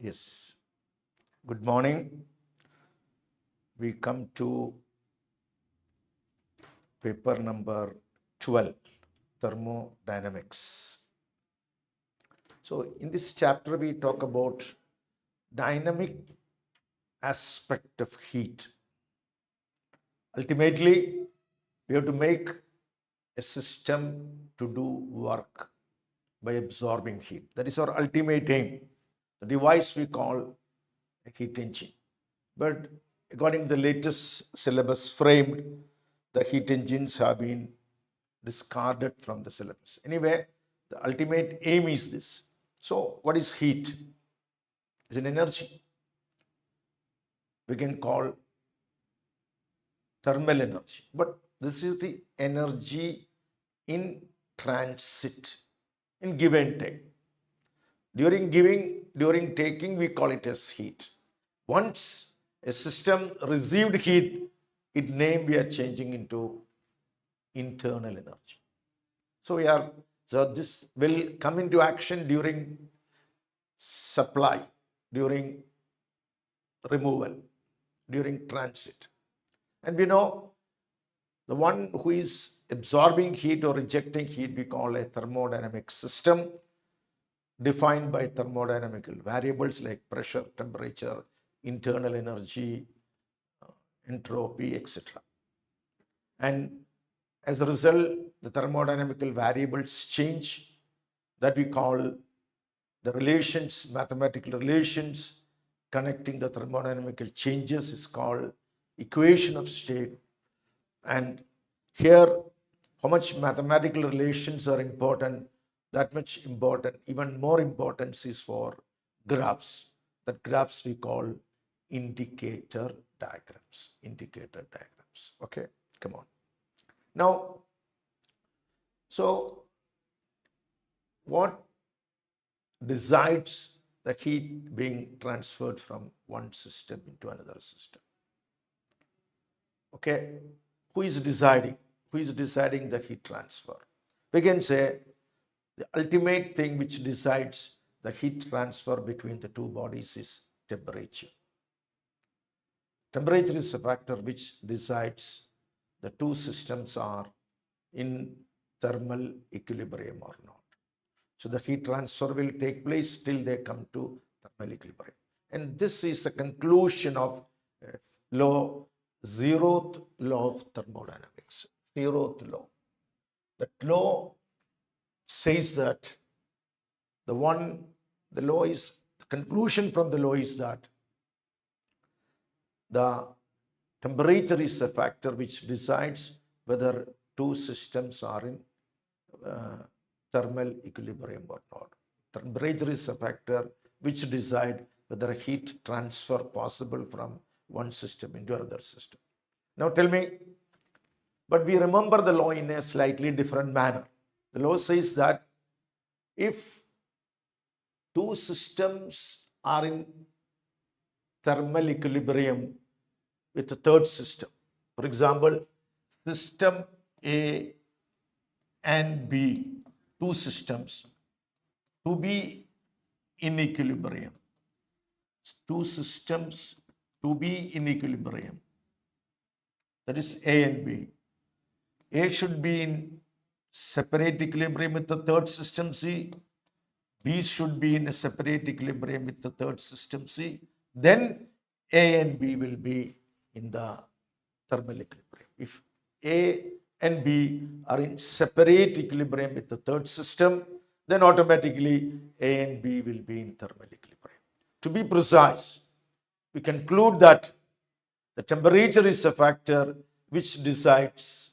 Yes. Good morning. We come to paper number 12, Thermodynamics. So in this chapter, we talk about dynamic aspect of heat. Ultimately, we have to make a system to do work by absorbing heat. That is our ultimate aim. The device we call a heat engine. But according to the latest syllabus framed, the heat engines have been discarded from the syllabus. Anyway, the ultimate aim is this. So, what is heat? It's an energy. We can call thermal energy, but this is the energy in transit, in give and take. During taking, we call it as heat. Once a system received heat, its name we are changing into internal energy. So this will come into action during supply, during removal, during transit. And we know the one who is absorbing heat or rejecting heat we call a thermodynamic system, defined by thermodynamical variables like pressure, temperature, internal energy, entropy, etc. And as a result, the thermodynamical variables change, that we call the relations, mathematical relations connecting the thermodynamical changes is called equation of state. And here, how much mathematical relations are important, that much important, even more importance is for graphs. That graphs we call indicator diagrams. Indicator diagrams. Okay, come on. Now, so what decides the heat being transferred from one system into another system? Okay, who is deciding? Who is deciding the heat transfer? We can say the ultimate thing which decides the heat transfer between the two bodies is temperature. Temperature is a factor which decides the two systems are in thermal equilibrium or not. So the heat transfer will take place till they come to thermal equilibrium. And this is the conclusion of Zeroth law of thermodynamics. Zeroth law. That law says that the conclusion from the law is that the temperature is a factor which decides whether two systems are in thermal equilibrium or not. Temperature is a factor which decides whether heat transfer possible from one system into another system. Now tell me, but we remember the law in a slightly different manner. The law says that if two systems are in thermal equilibrium with a third system, for example, system A and B, two systems, to be in equilibrium, two systems to be in equilibrium, that is A and B. A should be in separate equilibrium with the third system C. B should be in a separate equilibrium with the third system C. Then A and B will be in the thermal equilibrium. If A and B are in separate equilibrium with the third system, then automatically A and B will be in thermal equilibrium. To be precise, we conclude that the temperature is a factor which decides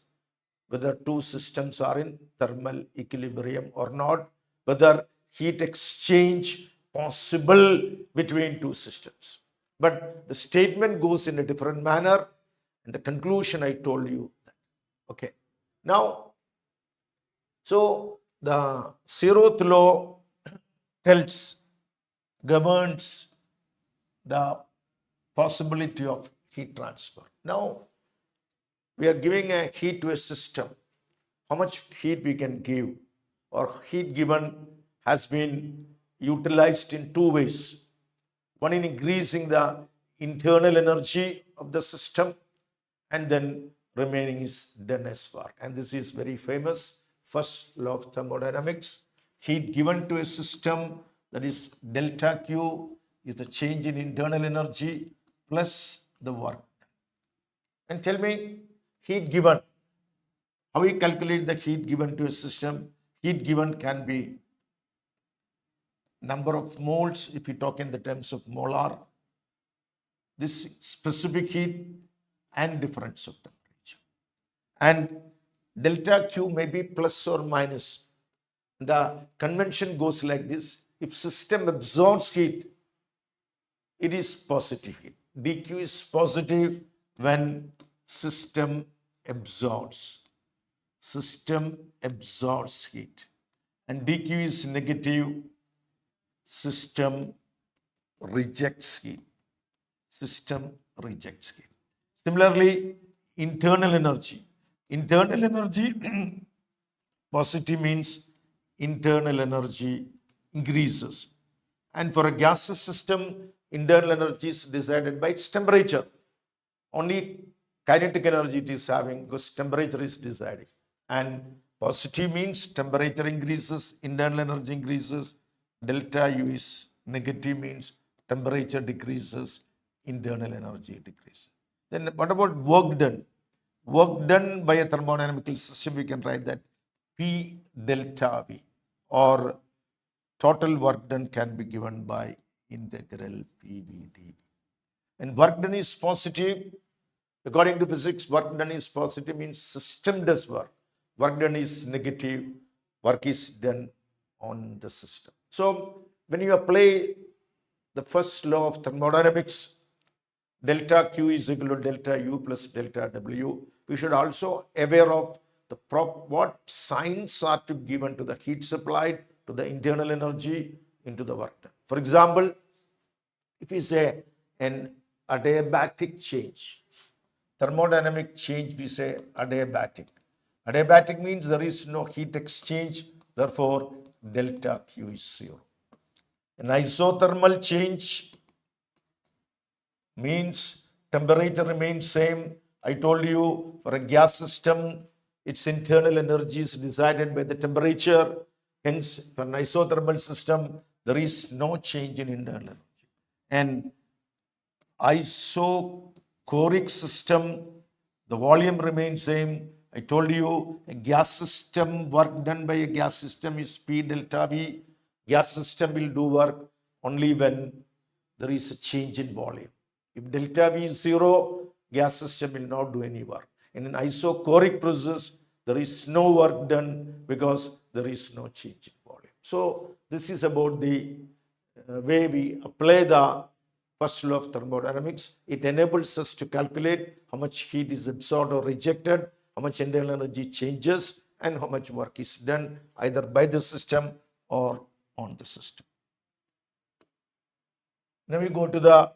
whether two systems are in thermal equilibrium or not, whether heat exchange possible between two systems. But the statement goes in a different manner, and the conclusion I told you that. Okay. Now, so the Zeroth law governs the possibility of heat transfer. Now, we are giving a heat to a system. How much heat we can give, or heat given has been utilized in two ways. one in increasing the internal energy of the system, and then remaining is done as work. And this is very famous first law of thermodynamics. Heat given to a system, that is delta Q, is the change in internal energy plus the work. And tell me, heat given, how we calculate the heat given to a system? Heat given can be number of moles, if we talk in the terms of molar, this specific heat, and difference of temperature. And delta Q may be plus or minus. The convention goes like this: if system absorbs heat, it is positive heat. dQ is positive when system absorbs heat, and dQ is negative, system rejects heat. Similarly, internal energy positive means internal energy increases, and for a gaseous system, internal energy is decided by its temperature. Only kinetic energy it is having because temperature is deciding. And positive means temperature increases, internal energy increases. Delta U is negative means temperature decreases, internal energy decreases. Then what about work done? Work done by a thermodynamical system, we can write that P delta V, or total work done can be given by integral PV/dV. And work done is positive. According to physics, work done is positive means system does work. Work done is negative, work is done on the system. So when you apply the first law of thermodynamics, delta Q is equal to delta U plus delta W, we should also aware of the what signs are to given to the heat supplied, to the internal energy, into the work done. For example, if we say an adiabatic change, thermodynamic change, we say adiabatic. Adiabatic means there is no heat exchange, therefore delta Q is 0. An isothermal change means temperature remains same. I told you, for a gas system, its internal energy is decided by the temperature. Hence, for an isothermal system, there is no change in internal energy. And isochoric system, the volume remains same. I told you, a gas system, work done by a gas system is P delta V. Gas system will do work only when there is a change in volume. If delta V is 0, gas system will not do any work. In an isochoric process, there is no work done because there is no change in volume. So this is about the way we apply the first law of thermodynamics. It enables us to calculate how much heat is absorbed or rejected, how much internal energy changes, and how much work is done either by the system or on the system. Now we go to the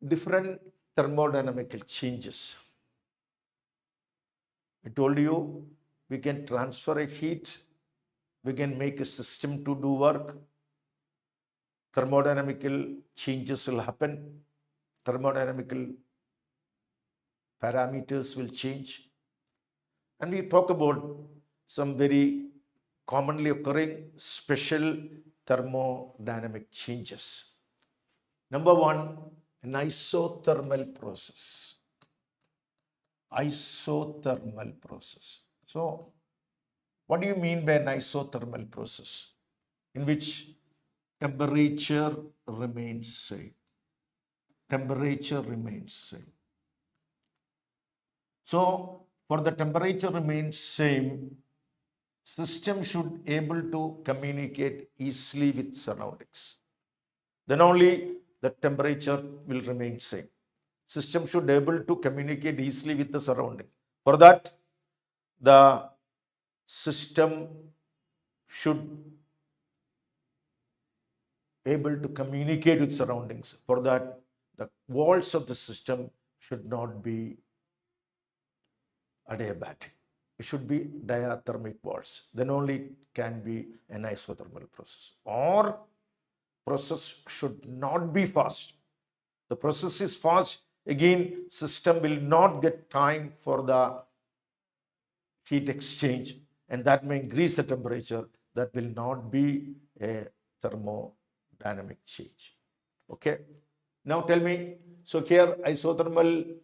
different thermodynamical changes. I told you we can transfer a heat, we can make a system to do work. Thermodynamical changes will happen. Thermodynamical parameters will change. And we talk about some very commonly occurring special thermodynamic changes. Number one, an isothermal process. Isothermal process. So, what do you mean by an isothermal process? In which temperature remains same. Temperature remains same. So, for the temperature remains same, system should able to communicate easily with surroundings. Then only the temperature will remain same. System should able to communicate easily with the surrounding. For that, the system should able to communicate with surroundings. For that, the walls of the system should not be adiabatic. It should be diathermic walls. Then only it can be an isothermal process. Or process should not be fast. The process is fast, again system will not get time for the heat exchange, and that may increase the temperature. That will not be a thermodynamic change. Okay. Now tell me, so here isothermal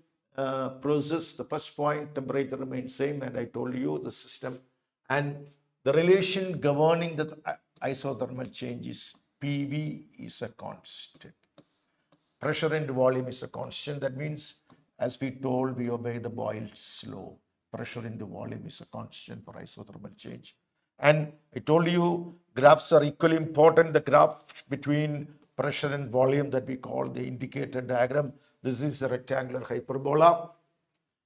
process, the first point, temperature remains same, and I told you the system, and the relation governing the isothermal change is PV is a constant. Pressure and volume is a constant. That means, as we told, we obey the Boyle's law. Pressure into volume is a constant for isothermal change. And I told you graphs are equally important. The graph between pressure and volume that we call the indicator diagram. This is a rectangular hyperbola.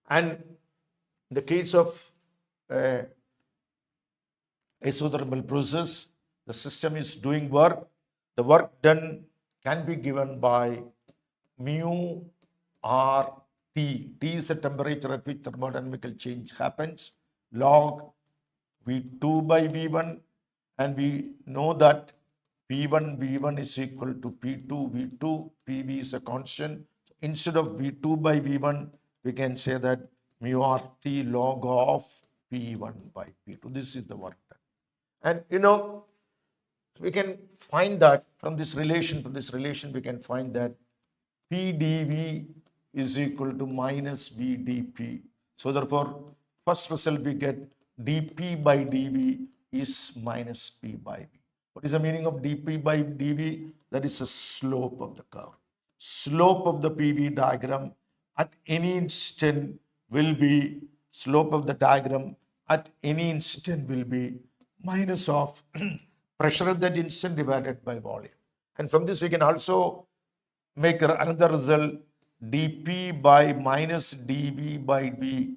And in the case of isothermal process, the system is doing work. The work done can be given by mu r T. T is the temperature at which thermodynamical change happens, log V2 by V1, and we know that P1 V1 is equal to P2 V2, PV is a constant. Instead of V2 by V1, we can say that mu RT log of P1 by P2. This is the work done. And you know, we can find that from this relation, we can find that PdV is equal to minus VdP. So therefore, first result we get dP by dV is minus P by V. What is the meaning of dP by dV? That is the slope of the curve. Slope of the PV diagram at any instant will be, slope of the diagram at any instant will be minus of pressure at that instant divided by volume. And from this we can also make another result, dP by minus dV by V,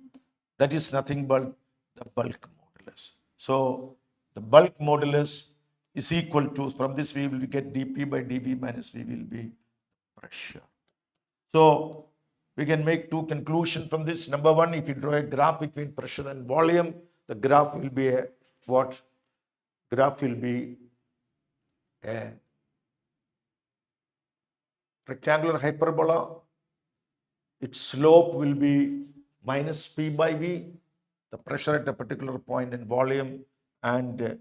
that is nothing but the bulk modulus. So the bulk modulus is equal to, from this we will get dP by dV minus V will be pressure. So we can make two conclusions from this. Number one, if you draw a graph between pressure and volume, the graph will be a what? Graph will be a rectangular hyperbola. Its slope will be minus P by V, the pressure at a particular point in volume, and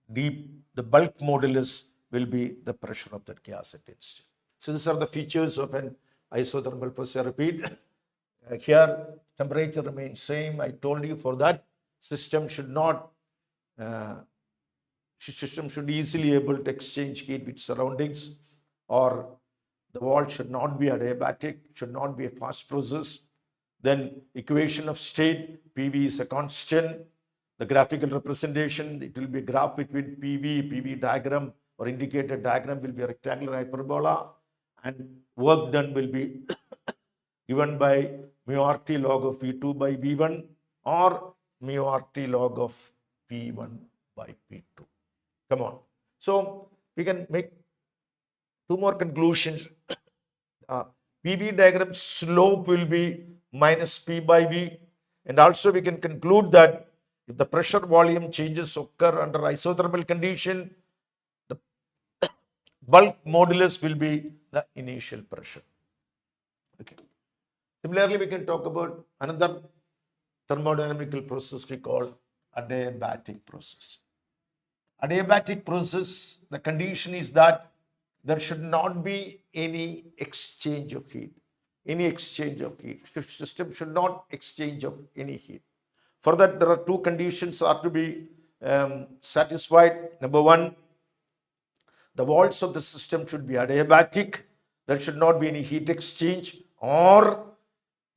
the bulk modulus will be the pressure of that gas at instant. So these are the features of an isothermal process. I repeat, here temperature remains same. I told you for that system should not, system should easily able to exchange heat with surroundings, or the wall should not be adiabatic, should not be a fast process. Then equation of state, PV is a constant. The graphical representation, it will be a graph between PV diagram or indicator diagram will be a rectangular hyperbola, and work done will be given by mu RT log of V2 by V1 or mu RT log of P1 by P2. Come on. So we can make two more conclusions. PV diagram slope will be minus P by V, and also we can conclude that if the pressure volume changes occur under isothermal condition, the bulk modulus will be the initial pressure. Okay. Similarly, we can talk about another thermodynamical process we call adiabatic process. Adiabatic process, the condition is that there should not be any exchange of heat. System should not exchange of any heat. For that, there are two conditions are to be satisfied. Number one, the walls of the system should be adiabatic. There should not be any heat exchange, or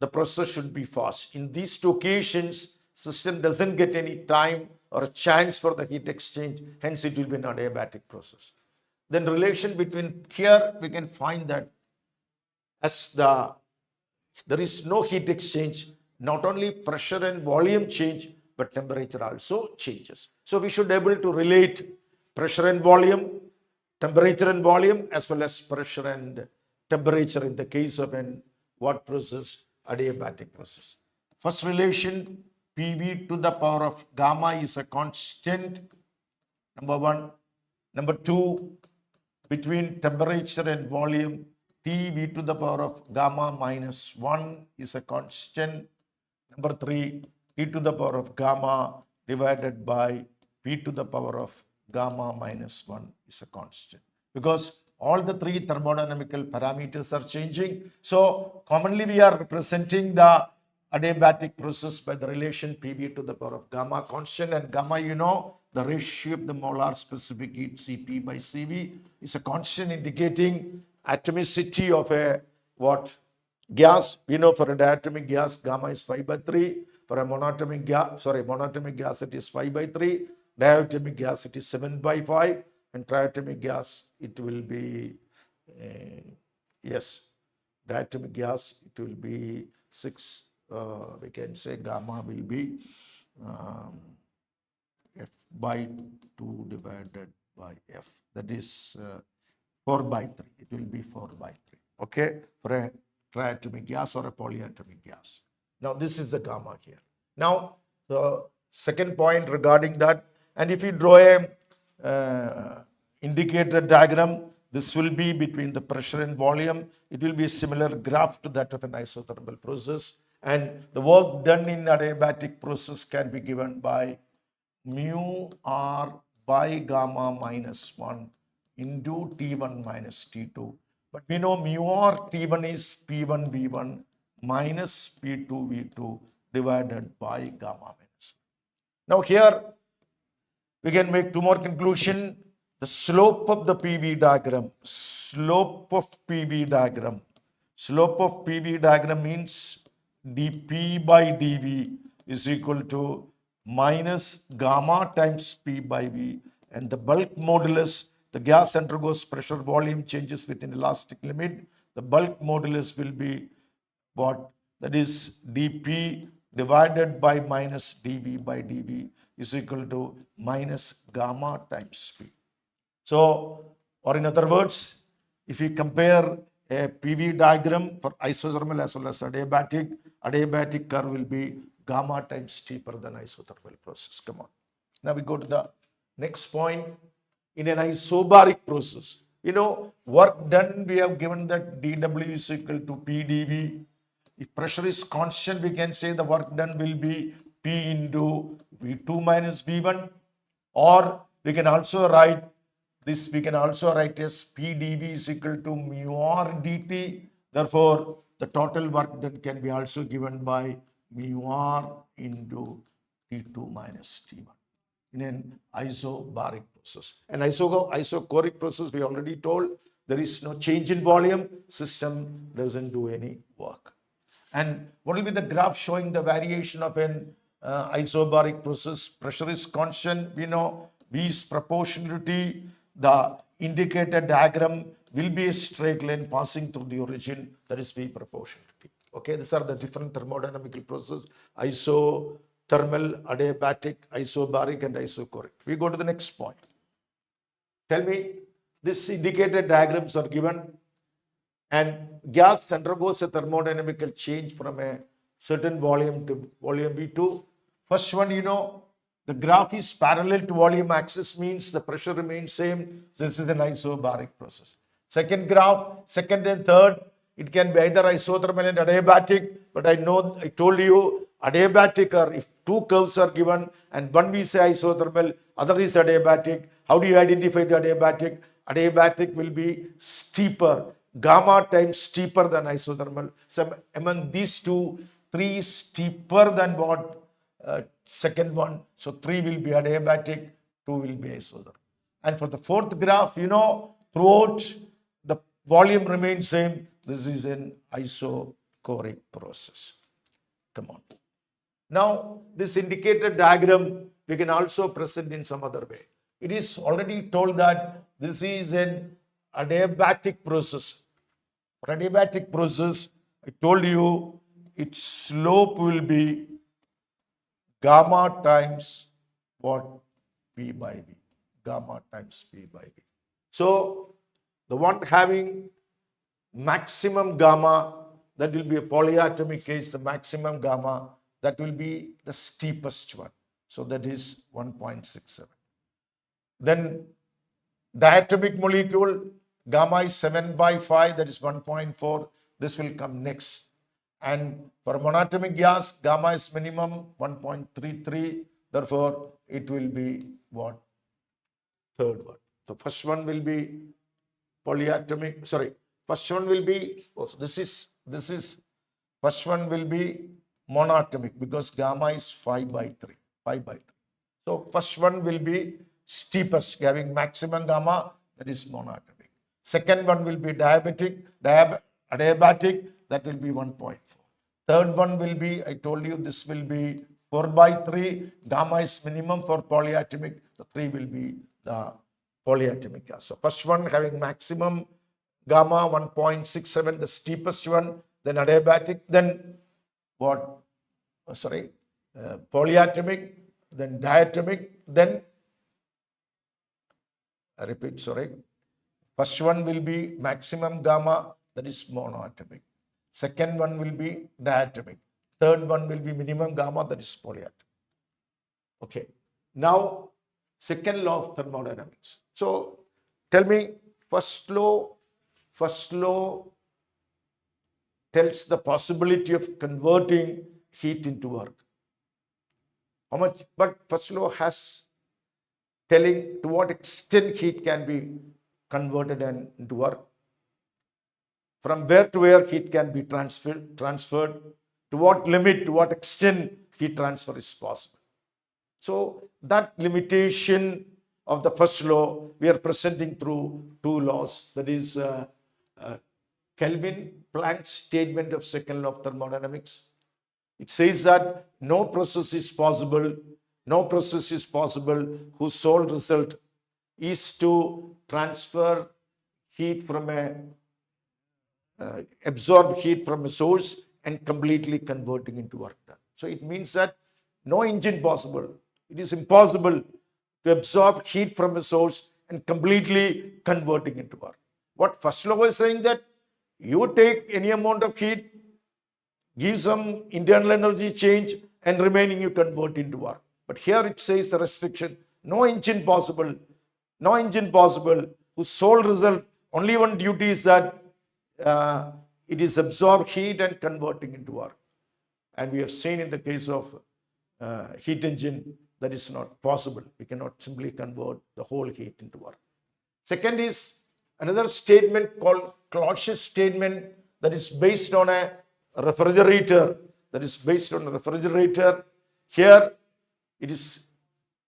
the process should be fast. In these two occasions, system doesn't get any time or a chance for the heat exchange. Hence, it will be an adiabatic process. Then relation between here, we can find that as there is no heat exchange, not only pressure and volume change, but temperature also changes. So we should be able to relate pressure and volume, temperature and volume, as well as pressure and temperature in the case of an what process? Adiabatic process. First relation, PV to the power of gamma is a constant, number one. Number two, between temperature and volume, TV to the power of gamma minus 1 is a constant. Number three, T to the power of gamma divided by P to the power of gamma minus 1 is a constant. Because all the three thermodynamical parameters are changing. So commonly we are representing the adiabatic process by the relation PV to the power of gamma constant, and gamma, you know, the ratio of the molar specific heat Cp by Cv is a constant indicating atomicity of a what? Gas. We know for a diatomic gas gamma is 5/3. For a monatomic gas it is 5/3. Diatomic gas it is 7/5. And triatomic gas it will be diatomic gas it will be 6. We can say gamma will be F by 2 divided by F. That is 4/3. It will be 4/3. Okay, for a triatomic gas or a polyatomic gas. Now this is the gamma here. Now the second point regarding that, and if you draw a indicator diagram, this will be between the pressure and volume. It will be a similar graph to that of an isothermal process. And the work done in adiabatic process can be given by mu r by gamma minus 1 into T1 minus T2. But we know mu r T1 is P1 V1 minus P2 V2 divided by gamma minus 1. Now here we can make two more conclusions. The slope of the PV diagram, slope of PV diagram means dP by dV is equal to minus gamma times P by V, and the bulk modulus, the gas undergoes pressure volume changes within elastic limit. The bulk modulus will be what? That is dP divided by minus dV by dV is equal to minus gamma times P. So, or in other words, if you compare a PV diagram for isothermal as well as adiabatic curve will be gamma times steeper than isothermal process. Come on. Now we go to the next point. In an isobaric process, you know, work done, we have given that dW is equal to PdV. If pressure is constant, we can say the work done will be P into V2 minus V1, or we can also write this, we can also write as PdV is equal to mu r dt. Therefore, the total work done can be also given by mu r into T2 minus T1 in an isobaric process. An isochoric process, we already told, there is no change in volume, system doesn't do any work. And what will be the graph showing the variation of an isobaric process? Pressure is constant, we know V is proportional to T. The indicator diagram will be a straight line passing through the origin, that is V proportional to T. Okay, these are the different thermodynamical processes: isothermal, adiabatic, isobaric, and isochoric. We go to the next point. Tell me, these indicator diagrams are given, and gas undergoes a thermodynamical change from a certain volume to volume V2. First one, you know, the graph is parallel to volume axis, means the pressure remains same. This is an isobaric process. Second graph, second and third, it can be either isothermal and adiabatic, but I told you adiabatic are, if two curves are given and one we say isothermal, other is adiabatic. How do you identify the adiabatic? Adiabatic will be steeper, gamma times steeper than isothermal. So among these two, 3 is steeper than what? Second one. So 3 will be adiabatic, 2 will be isothermal. And for the fourth graph, you know, throughout the volume remains same. This is an isochoric process. Come on. Now, this indicator diagram we can also present in some other way. It is already told that this is an adiabatic process. For adiabatic process, I told you its slope will be gamma times what? P by V. Gamma times P by V. So, the one having maximum gamma, that will be a polyatomic case, the maximum gamma that will be the steepest one. So that is 1.67. Then diatomic molecule, gamma is 7/5, that is 1.4. This will come next. And for monatomic gas, gamma is minimum 1.33. Therefore, it will be what? Third one. So first one will be polyatomic. Sorry, first one will be, first one will be monatomic because gamma is 5/3. 5/3. So first one will be steepest, having maximum gamma, that is monatomic. Second one will be adiabatic, that will be 1.4. Third one will be, I told you, this will be 4/3. Gamma is minimum for polyatomic. The 3 will be the polyatomic gas. So first one having maximum gamma 1.67, the steepest one, then adiabatic, then what? Polyatomic, then diatomic, then I repeat, first one will be maximum gamma, that is monoatomic. Second one will be diatomic. Third one will be minimum gamma, that is polyatomic. Okay. Now, second law of thermodynamics. So, tell me, first law tells the possibility of converting heat into work. How much? But first law has telling to what extent heat can be converted into work. From where to where heat can be transferred, to what limit, to what extent heat transfer is possible. So that limitation of the first law we are presenting through two laws, that is Kelvin-Planck's statement of second law of thermodynamics. It says that no process is possible whose sole result is to transfer heat from absorb heat from a source and completely converting into work done. So it means that no engine possible. It is impossible to absorb heat from a source and completely converting into work. What first law is saying that you take any amount of heat, give some internal energy change, and remaining you convert into work. But here it says the restriction, no engine possible, whose sole result, only one duty is that it is absorb heat and converting into work. And we have seen in the case of heat engine, that is not possible. We cannot simply convert the whole heat into work. Second is another statement called Clausius statement, that is based on a refrigerator. Here it is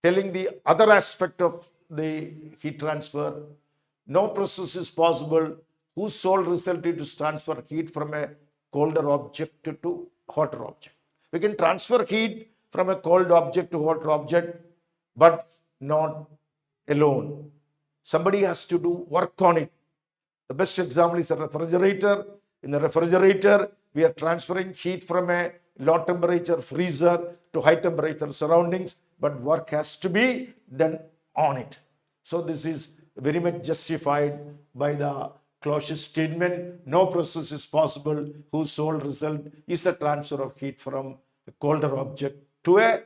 telling the other aspect of the heat transfer. No process is possible whose sole result is to transfer heat from a colder object to hotter object. We can transfer heat from a cold object to hotter object, but not alone. Somebody has to do work on it. The best example is a refrigerator. In the refrigerator, we are transferring heat from a low temperature freezer to high temperature surroundings, but work has to be done on it. So this is very much justified by the Clausius statement. No process is possible whose sole result is the transfer of heat from a colder object to a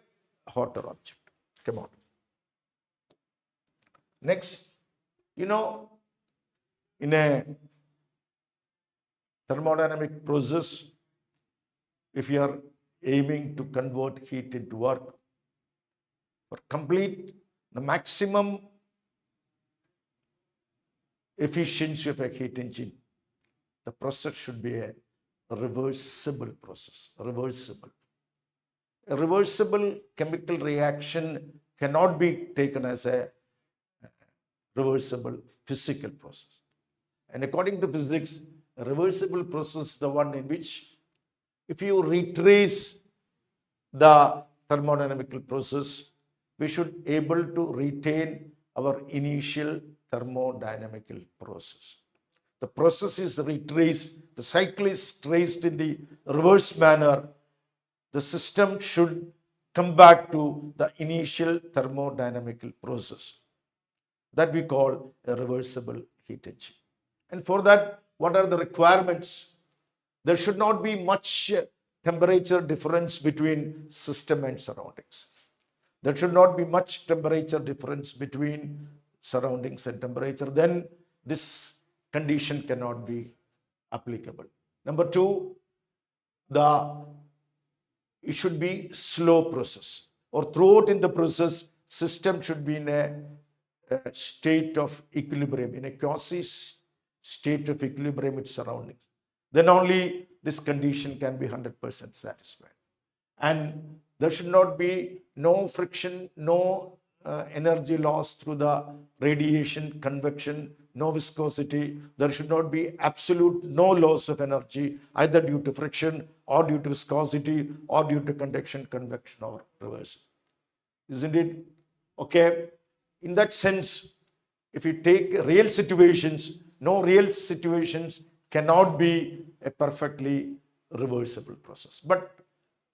hotter object. Come on. Next, in a thermodynamic process, if you are aiming to convert heat into work, for complete the maximum efficiency of a heat engine, the process should be a reversible process. A reversible chemical reaction cannot be taken as a reversible physical process. And according to physics, a reversible process is the one in which, if you retrace the thermodynamical process, we should able to retain our initial thermodynamical process. The process is retraced, the cycle is traced in the reverse manner. The system should come back to the initial thermodynamical process that we call a reversible heat engine. And for that, what are the requirements? There should not be much temperature difference between system and surroundings. There should not be much temperature difference between surroundings and temperature. Then this condition cannot be applicable. Number two, it should be slow process, or throughout in the process, system should be in a state of equilibrium, in a quasi state of equilibrium with surroundings. Then only this condition can be 100% satisfied. And there should not be no friction, no energy loss through the radiation, convection, no viscosity. There should not be absolute no loss of energy, either due to friction or due to viscosity or due to conduction, convection, or reverse. Isn't it? Okay. In that sense, if you take real situations, no real situations cannot be a perfectly reversible process. But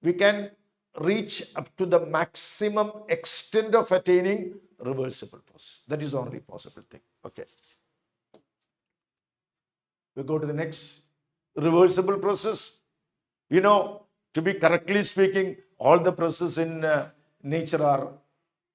we can reach up to the maximum extent of attaining reversible process. That is the only possible thing. Okay. We go to the next. Reversible process. You know, to be correctly speaking, all the processes in nature are,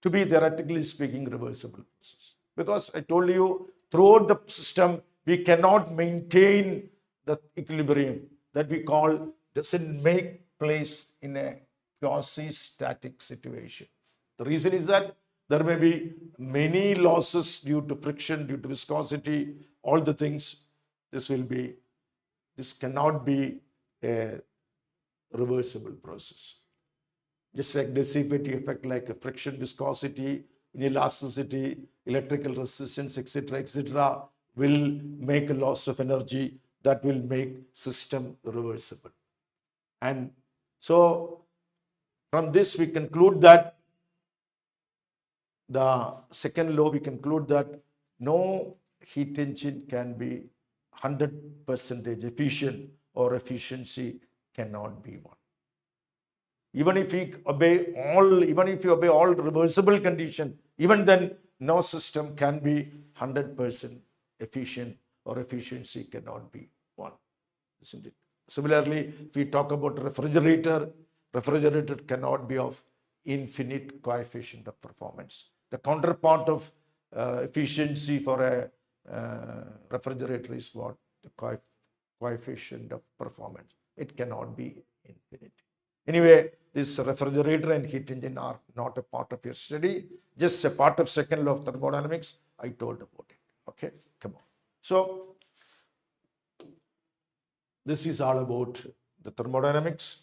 to be theoretically speaking, reversible process. Because I told you, throughout the system, we cannot maintain the equilibrium that we call doesn't make place in a quasi-static situation. The reason is that there may be many losses due to friction, due to viscosity, all the things. This cannot be a reversible process. Just like dissipative effect, like a friction, viscosity, inelasticity, electrical resistance, etc., will make a loss of energy that will make system reversible. And so from this we conclude that the second law, we conclude that no heat engine can be 100% efficient, or efficiency cannot be one. Even if you obey all reversible conditions, even then no system can be 100% efficient, or efficiency cannot be one. Isn't it? Similarly, if we talk about refrigerator cannot be of infinite coefficient of performance. The counterpart of efficiency for a refrigerator is what? The coefficient of performance. It cannot be infinite. Anyway, this refrigerator and heat engine are not a part of your study, just a part of second law of thermodynamics. I told about it. Okay, come on. So this is all about the thermodynamics.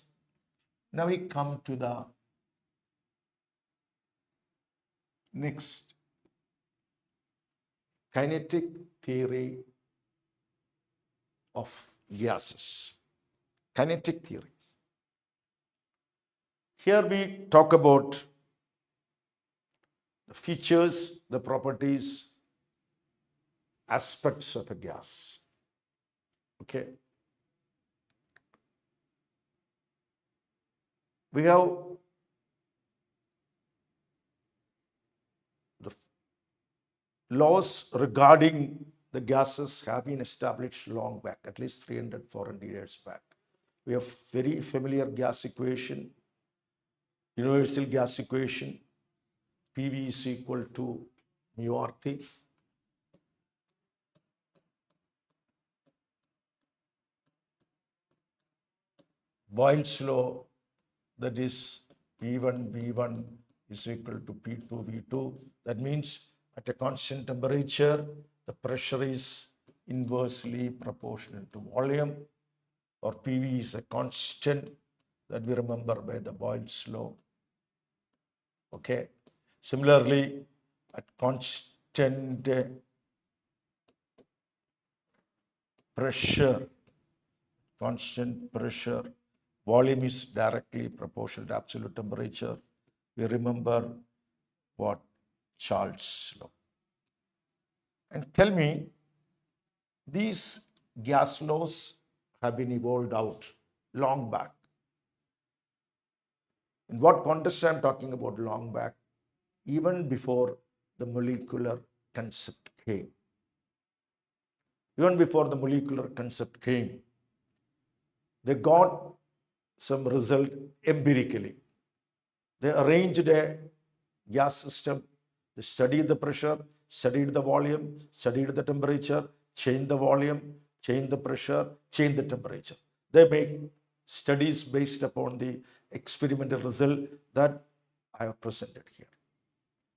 Now we come to the next, kinetic theory of gases. Kinetic theory. Here we talk about the features, the properties, aspects of a gas. Okay. We have the laws regarding the gases have been established long back, at least 300, 400 years back. We have very familiar gas equation, universal gas equation, PV is equal to mu RT. Boyle's law, that is P1 V1 is equal to P2 V2. That means at a constant temperature, the pressure is inversely proportional to volume, or PV is a constant that we remember by the Boyle's law. Okay. Similarly, at constant pressure, volume is directly proportional to absolute temperature. We remember what? Charles' law. And tell me, these gas laws have been evolved out long back. In what context I'm talking about long back? Even before the molecular concept came. Even before the molecular concept came, they got some result empirically. They arranged a gas system. They studied the pressure, studied the volume, studied the temperature, changed the volume, changed the pressure, changed the temperature. They make studies based upon the experimental result that I have presented here.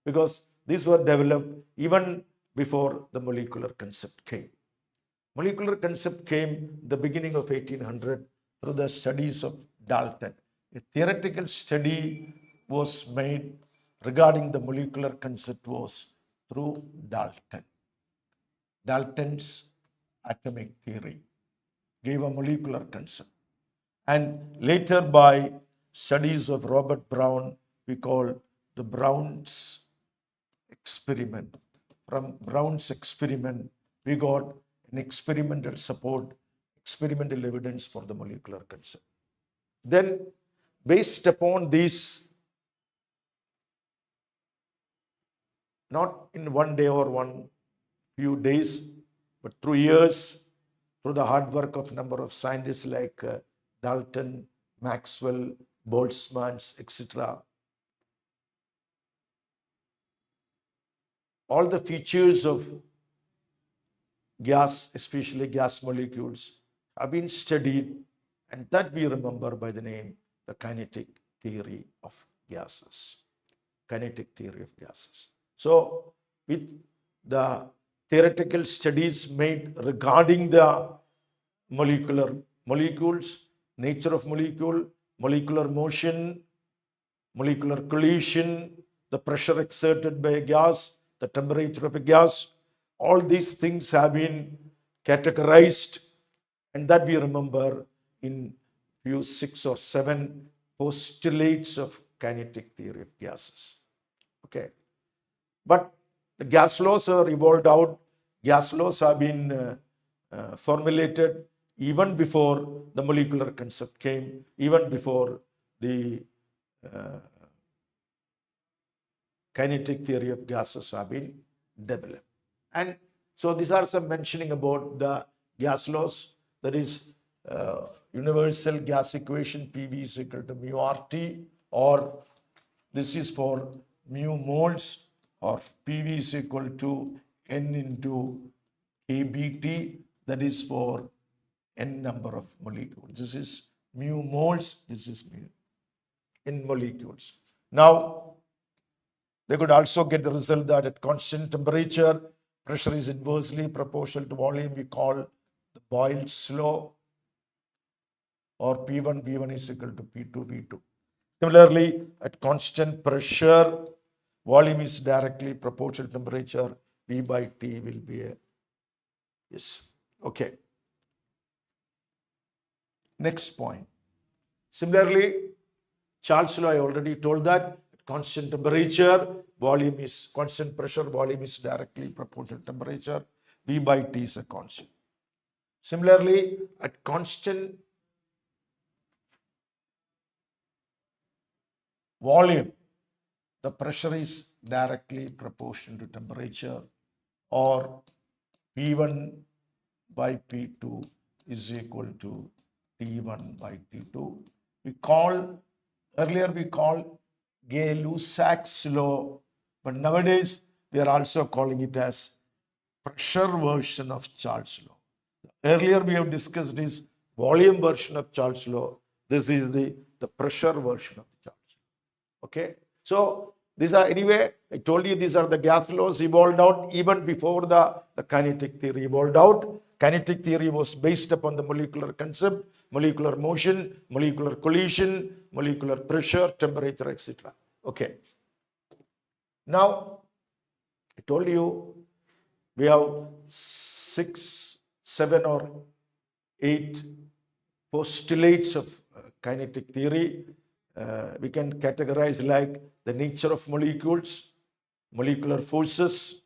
Because these were developed even before the molecular concept came. Molecular concept came in the beginning of 1800 through the studies of Dalton. A theoretical study was made regarding the molecular concept was through Dalton. Dalton's atomic theory gave a molecular concept. And later by studies of Robert Brown, we call the Brown's experiment. From Brown's experiment, we got an experimental support, experimental evidence for the molecular concept. Then, based upon these, not in one day or one few days, but through years, through the hard work of a number of scientists like Dalton, Maxwell, Boltzmann, etc., all the features of gas, especially gas molecules, have been studied, and that we remember by the name the kinetic theory of gases. Kinetic theory of gases. So, with the theoretical studies made regarding the molecules, nature of molecule, molecular motion, molecular collision, the pressure exerted by a gas, the temperature of a gas, all these things have been categorized, and that we remember in few 6 or 7 postulates of kinetic theory of gases. Okay. But the gas laws are evolved out. Gas laws have been formulated even before the molecular concept came, even before the kinetic theory of gases have been developed. And so these are some mentioning about the gas laws. That is universal gas equation, PV is equal to mu RT, or this is for mu moles, or PV is equal to N into KBT, that is for N number of molecules. This is mu moles, this is mu in molecules. Now, they could also get the result that at constant temperature, pressure is inversely proportional to volume. We call the Boyle's law, or P1, V1 is equal to P2, V2. Similarly, at constant pressure, volume is directly proportional to temperature. V by T will be a, yes, okay. Next point. Similarly, Charles' law, I already told that at constant temperature, volume is constant pressure, volume is directly proportional to temperature. V by T is a constant. Similarly, at constant volume, the pressure is directly proportional to temperature, or P1 by P2 is equal to T1 by T2. Earlier we called Gay-Lussac's law, but nowadays we are also calling it as pressure version of Charles' law. Earlier we have discussed this volume version of Charles' law. This is the pressure version of Charles' law. Okay. So these are, anyway, I told you these are the gas laws evolved out even before the kinetic theory evolved out. Kinetic theory was based upon the molecular concept, molecular motion, molecular collision, molecular pressure, temperature, etc. Okay. Now, I told you we have 6, 7 or 8 postulates of kinetic theory. We can categorize like the nature of molecules, molecular forces,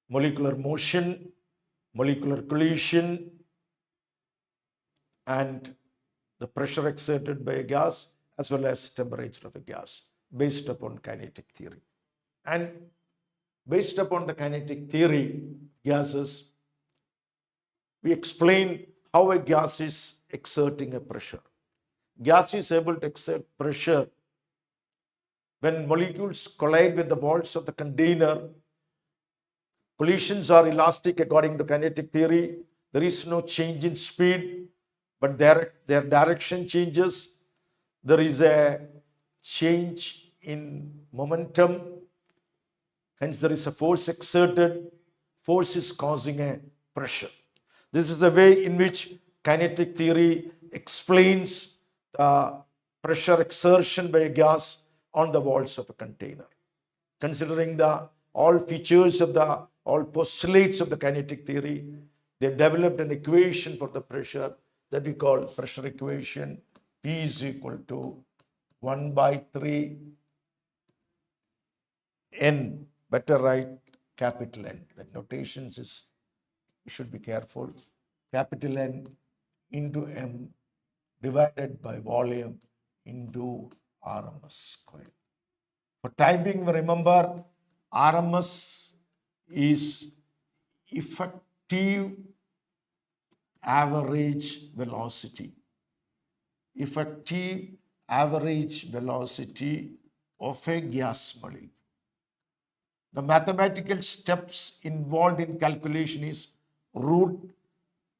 molecular motion, molecular collision, and the pressure exerted by a gas, as well as temperature of a gas, based upon kinetic theory. And based upon the kinetic theory, gases, we explain how a gas is exerting a pressure. gas is able to exert pressure. When molecules collide with the walls of the container, collisions are elastic according to kinetic theory. There is no change in speed, but their direction changes. There is a change in momentum. Hence, there is a force exerted. Force is causing a pressure. This is the way in which kinetic theory explains pressure exertion by a gas on the walls of a container. Considering all features of all postulates of the kinetic theory, they developed an equation for the pressure that we call pressure equation. P is equal to 1 by 3 N. Better write capital N. That notations is, you should be careful. Capital N into M divided by volume into RMS square. For time being, remember RMS is effective average velocity. Effective average velocity of a gas molecule. The mathematical steps involved in calculation is root,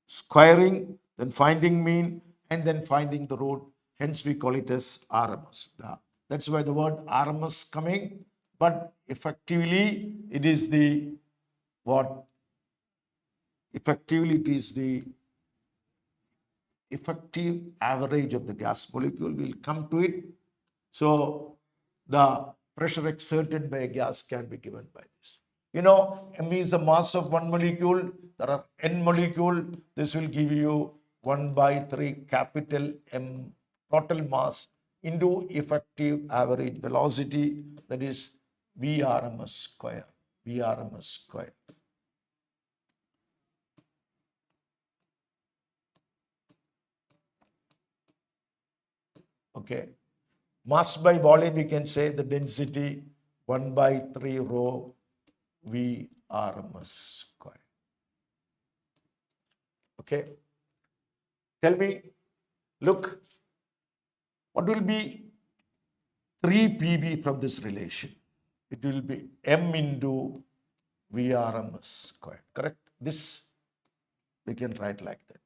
squaring, then finding mean, and then finding the root. Hence, we call it as RMS. That's why the word RMS coming, but effectively it is the what? Effectively, it is the effective average of the gas molecule. We'll come to it. So, the pressure exerted by a gas can be given by this. You know, M is the mass of one molecule. There are N molecule. This will give you 1 by 3 capital M total mass into effective average velocity, that is VRMS square. VRMS square. Okay. Mass by volume, we can say the density 1 by 3 rho V RMS square. Okay. Tell me, look, what will be 3 PV from this relation? It will be M into V RMS square. Correct? This we can write like that.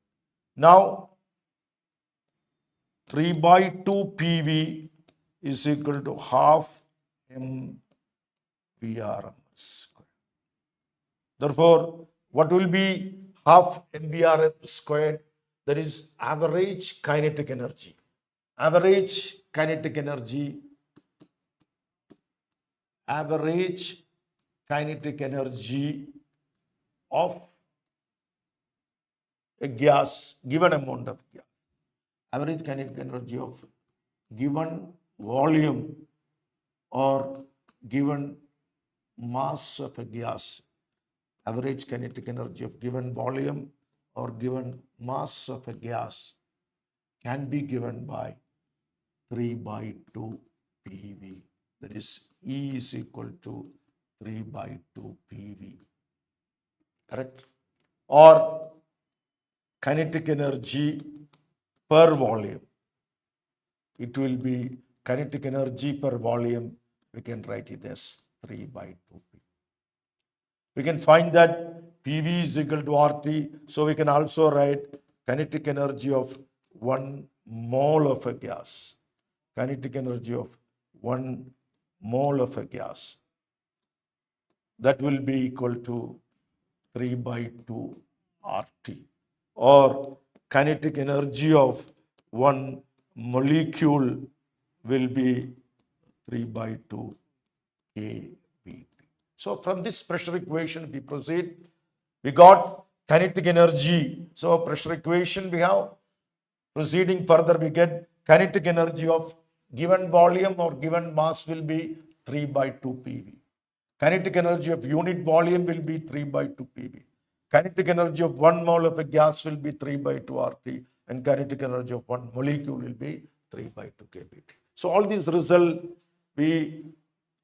Now, 3 by 2 PV is equal to half M VRMS square. Therefore, what will be half MVRM squared? That is average kinetic energy. Average kinetic energy. Average kinetic energy of a gas, given amount of gas. Average kinetic energy of given volume or given mass of a gas. Average kinetic energy of given volume or given mass of a gas can be given by 3 by 2 PV. That is E is equal to 3 by 2 PV. Correct? Or kinetic energy per volume. It will be kinetic energy per volume. We can write it as 3 by 2 PV. We can find that PV is equal to RT. So we can also write kinetic energy of 1 mole of a gas. Kinetic energy of 1 mole of a gas. That will be equal to 3 by 2 RT. Or kinetic energy of 1 molecule will be 3 by 2 KVP. So from this pressure equation, we proceed. We got kinetic energy. So pressure equation we have. Proceeding further, we get kinetic energy of given volume or given mass will be 3 by 2 PV. Kinetic energy of unit volume will be 3 by 2 PV. Kinetic energy of 1 mole of a gas will be 3 by 2 RT. And kinetic energy of 1 molecule will be 3 by 2 kVT. So all these results we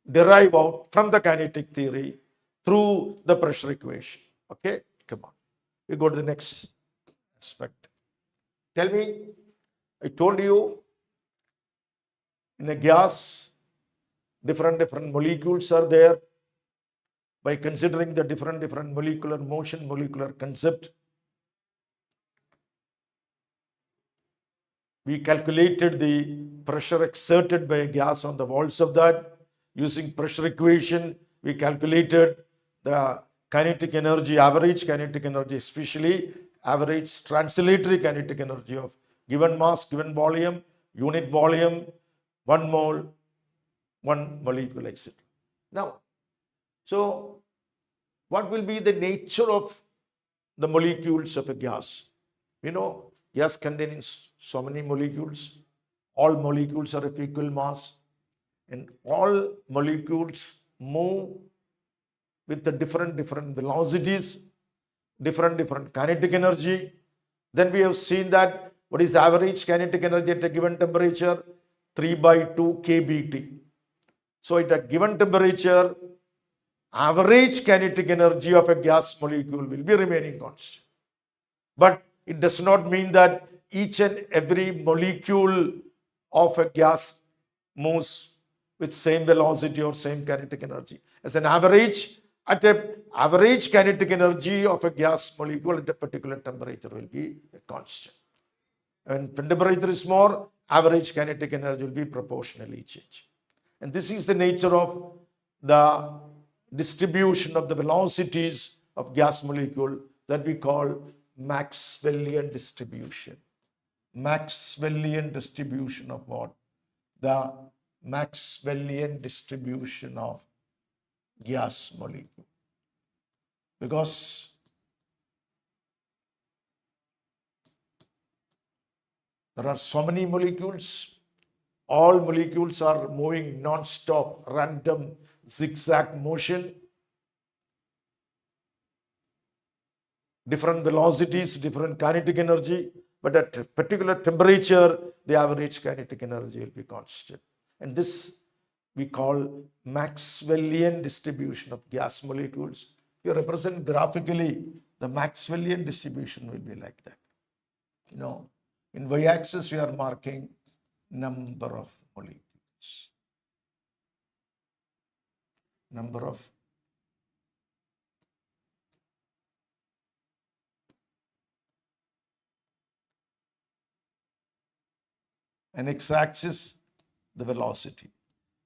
derive out from the kinetic theory through the pressure equation. Okay, come on. We go to the next aspect. Tell me, I told you In a gas, different molecules are there. By considering the different molecular motion, molecular concept, we calculated the pressure exerted by a gas on the walls of that. Using pressure equation, we calculated the kinetic energy, average kinetic energy, especially average translatory kinetic energy of given mass, given volume, unit volume, 1 mole, 1 molecule, etc. Now, so what will be the nature of the molecules of a gas? We know gas contains so many molecules. All molecules are of equal mass, and all molecules move with the different velocities, different kinetic energy. Then we have seen that what is average kinetic energy at a given temperature? 3/2 kBT. So at a given temperature, average kinetic energy of a gas molecule will be remaining constant. But it does not mean that each and every molecule of a gas moves with same velocity or same kinetic energy. As an average, at an average kinetic energy of a gas molecule at a particular temperature will be a constant. And when temperature is more, average kinetic energy will be proportionally changed. And this is the nature of the distribution of the velocities of gas molecule that we call Maxwellian distribution. Maxwellian distribution of what? The Maxwellian distribution of gas molecule. Because there are so many molecules. All molecules are moving non-stop, random, zigzag motion. Different velocities, different kinetic energy. But at a particular temperature, the average kinetic energy will be constant. And this we call Maxwellian distribution of gas molecules. If you represent graphically, the Maxwellian distribution will be like that. You know, in y-axis, we are marking number of molecules. Number of and x-axis, the velocity.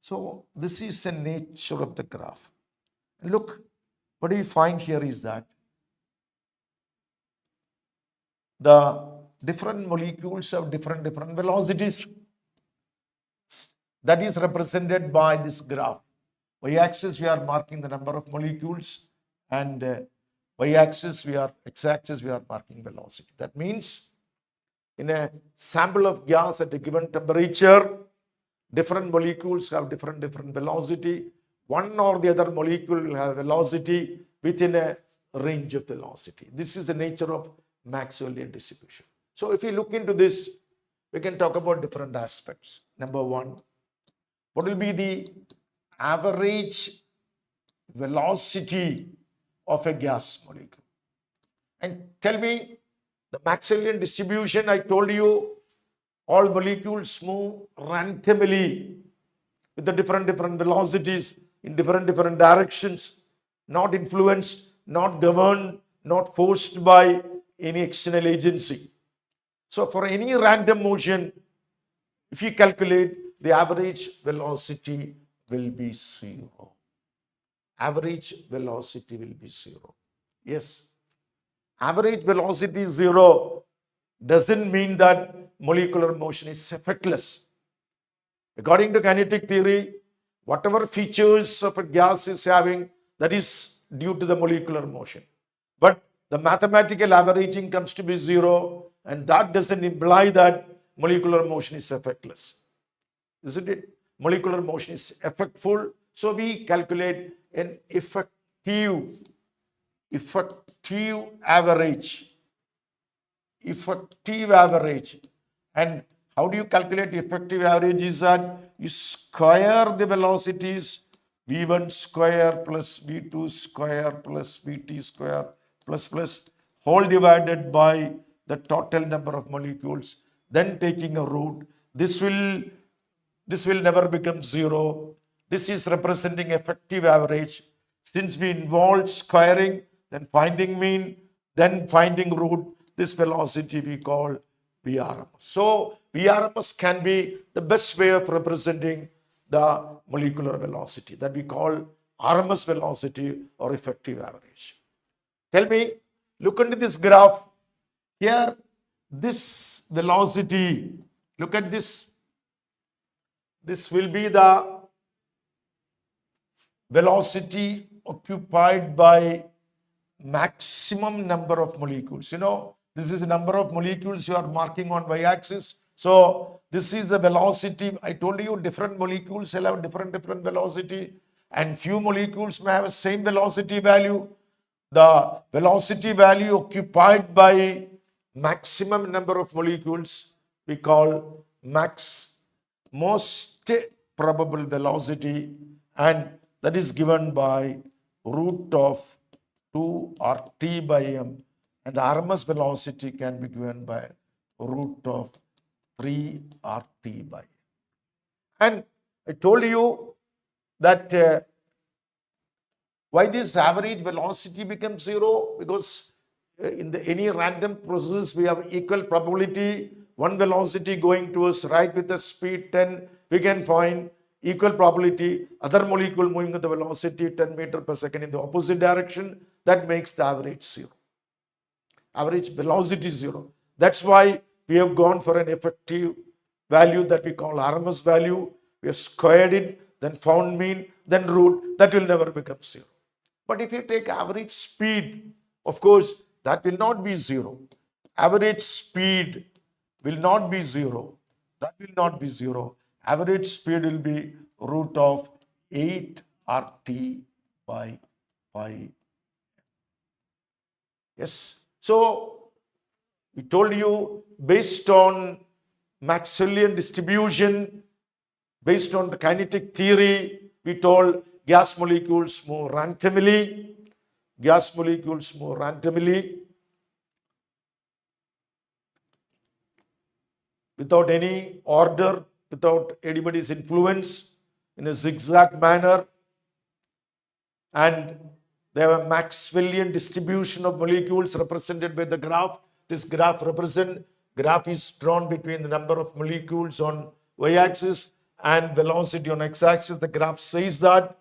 So this is the nature of the graph. And look, what we find here is that the different molecules have different velocities. That is represented by this graph. Y-axis, we are marking the number of molecules, and y-axis, x-axis, we are marking velocity. That means in a sample of gas at a given temperature, different molecules have different velocity. One or the other molecule will have velocity within a range of velocity. This is the nature of Maxwellian distribution. So if you look into this, we can talk about different aspects. Number one, what will be the average velocity of a gas molecule? And tell me, the Maxwellian distribution, I told you, all molecules move randomly with the different velocities in different directions, not influenced, not governed, not forced by any external agency. So for any random motion, if you calculate, the average velocity will be 0. Average velocity will be 0. Yes. Average velocity 0 doesn't mean that molecular motion is effectless. According to kinetic theory, whatever features of a gas is having, that is due to the molecular motion. But the mathematical averaging comes to be 0, and that doesn't imply that molecular motion is effectless. Isn't it? Molecular motion is effectful. So we calculate an effective average. Effective average. And how do you calculate effective average? Is that you square the velocities v1 square plus v2 square plus vt square plus whole divided by the total number of molecules, then taking a root. This will this will never become 0. This is representing effective average. Since we involved squaring, then finding mean, then finding root, this velocity we call VRMS. So VRMS can be the best way of representing the molecular velocity that we call RMS velocity or effective average. Tell me, look into this graph. Here, this velocity, look at this. This will be the velocity occupied by maximum number of molecules. This is the number of molecules you are marking on y-axis. So this is the velocity. I told you different molecules will have different velocity, and few molecules may have the same velocity value. The velocity value occupied by maximum number of molecules we call most probable velocity, and that is given by root of 2 RT by m, and RMS velocity can be given by root of 3 RT by m. And I told you that why this average velocity becomes 0? Because in any random process we have equal probability. One velocity going towards right with the speed 10, we can find equal probability. Other molecule moving with the velocity 10 meters per second in the opposite direction. That makes the average 0. Average velocity 0. That's why we have gone for an effective value that we call RMS value. We have squared it, then found mean, then root. That will never become 0. But if you take average speed, of course, that will not be 0. Average speed will not be 0. That will not be 0. Average speed will be root of 8 RT by pi. Yes. So we told you based on Maxwellian distribution, based on the kinetic theory, we told gas molecules move randomly. Gas molecules move randomly without any order, without anybody's influence, in a zigzag manner, and they have a Maxwellian distribution of molecules represented by the graph. This graph is drawn between the number of molecules on y-axis and velocity on x-axis. The graph says that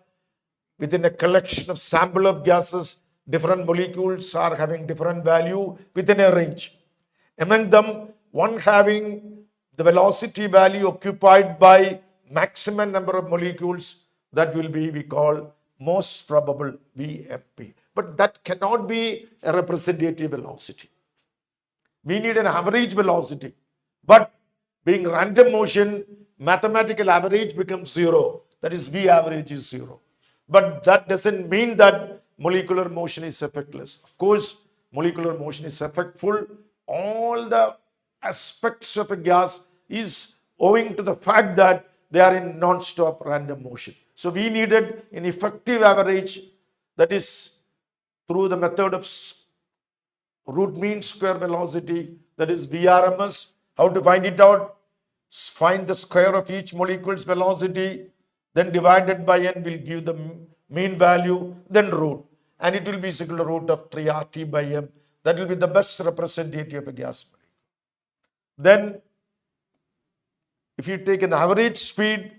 within a collection of sample of gases, different molecules are having different value within a range. Among them, one having the velocity value occupied by maximum number of molecules, that will be, we call, most probable VMP. But that cannot be a representative velocity. We need an average velocity. But being random motion, mathematical average becomes 0. That is, V average is 0. But that doesn't mean that molecular motion is effectless. Of course, molecular motion is effectful. All the aspects of a gas is owing to the fact that they are in non-stop random motion. So we needed an effective average, that is through the method of root mean square velocity, that is VRMS. How to find it out? Find the square of each molecule's velocity, then divided by n will give the mean value, then root. And it will be equal to root of 3 RT by m. That will be the best representative of a gas molecule. Then, if you take an average speed,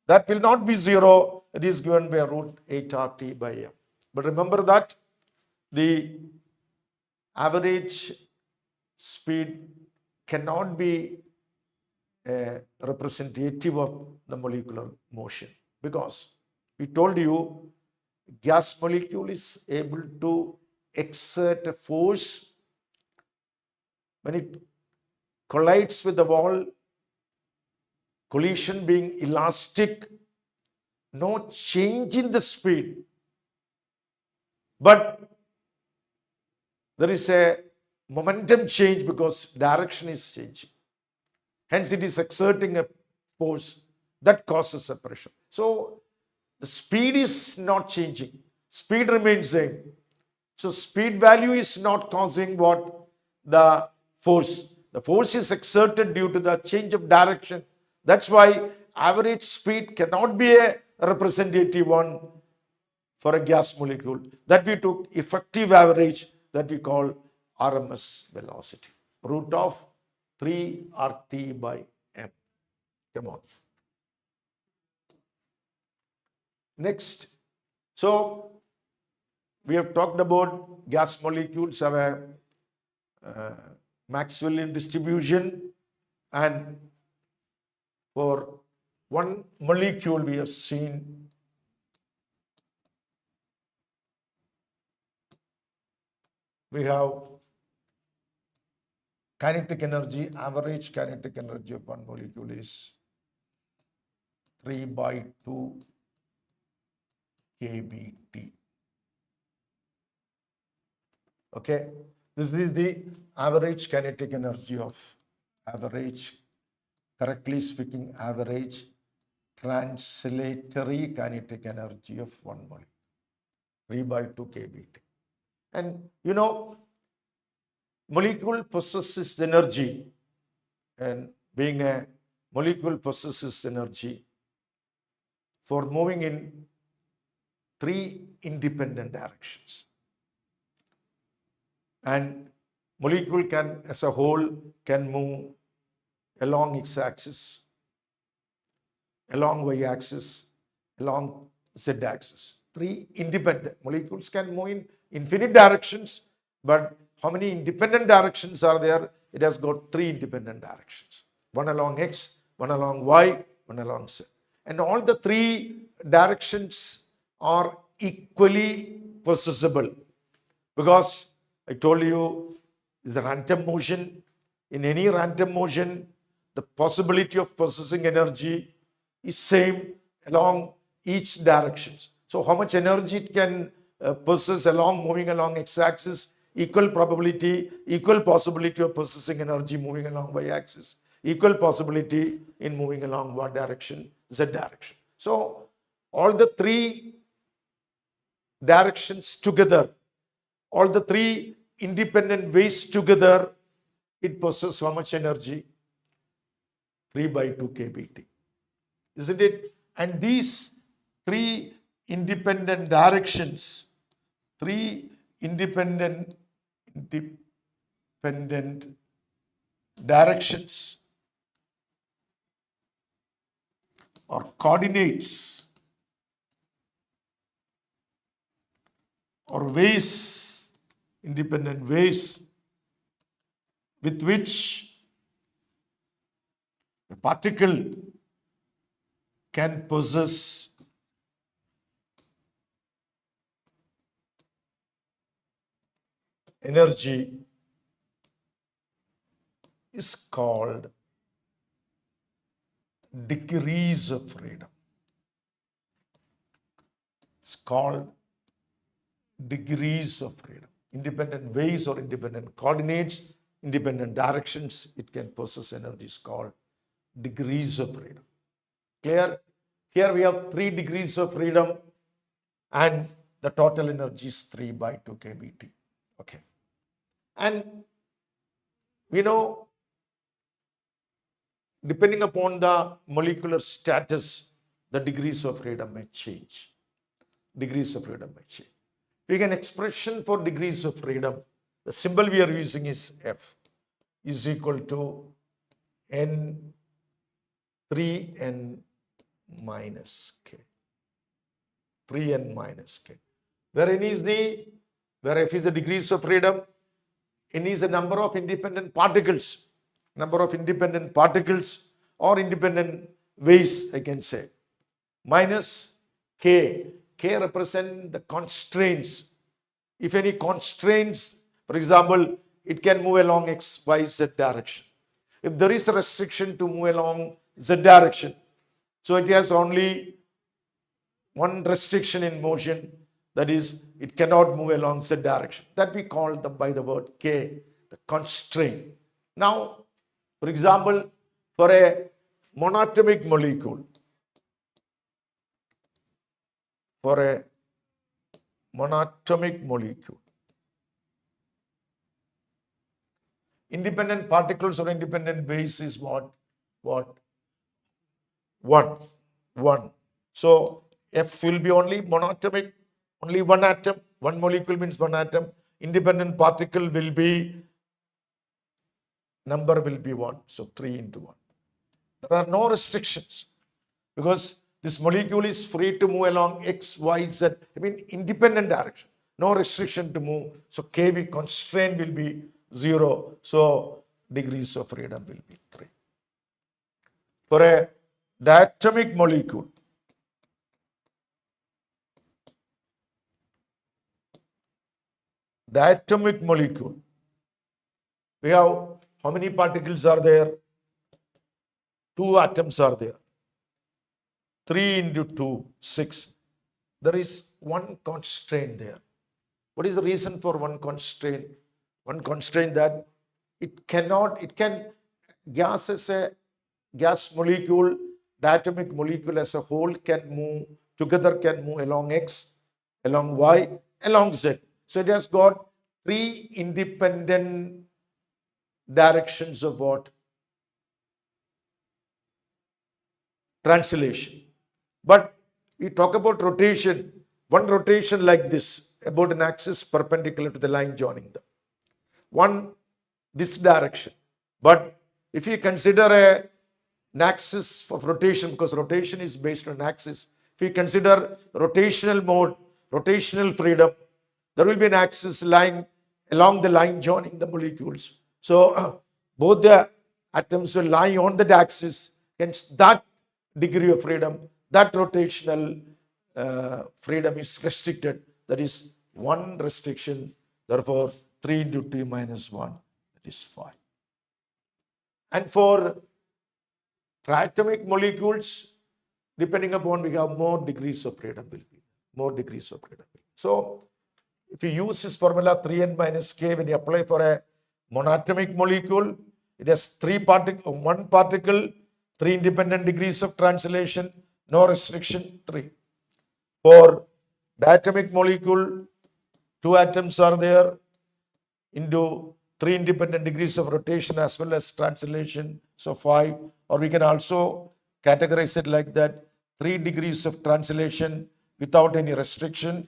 that will not be 0. It is given by root 8 RT by m. But remember that the average speed cannot be a representative of the molecular motion, because we told you gas molecule is able to exert a force when it collides with the wall, collision being elastic, no change in the speed, but there is a momentum change because direction is changing. Hence, it is exerting a force that causes a pressure. So, the speed is not changing. Speed remains same. So, speed value is not causing what? The force. The force is exerted due to the change of direction. That's why average speed cannot be a representative one for a gas molecule. That we took effective average, that we call RMS velocity, root of 3 RT by M. Come on. Next, so we have talked about gas molecules have a Maxwellian distribution, and for one molecule we have seen we have kinetic energy, average kinetic energy of one molecule is 3 by 2 kBT. Okay, this is the average kinetic energy of correctly speaking, average translatory kinetic energy of one molecule, 3 by 2 kBT. And you know, molecule possesses energy, and being a molecule possesses energy for moving in 3 independent directions. And molecule can, as a whole, can move along x-axis, along y-axis, along z-axis. 3 independent molecules can move in infinite directions, but how many independent directions are there? It has got 3 independent directions. One along x, one along y, one along z. And all the 3 directions are equally possessible, because I told you it's a random motion. In any random motion, the possibility of possessing energy is same along each direction. So how much energy it can possess moving along x-axis, equal probability, equal possibility of possessing energy moving along y-axis, equal possibility in moving along what direction? Z direction. So all the 3 directions together, all the 3 independent ways together, it possesses how much energy? 3 by 2 kBT. Isn't it? And these 3 independent directions, 3 independent directions or coordinates or ways, independent ways with which a particle can possess energy is called degrees of freedom. It's called degrees of freedom. Independent ways or independent coordinates, independent directions, it can possess energy is called degrees of freedom. Clear? Here we have 3 degrees of freedom, and the total energy is 3 by 2 kBT. Okay. And we know, depending upon the molecular status, the degrees of freedom may change. Degrees of freedom may change. We get an expression for degrees of freedom. The symbol we are using is F is equal to N 3n minus K. 3n minus K. Where F is the degrees of freedom, N is the number of independent particles. Number of independent particles or independent ways, I can say. Minus K. K represent the constraints. If any constraints, for example, it can move along x, y, z direction. If there is a restriction to move along z direction, so it has only one restriction in motion, that is, it cannot move along z direction. That we call by the word K, the constraint. Now, for example, for a monatomic molecule, independent particles or independent ways is what? 1, 1. So F will be only monatomic, only one atom. One molecule means one atom. Independent particle will be, number will be 1. So 3 into 1. There are no restrictions because this molecule is free to move along X, Y, Z. I mean, independent direction. No restriction to move. So KV constraint will be 0. So degrees of freedom will be 3. For a diatomic molecule, we have how many particles are there? 2 atoms are there. 3 into 2, 6. There is one constraint there. What is the reason for one constraint? One constraint that gas as a gas molecule, diatomic molecule as a whole can move along X, along Y, along Z. So it has got 3 independent directions of what? Translation. But we talk about rotation. One rotation like this, about an axis perpendicular to the line joining them. One, this direction. But if you consider an axis of rotation, because rotation is based on axis, if you consider rotational mode, rotational freedom, there will be an axis lying along the line joining the molecules. So both the atoms will lie on that axis, hence that degree of freedom, that rotational freedom is restricted. That is one restriction. Therefore, 3 into t minus 1, that is 5. And for triatomic molecules, depending upon, we have more degrees of freedom will be. More degrees of freedom. So, if you use this formula 3n minus k, when you apply for a monatomic molecule, it has 1 particle, 3 independent degrees of translation, no restriction, 3. For diatomic molecule, 2 atoms are there into 3 independent degrees of rotation as well as translation, so 5. Or we can also categorize it like that, 3 degrees of translation without any restriction,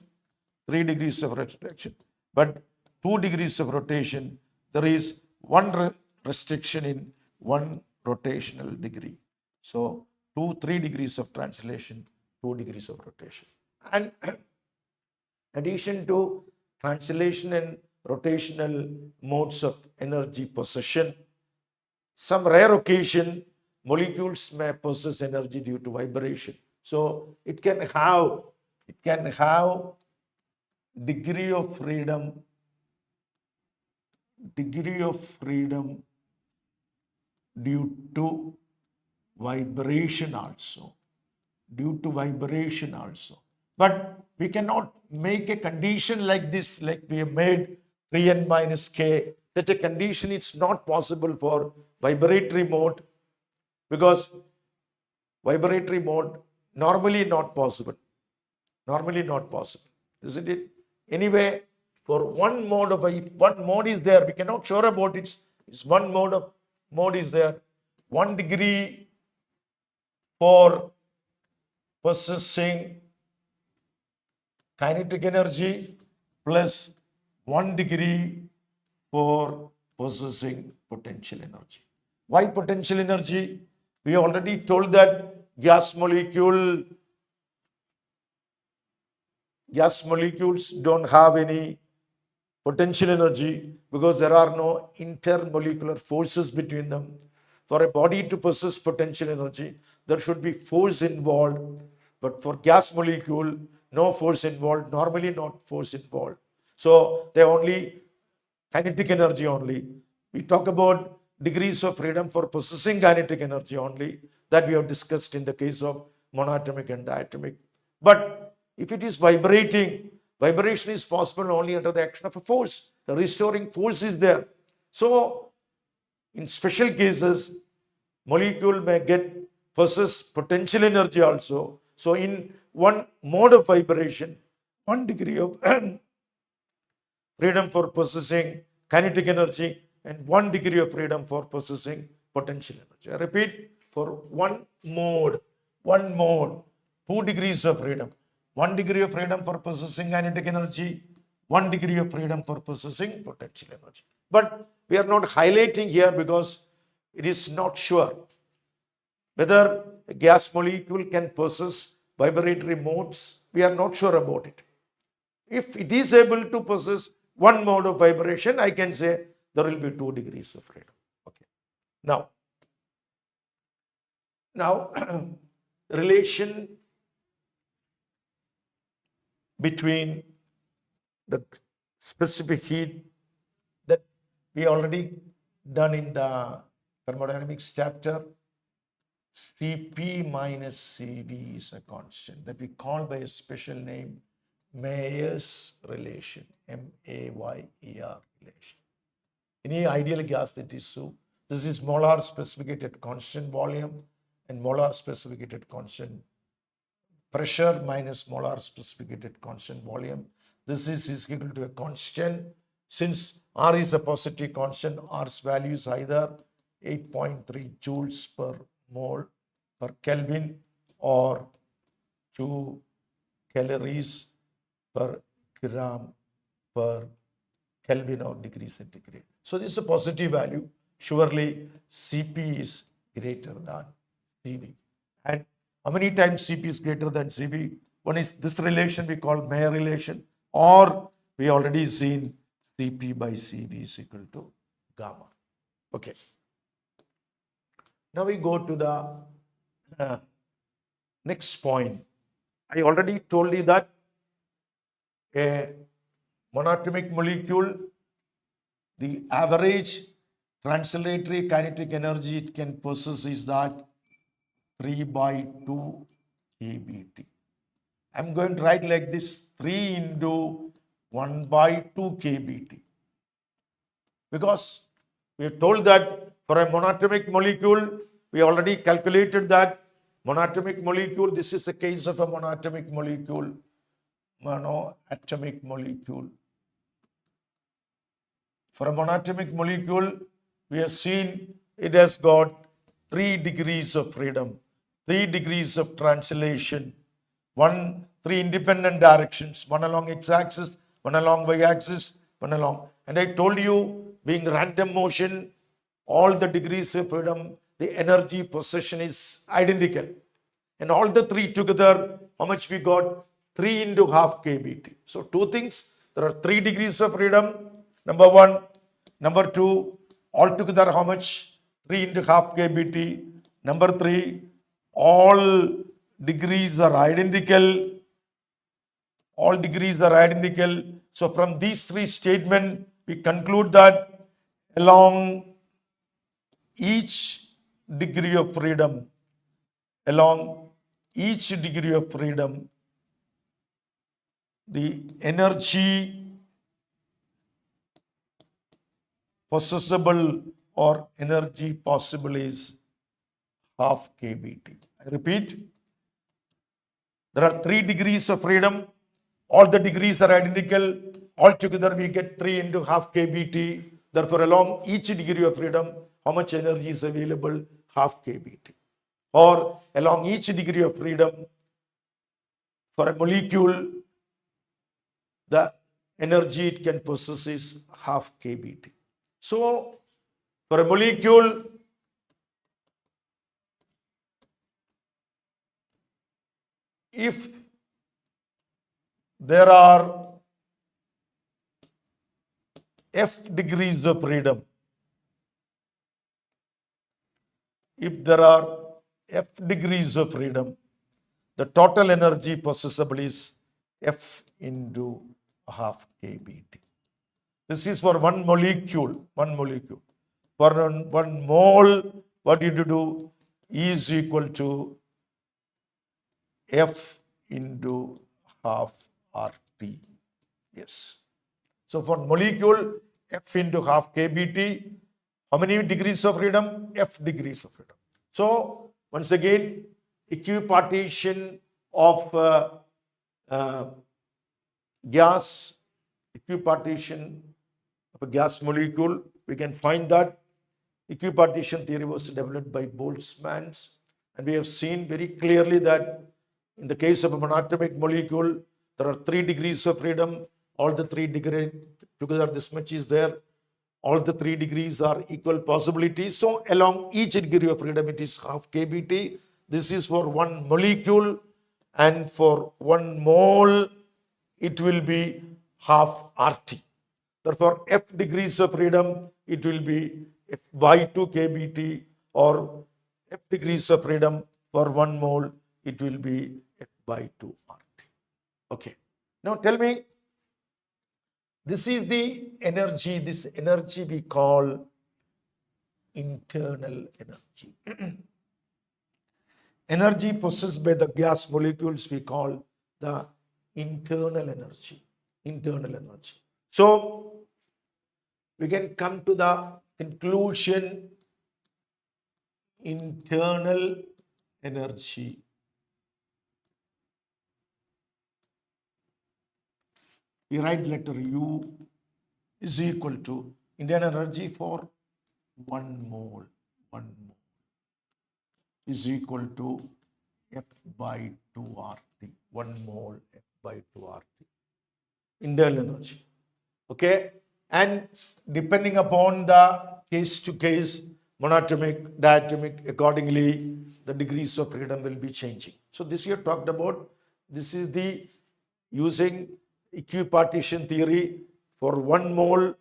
3 degrees of restriction, but 2 degrees of rotation. There is one restriction in 1 rotational degree. So 3 degrees of translation, 2 degrees of rotation. And addition to translation and rotational modes of energy possession, some rare occasion, molecules may possess energy due to vibration. So it can have degree of freedom due to vibration also. But we cannot make a condition like this, like we have made 3n minus k. Such a condition, it's not possible for vibratory mode, because vibratory mode normally not possible, isn't it? Anyway, for one mode if one mode is there, we cannot sure about it. It's one mode is there. 1 degree for possessing kinetic energy plus 1 degree for possessing potential energy. Why potential energy? We already told that gas molecules don't have any potential energy because there are no intermolecular forces between them. For a body to possess potential energy, there should be force involved. But for gas molecule, no force involved, normally not force involved. So they only kinetic energy only. We talk about degrees of freedom for possessing kinetic energy only, that we have discussed in the case of monatomic and diatomic. But if it is vibrating, vibration is possible only under the action of a force. The restoring force is there. So in special cases, molecule may possess potential energy also. So in one mode of vibration, 1 degree of freedom for possessing kinetic energy and 1 degree of freedom for possessing potential energy. I repeat, for one mode 1 mole, 2 degrees of freedom. 1 degree of freedom for possessing kinetic energy, 1 degree of freedom for possessing potential energy. But we are not highlighting here because it is not sure whether a gas molecule can possess vibratory modes. We are not sure about it. If it is able to possess one mode of vibration, I can say there will be 2 degrees of freedom. Okay. Now relation between the specific heat that we already done in the thermodynamics chapter. Cp minus Cv is a constant that we call by a special name Mayer's relation, M-A-Y-E-R relation. Any ideal gas that is so, this is molar specific at constant volume and molar specific at constant pressure minus molar specific at constant volume. This is equal to a constant. Since R is a positive constant, R's value is either 8.3 joules per mole per Kelvin or 2 calories per gram per Kelvin or degree centigrade. So this is a positive value. Surely Cp is greater than Cv. And how many times Cp is greater than Cv? One is this relation we call Mayer relation, or we already seen Cp by Cv is equal to gamma. Okay. Now we go to the next point. I already told you that a monatomic molecule, the average translatory kinetic energy it can possess is that 3/2 kBT. I'm going to write like this: 3 into 1/2 kBT. Because we are told that for a monatomic molecule, we already calculated that monatomic molecule, this is the case of a monatomic molecule, monoatomic molecule. For a monatomic molecule, we have seen it has got 3 degrees of freedom, 3 degrees of translation, 3 independent directions, one along x-axis, one along y-axis, one along. And I told you, being random motion, all the degrees of freedom, the energy possession is identical. And all the 3 together, how much we got? 3 into half kBT. So 2 things, there are 3 degrees of freedom, number 1. Number 2, altogether how much? 3 into half kBT. Number 3, all degrees are identical. All degrees are identical. So from these 3 statements, we conclude that along each degree of freedom, the energy possessible or energy possible is half kBT. I repeat, there are 3 degrees of freedom. All the degrees are identical. Altogether, we get 3 into half kBT. Therefore, along each degree of freedom, how much energy is available? Half kBT. Or along each degree of freedom, for a molecule, the energy it can possess is half kBT. So, for a molecule, if there are F degrees of freedom, the total energy possessible is F into half kBT. This is for one molecule. For one mole, what you do? E is equal to F into half RT. Yes. So for molecule, F into half kBT. How many degrees of freedom? F degrees of freedom. So once again, equipartition of gas, equipartition of a gas molecule, we can find that equipartition theory was developed by Boltzmann. And we have seen very clearly that in the case of a monatomic molecule, there are 3 degrees of freedom. All the 3 degrees together, this much is there. All the 3 degrees are equal possibilities. So along each degree of freedom, it is half kBT. This is for 1 molecule, and for 1 mole, it will be half RT. Therefore, F degrees of freedom, it will be F by 2 kBT, or F degrees of freedom for 1 mole, it will be F by 2 RT. Okay. Now tell me, this is the energy. This energy we call internal energy. Energy possessed by the gas molecules we call the internal energy. Internal energy. So we can come to the conclusion: internal energy we write letter U is equal to internal energy for 1 mole. 1 mole is equal to F by 2 RT. 1 mole F by 2 RT. Internal energy. Okay. And depending upon the case to case, monatomic, diatomic, accordingly, the degrees of freedom will be changing. So this here talked about, this is the using equipartition theory. For 1 mole,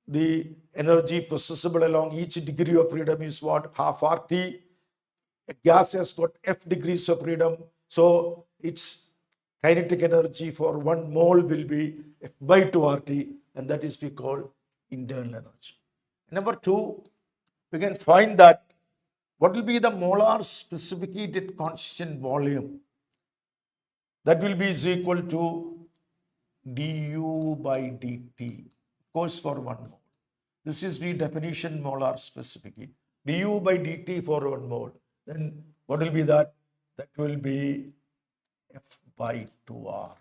the energy possessible along each degree of freedom is what? Half RT. A gas has got F degrees of freedom, so its kinetic energy for 1 mole will be F by 2 RT, and that is we call internal energy. Number 2, we can find that what will be the molar specific heat at constant volume. That will be is equal to du by dt, of course, for 1 mole. This is the definition molar specific heat. Du by dt for 1 mole. Then what will be that? That will be F by 2R.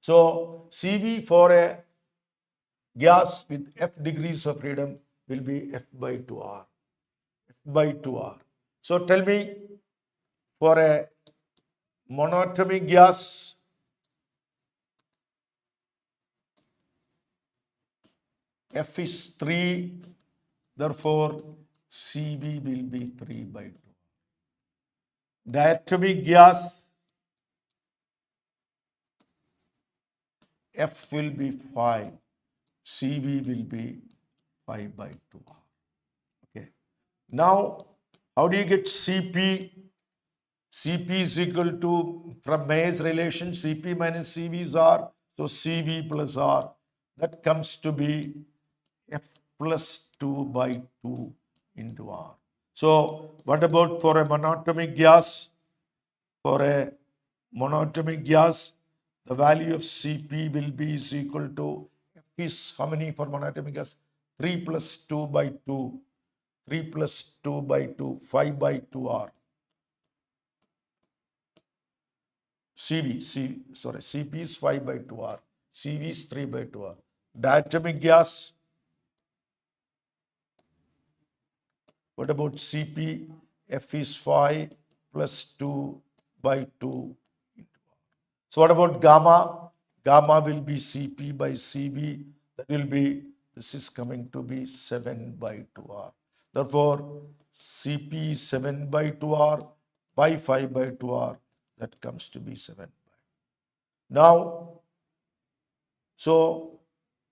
So Cv for a gas with F degrees of freedom will be F by 2R. F by 2R. So tell me, for a monatomic gas, F is 3, therefore Cv will be 3 by 2. Diatomic gas, F will be 5, Cv will be 5 by 2. Okay. Now, how do you get Cp? Cp is equal to, from Mayer's relation, Cp minus Cv is R, so Cv plus R. That comes to be F plus 2 by 2 into R. So what about for a monatomic gas? For a monatomic gas, the value of Cp will be is equal to, F is how many for monatomic gas? 3 plus 2 by 2. 3 plus 2 by 2, 5 by 2R. Cp is 5 by 2R. Cv is 3 by 2R. Diatomic gas, what about Cp? F is 5 plus 2 by 2 into R. So what about gamma? Gamma will be Cp by Cv. That will be, this is coming to be 7 by 2R. Therefore, Cp is 7 by 2R by 5 by 2R. That comes to be 7 by. Now, so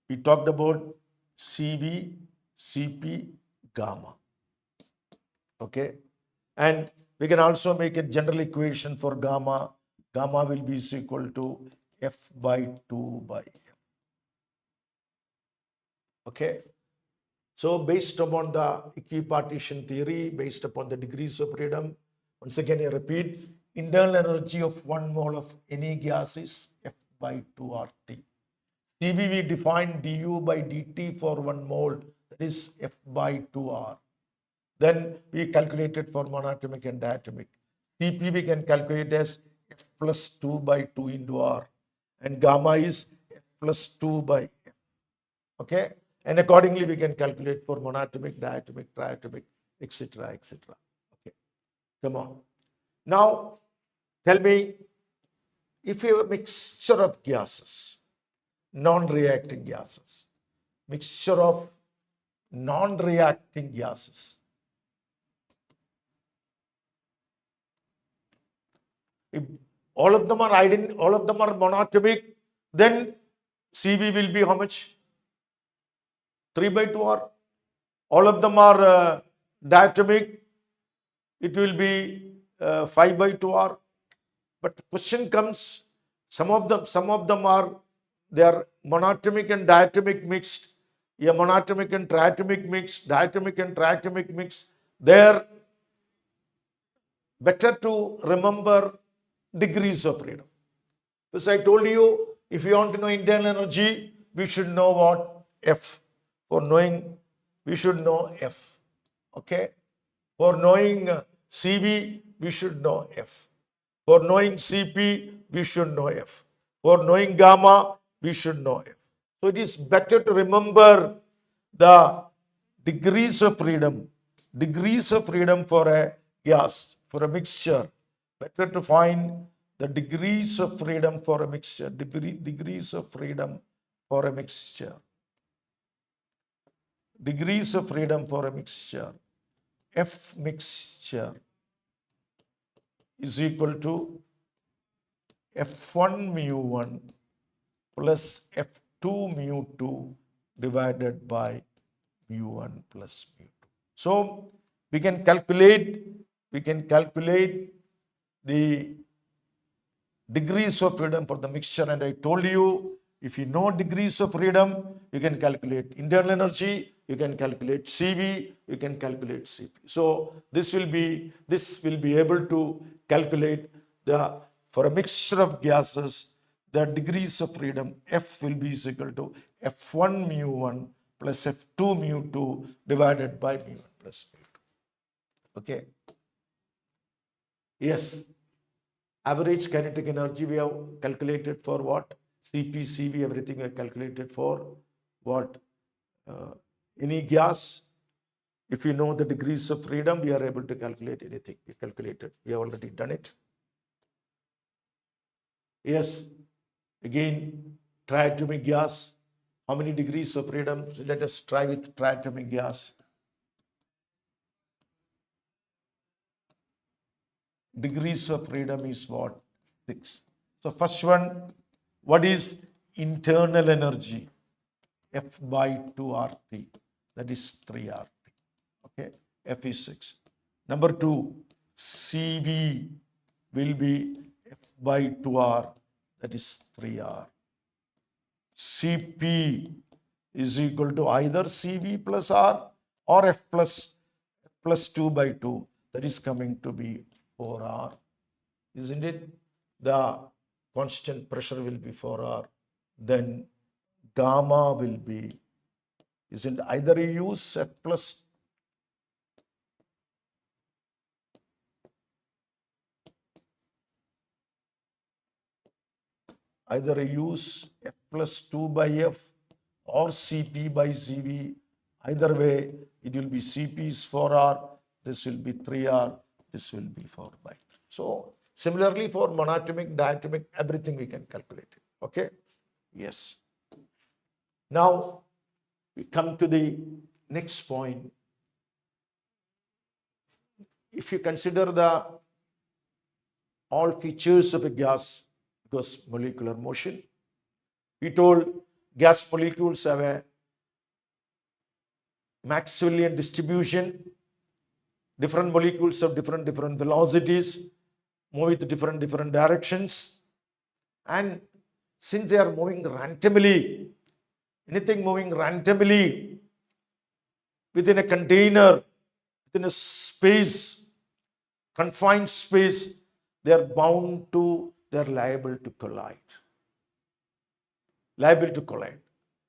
we talked about Cv, Cp, gamma. Okay. And we can also make a general equation for gamma. Gamma will be equal to F by 2 by F. Okay. So based upon the equipartition theory, based upon the degrees of freedom, once again I repeat, internal energy of 1 mole of any gas is F by 2 RT. Cv we define du by dt for 1 mole, that is F by 2R. Then we calculated for monatomic and diatomic. Cp we can calculate as F plus 2 by 2 into R. And gamma is F plus 2 by F. Okay. And accordingly we can calculate for monatomic, diatomic, triatomic, etc., etc. Okay. Come on. Now, tell me, if you have a mixture of gases, non-reacting gases, mixture of non-reacting gases, if all of them are all of them are monatomic, then CV will be how much? 3/2R. All of them are diatomic, it will be 5/2R. But the question comes, some of them are, they are monatomic and diatomic mixed. Yeah, monatomic and triatomic mixed, diatomic and triatomic mixed. There, better to remember degrees of freedom. Because I told you, if you want to know internal energy, we should know what? F. For knowing, we should know F. Okay? For knowing CV, we should know F. For knowing CP, we should know F. For knowing gamma, we should know F. So it is better to remember the degrees of freedom for a gas, for a mixture. Better to find the degrees of freedom for a mixture, degrees of freedom for a mixture. Degrees of freedom for a mixture. F mixture is equal to F1 mu1 plus F2 mu2 divided by mu1 plus mu2. So we can calculate the degrees of freedom for the mixture, and I told you, if you know degrees of freedom, you can calculate internal energy, you can calculate CV, you can calculate CP. So this will be able to calculate for a mixture of gases, the degrees of freedom F will be equal to F1 mu1 plus F2 mu2 divided by mu1 plus mu2. Okay. Yes. Average kinetic energy we have calculated for what? CP, CV, everything we have calculated for what? Any gas. If you know the degrees of freedom, we are able to calculate anything. We calculated. We have already done it. Yes. Again, triatomic gas. How many degrees of freedom? So let us try with triatomic gas. Degrees of freedom is what? 6. So first one, what is internal energy? F by 2RT. That is 3RT. Okay. F is 6. Number 2, CV will be F by 2R. That is 3R. CP is equal to either CV plus R or F plus 2 by 2. That is coming to be 4R. Isn't it? The constant pressure will be 4R. Then gamma will be, isn't either you use F plus either use F plus 2 by F or CP by CV. Either way, it will be CP is 4R, this will be 3R, this will be 4 by 3. So similarly for monatomic, diatomic, everything we can calculate it. Okay? Yes. Now we come to the next point. If you consider the all features of a gas, because molecular motion, we told gas molecules have a Maxwellian distribution. Different molecules have different velocities, move with different directions. And since they are moving randomly, anything moving randomly within a container, within a space, confined space, they are liable to collide.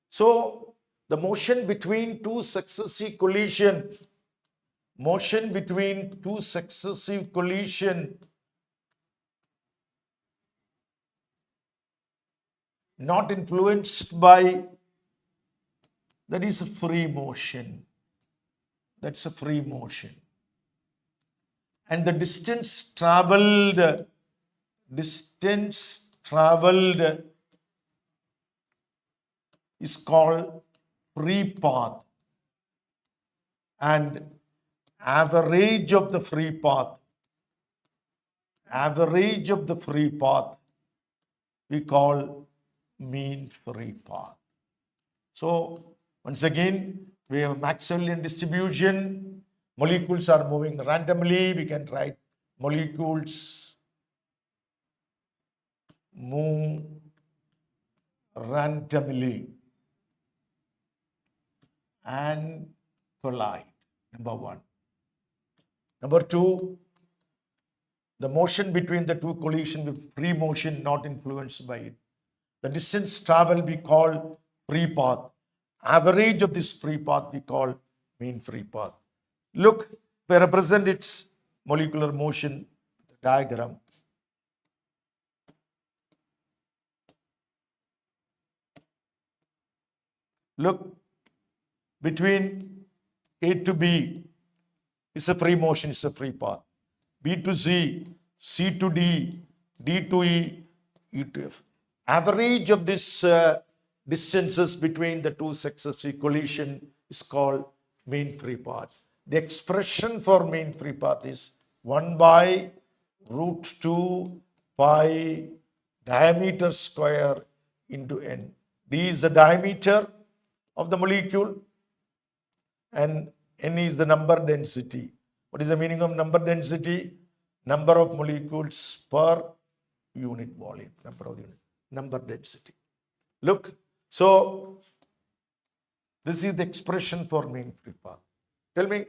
So the motion between two successive collision, not influenced by, that is a free motion. That's a free motion. and the distance traveled is called free path, and average of the free path we call mean free path. So once again, we have Maxwellian distribution. Molecules are moving randomly. We can write molecules move randomly and collide. Number one. Number two, the motion between the two collision with free motion not influenced by it. The distance traveled we call free path. Average of this free path we call mean free path. Look, we represent its molecular motion diagram. Look, between A to B is a free motion, is a free path. B to C, C to D, D to E, E to F. Average of this distances between the two successive collision is called mean free path. The expression for mean free path is 1 by root 2 pi diameter square into n. D is the diameter of the molecule and n is the number density. What is the meaning of number density? Number of molecules per unit volume. Number density. Look, so this is the expression for mean free path. Tell me,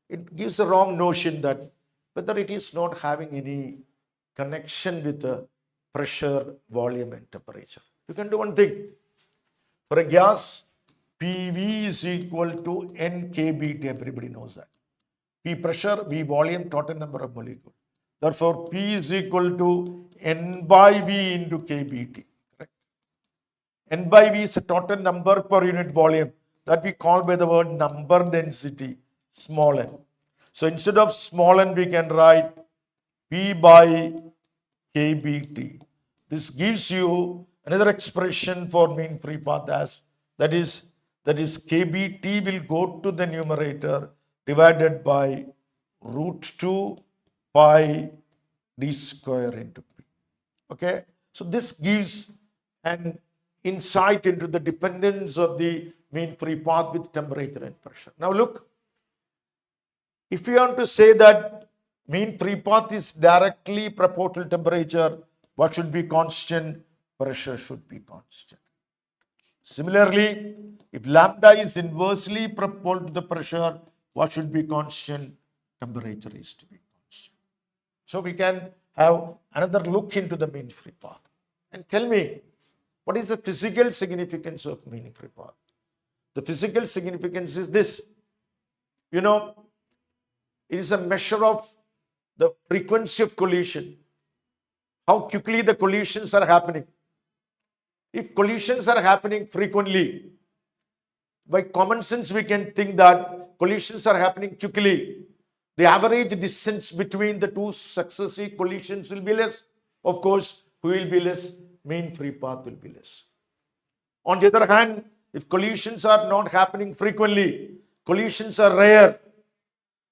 it gives a wrong notion that whether it is not having any connection with the pressure, volume and temperature. You can do one thing. For a gas, PV is equal to N kBT. Everybody knows that. P pressure, V volume, total number of molecules. Therefore, P is equal to N by V into kBT. Correct? N by V is the total number per unit volume that we call by the word number density, small n. So instead of small n, we can write P by kBT. This gives you another expression for mean free path as that is kBT will go to the numerator divided by root 2 pi d square into P. Okay, so this gives an insight into the dependence of the mean free path with temperature and pressure. Now look, if you want to say that mean free path is directly proportional to temperature, what should be constant? Pressure should be constant. Similarly, if lambda is inversely proportional to the pressure, what should be constant? Temperature is to be constant. So we can have another look into the mean free path. And tell me, what is the physical significance of mean free path? The physical significance is this. You know, it is a measure of the frequency of collision, how quickly the collisions are happening. If collisions are happening frequently, by common sense we can think that collisions are happening quickly. The average distance between the two successive collisions will be less. Of course, who will be less? Mean free path will be less. On the other hand, if collisions are not happening frequently, collisions are rare,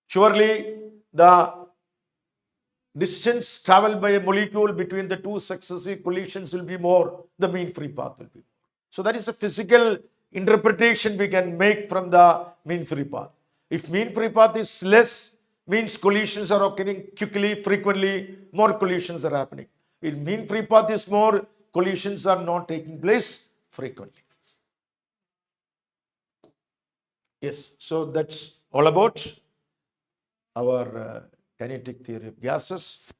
surely the distance traveled by a molecule between the two successive collisions will be more, the mean free path will be more. So that is a physical interpretation we can make from the mean free path. If mean free path is less, means collisions are occurring quickly, frequently, more collisions are happening. If mean free path is more, collisions are not taking place frequently. Yes, so that's all about our kinetic theory of gases.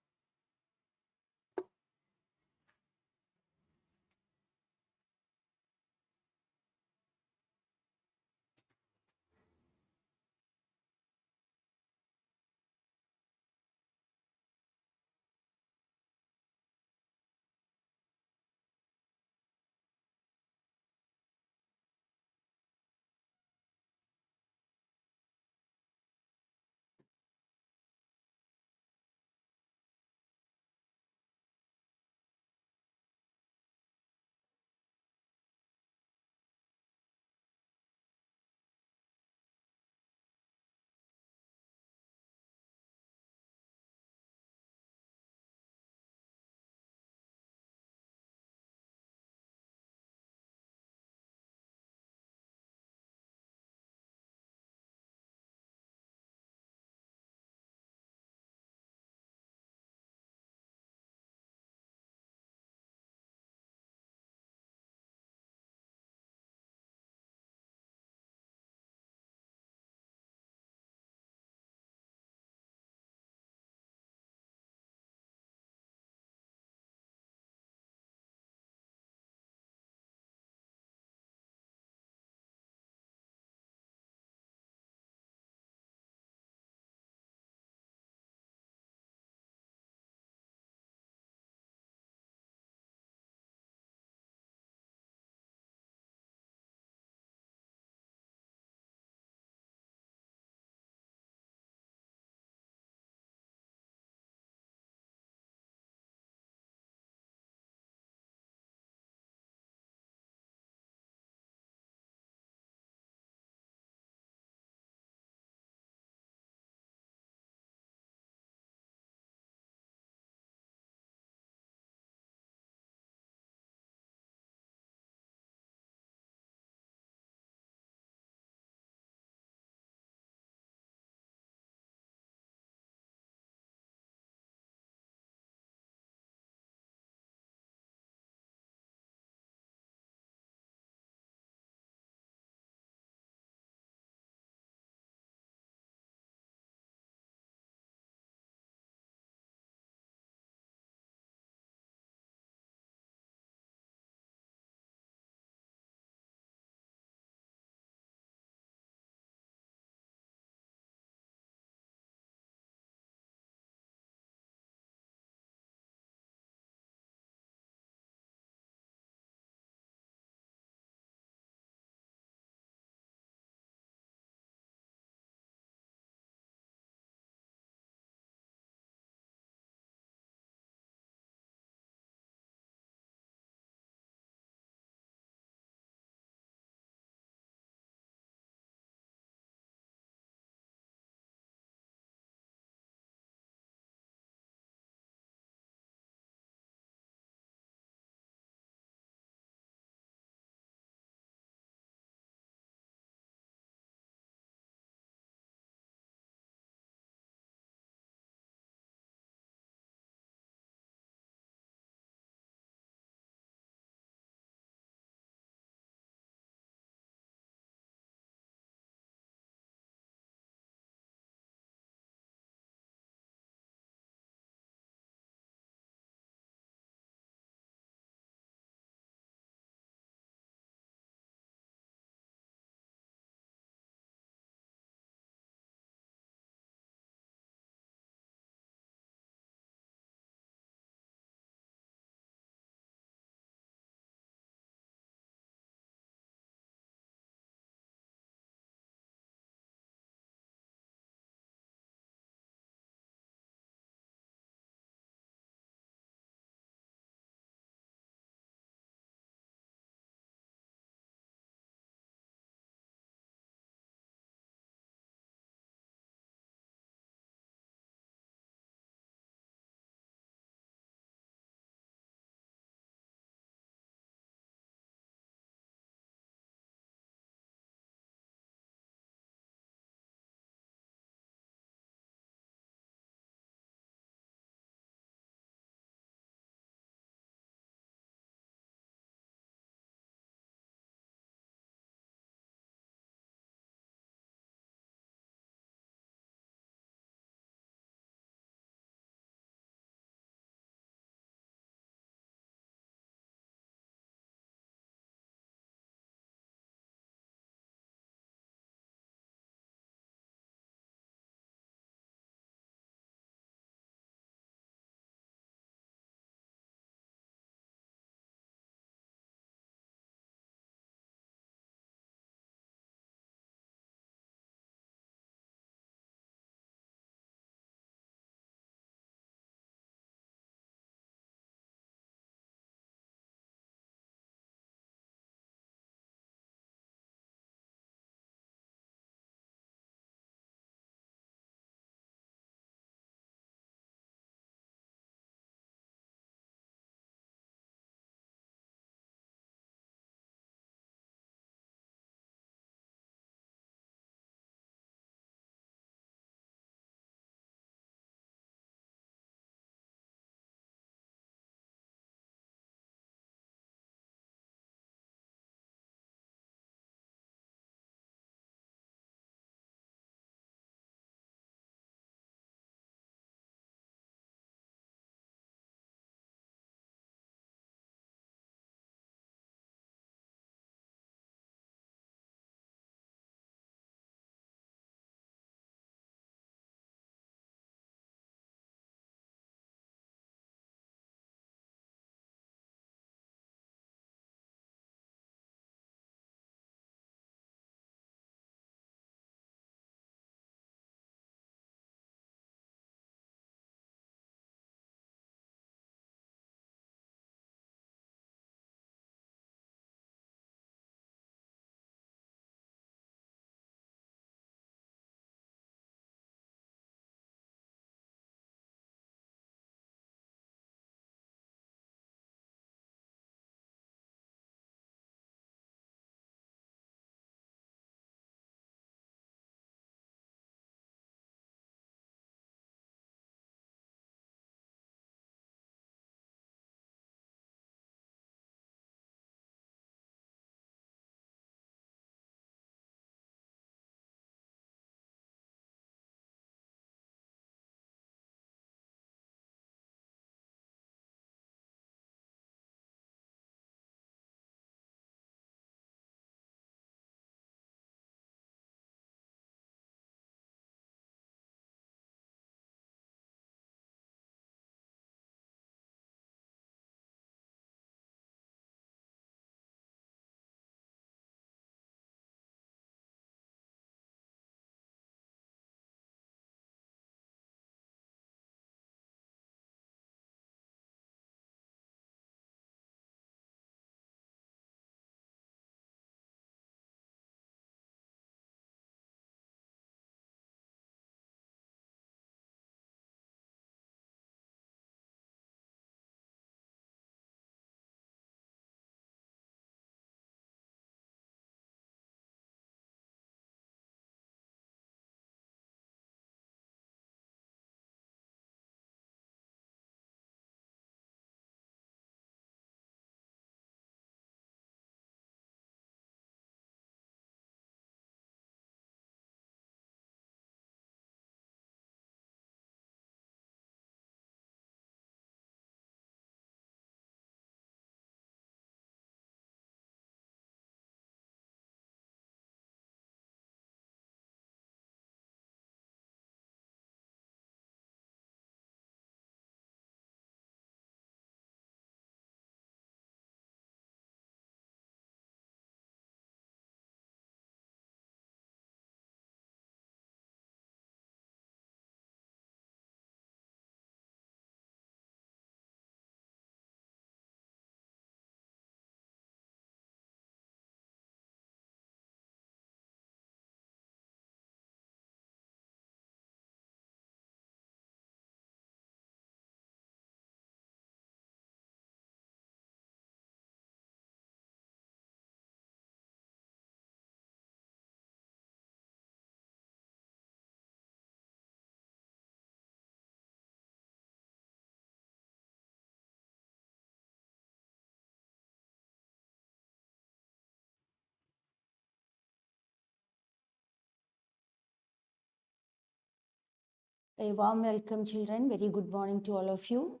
A warm welcome, children. Very good morning to all of you.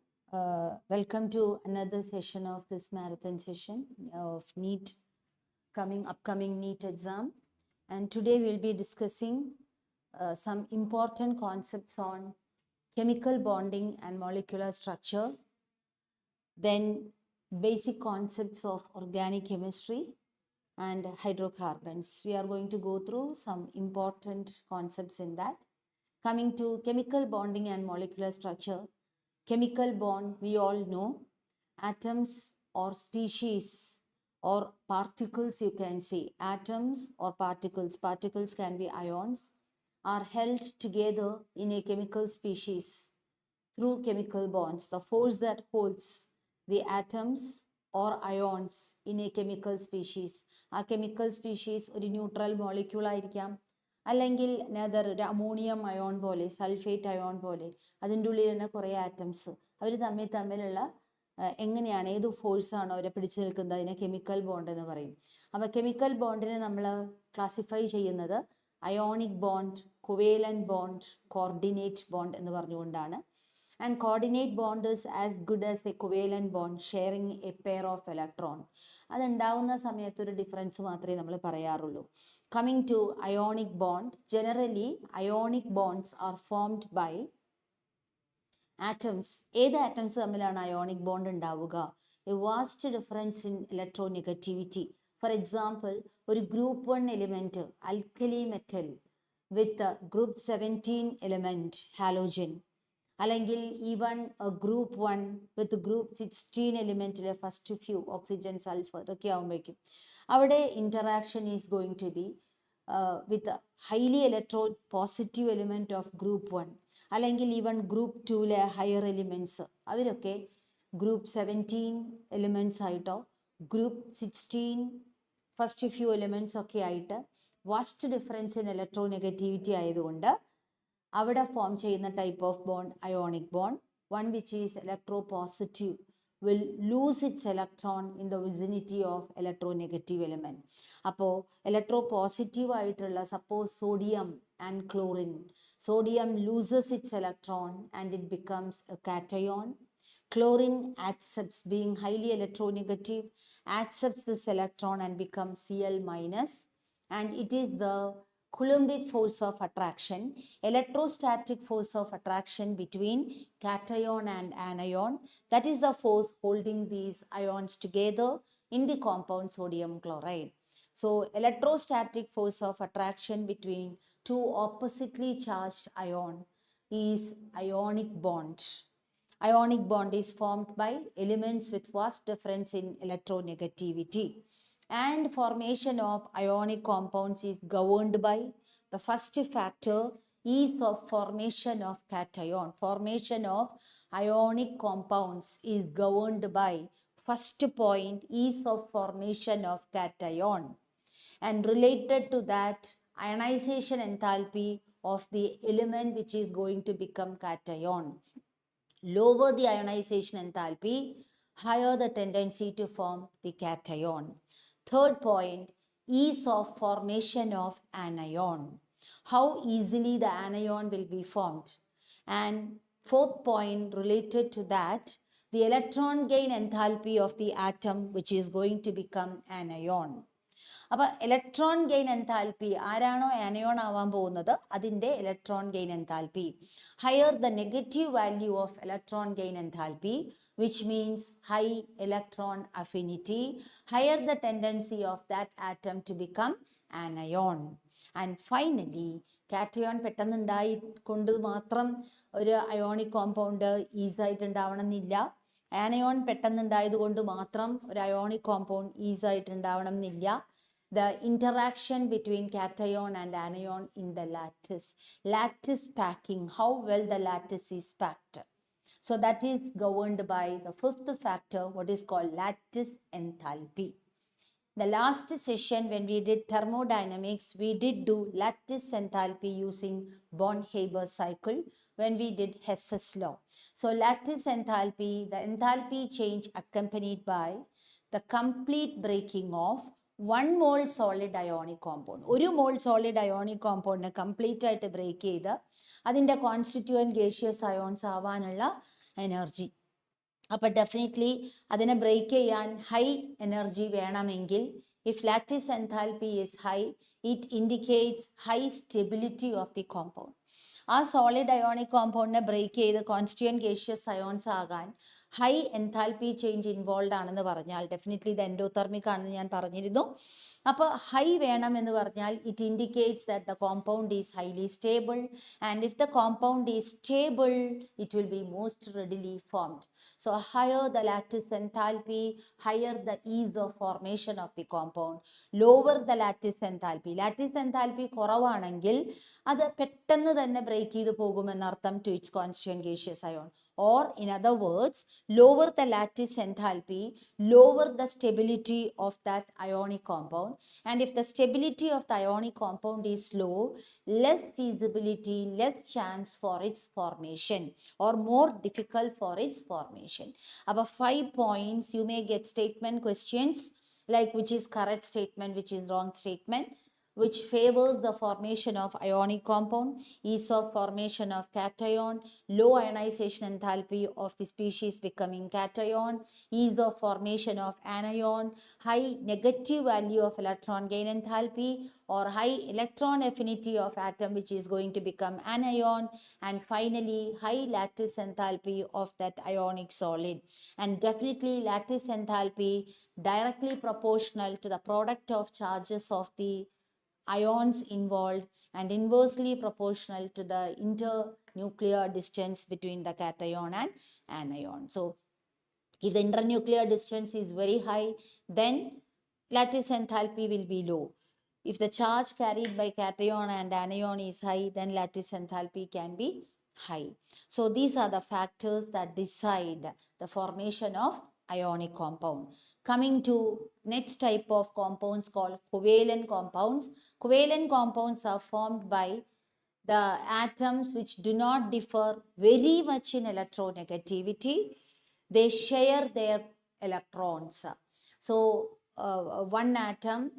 Welcome to another session of this marathon session of Neet, upcoming Neet exam. And today we'll be discussing some important concepts on chemical bonding and molecular structure, then basic concepts of organic chemistry and hydrocarbons. We are going to go through some important concepts in that. Coming to chemical bonding and molecular structure, chemical bond, we all know, atoms or species or particles, you can say, atoms or particles can be ions, are held together in a chemical species through chemical bonds. The force that holds the atoms or ions in a chemical species, a chemical species ഒരു neutral molecule ആയിരിക്കാം, അല്ലെങ്കിൽ നേതർ ഒരു ammonium ion പോലെ, sulphate ion പോലെ, അതിൻ്റെ ഉള്ളിൽ തന്നെ കുറേ ആറ്റംസ്, അവർ തമ്മിലുള്ള എങ്ങനെയാണ്, ഏത് ഫോഴ്സാണോ അവരെ പിടിച്ചു നിൽക്കുന്നത്, അതിനെ കെമിക്കൽ ബോണ്ട് എന്ന് പറയും. അപ്പോൾ കെമിക്കൽ ബോണ്ടിനെ നമ്മൾ ക്ലാസിഫൈ ചെയ്യുന്നത് ionic bond, covalent bond, coordinate bond എന്ന് പറഞ്ഞുകൊണ്ടാണ്. And coordinate bond is as good as a covalent bond sharing a pair of electron. അതുണ്ടാവുന്ന സമയത്ത് ഒരു ഡിഫറൻസ് മാത്രമേ നമ്മൾ പറയാറുള്ളൂ. Coming to ionic bond, generally ionic bonds are formed by atoms. ഏത് atoms തമ്മിലാണ് ionic bond ഉണ്ടാവുക? A vast difference in electronegativity. For example, ഒരു group 1 element alkali metal with group 17 element halogen, അല്ലെങ്കിൽ even group 1 with group 16 എലിമെൻറ്റിലെ first few oxygen, sulphur, ഇതൊക്കെ ആകുമ്പോഴേക്കും അവിടെ interaction is going to be with highly electropositive element of group 1, അല്ലെങ്കിൽ even group 2ലെ higher elements അവരൊക്കെ group 17 elements ആയിട്ടോ group 16 first few elements ഒക്കെ ആയിട്ട് vast difference in electronegativity ആയതുകൊണ്ട് അവിടെ ഫോം ചെയ്യുന്ന type of bond ionic bond. One which is electropositive will lose its electron in the vicinity of electronegative element. അപ്പോൾ electro positive ആയിട്ടുള്ള suppose sodium and chlorine, sodium loses its electron and it becomes a cation. Chlorine accepts, being highly electronegative, accepts this electron and becomes Cl minus, and it is the Coulombic force of attraction, electrostatic force of attraction between cation and anion. That is the force holding these ions together in the compound sodium chloride. So, electrostatic force of attraction between two oppositely charged ion is ionic bond. Ionic bond is formed by elements with vast difference in electronegativity. And formation of ionic compounds is governed by the first factor is of formation of cation. Formation of ionic compounds is governed by first point is of formation of cation. And related to that, ionization enthalpy of the element which is going to become cation. Lower the ionization enthalpy, higher the tendency to form the cation. Third point, ease of formation of anion. How easily the anion will be formed. And fourth point related to that, the electron gain enthalpy of the atom which is going to become anion. അപ്പോൾ electron gain enthalpy, ആരാണോ anion ആവാൻ പോകുന്നത് അതിൻ്റെ electron gain enthalpy, higher the negative value of electron gain enthalpy, which means high electron affinity, higher the tendency of that atom to become anion. And finally, cation പെട്ടെന്നുണ്ടായി കൊണ്ട് മാത്രം ഒരു ionic compound ഈസായിട്ട് ഉണ്ടാവണമെന്നില്ല, anion പെട്ടെന്നുണ്ടായത് കൊണ്ട് മാത്രം ഒരു ionic compound ഈസായിട്ട് ഉണ്ടാവണം എന്നില്ല. The interaction between cation and anion in the lattice packing, how well the lattice is packed. So that is governed by the fifth factor, what is called lattice enthalpy. The last session when we did thermodynamics, we did do lattice enthalpy using Born-Haber cycle when we did Hess's law. So lattice enthalpy, the enthalpy change accompanied by the complete breaking of 1 mole solid ionic compound. ഒരു മോൾ solid ionic കോമ്പൗണ്ടിനെ complete ആയിട്ട് break ചെയ്ത് അതിൻ്റെ constituent gaseous ions ആവാനുള്ള energy. അപ്പോൾ definitely അതിനെ break ചെയ്യാൻ high energy വേണമെങ്കിൽ if lattice enthalpy is high it indicates high stability of the compound. ആ സോളിഡ് അയോണിക് കോമ്പൗണ്ടിനെ ബ്രേക്ക് ചെയ്ത് കോൺസ്റ്റിറ്റ്യൂവൻറ്റ് ഗേഷ്യസ് അയോൺസ് ആകാൻ ഹൈ എൻതാൽപ്പി ചേഞ്ച് ഇൻവോൾവ് ആണെന്ന് പറഞ്ഞാൽ ഡെഫിനറ്റ്ലി ഇത് എൻഡോതെർമിക് ആണെന്ന് ഞാൻ പറഞ്ഞിരുന്നു. അപ്പോൾ ഹൈ വേണം എന്ന് പറഞ്ഞാൽ it indicates that the compound is highly stable and if the compound is stable it will be most readily formed. So higher the lattice enthalpy, higher the ease of formation of the compound. Lower the lattice enthalpy. Lattice enthalpy കുറവാണെങ്കിൽ അത് പെട്ടെന്ന് തന്നെ break ചെയ്ത് പോകുമെന്നർത്ഥം to its constituent gaseous ion. Or in other words, lower the lattice enthalpy, lower the stability of that ionic compound. And if the stability of the ionic compound is low, less feasibility, less chance for its formation or more difficult for its formation. About 5 points, you may get statement questions like which is correct statement, which is wrong statement, which favors the formation of ionic compound, ease of formation of cation, low ionization enthalpy of the species becoming cation, ease of formation of anion, high negative value of electron gain enthalpy, or high electron affinity of atom which is going to become anion, and finally high lattice enthalpy of that ionic solid. And definitely lattice enthalpy directly proportional to the product of charges of the ions involved and inversely proportional to the internuclear distance between the cation and anion. So if the internuclear distance is very high, then lattice enthalpy will be low. If the charge carried by cation and anion is high, then lattice enthalpy can be high. So these are the factors that decide the formation of ionic compound. Coming to next type of compounds called covalent compounds. Covalent compounds are formed by the atoms which do not differ very much in electronegativity. They share their electrons. So one atom,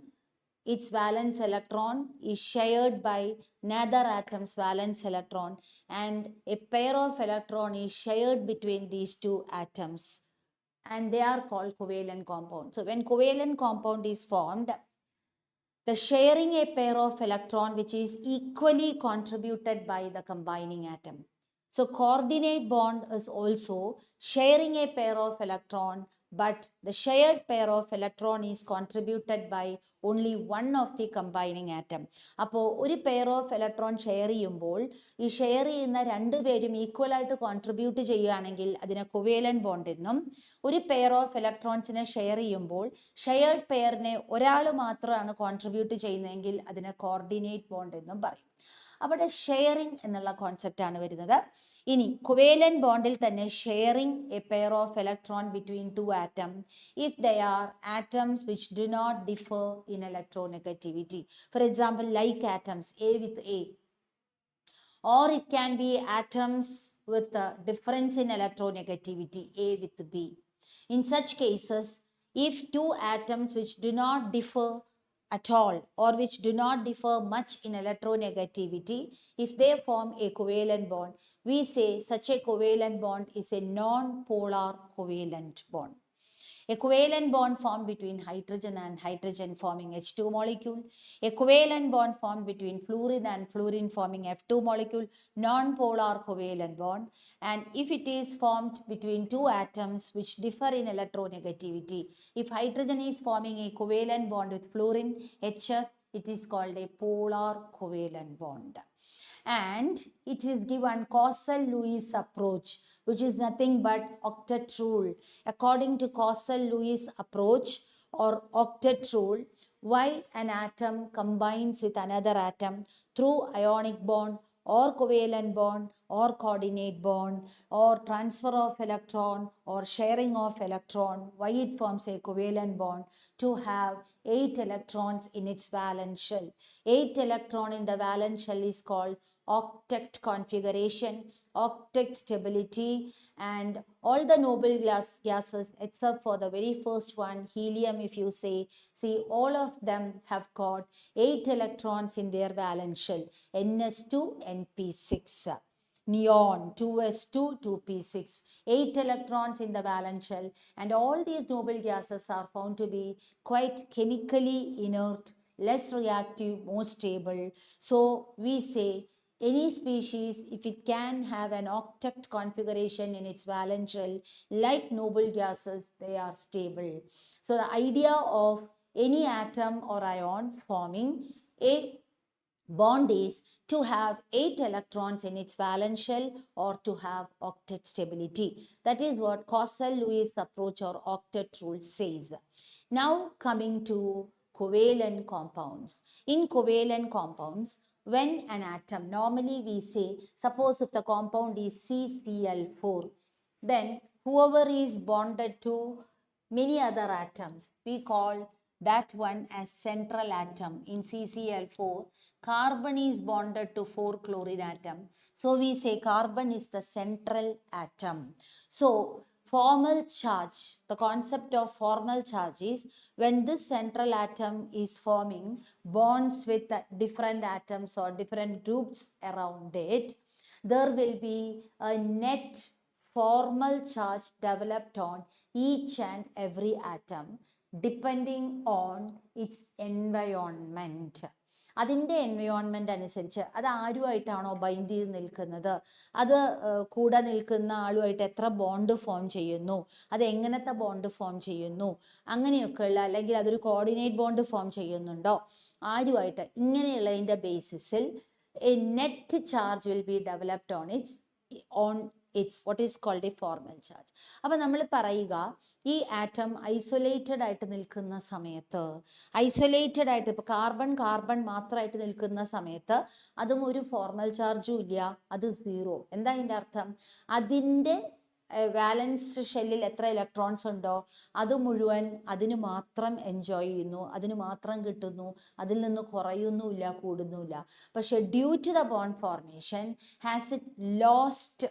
its valence electron is shared by another atom's valence electron, and a pair of electron is shared between these two atoms, and they are called covalent compounds. So when covalent compound is formed, the sharing a pair of electron which is equally contributed by the combining atom. So coordinate bond is also sharing a pair of electron, but the shared pair of electron is contributed by only one of the combining atom. അപ്പോൾ ഒരു pair of electron share ചെയ്യുമ്പോൾ ഈ share ചെയ്യുന്ന രണ്ടുപേരും ഈക്വലായിട്ട് contribute ചെയ്യുകയാണെങ്കിൽ അതിനെ കൊവേലന്റ് bond എന്നും, ഒരു പെയർ ഓഫ് ഇലക്ട്രോൺസിനെ ഷെയർ ചെയ്യുമ്പോൾ ഷെയർഡ് പെയറിനെ ഒരാൾ മാത്രമാണ് കോൺട്രിബ്യൂട്ട് ചെയ്യുന്നതെങ്കിൽ അതിനെ കോർഡിനേറ്റ് ബോണ്ട് എന്നും പറയും. അവിടെ ഷെയറിംഗ് എന്നുള്ള കോൺസെപ്റ്റാണ് വരുന്നത്. ഇനി കൊവേലന്റ് ബോണ്ടിൽ തന്നെ sharing a pair of electron between two atom if they are atoms which do not differ in electronegativity. For example like atoms A with A, or it can be atoms with a difference in electronegativity, A with B. In such cases, if two atoms which do not differ at all or which do not differ much in electronegativity, if they form a covalent bond, we say such a covalent bond is a non-polar covalent bond. A covalent bond formed between hydrogen and hydrogen forming H2 molecule. A covalent bond formed between fluorine and fluorine forming F2 molecule, non-polar covalent bond. And if it is formed between two atoms which differ in electronegativity, if hydrogen is forming a covalent bond with fluorine, HF, it is called a polar covalent bond. And it is given Causal-Lewis approach, which is nothing but octet rule. According to Causal-Lewis approach or octet rule, why an atom combines with another atom through ionic bond or covalent bond or coordinate bond or transfer of electron or sharing of electron, why it forms a covalent bond? To have 8 electrons in its valence shell. 8 electron in the valence shell is called octet configuration, octet stability, and all the noble gases except for the very first one, helium, if you say, see, all of them have got 8 electrons in their valence shell, ns2 np6. Neon 2s2 2p6, 8 electrons in the valence shell, and all these noble gases are found to be quite chemically inert, less reactive, more stable. So we say any species, if it can have an octet configuration in its valence shell, like noble gases, they are stable. So the idea of any atom or ion forming a bond is to have 8 electrons in its valence shell or to have octet stability. That is what Costello-Lewis approach or octet rule says. Now coming to covalent compounds. In covalent compounds, when an atom, normally we say, suppose if the compound is CCl4, then whoever is bonded to many other atoms, we call that one as central atom. In CCl4, carbon is bonded to 4-chlorine atom. So we say carbon is the central atom. So formal charge, the concept of formal charge is when this central atom is forming bonds with different atoms or different groups around it, there will be a net formal charge developed on each and every atom depending on its environment. അതിൻ്റെ environment അനുസരിച്ച് അത് ആരുമായിട്ടാണോ bind ചെയ്ത് നിൽക്കുന്നത്, അത് കൂടെ നിൽക്കുന്ന ആളുമായിട്ട് എത്ര bond form ചെയ്യുന്നു, അത് എങ്ങനത്തെ ബോണ്ട് ഫോം ചെയ്യുന്നു, അങ്ങനെയൊക്കെയുള്ള, അല്ലെങ്കിൽ അതൊരു കോർഡിനേറ്റ് ബോണ്ട് ഫോം ചെയ്യുന്നുണ്ടോ, ആരുമായിട്ട്, ഇങ്ങനെയുള്ളതിൻ്റെ ബേസിസിൽ a net charge will be developed on its what is called a formal charge. അപ്പോൾ നമ്മൾ പറയുക ഈ ആറ്റം ഐസൊലേറ്റഡ് ആയിട്ട് നിൽക്കുന്ന സമയത്ത്, ഐസൊലേറ്റഡ് ആയിട്ട് ഇപ്പോൾ കാർബൺ മാത്രമായിട്ട് നിൽക്കുന്ന സമയത്ത് അതും ഒരു ഫോർമൽ ചാർജും ഇല്ല, അത് സീറോ. എന്താ അതിൻ്റെ അർത്ഥം? അതിൻ്റെ വാലൻസ് ഷെല്ലിൽ എത്ര ഇലക്ട്രോൺസ് ഉണ്ടോ അത് മുഴുവൻ അതിന് മാത്രം എൻജോയ് ചെയ്യുന്നു, അതിന് മാത്രം കിട്ടുന്നു, അതിൽ നിന്ന് കുറയുന്നുമില്ല, കൂടുന്നുമില്ല. പക്ഷെ due to the bond formation has it lost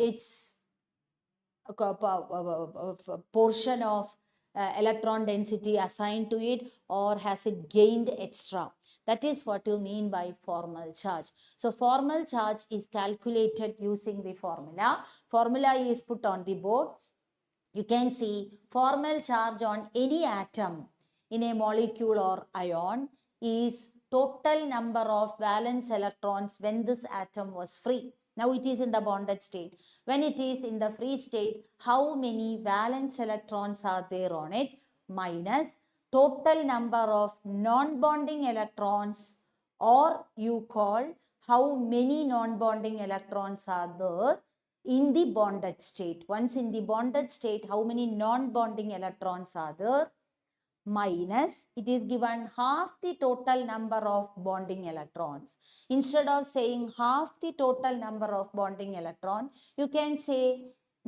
its portion of electron density assigned to it, or has it gained extra? That is what you mean by formal charge. So formal charge is calculated using the formula. Formula is put on the board. You can see formal charge on any atom in a molecule or ion is total number of valence electrons when this atom was free. Now it is in the bonded state. When it is in the free state, how many valence electrons are there on it, minus total number of non-bonding electrons, or you call how many non-bonding electrons are there in the bonded state. Once in the bonded state, how many non-bonding electrons are there, minus it is given half the total number of bonding electrons. Instead of saying half the total number of bonding electron, you can say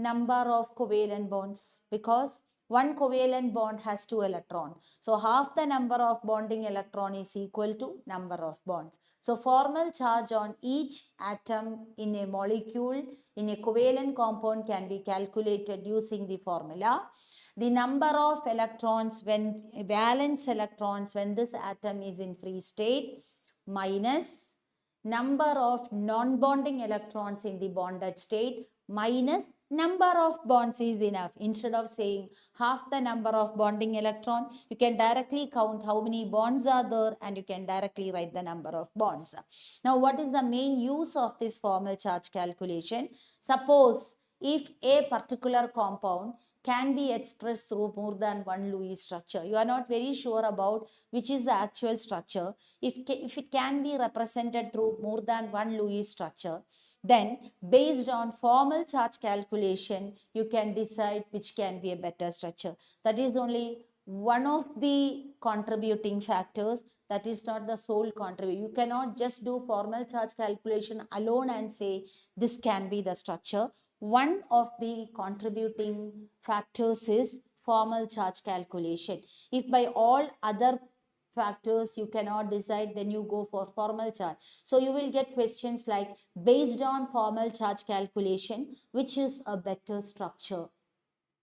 number of covalent bonds, because one covalent bond has 2 electrons. So half the number of bonding electron is equal to number of bonds. So formal charge on each atom in a molecule in a covalent compound can be calculated using the formula. The number of electrons when valence electrons when this atom is in free state, minus number of non-bonding electrons in the bonded state, minus number of bonds is enough. Instead of saying half the number of bonding electron, you can directly count how many bonds are there and you can directly write the number of bonds. Now what is the main use of this formal charge calculation? Suppose if a particular compound can be expressed through more than one Lewis structure. You are not very sure about which is the actual structure. If it can be represented through more than one Lewis structure, then based on formal charge calculation, you can decide which can be a better structure. That is only one of the contributing factors, that is not the sole contributor. You cannot just do formal charge calculation alone and say this can be the structure. One of the contributing factors is formal charge calculation. If by all other factors you cannot decide, then you go for formal charge. So you will get questions like, based on formal charge calculation, which is a better structure?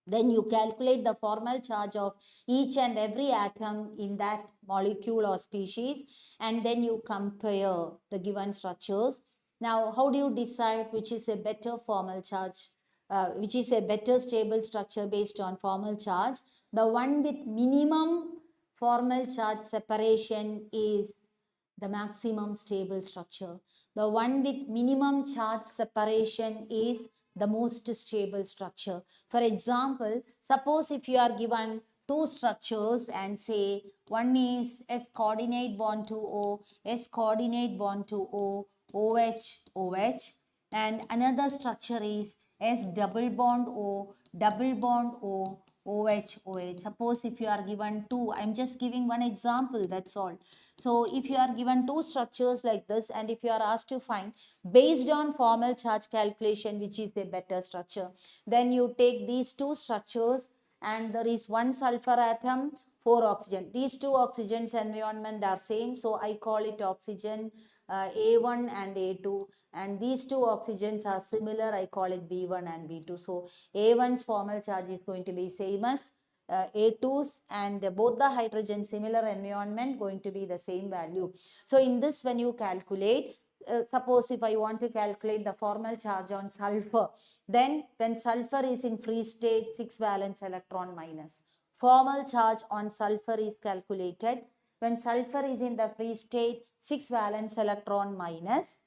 Then you calculate the formal charge of each and every atom in that molecule or species, and then you compare the given structures. Now, how do you decide which is a better formal charge, which is a better stable structure based on formal charge? The one with minimum formal charge separation is the maximum stable structure. The one with minimum charge separation is the most stable structure. For example, suppose if you are given two structures and say one is S coordinate bond to O, S coordinate bond to O, OH, OH, and another structure is S double bond O, double bond O, OH, OH. Suppose if you are given two, I'm just giving one example, that's all. So if you are given two structures like this, and if you are asked to find based on formal charge calculation which is the better structure, then you take these two structures and there is one sulfur atom, 4 oxygen. These two oxygens environment are same, so I call it oxygen A1 and A2, and these two oxygens are similar, I call it B1 and B2. So A1's formal charge is going to be same as A2's, and both the hydrogen similar environment going to be the same value. So in this, when you calculate, suppose if I want to calculate the formal charge on sulfur, then when sulfur is in free state, 6 valence electron minus. Formal charge on sulfur is calculated when sulfur is in the free state, 6 valence electron minus.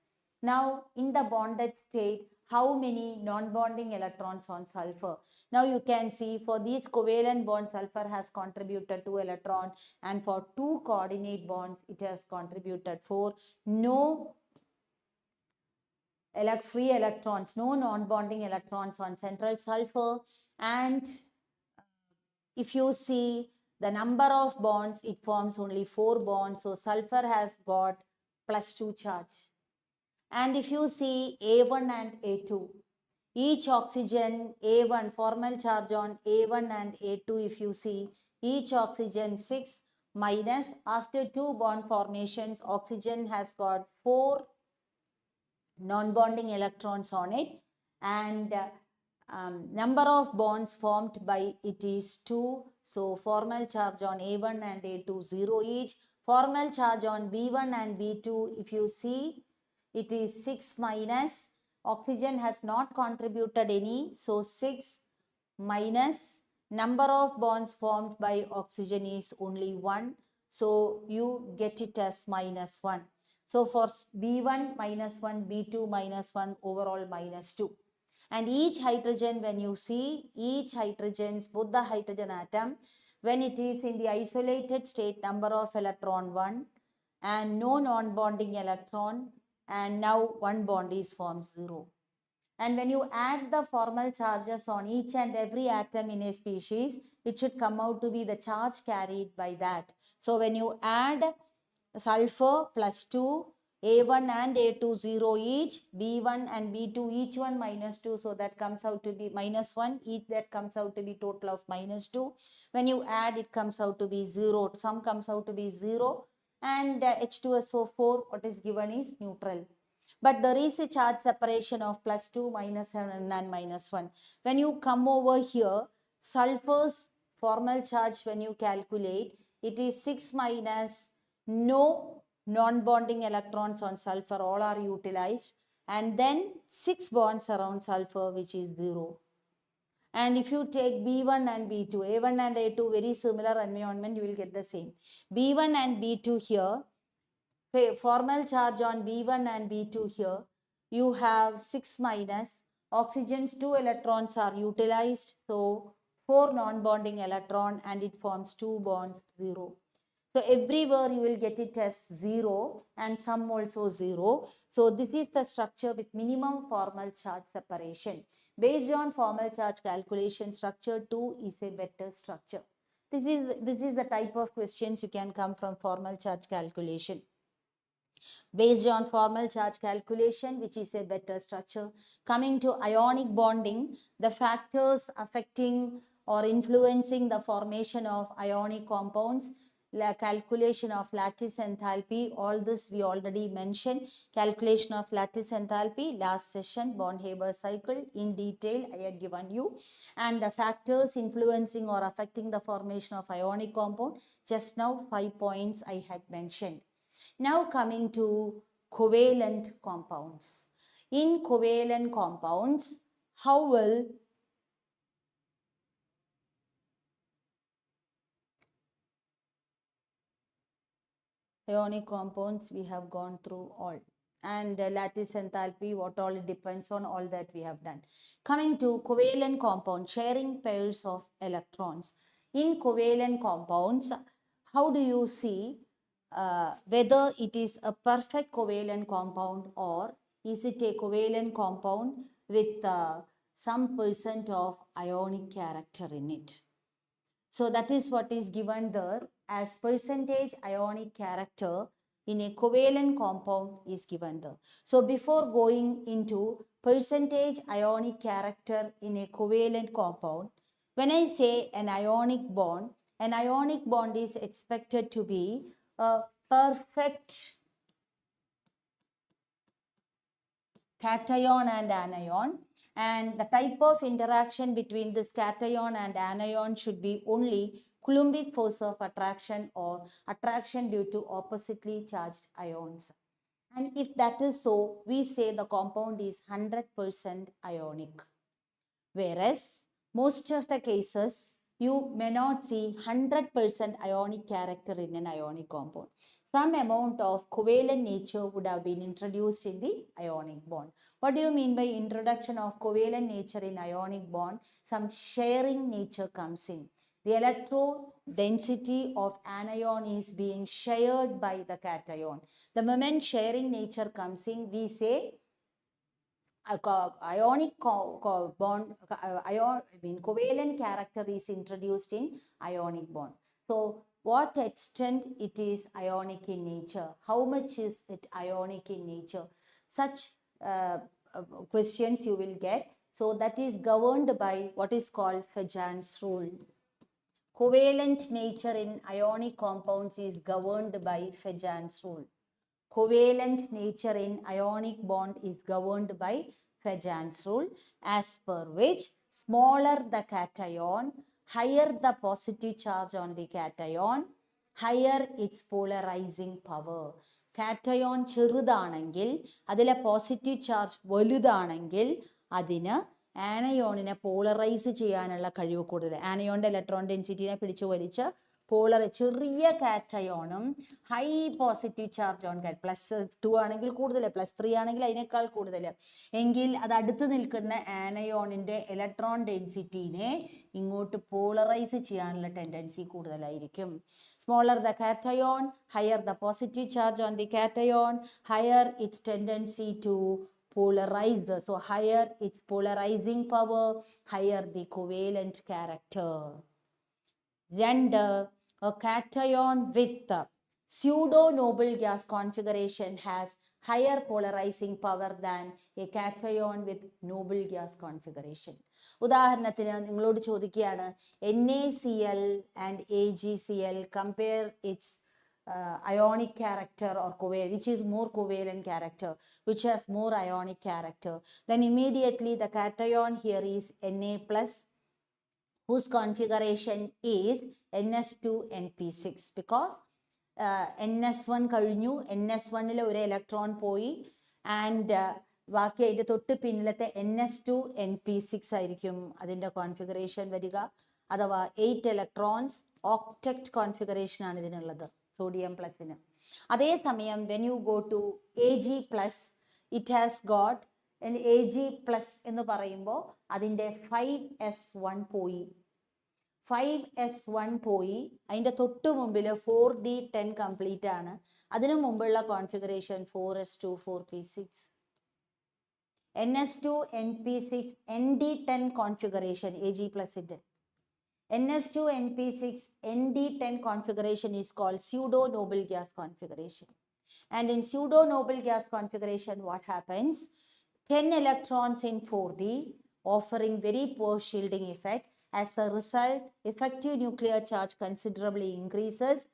Now in the bonded state, how many non-bonding electrons on sulfur? Now you can see for these covalent bonds, sulfur has contributed 2 electrons, and for 2 coordinate bonds, it has contributed 4. No free electrons, no non-bonding electrons on central sulfur. And if you see the number of bonds, it forms only 4 bonds. So sulfur has got +2 charge. And if you see A1 and A2, each oxygen A1, formal charge on A1 and A2, if you see, each oxygen 6 minus, after 2 bond formations, oxygen has got 4 non-bonding electrons on it, and number of bonds formed by it is 2. So formal charge on A1 and A2 0 each. Formal charge on B1 and B2, if you see, it is 6 minus, oxygen has not contributed any, so 6 minus, number of bonds formed by oxygen is only 1, so you get it as -1. So for B1 -1, B2 -1, overall -2. And each hydrogen, when you see, each hydrogens, both the hydrogen atom, when it is in the isolated state, number of electron 1, and no non-bonding electron, and now one bond is formed 0. And when you add the formal charges on each and every atom in a species, it should come out to be the charge carried by that. So when you add sulfur +2, A1 and A2 0 each, B1 and B2 each one -2, so that comes out to be -1, each that comes out to be total of -2. When you add, it comes out to be 0, sum comes out to be 0, and H2SO4, what is given is neutral. But there is a charge separation of +2, -7 and -1. When you come over here, sulfur's formal charge, when you calculate, it is 6 minus, no non-bonding electrons on sulfur, all are utilized, and then 6 bonds around sulfur, which is 0. And if you take B1 and B2, A1 and A2, very similar environment, you will get the same. B1 and B2 here, formal charge on B1 and B2 here, you have 6 minus, oxygen's 2 electrons are utilized, so 4 non-bonding electron, and it forms 2 bonds, 0. So everywhere you will get it as 0, and some also 0. So this is the structure with minimum formal charge separation. Based on formal charge calculation, structure 2 is a better structure. This is the type of questions you can come from formal charge calculation. Based on formal charge calculation, which is a better structure. Coming to ionic bonding, the factors affecting or influencing the formation of ionic compounds, calculation of lattice enthalpy, all this we already mentioned. Calculation of lattice enthalpy, last session, Born-Haber cycle, in detail I had given you. And the factors influencing or affecting the formation of ionic compound, just now 5 points I had mentioned. Now coming to covalent compounds. In covalent compounds, how will ionic compounds we have gone through all, and lattice enthalpy, what all it depends on, all that we have done. Coming to covalent compound, sharing pairs of electrons. In covalent compounds, how do you see whether it is a perfect covalent compound or is it a covalent compound with some percent of ionic character in it? So that is what is given there as percentage ionic character in a covalent compound is given there. So before going into percentage ionic character in a covalent compound, when I say an ionic bond is expected to be a perfect cation and anion, and the type of interaction between this cation and anion should be only Coulombic force of attraction or attraction due to oppositely charged ions. And if that is so, we say the compound is 100% ionic. Whereas most of the cases, you may not see 100% ionic character in an ionic compound. Some amount of covalent nature would have been introduced in the ionic bond. What do you mean by introduction of covalent nature in ionic bond? Some sharing nature comes in. The electron density of anion is being shared by the cation. The moment sharing nature comes in, we say ionic bond, covalent character is introduced in ionic bond. So what extent it is ionic in nature? How much is it ionic in nature? Such questions you will get. So that is governed by what is called Fajans rule. Covalent nature in ionic compounds is governed by Fajans rule. Covalent nature in ionic bond is governed by Fajans rule, as per which smaller the cation, higher the positive charge on the cation, higher its polarizing power. Cation ചെറുതാണെങ്കിൽ അതിലെ positive charge വലുതാണെങ്കിൽ അതിന് ആനയോണിനെ polarise ചെയ്യാനുള്ള കഴിവ് കൂടുതൽ. ആനയോണിന്റെ electron ഡെൻസിറ്റിനെ പിടിച്ചു വലിച്ച് ചെറിയ കാറ്റയോണും ഹൈ പോസിറ്റീവ് ചാർജ് ഓൺ +2 ആണെങ്കിൽ കൂടുതൽ, +3 ആണെങ്കിൽ അതിനേക്കാൾ കൂടുതൽ എങ്കിൽ അത് അടുത്ത് നിൽക്കുന്ന ആനയോണിന്റെ ഇലക്ട്രോൺ ഡെൻസിറ്റിനെ ഇങ്ങോട്ട് പോളറൈസ് ചെയ്യാനുള്ള ടെൻഡൻസി കൂടുതലായിരിക്കും. Smaller the cation, higher the positive charge on the cation, higher its tendency to polarize so higher its polarizing power, higher the covalent character. A cation with pseudo noble gas configuration has higher polarizing power than a cation with noble gas configuration. ഉദാഹരണത്തിന് നിങ്ങളോട് ചോദിക്കുകയാണ് NaCl and AgCl, compare its ionic character or covalent, which is more covalent character, which has more ionic character. Then immediately the cation here is Na plus, whose configuration is NS2NP6, because NS1 കഴിഞ്ഞു, NS1 ഒരു electron പോയി, and ബാക്കി അതിൻ്റെ തൊട്ട് പിന്നിലത്തെ NS2NP6 ആയിരിക്കും അതിൻ്റെ configuration വരിക. അഥവാ 8 ഇലക്ട്രോൺസ് ഓക്ടക്റ്റ് കോൺഫിഗറേഷൻ ആണ് ഇതിനുള്ളത് സോഡിയം പ്ലസിന്. അതേസമയം when you go to Ag+, it has got Ag+ എന്ന് പറയുമ്പോൾ അതിൻ്റെ 5s1 പോയി. 5s1 പോയി, അതിൻ്റെ തൊട്ട് മുമ്പിൽ 4d10 കംപ്ലീറ്റ് ആണ്. അതിനു മുമ്പുള്ള configuration 4s2 4p6. NS2 NP6 ND10 configuration Ag+ന്റെ. NS2-NP6 ND10 configuration is called pseudo-noble gas configuration. And in pseudo-noble gas configuration, what happens? 10 electrons in 4D, offering very poor shielding effect. As a result, effective nuclear charge considerably increases,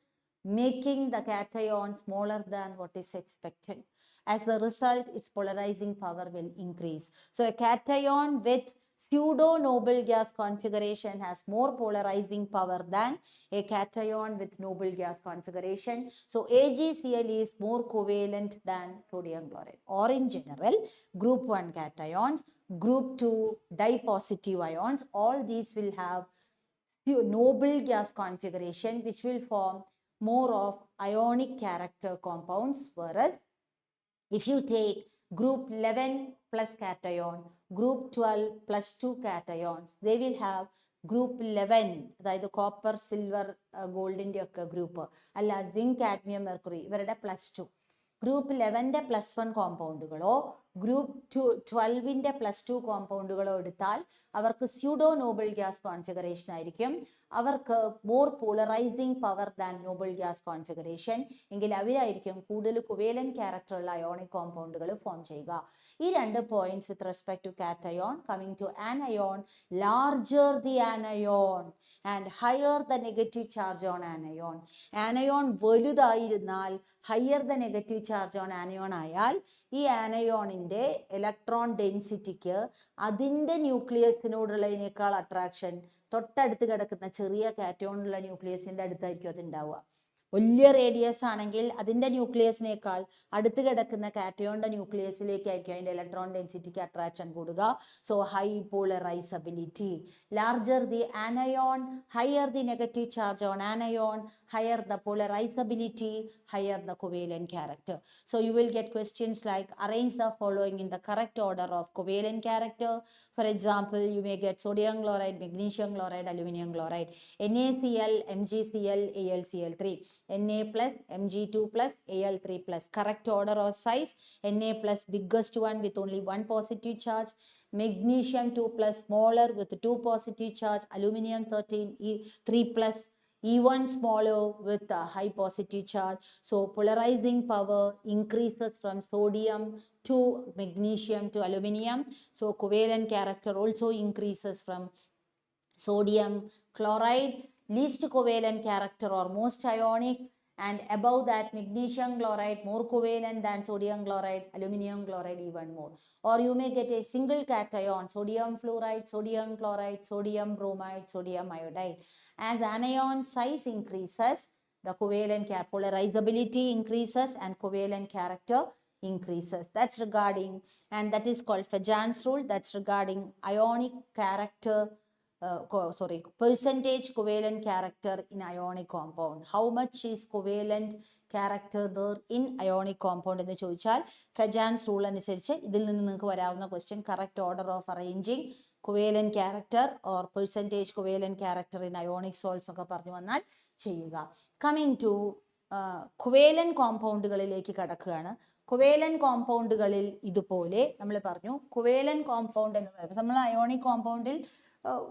making the cation smaller than what is expected. As a result, its polarizing power will increase. So a cation with pseudo-noble gas configuration has more polarizing power than a cation with noble gas configuration. So AgCl is more covalent than sodium chloride. Or in general, group 1 cations, group 2 dipositive ions, all these will have noble gas configuration, which will form more of ionic character compounds, whereas if you take group 11 plus cation, group 12 plus 2 cations, they will have group 11, അതായത് copper silver ഗോൾഡിൻ്റെ ഒക്കെ group അല്ല zinc cadmium mercury ഇവരുടെ +2 group 11ന്റെ +1 കോമ്പൗണ്ടുകളോ group 12ന്റെ +2 കോമ്പൗണ്ടുകളോ എടുത്താൽ അവർക്ക് pseudo noble gas configuration ആയിരിക്കും. അവർക്ക് more polarising power than noble gas configuration എങ്കിൽ അവരായിരിക്കും കൂടുതൽ കുവേലൻ ക്യാരക്ടറുള്ള അയോണിക് കോമ്പൗണ്ടുകൾ ഫോം ചെയ്യുക. ഈ രണ്ട് points with respect to cation. Coming to anion, larger the anion and higher the negative charge on anion. Anion വലുതായിരുന്നാൽ higher the negative charge on anion ആയാൽ ഈ ആനയോണിൻ്റെ electron ഡെൻസിറ്റിക്ക് അതിൻ്റെ ന്യൂക്ലിയസിനോടുള്ളതിനേക്കാൾ അട്രാക്ഷൻ തൊട്ടടുത്ത് കിടക്കുന്ന ചെറിയ കാറ്റയോണുള്ള ന്യൂക്ലിയസിൻ്റെ അടുത്തായിരിക്കും അത് ഉണ്ടാവുക. വലിയ റേഡിയസ് ആണെങ്കിൽ അതിൻ്റെ ന്യൂക്ലിയസിനേക്കാൾ അടുത്ത് കിടക്കുന്ന കാറ്റയോണിൻ്റെ ന്യൂക്ലിയസിലേക്കായിരിക്കും അതിൻ്റെ ഇലക്ട്രോൺ ഡെൻസിറ്റിക്ക് അട്രാക്ഷൻ കൂടുക. So high polarisability. Larger the anion, higher the negative charge on anion, higher the polarizability, higher the covalent character. So you will get questions like arrange the following in the correct order of covalent character. For example, you may get sodium chloride, magnesium chloride, aluminum chloride, NaCl, MgCl, AlCl3, Na plus, Mg2 plus, Al3 plus. Correct order or size, Na plus biggest one with only 1 positive charge, magnesium 2 plus smaller with 2 positive charge, aluminum 13, 3 plus, E1 smaller with a high positive charge. So polarizing power increases from sodium to magnesium to aluminum. So covalent character also increases from sodium chloride, least covalent character or most ionic, and above that magnesium chloride more covalent than sodium chloride, aluminum chloride even more. Or you may get a single cation, sodium fluoride, sodium chloride, sodium bromide, sodium iodide. As anion size increases, the covalent polarizability increases and covalent character increases. That's regarding, and that is called Fajans rule. That's regarding ionic character, percentage covalent character in ionic compound. How much is covalent character there in ionic compound എന്ന് ചോദിച്ചാൽ ഫെജാൻസ് rule അനുസരിച്ച് ഇതിൽ നിന്ന് നിങ്ങൾക്ക് വരാവുന്ന question correct order of arranging covalent character or percentage covalent character in ionic salts ഒക്കെ പറഞ്ഞു വന്നാൽ ചെയ്യുക. കമ്മിങ് ടു covalent കോമ്പൗണ്ടുകളിലേക്ക് കടക്കുകയാണ്. covalent കോമ്പൗണ്ടുകളിൽ ഇതുപോലെ നമ്മൾ പറഞ്ഞു covalent കോമ്പൗണ്ട് എന്ന് പറയുമ്പോൾ നമ്മൾ അയോണിക് കോമ്പൗണ്ടിൽ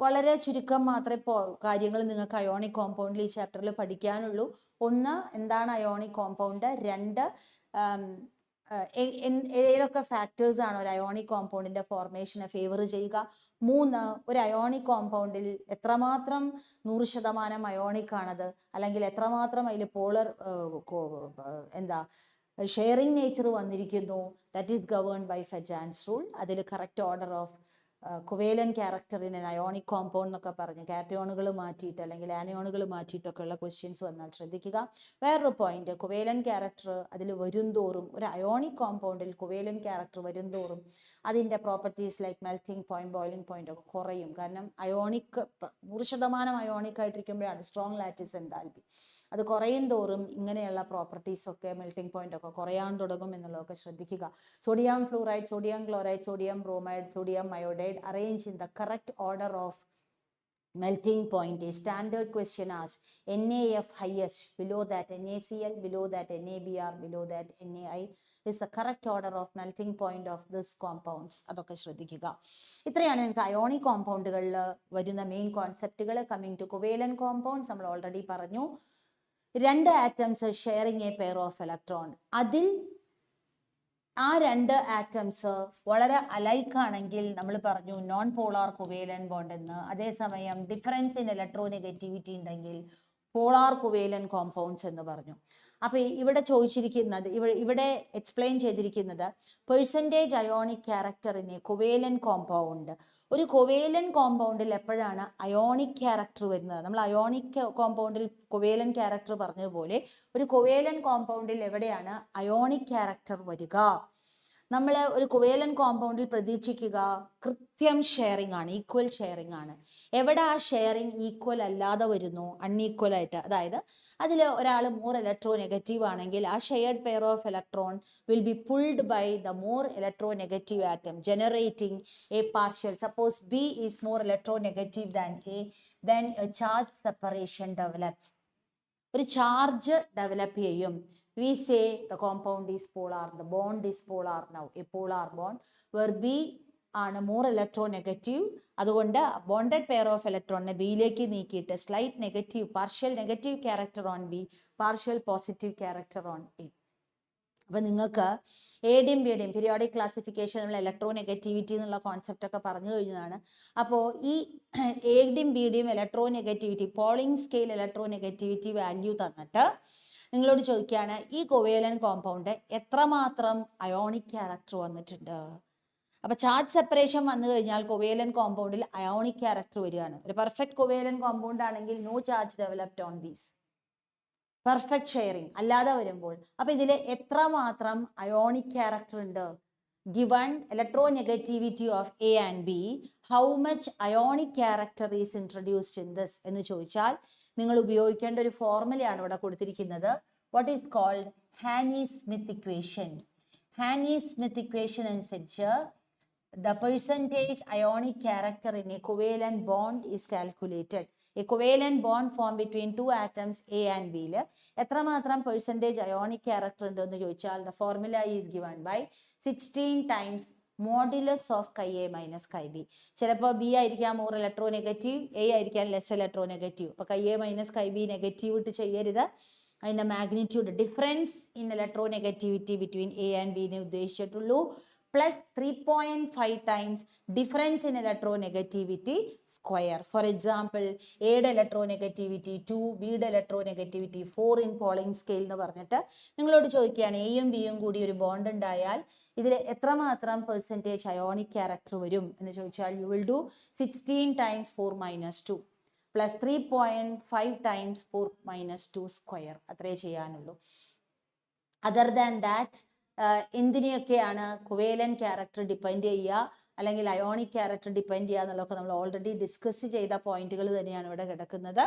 വളരെ ചുരുക്കം മാത്രമേ കാര്യങ്ങൾ നിങ്ങൾക്ക് അയോണിക് കോമ്പൗണ്ടിൽ ഈ ചാപ്റ്ററിൽ പഠിക്കാനുള്ളൂ. ഒന്ന്, എന്താണ് അയോണിക് കോമ്പൗണ്ട്. രണ്ട്, ഏതൊക്കെ ഫാക്ടേഴ്സ് ആണ് ഒരു അയോണിക് കോമ്പൗണ്ടിന്റെ ഫോർമേഷനെ ഫേവർ ചെയ്യുക. മൂന്ന്, ഒരു അയോണിക് കോമ്പൗണ്ടിൽ എത്രമാത്രം 100% അയോണിക് ആണത്, അല്ലെങ്കിൽ എത്രമാത്രം അതിൽ പോളർ ഷെയറിംഗ് നേച്ചർ വന്നിരിക്കുന്നു. That is governed by Fajans rule. അതിൽ correct order of covalent character in an ionic compound എന്നൊക്കെ പറഞ്ഞ് കാറ്റയോണുകൾ മാറ്റിയിട്ട് അല്ലെങ്കിൽ ആനയോണുകൾ മാറ്റിയിട്ടൊക്കെ ഉള്ള ക്വസ്റ്റ്യൻസ് വന്നാൽ ശ്രദ്ധിക്കുക. വേറൊരു പോയിന്റ്, covalent character അതിൽ വരുംതോറും ഒരു അയോണിക് കോമ്പൗണ്ടിൽ covalent character വരുംതോറും അതിൻ്റെ properties like melting point, boiling point ഒക്കെ കുറയും. കാരണം അയോണിക് 100% അയോണിക് ആയിട്ടിരിക്കുമ്പോഴാണ് സ്ട്രോങ് ലാറ്റിസ് എൻതാൽപ്പി. അത് കുറയും തോറും ഇങ്ങനെയുള്ള പ്രോപ്പർട്ടീസ് ഒക്കെ മെൽറ്റിംഗ് പോയിന്റ് ഒക്കെ കുറയാൻ തുടങ്ങും എന്നുള്ളതൊക്കെ ശ്രദ്ധിക്കുക. Sodium fluoride, sodium chloride, sodium bromide, sodium iodide arrange in the correct order of melting point. A standard question asked NAF highest, below that NaCl, below that NaBr, below that NaI is the correct order of melting point of this compounds. അതൊക്കെ ശ്രദ്ധിക്കുക. ഇത്രയാണ് നിങ്ങൾക്ക് ionic കോമ്പൗണ്ടുകളിൽ വരുന്ന main കോൺസെപ്റ്റുകൾ. Coming to കോവേലന്റ് compounds നമ്മൾ already പറഞ്ഞു. രണ്ട് atoms sharing A pair of electron. അതിൽ ആ രണ്ട് ആറ്റംസ് വളരെ അലൈക്ക് ആണെങ്കിൽ നമ്മൾ പറഞ്ഞു നോൺ പോളാർ കോവേലന്റ് ബോണ്ട് എന്ന്. അതേസമയം ഡിഫറൻസ് ഇൻ ഇലക്ട്രോനെഗറ്റിവിറ്റി ഉണ്ടെങ്കിൽ പോളാർ കോവേലന്റ് കോമ്പൗണ്ട്സ് എന്ന് പറഞ്ഞു. അപ്പൊ ഇവിടെ ചോദിച്ചിരിക്കുന്നത്, ഇവിടെ എക്സ്പ്ലെയിൻ ചെയ്തിരിക്കുന്നത് പെർസെൻറ്റേജ് അയോണിക് ക്യാരക്ടറിനെ കോവേലന്റ് കോമ്പൗണ്ട്. ഒരു കോവേലന്റ് കോമ്പൗണ്ടിൽ എപ്പോഴാണ് അയോണിക് ക്യാരക്ടർ വരുന്നത്? നമ്മൾ അയോണിക് കോമ്പൗണ്ടിൽ കോവേലന്റ് ക്യാരക്ടർ പറഞ്ഞതുപോലെ ഒരു കോവേലന്റ് കോമ്പൗണ്ടിൽ എവിടെയാണ് അയോണിക് ക്യാരക്ടർ വരിക? നമ്മൾ ഒരു കോവേലന്റ് കോമ്പൗണ്ടിൽ പ്രതീക്ഷിക്കുക കൃത്യം ഷെയറിംഗ് ആണ്, ഈക്വൽ ഷെയറിംഗ് ആണ്. എവിടെ ആ ഷെയറിംഗ് ഈക്വൽ അല്ലാതെ വരുന്നു, അൺഈക്വൽ ആയിട്ട്, അതായത് അതിൽ ഒരാൾ മോർ ഇലക്ട്രോ നെഗറ്റീവ് ആണെങ്കിൽ ആ shared pair of electron will be pulled by the more electronegative atom generating a partial. Suppose B is more electronegative than A, then a charge separation develops. ഒരു charge develop ചെയ്യും. We say the compound is polar, the bond is polar now, a polar bond where B ആണ് more electronegative. അതുകൊണ്ട് bonded pair of electron ബിയിലേക്ക് നീക്കിയിട്ട് slight negative, partial negative character on B, partial positive character on A. അപ്പൊ നിങ്ങൾക്ക് എയുടെയും ബിയുടെയും periodic classification നമ്മൾ electronegativity എന്നുള്ള concept ഒക്കെ പറഞ്ഞു കഴിഞ്ഞതാണ്. അപ്പോൾ ഈ എയുടെയും ബിയുടെയും electronegativity, Pauling scale electronegativity value തന്നിട്ട് നിങ്ങളോട് ചോദിക്കുകയാണ് ഈ കോവേലന്റ് കോമ്പൗണ്ട് എത്രമാത്രം അയോണിക് ക്യാരക്ടർ വന്നിട്ടുണ്ട്. അപ്പൊ ചാർജ് സെപ്പറേഷൻ വന്നു കഴിഞ്ഞാൽ കോവേലന്റ് കോമ്പൗണ്ടിൽ അയോണിക് ക്യാരക്ടർ വരികയാണ്. ഒരു പെർഫെക്റ്റ് കോവേലന്റ് കോമ്പൗണ്ട് ആണെങ്കിൽ no charge developed on these, perfect sharing. അല്ലാതെ വരുമ്പോൾ അപ്പൊ ഇതിൽ എത്രമാത്രം അയോണിക് ക്യാരക്ടർ ഉണ്ട്? Given electronegativity of A and B, how much ionic character is introduced in this എന്ന് ചോദിച്ചാൽ നിങ്ങൾ ഉപയോഗിക്കേണ്ട ഒരു ഫോർമുലയാണ് ഇവിടെ കൊടുത്തിരിക്കുന്നത്. What is called Hannay Smith equation. Hannay Smith equation അനുസരിച്ച് the percentage ionic character in a covalent bond is calculated. A covalent bond formed between two atoms A and B ല് എത്രമാത്രം percentage ionic character ഉണ്ടെന്ന് ചോദിച്ചാൽ the formula is given by 16 times modulus of chi A minus chi B. ചിലപ്പോൾ B ആയിരിക്കാം more electronegative, A ആയിരിക്കാം less electronegative. അപ്പോൾ chi A minus chi B negative ഇട്ട് ചെയ്യരുത്. അതിൻ്റെ magnitude difference in electronegativity between A and B നെ ഉദ്ദേശിച്ചിട്ടുള്ളൂ. plus 3.5 times difference in electronegativity square. For example, A യുടെ electronegativity 2, B യുടെ electronegativity 4 in Pauling scale എന്ന് പറഞ്ഞിട്ട് നിങ്ങളോട് ചോദിക്കുകയാണ് എയും ബിയും കൂടി ഒരു ബോണ്ട് ഉണ്ടായാൽ ഇതിൽ എത്രമാത്രം പെർസെൻറ്റേജ് അയോണിക് ക്യാരക്ടർ വരും എന്ന് ചോദിച്ചാൽ you will do 16 times 4 minus 2 plus 3.5 times 4 minus 2 square. അത്രേ ചെയ്യാനുള്ളൂ. Other than that എന്തിനെയൊക്കെയാണ് കോവേലന്റ് ക്യാരക്ടർ ഡിപ്പെൻഡ് ചെയ്യുക അല്ലെങ്കിൽ അയോണിക് ക്യാരക്ടർ ഡിപ്പെൻഡ് ചെയ്യുക എന്നുള്ളതൊക്കെ നമ്മൾ ഓൾറെഡി ഡിസ്കസ് ചെയ്ത പോയിന്റുകൾ തന്നെയാണ് ഇവിടെ കിടക്കുന്നത്.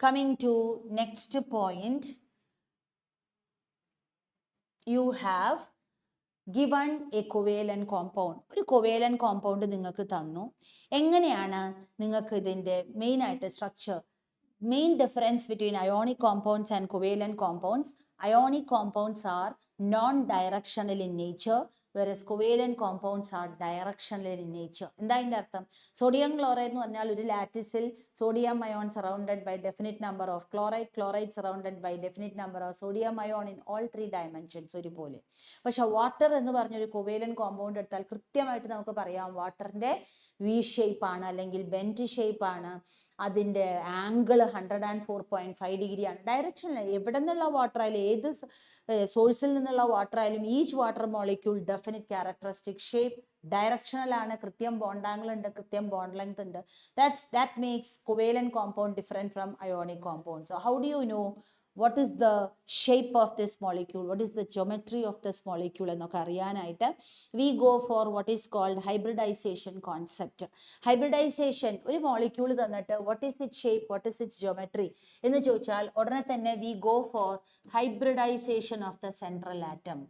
Coming to next point, you have given a covalent compound. ഒരു കോവേലന്റ് കോമ്പൗണ്ട് നിങ്ങൾക്ക് തന്നു. എങ്ങനെയാണ് നിങ്ങൾക്ക് ഇതിൻ്റെ മെയിൻ ആയിട്ട് structure, main difference between ionic compounds and covalent compounds? Ionic compounds are non-directional in nature, whereas covalent compounds are directional in nature. എന്താ അതിൻ്റെ അർത്ഥം? സോഡിയം ക്ലോറൈഡ് എന്ന് പറഞ്ഞാൽ ഒരു ലാറ്റിസിൽ sodium ion surrounded by definite number of chloride, chloride surrounded by definite number of sodium ion in all 3 dimensions ഒരുപോലെ. പക്ഷെ water എന്ന് പറഞ്ഞൊരു കോവേലന്റ് കോമ്പൗണ്ട് എടുത്താൽ കൃത്യമായിട്ട് നമുക്ക് പറയാം വാട്ടറിന്റെ വി ഷേപ്പ് ആണ് അല്ലെങ്കിൽ ബെൻറ്റ് ഷേപ്പ് ആണ്, അതിൻ്റെ ആംഗിൾ 104.5 ഡിഗ്രി ആണ്. ഡയറക്ഷൻ എവിടെ നിന്നുള്ള വാട്ടർ ആയാലും ഏത് സോഴ്സിൽ നിന്നുള്ള വാട്ടർ ആയാലും each water molecule definite characteristic shape, directional ആണ്, കൃത്യം ബോണ്ട് ആംഗിൾ ഉണ്ട്, കൃത്യം ബോണ്ട് ലെങ്ത് ഉണ്ട്. that makes covalent compound different from ionic compound. So how do you know what is the shape of this molecule, what is the geometry of this molecule എന്നൊക്കെ അറിയാനായിട്ട് we go for what is called hybridization concept. Hybridization, ഒരു molecule തന്നിട്ട് what is its shape, what is its geometry എന്ന് ചോദിച്ചാൽ ഉടനെ തന്നെ we go for hybridization of the central atom.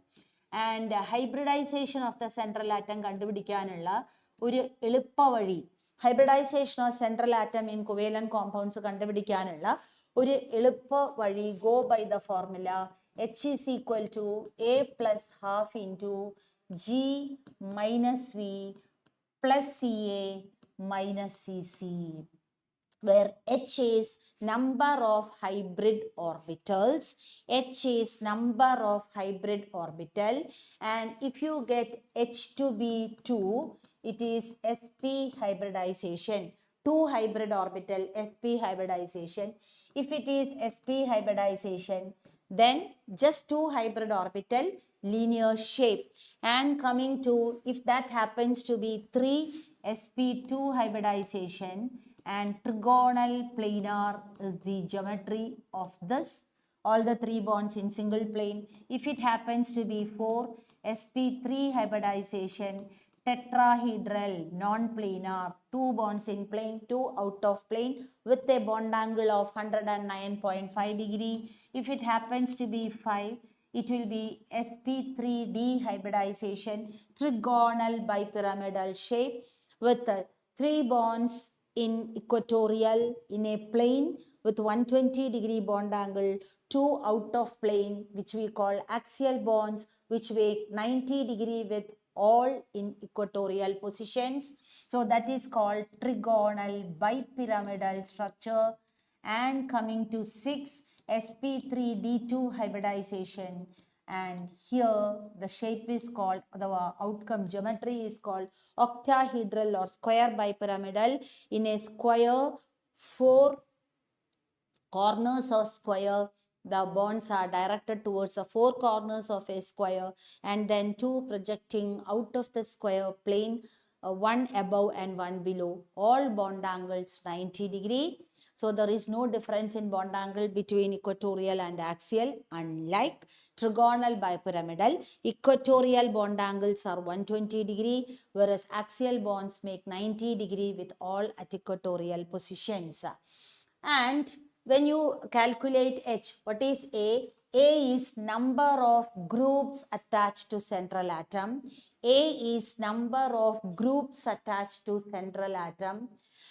And hybridization of the central atom കണ്ടുപിടിക്കാനുള്ള ഒരു എളുപ്പ വഴി hybridization of central atom in covalent compounds കണ്ടുപിടിക്കാനുള്ള ഒരു എളുപ്പ വഴി, go by the formula H is equal to A plus half into G minus V plus Ca minus Cc, where H is number of hybrid orbitals, H is number of hybrid orbital, and if you get H to be 2, it is sp hybridization, 2 hybrid orbital sp hybridization. If it is sp hybridization, then just 2 hybrid orbital linear shape, and coming to, if that happens to be 3 sp2 hybridization, and trigonal planar is the geometry of this, all the 3 bonds in single plane. If it happens to be 4 sp3 hybridization, tetrahedral non-planar, 2 bonds in plane, 2 out of plane with a bond angle of 109.5 degree. If it happens to be 5, it will be sp3d hybridization, trigonal bipyramidal shape with 3 bonds in equatorial in a plane with 120 degree bond angle, 2 out of plane which we call axial bonds which make 90 degree with all in equatorial positions. So that is called trigonal bipyramidal structure. And coming to 6 sp3d2 hybridization, and here the shape is called, the outcome geometry is called octahedral or square bipyramidal. In a square, 4 corners of square, the bonds are directed towards the 4 corners of a square, and then 2 projecting out of the square plane, 1 above and 1 below, all bond angles 90 degree. So there is no difference in bond angle between equatorial and axial, unlike trigonal bipyramidal. Equatorial bond angles are 120 degree, whereas axial bonds make 90 degree with all at equatorial positions. And when you calculate H, what is A? A is number of groups attached to central atom. A is number of groups attached to central atom.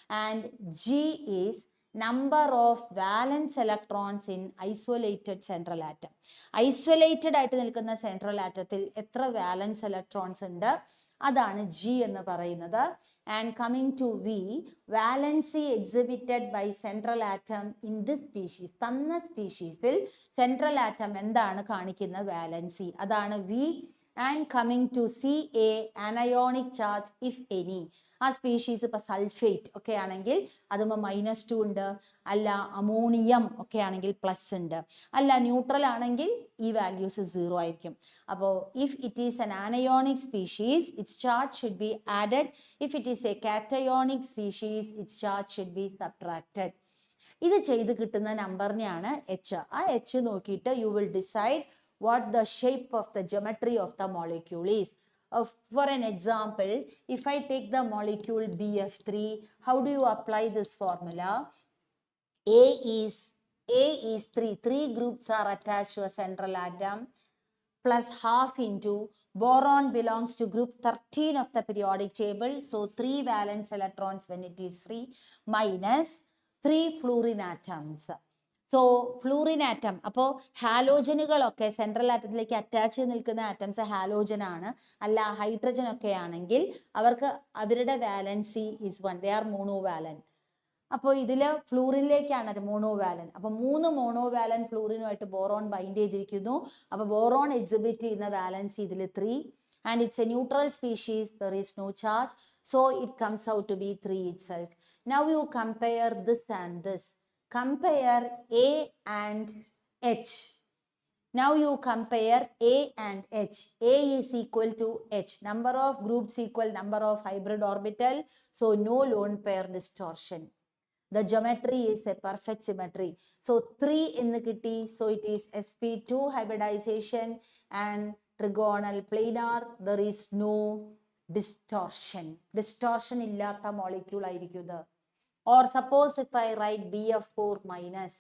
And G is number of valence electrons in isolated central atom. Isolated ആയിട്ട് നിൽക്കുന്ന central atomത്തിൽ എത്ര valence electrons ഉണ്ട്, അതാണ് G എന്ന് പറയുന്നത്. And coming to V, valency exhibited by central atom in this species, തന്ന സ്പീഷീസിൽ central atom എന്താണ് കാണിക്കുന്ന valency, അതാണ് V. And coming to CA, anionic charge if any. ആ സ്പീഷീസ് ഇപ്പോൾ സൾഫേറ്റ് ഒക്കെ ആണെങ്കിൽ അതുമ്പോൾ -2 ഉണ്ട്, അല്ല അമോണിയം ഒക്കെ ആണെങ്കിൽ പ്ലസ് ഉണ്ട്, അല്ല ന്യൂട്രൽ ആണെങ്കിൽ ഈ വാല്യൂസ് 0 ആയിരിക്കും. അപ്പോൾ if it is N anionic species, it's charge should be added. If it is A cationic species, it's charge should be subtracted. ഇത് ചെയ്ത് കിട്ടുന്ന നമ്പറിനെയാണ് എച്ച്. ആ എച്ച് നോക്കിയിട്ട് you will decide what the shape of the geometry of the molecule is. For an example, if I take the molecule BF3, how do you apply this formula? A is 3. 3 groups are attached to a central atom, plus half into boron belongs to group 13 of the periodic table. So 3 valence electrons when it is free, minus 3 fluorine atoms. So fluorine atom, അപ്പോൾ ഹാലോജനുകളൊക്കെ central ആറ്റത്തിലേക്ക് attach നിൽക്കുന്ന atoms halogen ആണ്, അല്ല hydrogen ഒക്കെ ആണെങ്കിൽ അവർക്ക് അവരുടെ valency is 1, they are മോണോവാലൻ. അപ്പോൾ ഇതിൽ ഫ്ലൂറിനിലേക്കാണ് മോണോവാലൻ. അപ്പോൾ 3 മോണോവാലൻ ഫ്ലൂറിനുമായിട്ട് ബോറോൺ ബൈൻഡ് ചെയ്തിരിക്കുന്നു. അപ്പോൾ ബോറോൺ എക്സിബിറ്റ് ചെയ്യുന്ന വാലൻസി ഇതിൽ 3, and it's a neutral species, there is no charge, so it comes out to be 3 itself. Now you compare this and this. Compare A and H. Now you compare A and H. A is equal to H. Number of groups equal number of hybrid orbital. So no lone pair distortion. The geometry is a perfect symmetry. So 3 in the kitty. So it is sp2 hybridization and trigonal planar. There is no distortion. Distortion illata molecule ആയിരിക്കും. Or suppose if I write BF4 minus,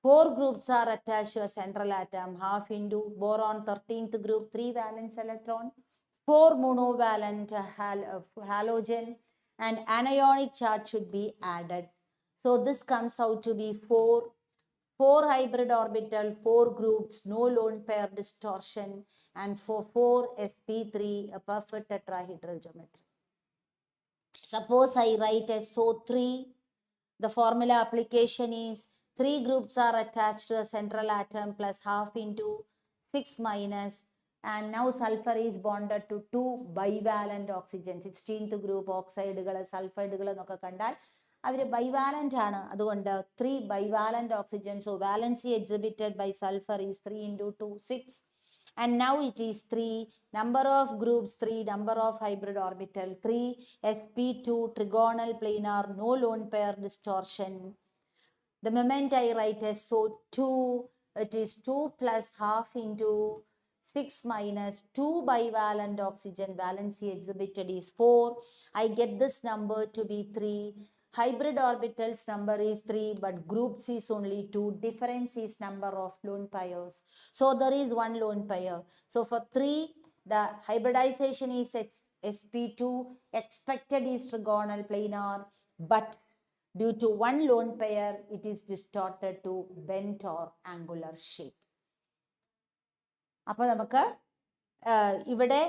4 groups are attached to a central atom, half into boron 13th group, 3 valence electron, 4 monovalent halogen, and anionic charge should be added. So this comes out to be 4 hybrid orbital, 4 groups, no lone pair distortion, and for 4 sp3, a perfect tetrahedral geometry. Suppose I write SO3, the formula application is 3 groups are attached to a central atom plus half into 6 minus, and now sulfur is bonded to 2 bivalent oxygens. 16th group oxide, sulfide, bivalent ആണ് അതുകൊണ്ട് 3 bivalent oxygens. So valency exhibited by sulfur is 3 into 2, 6. And now it is 3, number of groups 3, number of hybrid orbital 3, sp2 trigonal planar, no lone pair distortion. The moment I write SO2, it is 2 plus half into 6 minus 2 bivalent oxygen, valency exhibited is 4. I get this number to be 3. Hybrid orbitals number is 3, but groups is only 2. Difference is number of lone pairs. So there is one lone pair. So for 3, the hybridization is sp2, expected is trigonal planar, but due to one lone pair, it is distorted to bent or angular shape. അപ്പോൾ നമുക്ക് ഇവിടെ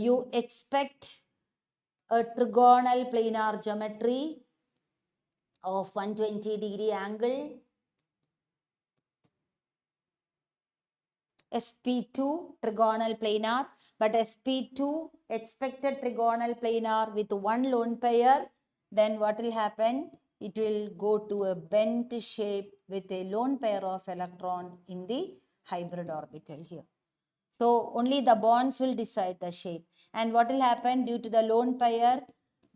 you expect a trigonal planar geometry of 120-degree angle, sp2 trigonal planar, but sp2 expected trigonal planar with one lone pair, then what will happen? It will go to a bent shape with a lone pair of electron in the hybrid orbital here. So only the bonds will decide the shape. And what will happen? Due to the lone pair,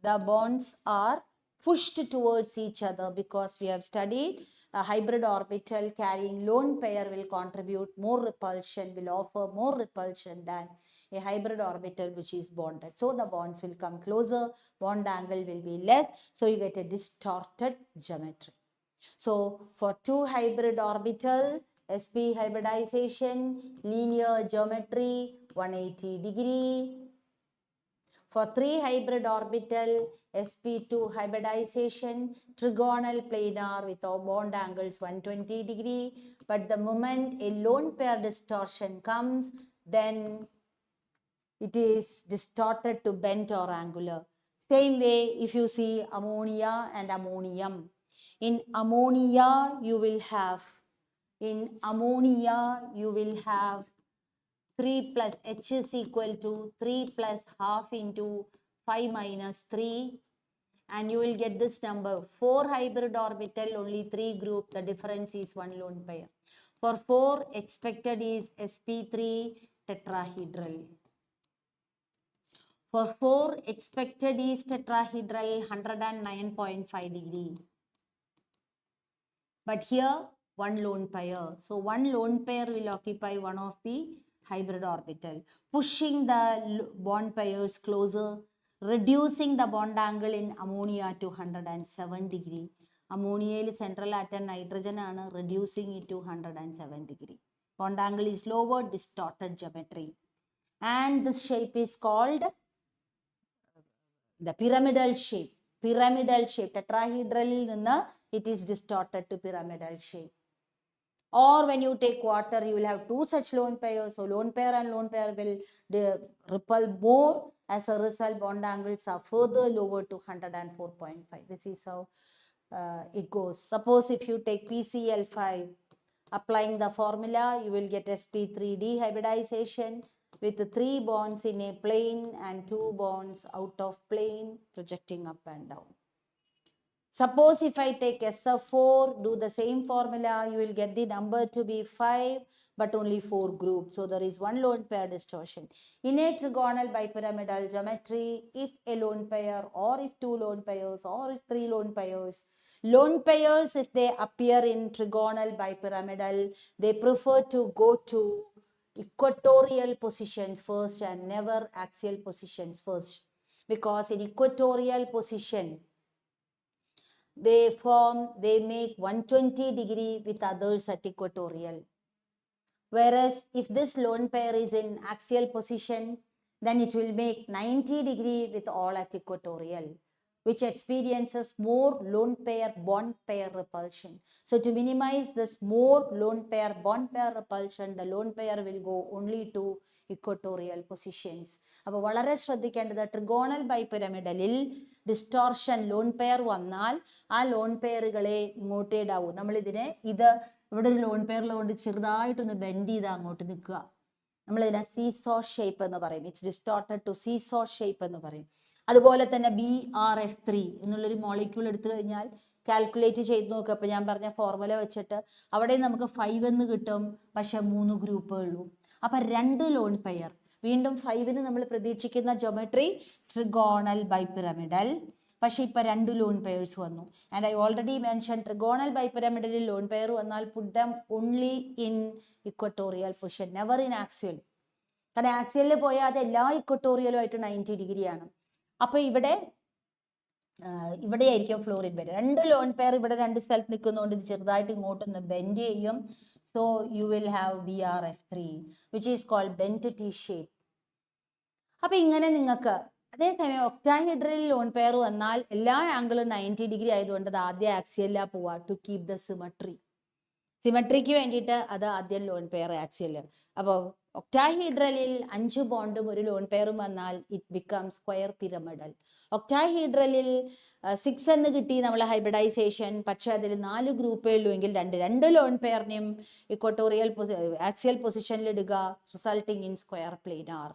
the bonds are pushed towards each other, because we have studied a hybrid orbital carrying lone pair will contribute more repulsion, will offer more repulsion than a hybrid orbital which is bonded. So the bonds will come closer, bond angle will be less, so you get a distorted geometry. So for 2 hybrid orbital, sp hybridization, linear geometry, 180-degree. For 3 hybrid orbital, sp2 hybridization, trigonal planar with bond angles 120-degree. But the moment a lone pair distortion comes, then it is distorted to bent or angular. Same way, if you see ammonia and ammonium. In ammonia, you will have 3 plus H is equal to 3 plus half into 5 minus 3. And you will get this number. 4 hybrid orbital, only 3 group. The difference is 1 lone pair. For 4, expected is sp3 tetrahedral. For 4, expected is tetrahedral 109.5-degree. But here, 1 lone pair. So 1 lone pair will occupy one of the hybrid orbital, pushing the bond pairs closer, reducing the bond angle in ammonia to 107-degree. Ammonia central atom nitrogen ആണ്, reducing it to 107-degree. Bond angle is lower, distorted geometry. And this shape is called the pyramidal shape. Pyramidal shape. Tetrahedral it is distorted to pyramidal shape. Or when you take water, you will have 2 such lone pairs. So lone pair and lone pair will repel more. As a result, bond angles are further lower to 104.5. This is how it goes. Suppose if you take PCl5, applying the formula, you will get sp3 dehybridization with 3 bonds in a plane and 2 bonds out of plane projecting up and down. Suppose if I take SF4, do the same formula, you will get the number to be 5, but only 4 groups. So there is 1 lone pair distortion. In a trigonal bipyramidal geometry, if a lone pair, or if 2 lone pairs, or if 3 lone pairs, if they appear in trigonal bipyramidal, they prefer to go to equatorial positions first and never axial positions first. Because in equatorial position, they make 120-degree with others at equatorial. Whereas if this lone pair is in axial position, then it will make 90-degree with all at equatorial. which experiences more lone pair bond pair repulsion. So to minimize this more lone pair bond pair repulsion, the lone pair will go only to equatorial positions. അപ്പോൾ വളരെ ശ്രദ്ധിക്കേണ്ടത് ട്രിഗോണൽ ബൈപിരമിഡലിൽ distortion loan pair വന്നാൽ ആ loan പെയറുകളെ ഇങ്ങോട്ടേ ഇടാവൂ. നമ്മളിതിനെ ഇവിടെ ഒരു loan പെയറിലുകൊണ്ട് ചെറുതായിട്ടൊന്ന് bend ചെയ്ത് അങ്ങോട്ട് നിൽക്കുക. നമ്മളിതിനെ സീസോ ഷേപ്പ് എന്ന് പറയും. It's distorted to seesaw shape എന്ന് പറയും. അതുപോലെ തന്നെ BRF3 എന്നുള്ളൊരു മോളിക്യൂൾ എടുത്തു കഴിഞ്ഞാൽ കാൽക്കുലേറ്റ് ചെയ്ത് നോക്കുക. അപ്പോൾ ഞാൻ പറഞ്ഞ ഫോർമുല വെച്ചിട്ട് അവിടെ നമുക്ക് 5 എന്ന് കിട്ടും, പക്ഷെ 3 ഗ്രൂപ്പേ ഉള്ളൂ. അപ്പം 2 ലോൺ പെയർ. വീണ്ടും 5ന് നമ്മൾ പ്രതീക്ഷിക്കുന്ന ജോമെട്രി ട്രിഗോണൽ ബൈപിരമിഡൽ, പക്ഷെ ഇപ്പം 2 ലോൺ പെയർസ് വന്നു. And I already mention trigonal ബൈപിരമിഡലിൽ ലോൺ പെയർ വന്നാൽ put them only in equatorial position, never in axial. കാരണം ആക്സിയലിൽ പോയാൽ അത് എല്ലാ ഇക്വട്ടോറിയലുമായിട്ട് 90 ഡിഗ്രിയാണ്. അപ്പൊ ഇവിടെ ആയിരിക്കും ഫ്ലോറിൻ വരിക. 2 ലോൺ പെയർ ഇവിടെ 2 സ്ഥലത്ത് നിൽക്കുന്നതുകൊണ്ട് ഇത് ചെറുതായിട്ട് ഇങ്ങോട്ടൊന്ന് ബെൻഡ് ചെയ്യും. So you will have BRF3 which is called bent T shape. അപ്പൊ ഇങ്ങനെ നിങ്ങൾക്ക് അതേസമയം ഒക്ടാഹൈഡ്രലിൽ ലോൺ പെയർ വന്നാൽ എല്ലാ ആംഗിളും 90 ഡിഗ്രി ആയതുകൊണ്ട് അത് ആദ്യം ആക്സിയലിലാ പോവാ ടു കീപ് ദ സിമട്രി. സിമട്രിക്ക് വേണ്ടിയിട്ട് അത് ആദ്യം ലോൺ പെയർ ആക്സിയൽ. അപ്പോൾ ഒക്ടാഹീഡ്രലിൽ 5 ബോണ്ടും ഒരു ലോൺ പെയറും വന്നാൽ ഇറ്റ് ബിക്കം സ്ക്വയർ പിരമിഡൽ. ഒക്ടാഹീഡ്രലിൽ 6 എന്ന് കിട്ടി നമ്മൾ ഹൈബ്രിഡൈസേഷൻ, പക്ഷെ അതിൽ 4 ഗ്രൂപ്പേ ഉള്ളൂ എങ്കിൽ 2 ലോൺ പെയറിനെയും ഇക്വട്ടോറിയൽ ആക്സിയൽ പൊസിഷനിൽ ഇടുക, റിസൾട്ടിങ് ഇൻ സ്ക്വയർ പ്ലേനാർ.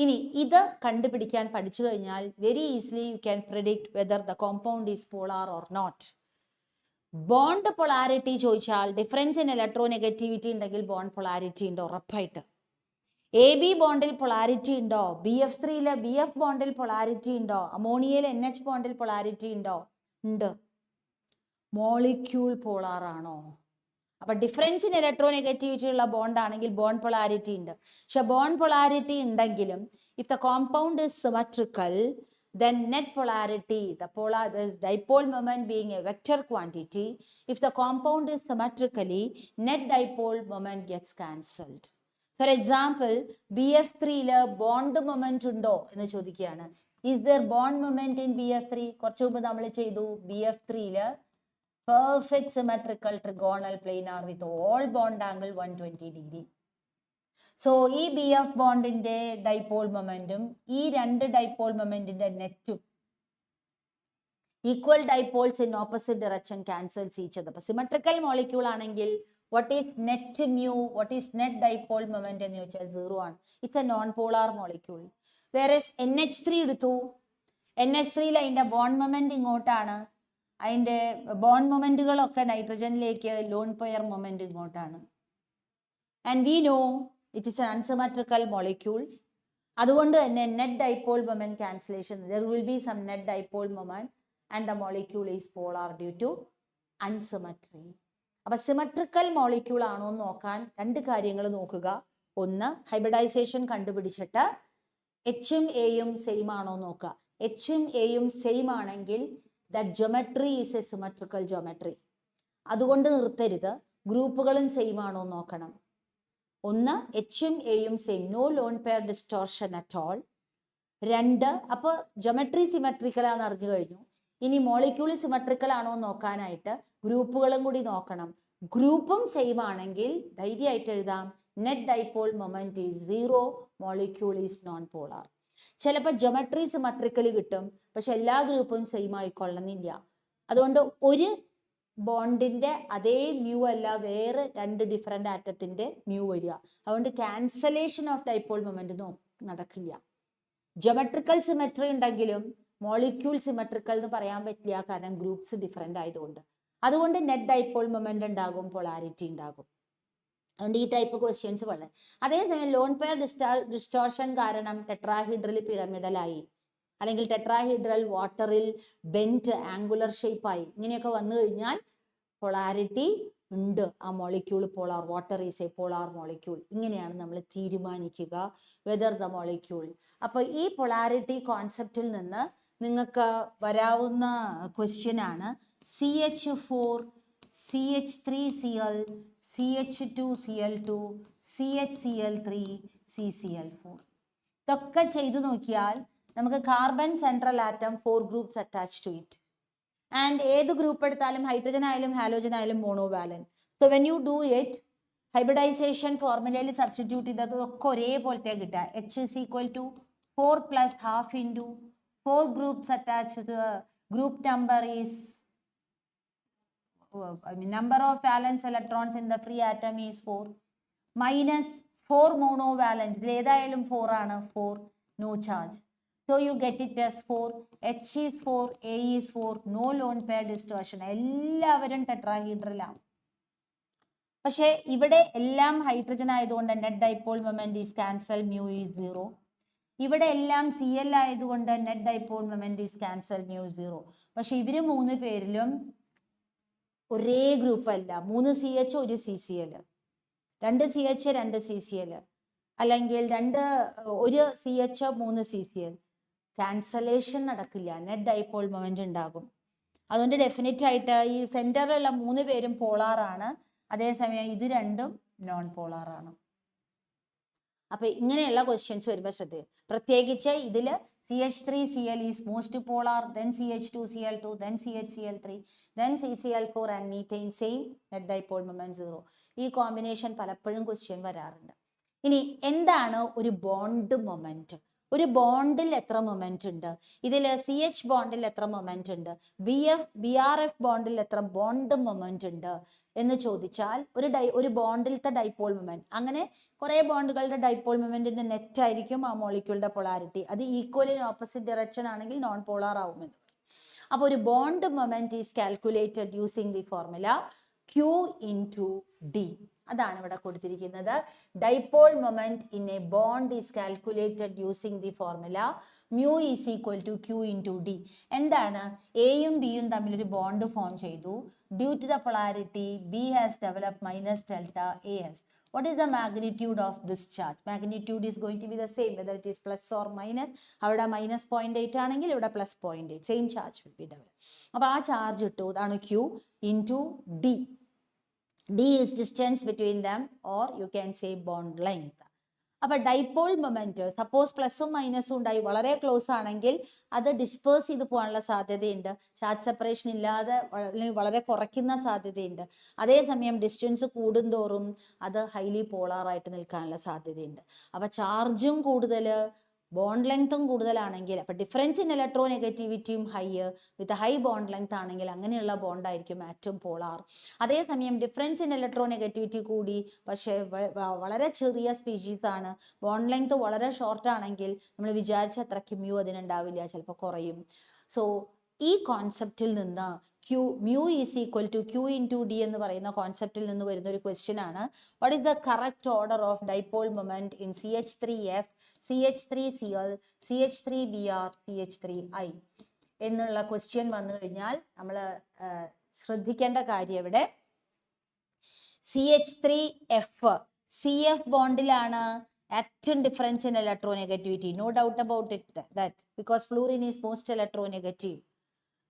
ഇനി ഇത് കണ്ടുപിടിക്കാൻ പഠിച്ചു കഴിഞ്ഞാൽ very easily you can predict whether the compound is polar or not. Bond polarity ചോദിച്ചാൽ ഡിഫറൻസ് ഇൻ ഇലക്ട്രോനെഗറ്റിവിറ്റി ഉണ്ടെങ്കിൽ ബോണ്ട് പൊളാരിറ്റി ഉണ്ട് ഉറപ്പായിട്ട്. AB ബോണ്ടിൽ പൊളാരിറ്റി ഉണ്ടോ? BF3 BF ബോണ്ടിൽ പൊളാരിറ്റി ഉണ്ടോ? അമോണിയയിൽ NH ബോണ്ടിൽ പൊളാരിറ്റി ഉണ്ടോ? ഉണ്ട്. മോളിക്യൂൾ പോളാർ ആണോ? അപ്പൊ ഡിഫറൻസ് ഇൻ ഇലക്ട്രോനെഗറ്റിവിറ്റി ഉള്ള ബോണ്ട് ആണെങ്കിൽ ബോണ്ട് പൊളാരിറ്റി ഉണ്ട്. പക്ഷെ ബോണ്ട് പൊളാരിറ്റി ഉണ്ടെങ്കിലും if the compound is symmetrical, then net polarity, the dipole moment being a vector quantity, if the compound is symmetrically, net dipole moment gets cancelled. For example, BF3 bond moment undo ennu chodikiyana. Is there bond moment in BF3? കുറച്ചു മുമ്പ് നമ്മൾ ചെയ്തു. BF3 perfect symmetrical trigonal planar with all bond angle 120 degree. So ഈ BF ബോണ്ടിന്റെ dipole momentum ഈ 2 dipole മൊമെന്റിന്റെ നെറ്റും equal dipoles in opposite direction ക്യാൻസൽസ് each other. അപ്പൊ symmetrical molecule ആണെങ്കിൽ what is net mu, what is net dipole moment എന്ന് ചോദിച്ചാൽ 0 ആണ്. It's a non polar molecule. Whereas NH3 എടുത്തു. NH3 അതിന്റെ ബോണ്ട് മൊമെന്റ് ഇങ്ങോട്ടാണ്, അതിന്റെ ബോണ്ട് മൊമെന്റുകളൊക്കെ നൈട്രജനിലേക്ക്, ലോൺ പെയർ മൊമെന്റ് ഇങ്ങോട്ടാണ്. And we know it is an unsymmetrical molecule. അതുകൊണ്ട് തന്നെ net dipole moment cancellation, there will be some net dipole moment and the molecule is polar due to unsymmetry. അപ്പൊ symmetrical molecule ആണോ എന്ന് നോക്കാൻ 2 കാര്യങ്ങൾ നോക്കുക. ഒന്ന്, ഹൈബ്രിഡൈസേഷൻ കണ്ടുപിടിച്ചിട്ട് Hഉം Aയും സെയിം ആണോ നോക്കുക. Hഉം Aയും സെയിം ആണെങ്കിൽ that geometry is a symmetrical geometry. അതുകൊണ്ട് നിർത്തരുത്, ഗ്രൂപ്പുകളും സെയിം ആണോ നോക്കണം. ഒന്ന്, Hഉം Aയും same, no lone pair distortion at all. 2, അപ്പോൾ ജോമെട്രി സിമെട്രിക്കൽ ആണെന്ന് അറിഞ്ഞു കഴിഞ്ഞു. ഇനി മോളിക്യൂൾ സിമെട്രിക്കൽ ആണോ നോക്കാനായിട്ട് ഗ്രൂപ്പുകളും കൂടി നോക്കണം. ഗ്രൂപ്പും സെയിം ആണെങ്കിൽ ധൈര്യമായിട്ട് എഴുതാം net dipole moment is 0, molecule is known polar. ചിലപ്പോൾ ജോമെട്രി സിമെട്രിക്കൽ കിട്ടും, പക്ഷെ എല്ലാ ഗ്രൂപ്പും സെയിം ആയിക്കൊള്ളുന്നില്ല. അതുകൊണ്ട് ഒരു ബോണ്ടിന്റെ അതേ മ്യൂ അല്ല വേറെ 2 ഡിഫറെന്റ് ആറ്റത്തിന്റെ മ്യൂ വരിക. അതുകൊണ്ട് ക്യാൻസലേഷൻ ഓഫ് ഡൈപോൾ മൊമെന്റ് നടക്കില്ല. ജോമെട്രിക്കൽ സിമെട്രി ഉണ്ടെങ്കിലും മോളിക്യൂൾ സിമെട്രിക്കൽ എന്ന് പറയാൻ പറ്റില്ല, കാരണം ഗ്രൂപ്പ്സ് ഡിഫറെന്റ് ആയതുകൊണ്ട്. അതുകൊണ്ട് നെറ്റ് ഡൈപോൾ മൊമെന്റ് ഉണ്ടാകും, പൊളാരിറ്റി ഉണ്ടാകും. അതുകൊണ്ട് ഈ ടൈപ്പ് ക്വസ്റ്റ്യൻസ് വളരെ. അതേസമയം ലോൺ പെയർ ഡിസ്റ്റോർഷൻ കാരണം ടെട്രാഹീഡ്രൽ പിരമിഡലായി, അല്ലെങ്കിൽ ടെട്രാഹീഡ്രൽ വാട്ടറിൽ ബെൻറ്റ് ആംഗുലർ ഷേപ്പായി, ഇങ്ങനെയൊക്കെ വന്നു കഴിഞ്ഞാൽ പൊളാരിറ്റി ഉണ്ട്. ആ molecule polar, water is A polar molecule. ഇങ്ങനെയാണ് നമ്മൾ തീരുമാനിക്കുക വെദർ ദ മോളിക്യൂൾ. അപ്പോൾ ഈ പൊളാരിറ്റി കോൺസെപ്റ്റിൽ നിന്ന് നിങ്ങൾക്ക് വരാവുന്ന ക്വസ്റ്റ്യൻ ആണ് CH4 CH3Cl CH2Cl2 CHCl3 CCl4. ഇതൊക്കെ ചെയ്തു നോക്കിയാൽ നമുക്ക് carbon central atom 4 groups attach to it and ഏത് ഗ്രൂപ്പ് എടുത്താലും ഹൈഡ്രജൻ ആയാലും ഹാലോജൻ ആയാലും monovalent. So when you do it hybridisation ഫോർമുലയിൽ സബ്സ്റ്റിറ്റ്യൂട്ട് ചെയ്തതൊക്കെ ഒരേപോലത്തെ കിട്ടുക. H is equal to 4 plus half into 4 groups attached to the group number is number of valence electrons in the free atom is 4 minus 4 monovalent. ഇതിൽ ഏതായാലും 4 ആണ്, 4 no charge. So you get it as 4. H is 4, A is 4, no lone pair distortion. എല്ലാവരും ടെട്രാഹീഡ്രലാണ്. പക്ഷേ ഇവിടെ എല്ലാം hydrogen ആയതുകൊണ്ട് net dipole moment is cancel, mu is 0. ഇവിടെ എല്ലാം Cl ആയതുകൊണ്ട് net dipole moment is cancel, mu 0. പക്ഷെ ഇവര് 3 പേരിലും ഒരേ ഗ്രൂപ്പ് അല്ല. 3 CH 1 CCl, 2 CH 2 CCl, അല്ലെങ്കിൽ 1 CH 3 CCl. ക്യാൻസലേഷൻ നടക്കില്ല, നെറ്റ് ഡൈപോൾ മൊമെന്റ് ഉണ്ടാകും. അതുകൊണ്ട് ഡെഫിനറ്റ് ആയിട്ട് ഈ സെന്ററിലുള്ള 3 പേരും പോളാർ ആണ്, അതേസമയം ഇത് രണ്ടും നോൺ പോളാർ ആണ്. അപ്പൊ ഇങ്ങനെയുള്ള ക്വസ്റ്റ്യൻസ് വരുമ്പോൾ ശ്രദ്ധിക്കുക. പ്രത്യേകിച്ച് ഇതിൽ CH3Cl is most polar, then CH2Cl2, then CHCl3, then CCl4 and methane same, net dipole moment 0. ഈ കോമ്പിനേഷൻ പലപ്പോഴും ക്വസ്റ്റ്യൻ വരാറുണ്ട്. ഇനി എന്താണ് ഒരു ബോണ്ട് മൊമെന്റ്? ഒരു ബോണ്ടിൽ എത്ര മൊമെന്റ് ഉണ്ട്? ഇതിൽ CH ബോണ്ടിൽ എത്ര മൊമെന്റ് ഉണ്ട്? BRF ബോണ്ടിൽ എത്ര ബോണ്ട് മൊമെന്റ് ഉണ്ട് എന്ന് ചോദിച്ചാൽ ഒരു ബോണ്ടിലത്തെ ഡൈപോൾ മൊമെന്റ്, അങ്ങനെ കുറെ ബോണ്ടുകളുടെ ഡൈപോൾ മൊമെന്റിന്റെ നെറ്റ് ആയിരിക്കും ആ മോളിക്യൂളിന്റെ പൊളാരിറ്റി. അത് ഈക്വൽ ഇൻ ഓപ്പോസിറ്റ് ഡയറക്ഷൻ ആണെങ്കിൽ നോൺ പോളാർ ആവുമെന്ന്. അപ്പോൾ ഒരു bond moment is calculated using the formula Q into D. അതാണ് ഇവിടെ കൊടുത്തിരിക്കുന്നത്. Dipole moment in A bond is calculated using the formula mu is equal to Q into D. എന്താണ്? എയും ബിയും തമ്മിൽ ഒരു ബോണ്ട് ഫോം ചെയ്തു. Due to the polarity B has developed minus delta AS. What is the magnitude of this charge? Magnitude is going to be the same whether it is plus or minus. അവിടെ minus 0.8 ആണെങ്കിൽ ഇവിടെ plus 0.8. Same charge will be developed. അപ്പോൾ ആ charge ഇട്ടു. അതാണ് Q into D. D is distance between them, or you can say bond length. അപ്പോൾ dipole moment suppose പ്ലസും മൈനസും ഉണ്ടായി വളരെ ക്ലോസ് ആണെങ്കിൽ അത് ഡിസ്പേഴ്സ് ചെയ്ത് പോകാനുള്ള സാധ്യതയുണ്ട്. ചാർജ് സെപ്പറേഷൻ ഇല്ലാതെ വളരെ കുറയ്ക്കുന്ന സാധ്യതയുണ്ട്. അതേസമയം ഡിസ്റ്റൻസ് കൂടുന്തോറും അത് ഹൈലി പോളാർ ആയിട്ട് നിൽക്കാനുള്ള സാധ്യതയുണ്ട്. അപ്പോൾ ചാർജും കൂടുതൽ ബോണ്ട് ലെങ്ത്തും കൂടുതലാണെങ്കിൽ, അപ്പൊ ഡിഫറൻസ് ഇൻ ഇലക്ട്രോ നെഗറ്റിവിറ്റിയും high with high bond length ആണെങ്കിൽ അങ്ങനെയുള്ള ബോണ്ട് ആയിരിക്കും ആറ്റം പോളാർ. അതേസമയം ഡിഫറൻസ് ഇൻ ഇലക്ട്രോ നെഗറ്റിവിറ്റി കൂടി പക്ഷേ വളരെ ചെറിയ സ്പീഷീസ് ആണ്, ബോണ്ട് ലെങ്ത് വളരെ ഷോർട്ട് ആണെങ്കിൽ നമ്മൾ വിചാരിച്ച അത്രയ്ക്ക് മ്യൂ അതിനുണ്ടാവില്ല, ചിലപ്പോൾ കുറയും. സോ ഈ കോൺസെപ്റ്റിൽ നിന്ന് mu is equal to Q into D എന്ന് പറയുന്ന കോൺസെപ്റ്റിൽ നിന്ന് വരുന്ന ഒരു ക്വസ്റ്റ്യൻ ആണ്. What is the correct order of dipole moment in CH3F, CH3Cl, CH3Br, CH3I എന്നുള്ള ക്വസ്റ്റ്യൻ വന്നു കഴിഞ്ഞാൽ നമ്മൾ ശ്രദ്ധിക്കേണ്ട കാര്യം ഇവിടെ CH3F CF ബോണ്ടിലാണ് ഏറ്റവും difference in electronegativity. No doubt about it that because fluorine is most electronegative.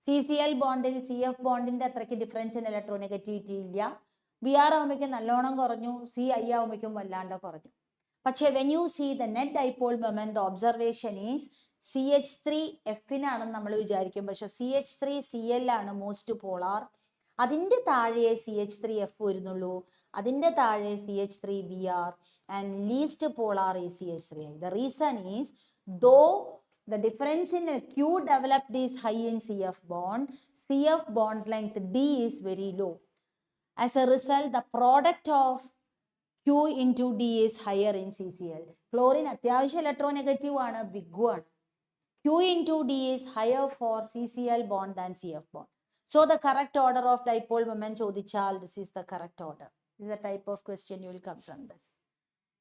CCl ബോണ്ടിൽ CF ബോണ്ടിന്റെ അത്രയ്ക്ക് ഡിഫറൻസ് ഇൻ ഇലക്ട്രോനെഗറ്റിവിറ്റി ഇല്ല. BR ആവുമ്പോഴേക്കും നല്ലോണം കുറഞ്ഞു, CI ആവുമ്പോഴേക്കും വല്ലാണ്ട് കുറഞ്ഞു. പക്ഷേ when you see the net dipole moment observation is CH3F-നാണെന്ന് നമ്മൾ വിചാരിക്കും, പക്ഷെ CH3Cl ആണ് മോസ്റ്റ് പോളാർ. അതിൻ്റെ താഴെ CH3F വരുന്നുള്ളൂ, അതിൻ്റെ താഴെ CH3Br and least polar is CH3I. The reason is though the difference in Q developed is high in CF bond, CF bond length D is very low. As a result, the product of Q into D is higher in CCl. Chlorine അത്യാവശ്യം electronegative ആണ്, big ആണ്. Q into D is higher for CCl bond than CF bond. So the correct order of dipole moment ചോദിച്ചാൽ this is the correct order. This is the type of question you will come from this.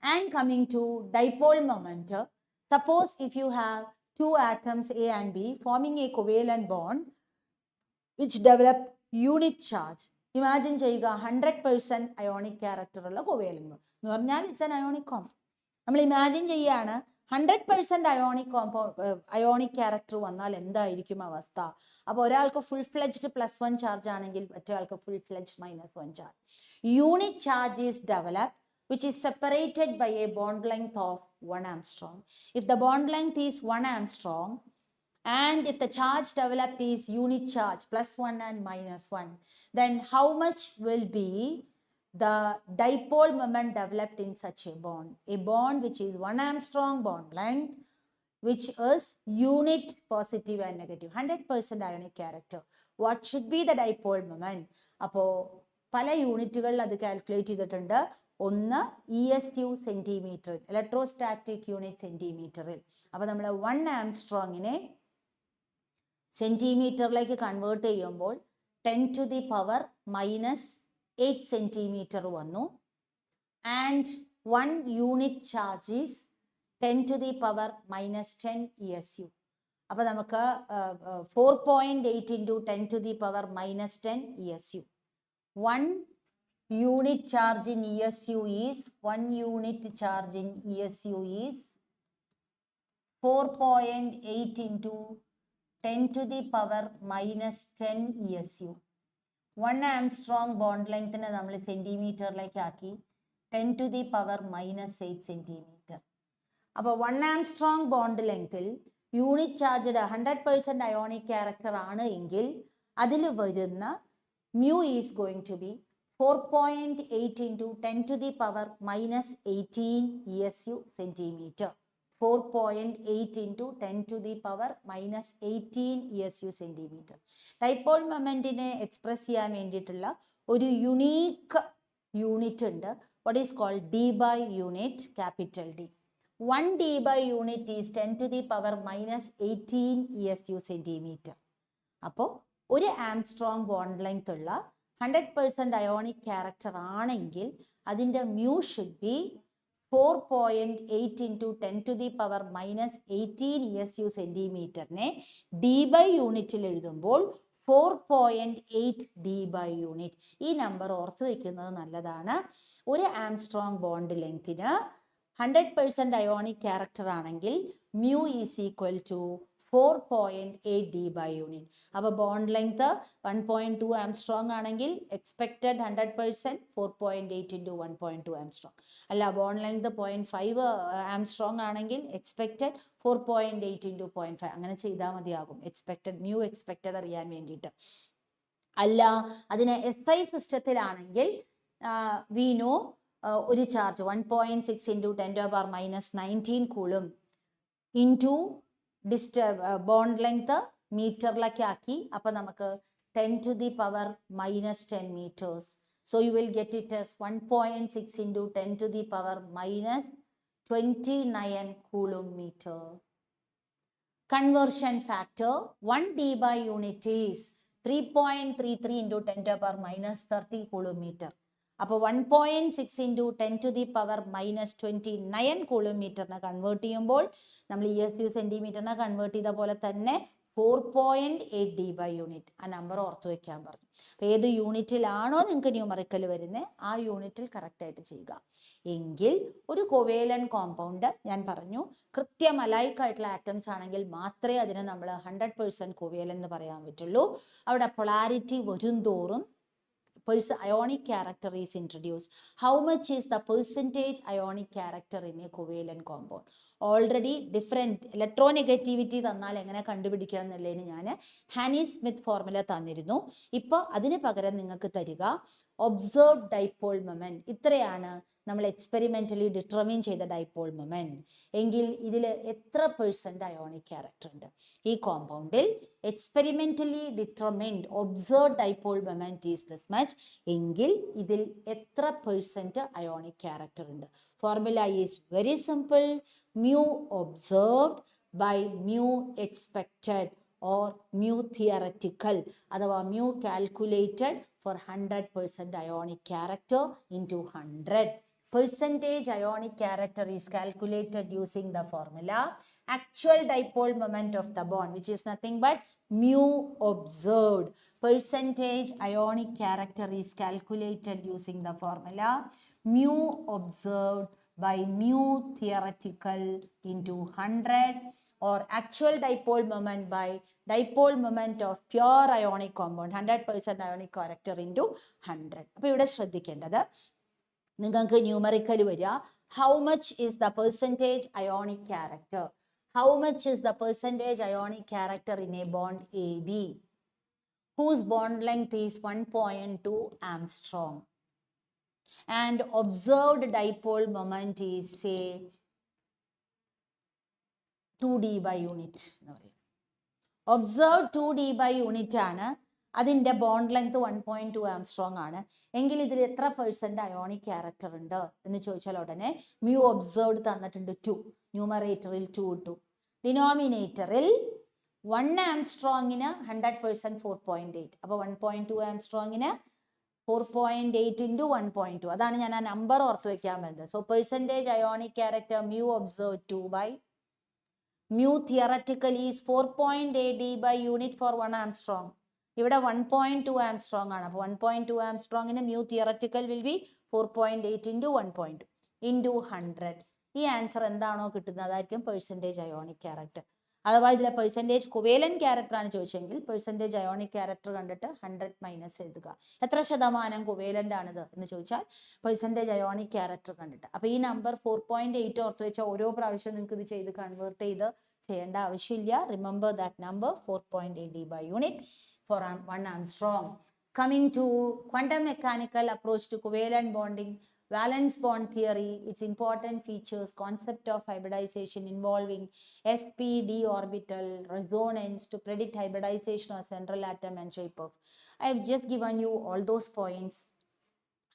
And coming to dipole moment, suppose if you have two atoms A and B forming a covalent bond which develop unit charge. Imagine ചെയ്യുക 100% ionic character ഉള്ള covalent bond എന്ന് പറഞ്ഞാൽ it's an ionic compound. നമ്മൾ imagine ചെയ്യാണ് 100% ionic character വന്നാൽ എന്തായിരിക്കും അവസ്ഥ. അപ്പോൾ ഒരാൾക്ക് ഫുൾ ഫ്ലെഡ്ജ്ഡ് +1 ചാർജ് ആണെങ്കിൽ മറ്റേ ആൾക്ക് full fledged -1 charge. Unit charge is developed which is separated by a bond length of 1 angstrom. If the bond length is 1 angstrom, and if the charge developed is unit charge +1 and -1, then how much will be the dipole moment developed in such a bond? A bond which is 1 angstrom bond length, which is unit positive and negative, 100% ionic character. What should be the dipole moment? അപ്പോൾ പല യൂണിറ്റുകളിൽ അത് calculate ചെയ്തിട്ടുണ്ട്. ഒന്ന് ESU സെന്റിമീറ്ററിൽ, electrostatic unit സെന്റിമീറ്ററിൽ. അപ്പോൾ നമ്മൾ 1 ആംസ്ട്രോങ്ങിനെ സെന്റിമീറ്ററിലേക്ക് convert ചെയ്യുമ്പോൾ 10⁻⁻8 centimetre വന്നു. And 1 unit charge is 10⁻⁻10 ESU. അപ്പോൾ നമുക്ക് 4.8 into 10⁻⁻10 ESU. 1 unit charge in ESU is 1 unit charge in ESU is 4.8 into 10⁻⁻10 ESU. 1 angstrom bond ലെങ്തിനെ നമ്മൾ സെന്റിമീറ്ററിലേക്ക് ആക്കി 10⁻⁻8 സെന്റിമീറ്റർ. അപ്പോൾ 1 ആംസ്ട്രോങ് ബോണ്ട് ലെങ്തിൽ യൂണിറ്റ് ചാർജഡ് 100% അയോണിക് ക്യാരക്ടർ ആണ് എങ്കിൽ അതിൽ വരുന്ന mu is going to be 4.8 into 10⁻⁻18 ESU centimeter. 4.8 into 10⁻⁻18 ESU centimeter. Dipole momentനെ express ചെയ്യാൻ വേണ്ടിയിട്ടുള്ള ഒരു യുണീക്ക് യൂണിറ്റ് ഉണ്ട്. What is called d by unit, capital D. 1 d by unit is 10⁻⁻18 ESU centimeter. അപ്പോൾ ഒരു ആംസ്ട്രോങ് ബോണ്ട് ലെങ്ത് ഉള്ള 100% ionic character ആണെങ്കിൽ അതിൻ്റെ mu should be 4.8 into 10⁻⁻18 ESU സെന്റിമീറ്ററിനെ d by യൂണിറ്റിൽ എഴുതുമ്പോൾ 4.8 d by യൂണിറ്റ്. ഈ number ഓർത്ത് വയ്ക്കുന്നത് നല്ലതാണ്. ഒരു ആംസ്ട്രോങ് ബോണ്ട് ലെങ്തിന് 100% അയോണിക് ക്യാരക്ടർ ആണെങ്കിൽ mu is equal to 4.8 d by unit. അപ്പോൾ ബോണ്ട് ലെങ്ത് 1.2 ആംസ്ട്രോങ് ആണെങ്കിൽ എക്സ്പെക്റ്റഡ് 100% 4.8 into 1.2 ആംസ്ട്രോങ്. അല്ല, ബോണ്ട് ലെങ്ത് 0.5 ആംസ്ട്രോങ് ആണെങ്കിൽ എക്സ്പെക്റ്റഡ് 4.8 into 0.5. അങ്ങനെ ചെയ്താൽ മതിയാകും എക്സ്പെക്റ്റഡ് mu എക്സ്പെക്റ്റഡ് അറിയാൻ വേണ്ടിയിട്ട്. അല്ല, അതിന് SI സിസ്റ്റത്തിലാണെങ്കിൽ വി നോ ഒരു charge 1.6 into 10⁻⁻19 coulomb into bond length മീറ്ററിലേക്ക് ആക്കി. അപ്പോൾ നമുക്ക് 10⁻⁻10 meters. So you will get it as 1.6 into 10⁻⁻29 coulomb meter. Conversion factor 1 d by unit is 3.33 into 10⁻⁻30 coulomb meter. അപ്പോൾ 1.6 into 10⁻⁻29 coulomb meterനെ കൺവേർട്ട് ചെയ്യുമ്പോൾ നമ്മൾ ESU സെന്റിമീറ്ററിനെ convert ചെയ്ത പോലെ തന്നെ 4.8 d by unit. ആ നമ്പർ ഓർത്ത് വയ്ക്കാൻ പറഞ്ഞു. അപ്പോൾ ഏത് യൂണിറ്റിലാണോ നിങ്ങൾക്ക് ന്യൂമറിക്കൽ വരുന്നത് ആ യൂണിറ്റിൽ കറക്റ്റായിട്ട് ചെയ്യുക. എങ്കിൽ ഒരു കോവേലൻ കോമ്പൗണ്ട് ഞാൻ പറഞ്ഞു കൃത്യം അലൈക്ക് ആയിട്ടുള്ള ആറ്റംസ് ആണെങ്കിൽ മാത്രമേ അതിനെ നമ്മൾ 100% കോവേലൻ എന്ന് പറയാൻ പറ്റുള്ളൂ. അവിടെ പൊളാരിറ്റി വരും തോറും ionic character is introduced. How much is the percentage ionic character in a covalent compound? Already different electronegativity തന്നാൽ എങ്ങനെ കണ്ടുപിടിക്കണം എന്നുള്ളതിന് ഞാൻ ഹാനി സ്മിത്ത് ഫോർമുല തന്നിരുന്നു. ഇപ്പോൾ അതിന് പകരം നിങ്ങൾക്ക് തരിക ഒബ്സർവ്ഡ് ഡൈപോൾ മൊമെന്റ്. ഇത്രയാണ് നമ്മൾ എക്സ്പെരിമെന്റലി ഡിറ്റർമിൻ ചെയ്ത ഡൈപോൾ മൊമെന്റ്. എങ്കിൽ ഇതിൽ എത്ര % അയോണിക് ക്യാരക്ടർ ഉണ്ട്? ഈ കോമ്പൗണ്ടിൽ experimentally determined observed dipole moment is this much. എങ്കിൽ ഇതിൽ എത്ര % അയോണിക് ക്യാരക്ടർ ഉണ്ട്? Formula is very simple. mu observed by mu expected or mu theoretical അഥവാ mu calculated for 100% ionic character into 100. Percentage ionic character is calculated using the formula actual dipole moment of the bond, which is nothing but mu observed. Percentage ionic character is calculated using the formula mu observed by mu theoretical into 100 or actual dipole moment by dipole moment of pure ionic compound 100% ionic character into 100. അപ്പോൾ ഇവിടെ ശ്രദ്ധിക്കേണ്ടത് നിങ്ങൾക്ക് numerical വരിക how much is the percentage ionic character, how much is the percentage ionic character in a bond AB whose bond length is 1.2 Armstrong and observed dipole moment is say 2d by unit. Observed 2d by unit ആണ്, അതിൻ്റെ bond length 1.2 Armstrong ആണ് എങ്കിൽ ഇതിൽ എത്ര percent ionic character ഉണ്ട് എന്ന് ചോദിച്ചാൽ ഉടനെ മ്യൂ ഒബ്സർവ്ഡ് തന്നിട്ടുണ്ട് 2, ന്യൂമറേറ്ററിൽ 2 ഇട്ടു, ഡിനോമിനേറ്ററിൽ 1 ആംസ്ട്രോങ്ങിന് 100% 4.8, അപ്പോൾ 1.2 ആംസ്ട്രോങ്ങിന് 4.8 into 1.2, അതാണ് ഞാൻ ആ നമ്പർ ഓർത്ത് വെക്കാൻ പറ്റുന്നത്. So percentage ionic character mu observe 2 by mu theoretically is 4.8 d by unit for 1 Armstrong. ഇവിടെ 1.2 Armstrong ആണ്, അപ്പോൾ 1.2 Armstrongന് mu theoretical will be 4.8 into 1.2 into 100. ഈ ആൻസർ എന്താണോ കിട്ടുന്നത് അതായിരിക്കും പെർസെൻറ്റേജ് അയോണിക് ക്യാരക്ടർ. അഥവാ ഇതിലെ പെർസെൻറ്റേജ് കൊവേലന്റ് ക്യാരക്ടർ ആണ് ചോദിച്ചെങ്കിൽ പെർസെൻറ്റേജ് അയോണിക് ക്യാരക്ടർ കണ്ടിട്ട് 100 മൈനസ് എഴുതുക. എത്ര ശതമാനം കൊവേലന്റ് ആണിത് എന്ന് ചോദിച്ചാൽ പെർസെൻറ്റേജ് അയോണിക് ക്യാരക്ടർ കണ്ടിട്ട്. അപ്പോൾ ഈ നമ്പർ 4.8 ഓർത്ത് വെച്ചാൽ ഓരോ പ്രാവശ്യവും നിങ്ങൾക്ക് ഇത് ചെയ്ത് കൺവേർട്ട് ചെയ്ത് ചെയ്യേണ്ട ആവശ്യമില്ല. Remember that number 4.8 d by unit for 1 Armstrong. Coming to quantum mechanical approach to covalent bonding, valence bond theory, its important features, concept of hybridization involving sp-d orbital, resonance to predict hybridization of central atom and shape of. I have just given you all those points.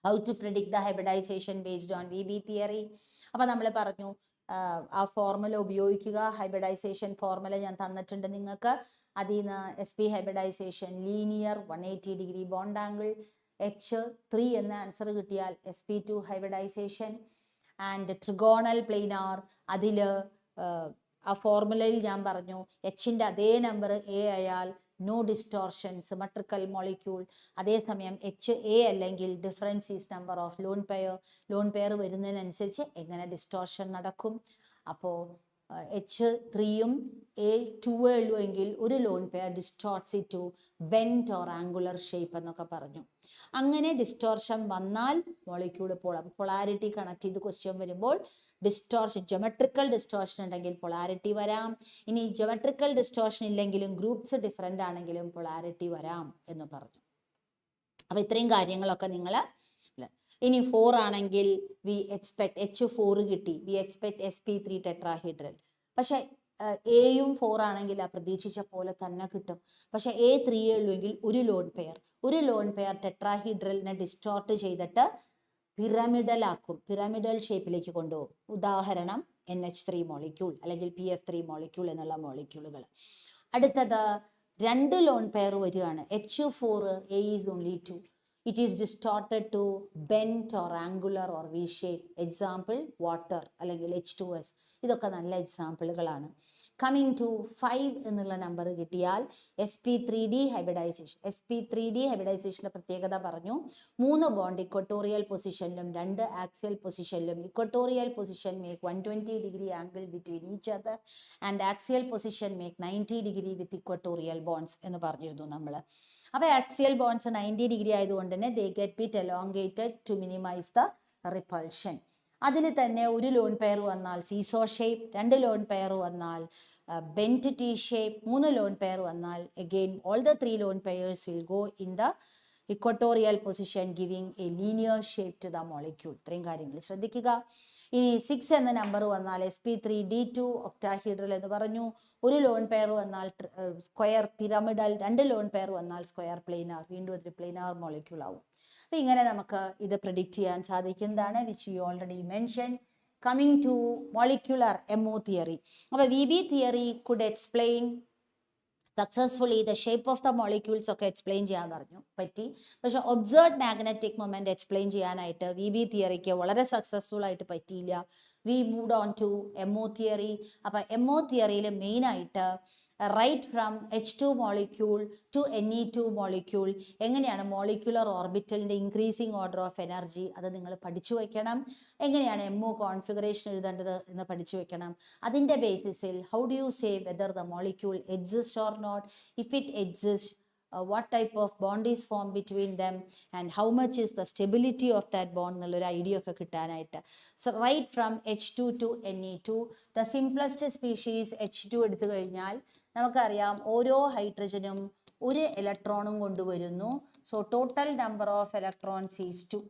How to predict the hybridization based on VB theory. അപ്പോൾ നമ്മൾ പറഞ്ഞു ആ formula ഉപയോഗിക്കുക. Hybridisation formula ഞാൻ തന്നിട്ടുണ്ട് നിങ്ങൾക്ക്. അതിൽ നിന്ന് SP hybridisation linear 180 degree bond angle, H3 എന്ന ആൻസർ കിട്ടിയാൽ SP2 ഹൈബ്രിഡൈസേഷൻ ആൻഡ് ട്രിഗോണൽ പ്ലെയിനാർ. അതിൽ ആ ഫോർമുലയിൽ ഞാൻ പറഞ്ഞു Hൻ്റെ അതേ നമ്പർ A ആയാൽ നോ ഡിസ്റ്റോർഷൻ, സിമെട്രിക്കൽ മോളിക്യൂൾ. അതേസമയം HA അല്ലെങ്കിൽ difference is number of lone pair വരുന്നതിനനുസരിച്ച് എങ്ങനെ ഡിസ്റ്റോർഷൻ നടക്കും. അപ്പോൾ H3യും A2 ഉള്ളൂ എങ്കിൽ ഒരു lone pair distorts it to bend or angular shape എന്നൊക്കെ പറഞ്ഞു. അങ്ങനെ ഡിസ്റ്റോർഷൻ വന്നാൽ മോളിക്യൂൾ പൊളാരിറ്റി കണക്ട് ചെയ്ത് ക്വസ്റ്റ്യൻ വരുമ്പോൾ ഡിസ്റ്റോർഷൻ ജോമെട്രിക്കൽ ഡിസ്റ്റോർഷൻ ഉണ്ടെങ്കിൽ പൊളാരിറ്റി വരാം. ഇനി ജോമെട്രിക്കൽ ഡിസ്റ്റോർഷൻ ഇല്ലെങ്കിലും ഗ്രൂപ്പ്സ് ഡിഫറെൻ്റ് ആണെങ്കിലും പൊളാരിറ്റി വരാം എന്ന് പറഞ്ഞു. അപ്പോൾ ഇത്രയും കാര്യങ്ങളൊക്കെ നിങ്ങൾ ഇനി 4 ആണെങ്കിൽ വി എക്സ്പെക്ട് H4 കിട്ടി, വി എക്സ്പെക്ട് sp3 ടെട്രാഹീഡ്രൽ. പക്ഷെ എയും 4 ആണെങ്കിൽ ആ പ്രതീക്ഷിച്ച പോലെ തന്നെ കിട്ടും. പക്ഷെ A3 ഉള്ളൂവെങ്കിൽ ഒരു ലോൺ പെയർ ടെട്രാഹീഡ്രലിനെ ഡിസ്റ്റോർട്ട് ചെയ്തിട്ട് പിരമിഡൽ ആക്കും, പിരമിഡൽ ഷേപ്പിലേക്ക് കൊണ്ടുപോകും. ഉദാഹരണം NH3 മോളിക്യൂൾ അല്ലെങ്കിൽ PF3 മോളിക്യൂൾ എന്നുള്ള മോളിക്യൂളുകൾ. അടുത്തത് 2 ലോൺ പെയർ വരികയാണ്, H4 A is only 2. It is distorted to bent or angular or V shape. Example water അല്ലെങ്കിൽ H2S. ഇതൊക്കെ നല്ല എക്സാമ്പിളുകളാണ്. കമ്മിങ് ടു 5 എന്നുള്ള നമ്പർ കിട്ടിയാൽ sp3d ഹൈബ്രിഡൈസേഷൻ. sp3d ഹൈബ്രിഡൈസേഷൻ്റെ പ്രത്യേകത പറഞ്ഞു. 3 ബോണ്ട് ഇക്വട്ടോറിയൽ പൊസിഷനിലും 2 ആക്സിയൽ പൊസിഷനിലും. Equatorial position make 120 degree angle between each other and axial position make 90 degree with equatorial bonds എന്ന് പറഞ്ഞിരുന്നു നമ്മൾ. അപ്പോൾ ആക്സിയൽ ബോണ്ട്സ് 90 ഡിഗ്രി ആയതുകൊണ്ട് തന്നെ they get bit elongated to minimise the repulsion. അതിൽ തന്നെ ഒരു ലോൺ പെയർ വന്നാൽ സീസോ ഷേപ്പ്, 2 ലോൺ പെയർ വന്നാൽ bent T shape, 3 lone pair വന്നാൽ again all the 3 lone pairs will go in the equatorial position giving a linear shape to the molecule. ഇത്രയും കാര്യങ്ങൾ ശ്രദ്ധിക്കുക. ഇനി 6 എന്ന നമ്പർ വന്നാൽ sp3d2 ഒക്ടാഹീഡ്രൽ എന്ന് പറഞ്ഞു. ഒരു ലോൺ പെയർ വന്നാൽ സ്ക്വയർ പിരമിഡൽ, 2 ലോൺ പെയർ വന്നാൽ സ്ക്വയർ പ്ലെയിനാർ, വീണ്ടും ഒരു പ്ലെയിനാർ മോളിക്യൂൾ ആവും. അപ്പോൾ ഇങ്ങനെ നമുക്ക് ഇത് പ്രെഡിക്റ്റ് ചെയ്യാൻ സാധിക്കുന്നതാണ്, which we already mention. Coming to molecular MO theory. അപ്പോൾ VB theory could explain successfully the shape of the molecules ഒക്കെ എക്സ്പ്ലെയിൻ ചെയ്യാൻ പറ്റി. പക്ഷെ ഒബ്സർവ്ഡ് മാഗ്നറ്റിക് മൊമെന്റ് എക്സ്പ്ലെയിൻ ചെയ്യാനായിട്ട് VB തിയറിക്ക് വളരെ സക്സസ്ഫുൾ ആയിട്ട് പറ്റിയില്ല. We moved on to MO theory. അപ്പോൾ MO തിയറിയിൽ മെയിനായിട്ട് right from H2 molecule to Ne2 molecule എങ്ങനെയാണ് മോളിക്യുലർ ഓർബിറ്റലിൻ്റെ ഇൻക്രീസിങ് ഓർഡർ ഓഫ് എനർജി അത് നിങ്ങൾ പഠിച്ചു വയ്ക്കണം. എങ്ങനെയാണ് MO കോൺഫിഗറേഷൻ എഴുതേണ്ടത് എന്ന് പഠിച്ചു വയ്ക്കണം. അതിൻ്റെ ബേസിസിൽ how do you say whether the molecule exist or not. If it exist what type of bond is formed between them and how much is the stability of that bond എന്നുള്ളൊരു idea ഒക്കെ കിട്ടാനായിട്ട്. So right from H2 to Ne2, the simplest species H2 എടുത്തു കഴിഞ്ഞാൽ നമുക്കറിയാം ഓരോ ഹൈഡ്രജനും ഒരു ഇലക്ട്രോണും കൊണ്ടുവരുന്നു. So total number of electrons is 2.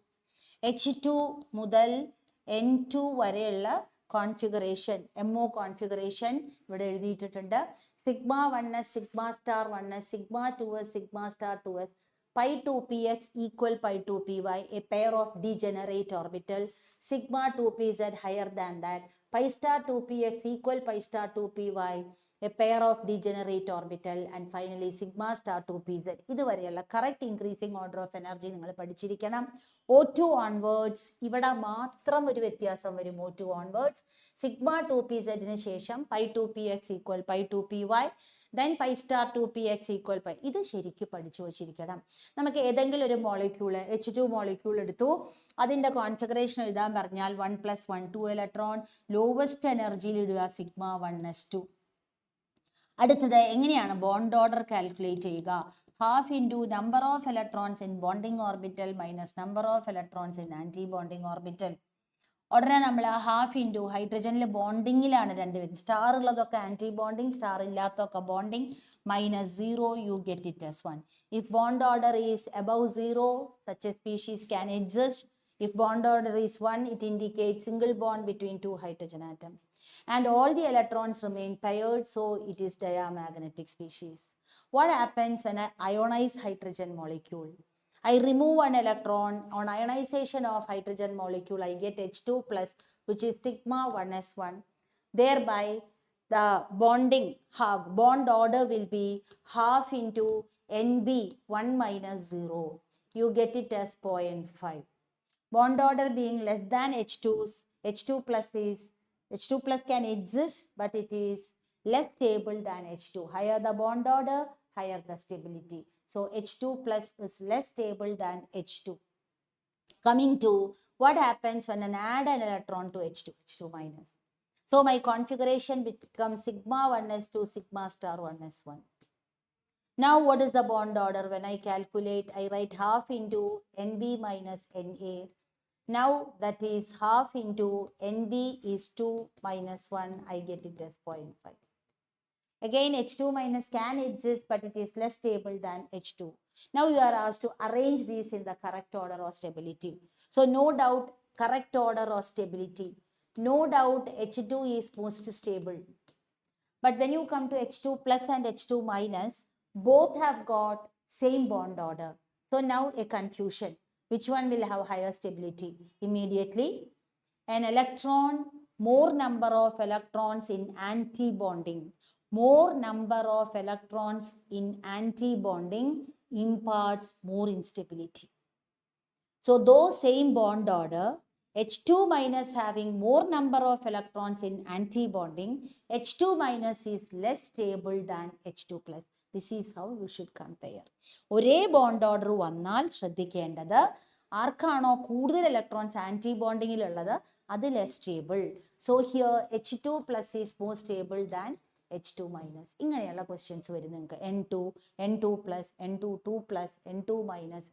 H2 മുതൽ N2 വരെയുള്ള കോൺഫിഗറേഷൻ, MO കോൺഫിഗറേഷൻ ഇവിടെ എഴുതിയിട്ടുണ്ട്. Sigma 1s, sigma star 1s, sigma 2s, sigma star 2s, pi 2px equal pi 2py, a pair of degenerate orbital. Sigma 2pz higher than that. Pi star 2px equal pi star 2py, a pair of degenerate orbital. And finally sigma star 2pz. ഇതുവരെയുള്ള correct increasing order of energy നിങ്ങൾ പഠിച്ചിരിക്കണം. O2 onwards ഇവിടെ മാത്രം ഒരു വ്യത്യാസം വരും. O2 onwards sigma 2pz ശേഷം pi 2px equal pi 2py, then pi star 2px equal pi. ഇത് ശരിക്കും പഠിച്ചു വച്ചിരിക്കണം. നമുക്ക് ഏതെങ്കിലും ഒരു മോളിക്യൂള് H2 മോളിക്യൂൾ എടുത്തു, അതിൻ്റെ കോൺഫിഗറേഷൻ എഴുതാൻ പറഞ്ഞാൽ 1 + 1 2 ഇലക്ട്രോൺ, ലോവസ്റ്റ് എനർജിയിൽ ഇടുക sigma 1s2. അടുത്തത് എങ്ങനെയാണ് ബോണ്ട് ഓർഡർ കാൽക്കുലേറ്റ് ചെയ്യുക? Half into number of electrons in bonding orbital minus number of electrons in antibonding orbital. ഉടനെ നമ്മൾ ഹാഫ് ഇൻറ്റു ഹൈഡ്രജനിൽ ബോണ്ടിങ്ങിലാണ് രണ്ടുപേരും, സ്റ്റാർ ഉള്ളതൊക്കെ ആൻറ്റി ബോണ്ടിങ്, സ്റ്റാർ ഇല്ലാത്തതൊക്കെ bonding, minus 0 you get it as 1. If bond order is above 0, such a species can exist. If bond order is 1, it indicates single bond between two hydrogen atoms. And all the electrons remain paired, so it is diamagnetic species. What happens when I ionize hydrogen molecule? I remove one electron. On ionization of hydrogen molecule, I get H2 plus, which is sigma 1s1. Thereby, the bond order will be half into NB 1 minus 0. You get it as 0.5. Bond order being less than H2's, H2 plus can exist, but it is less stable than H2. Higher the bond order, higher the stability. So H2 plus is less stable than H2. Coming to what happens when I add an electron to H2 minus. So my configuration becomes sigma 1s2, sigma star 1s1. Now what is the bond order? When I calculate, I write half into NB minus NA. Now that is half into NB is 2 minus 1, I get it as 0.5. Again, H2 minus can exist, but it is less stable than H2. Now you are asked to arrange these in the correct order of stability. So no doubt, correct order of stability. No doubt H2 is most stable. But when you come to H2 plus and H2 minus, both have got same bond order. So now a confusion. Which one will have higher stability? Immediately, an electron, more number of electrons in anti-bonding. More number of electrons in anti-bonding imparts more instability. So though same bond order, H2 minus having more number of electrons in anti-bonding, H2 minus is less stable than H2 plus. This is how you should compare. ഒരേ bond order വന്നാൽ ശ്രദ്ധിക്കേണ്ടത് ആർക്കാണോ കൂടുതൽ electrons anti ബോണ്ടിങ്ങിലുള്ളത് അത് less stable. So here H2 plus is more stable than H2 minus. ഇങ്ങനെയുള്ള questions വരും നിങ്ങൾക്ക്. N2 plus, N2 2 plus, N2 minus.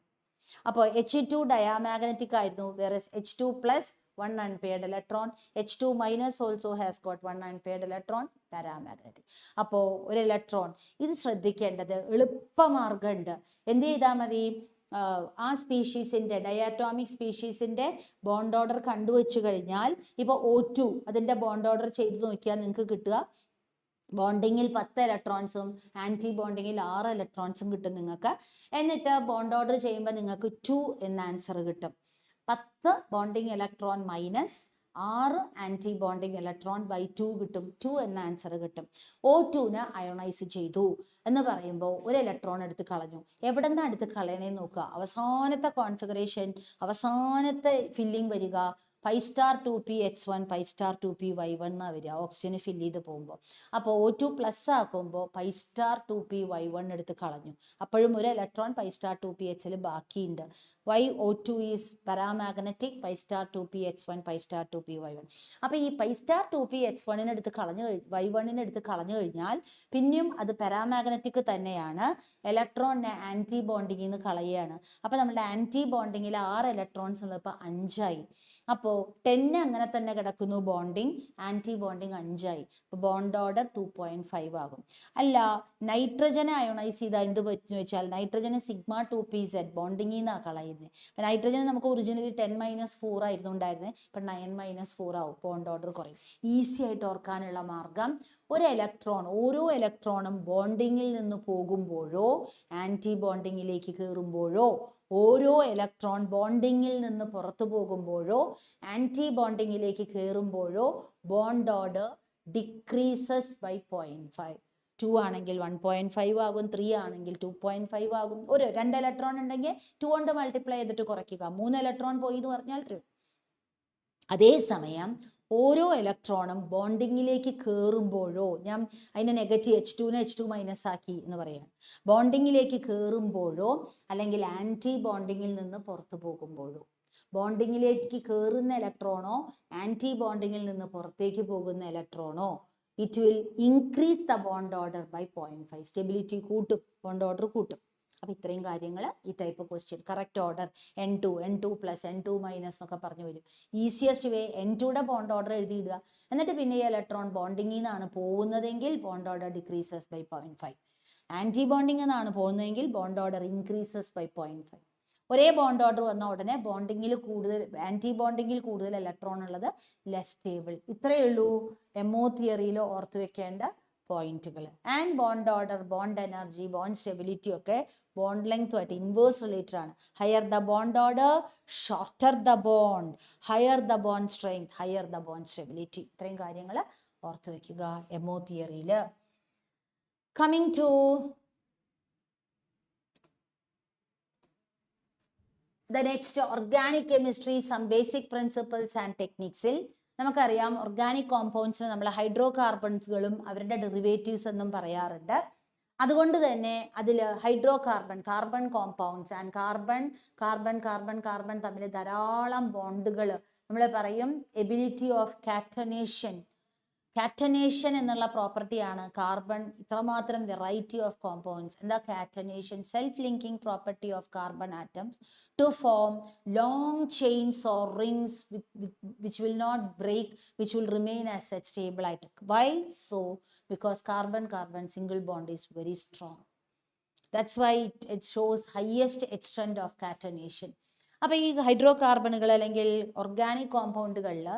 അപ്പോൾ H2 ഡയാമാഗ്നറ്റിക് ആയിരുന്നു, whereas H2 plus 1 unpaired electron, H2 minus also has got 1 unpaired electron, paramagnetic. അപ്പോൾ ഒരു electron, ഇത് ശ്രദ്ധിക്കേണ്ടത് എളുപ്പമാർഗമുണ്ട്. എന്ത് ചെയ്താൽ മതി? ആ സ്പീഷീസിൻ്റെ ഡയാറ്റോമിക് സ്പീഷീസിൻ്റെ ബോണ്ട് ഓർഡർ കണ്ടുവച്ചു കഴിഞ്ഞാൽ, ഇപ്പോൾ O2 അതിൻ്റെ ബോണ്ട് ഓർഡർ ചെയ്ത് നോക്കിയാൽ നിങ്ങൾക്ക് കിട്ടുക ബോണ്ടിങ്ങിൽ 10 ഇലക്ട്രോൺസും ആൻറ്റി ബോണ്ടിങ്ങിൽ 6 ഇലക്ട്രോൺസും കിട്ടും നിങ്ങൾക്ക്. എന്നിട്ട് ബോണ്ട് ഓർഡർ ചെയ്യുമ്പോൾ നിങ്ങൾക്ക് 2 എന്ന ആൻസർ കിട്ടും. 10 bonding electron minus 6 anti bonding electron by 2 കിട്ടും. 2 എന്ന ആൻസർ കിട്ടും. O2നെ അയോണൈസ് ചെയ്തു എന്ന് പറയുമ്പോൾ ഒരു ഇലക്ട്രോൺ എടുത്ത് കളഞ്ഞു. എവിടെ നിന്നാണ് എടുത്ത് കളയണേന്ന് നോക്കുക. അവസാനത്തെ കോൺഫിഗറേഷൻ, അവസാനത്തെ ഫില്ലിംഗ് വരിക pi star 2p x1 pi star 2p y1 എന്നാ വരിക ഓക്സിജന് ഫില്ല് ചെയ്ത് പോകുമ്പോൾ. അപ്പോൾ O2 പ്ലസ് ആക്കുമ്പോൾ pi star 2p y1 എടുത്ത് കളഞ്ഞു. അപ്പോഴും ഒരു ഇലക്ട്രോൺ pi star 2p hൽ ബാക്കിയുണ്ട്. Why O2 is paramagnetic, pi star 2p x1 pi star 2p y1. അപ്പോൾ ഈ pi star 2p x1 എടുത്ത് കളഞ്ഞു y1 എടുത്ത് കളഞ്ഞു കഴിഞ്ഞാൽ പിന്നെയും അത് പാരാമാഗ്നറ്റിക് തന്നെയാണ്. ഇലക്ട്രോണിനെ ആന്റി ബോണ്ടിങ്ങിൽ നിന്ന് കളയുകയാണ്. അപ്പോൾ നമ്മുടെ ആന്റി ബോണ്ടിങ്ങിൽ 6 ഇലക്ട്രോൺസ് ഉള്ളപ്പോൾ 5 ആയി. അപ്പോൾ 10 അങ്ങനെ തന്നെ കിടക്കുന്നു ബോണ്ടിങ്, ആന്റി ബോണ്ടിങ് 5 ആയി. അപ്പോൾ ബോണ്ട് ഓർഡർ 2.5 ആകും. അല്ല നൈട്രജനെ അയോണൈസ് ചെയ്താൽ എന്ത് പറ്റുമെന്ന് വെച്ചാൽ നൈട്രജന് സിഗ്മ 2pz ബോണ്ടിങ്ങിൽ നിന്നാണ് കളയുന്നത്. അപ്പം നൈട്രജന് നമുക്ക് ഒറിജിനലി 10-4 ആയിരുന്നു ഉണ്ടായിരുന്നത്. ഇപ്പം 9-4 ആവും, ബോണ്ട് ഓർഡർ കുറയും. ഈസി ആയിട്ട് ഓർക്കാനുള്ള മാർഗം, ഒരു ഇലക്ട്രോൺ ഓരോ ഇലക്ട്രോണും ബോണ്ടിങ്ങിൽ നിന്ന് പോകുമ്പോഴോ ആന്റി ബോണ്ടിങ്ങിലേക്ക് കയറുമ്പോഴോ ഓരോ ഇലക്ട്രോൺ ബോണ്ടിങ്ങിൽ നിന്ന് പുറത്തു പോകുമ്പോഴോ ആന്റി ബോണ്ടിങ്ങിലേക്ക് കയറുമ്പോഴോ ബോണ്ട് ഓർഡർ ഡിക്രീസസ് ബൈ 0.5. 2 ആണെങ്കിൽ 1.5 ആകും, 3 ആണെങ്കിൽ 2.5 ആകും. ഒരു 2 ഇലക്ട്രോൺ ഉണ്ടെങ്കിൽ 2 കൊണ്ട് മൾട്ടിപ്ലൈ ചെയ്തിട്ട് കുറയ്ക്കുക. 3 ഇലക്ട്രോൺ പോയി എന്ന് പറഞ്ഞാൽ 3. അതേസമയം ഓരോ ഇലക്ട്രോണും ബോണ്ടിങ്ങിലേക്ക് കയറുമ്പോഴോ, ഞാൻ അതിനെ നെഗറ്റീവ് H2നെ H2 മൈനസ് ആക്കി എന്ന് പറയാം, ബോണ്ടിങ്ങിലേക്ക് കയറുമ്പോഴോ അല്ലെങ്കിൽ ആന്റി ബോണ്ടിങ്ങിൽ നിന്ന് പുറത്തു പോകുമ്പോഴോ, ബോണ്ടിങ്ങിലേക്ക് കയറുന്ന ഇലക്ട്രോണോ ആന്റി ബോണ്ടിങ്ങിൽ നിന്ന് പുറത്തേക്ക് പോകുന്ന ഇലക്ട്രോണോ, it will increase the bond order by 0.5. Stability കൂട്ടും, ബോണ്ട് ഓർഡർ കൂട്ടും. അപ്പോൾ ഇത്രയും കാര്യങ്ങൾ ഈ type question correct order N2 plus N2 minus എന്നൊക്കെ പറഞ്ഞു വരും. ഈസിയസ്റ്റ് വേ N2യുടെ ബോണ്ട് ഓർഡർ എഴുതിയിടുക. എന്നിട്ട് പിന്നെ ഈ ഇലക്ട്രോൺ ബോണ്ടിങ്ങിൽ നിന്നാണ് പോകുന്നതെങ്കിൽ bond order decreases by 0.5. Antibonding എന്നാണ് പോകുന്നതെങ്കിൽ ബോണ്ട് ഓർഡർ ഇൻക്രീസസ് ബൈ 0.5. ഒരേ ബോണ്ട് ഓർഡർ വന്ന ഉടനെ ബോണ്ടിങ്ങിൽ കൂടുതൽ ആന്റി ബോണ്ടിങ്ങിൽ കൂടുതൽ ഇലക്ട്രോൺ ഉള്ളത് ലെസ് സ്റ്റേബിൾ. ഇത്രയേ ഉള്ളൂ എംഒ തിയറിയിൽ ഓർത്തു വെക്കേണ്ട പോയിന്റുകൾ. And bond order, bond energy, bond stability ഒക്കെ ബോണ്ട് ലെങ്തുമായിട്ട് ഇൻവേഴ്സ് റിലേറ്റഡ് ആണ്. Higher the bond order shorter the bond, higher the bond strength higher the bond stability. ഇത്രയും കാര്യങ്ങൾ ഓർത്തു വെക്കുക എംഒ തിയറിയിൽ. Coming to the next, organic chemistry, some basic principles and techniques. നമുക്കറിയാം organic കോമ്പൗണ്ട്സിന് നമ്മൾ hydro കാർബൺസുകളും അവരുടെ derivatives എന്നും പറയാറുണ്ട്. അതുകൊണ്ട് തന്നെ അതിൽ hydro carbon, carbon compounds and carbon തമ്മിൽ ധാരാളം ബോണ്ടുകൾ നമ്മൾ പറയും. എബിലിറ്റി ഓഫ് കാറ്റനേഷൻ എന്നുള്ള പ്രോപ്പർട്ടിയാണ് കാർബൺ. ഇത്രമാത്രം വെറൈറ്റി ഓഫ് കോമ്പൗണ്ട്സ്. എന്താ catenation? Self linking property of carbon atoms to form long chains or rings which will not break, which will remain as such stable item. Why so? Because carbon single bond is very strong. That's why it shows highest extent of catenation. അപ്പോൾ ഈ hydro കാർബണുകൾ അല്ലെങ്കിൽ organic കോമ്പൗണ്ടുകളിൽ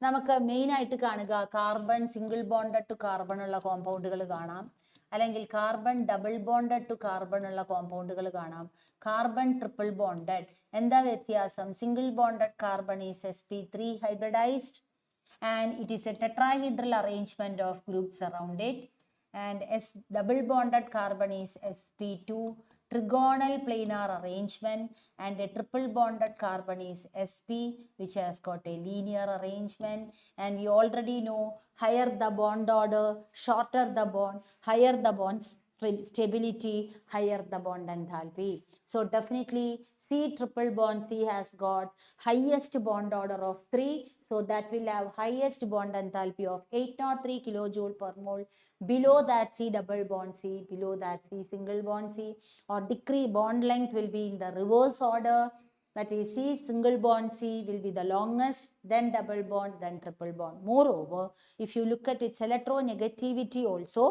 നമുക്ക് main ആയിട്ട് കാണുക carbon single bonded to carbon ഉള്ള കോമ്പൗണ്ടുകൾ കാണാം, അല്ലെങ്കിൽ carbon double bonded to carbon ഉള്ള കോമ്പൗണ്ടുകൾ കാണാം, കാർബൺ ട്രിപ്പിൾ ബോണ്ടഡ്. എന്താ വ്യത്യാസം? Single bonded carbon is sp3 hybridized and it is a tetrahedral arrangement of groups around it, and double bonded carbon is sp2 trigonal planar arrangement, and a triple bonded carbon is sp which has got a linear arrangement. And we already know higher the bond order, shorter the bond, higher the bond stability, higher the bond enthalpy. So definitely C triple bond C has got highest bond order of 3, so that will have highest bond enthalpy of 803 kilojoule per mole. Below that C double bond C, below that C single bond C, or decrease bond length will be in the reverse order. That is C single bond C will be the longest, then double bond, then triple bond. Moreover, if you look at its electronegativity also,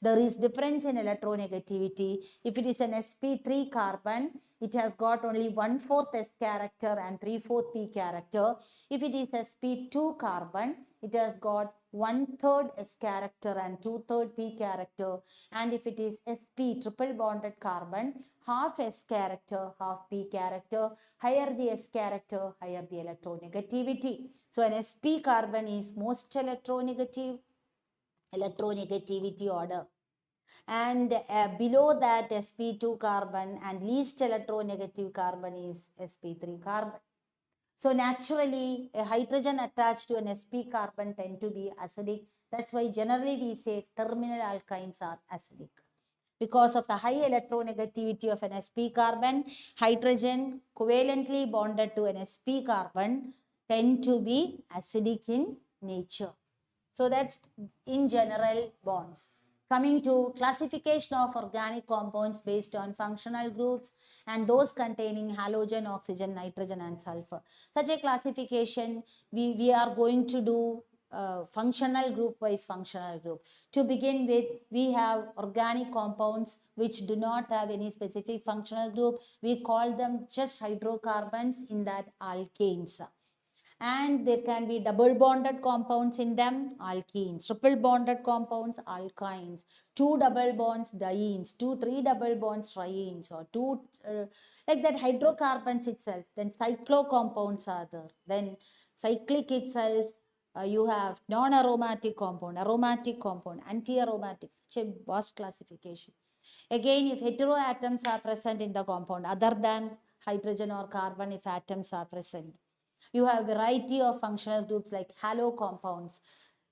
there is difference in electronegativity. If it is an sp3 carbon, it has got only 1/4 s character and 3/4 p character. If it is sp2 carbon, it has got 1/3 s character and 2/3 p character. And if it is sp triple bonded carbon, half s character, half p character. Higher the s character, higher the electronegativity. So an sp carbon is most electronegativity order, and below that sp2 carbon and least electronegative carbon is sp3 carbon. So naturally, a hydrogen attached to an sp carbon tend to be acidic. That's why generally we say terminal alkynes are acidic. Because of the high electronegativity of an sp carbon, hydrogen covalently bonded to an sp carbon tend to be acidic in nature. So that's in general bonds. Coming to classification of organic compounds based on functional groups and those containing halogen, oxygen, nitrogen and sulfur. Such a classification, we are going to do functional group wise functional group. To begin with, we have organic compounds which do not have any specific functional group. We call them just hydrocarbons, in that alkanes. And there can be double bonded compounds in them, alkenes, triple bonded compounds, alkynes, two double bonds, dienes, three double bonds, trienes, or like that hydrocarbons itself. Then cyclo compounds are there. Then cyclic itself, you have non-aromatic compound, aromatic compound, anti-aromatic, such a vast classification. Again, if heteroatoms are present in the compound, other than hydrogen or carbon, if atoms are present, you have variety of functional groups like halo compounds.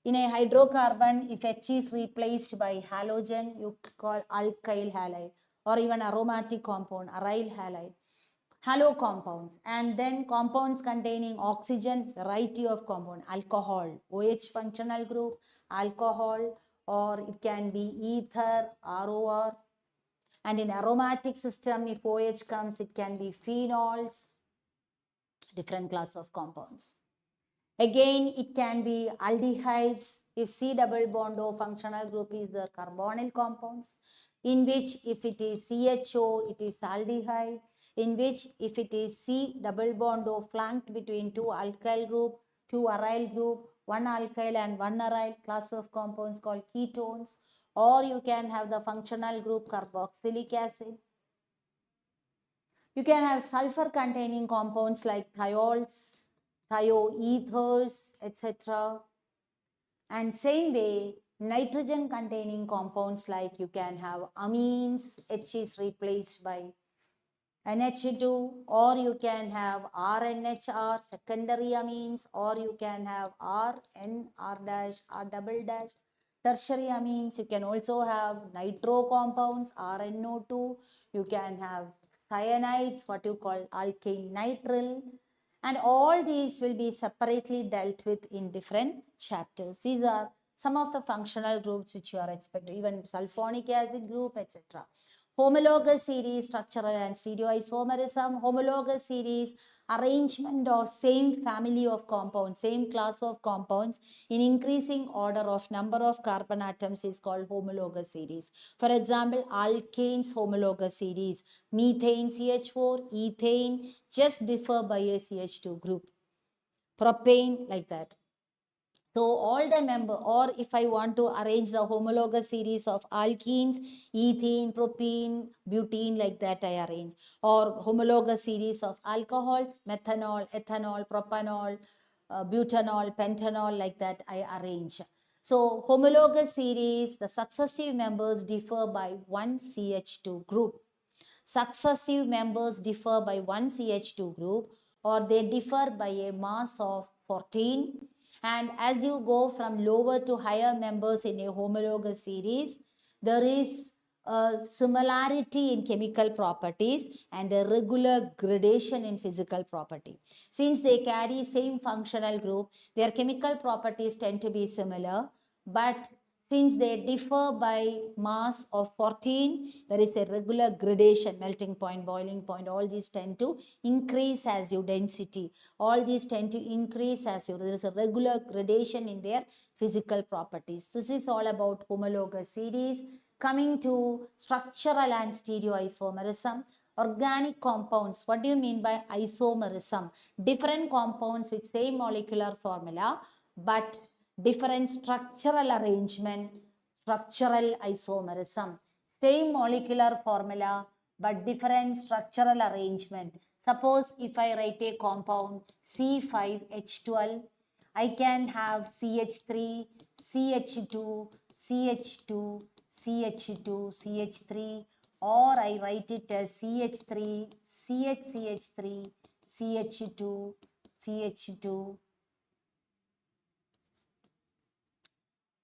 In a hydrocarbon, if H is replaced by halogen, you call alkyl halide, or even aromatic compound, aryl halide. Halo compounds, and then compounds containing oxygen, variety of compound, alcohol, OH functional group, alcohol, or it can be ether, ROR. And in aromatic system, if OH comes, it can be phenols, different class of compounds. Again, it can be aldehydes. If C double bond O functional group is the carbonyl compounds, in which if it is CHO, it is aldehyde, in which if it is C double bond O flanked between two alkyl group, two aryl group, one alkyl and one aryl, class of compounds called ketones, or you can have the functional group carboxylic acid. You can have sulfur containing compounds like thiols, thioethers, etc. And same way, nitrogen containing compounds like you can have amines, H is replaced by NH2, or you can have RNHR, secondary amines, or you can have RN, R dash, R double dash, tertiary amines. You can also have nitro compounds, RNO2. You can have cyanides, what you call alkane nitrile. And all these will be separately dealt with in different chapters. These are some of the functional groups which you are expecting, even sulfonic acid group, etc. Homologous series, structural and stereoisomerism. Homologous series, arrangement of same family of compounds, same class of compounds in increasing order of number of carbon atoms is called homologous series. For example, alkanes homologous series, methane CH4, ethane just differ by a CH2 group. Propane, like that. So all the member, or if I want to arrange the homologous series of alkenes, ethene, propene, butene, like that I arrange. Or homologous series of alcohols, methanol, ethanol, propanol, butanol, pentanol, like that I arrange. So homologous series, the successive members differ by one CH2 group. Successive members differ by one CH2 group, or they differ by a mass of 14. And as you go from lower to higher members in a homologous series, there is a similarity in chemical properties and a regular gradation in physical property. Since they carry same functional group, their chemical properties tend to be similar, but since they differ by mass of 14, there is a regular gradation, melting point, boiling point, all these tend to increase as your density. All these tend to increase as there is a regular gradation in their physical properties. This is all about homologous series. Coming to structural and stereoisomerism. Organic compounds, what do you mean by isomerism? Different compounds with same molecular formula, but different structural arrangement, structural isomerism. Same molecular formula, but different structural arrangement. Suppose if I write a compound C5H12, I can have CH3, CH2, CH2, CH2, CH3, or I write it as CH3, CH3, CH2, CH2,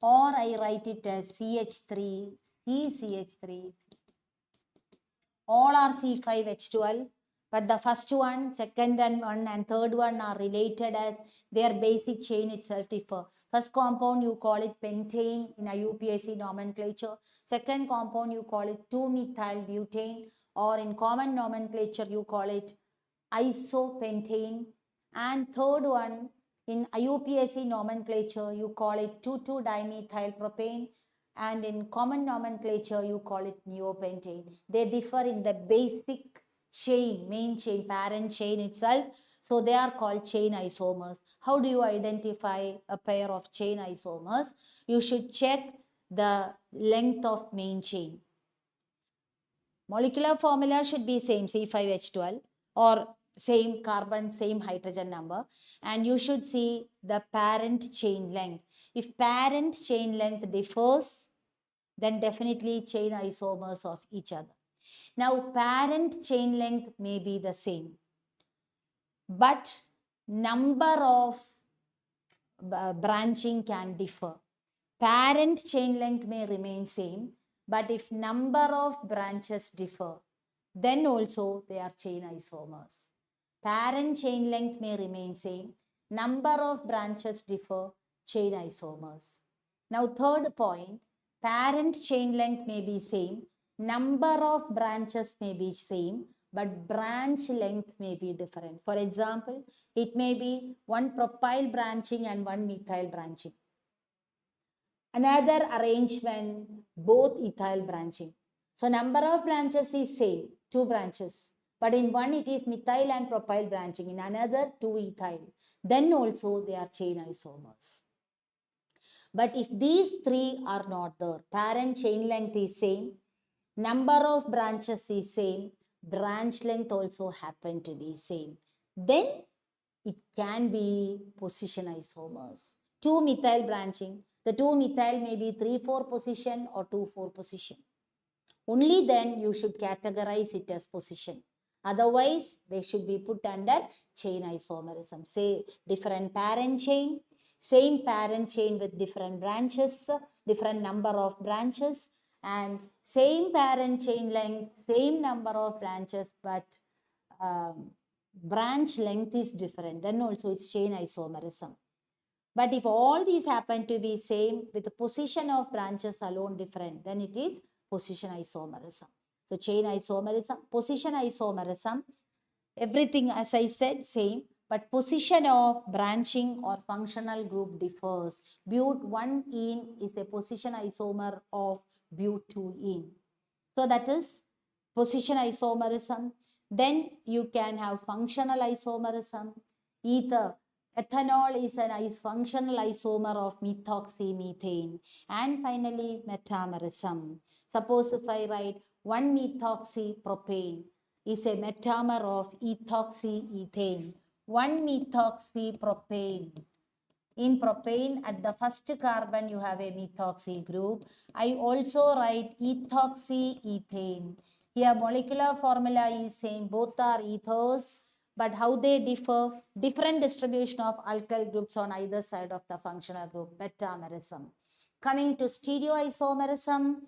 or I write it as CH3, CCH3. All are C5H12, but the first one, second one, and third one are related as their basic chain itself differ. First compound you call it pentane in IUPAC nomenclature. Second compound you call it 2-methyl-butane, or in common nomenclature you call it isopentane. And third one in IUPAC nomenclature you call it 2,2-dimethyl-propane. And in common nomenclature, you call it neopentane. They differ in the basic chain, main chain, parent chain itself. So they are called chain isomers. How do you identify a pair of chain isomers? You should check the length of main chain. Molecular formula should be same, C5H12, or same carbon, same hydrogen number. And you should see the parent chain length. If parent chain length differs, then definitely chain isomers of each other. Now, parent chain length may be the same, but number of branching can differ. Parent chain length may remain same, but if number of branches differ, then also they are chain isomers. Parent chain length may remain same, number of branches differ, chain isomers. Now, third point, parent chain length may be same, number of branches may be same, but branch length may be different. For example, it may be one propyl branching and one methyl branching. Another arrangement, both ethyl branching. So number of branches is same, 2 branches. But in one it is methyl and propyl branching, in another 2 ethyl. Then also they are chain isomers. But if these three are not there, parent chain length is same, number of branches is same, branch length also happen to be same, then it can be position isomers. 2-methyl branching, the 2-methyl may be 3,4 position or 2,4 position. Only then you should categorize it as position. Otherwise, they should be put under chain isomerism. Say different parent chain, same parent chain with different branches, different number of branches, and same parent chain length, same number of branches, but branch length is different. Then also it's chain isomerism. But if all these happen to be same with the position of branches alone different, then it is position isomerism. So chain isomerism, position isomerism, everything as I said same, but position of branching or functional group differs. But1-ene is a position isomer of but2-ene. So that is position isomerism. Then you can have functional isomerism. Ether, ethanol is an functional isomer of methoxymethane. And finally, metamerism. Suppose if I write 1-methoxypropane is a metamer of ethoxyethane. 1-methoxypropane. In propane, at the first carbon, you have a methoxy group. I also write ethoxyethane. Here, molecular formula is same. Both are ethers. But how they differ? Different distribution of alkyl groups on either side of the functional group. Metamerism. Coming to stereoisomerism,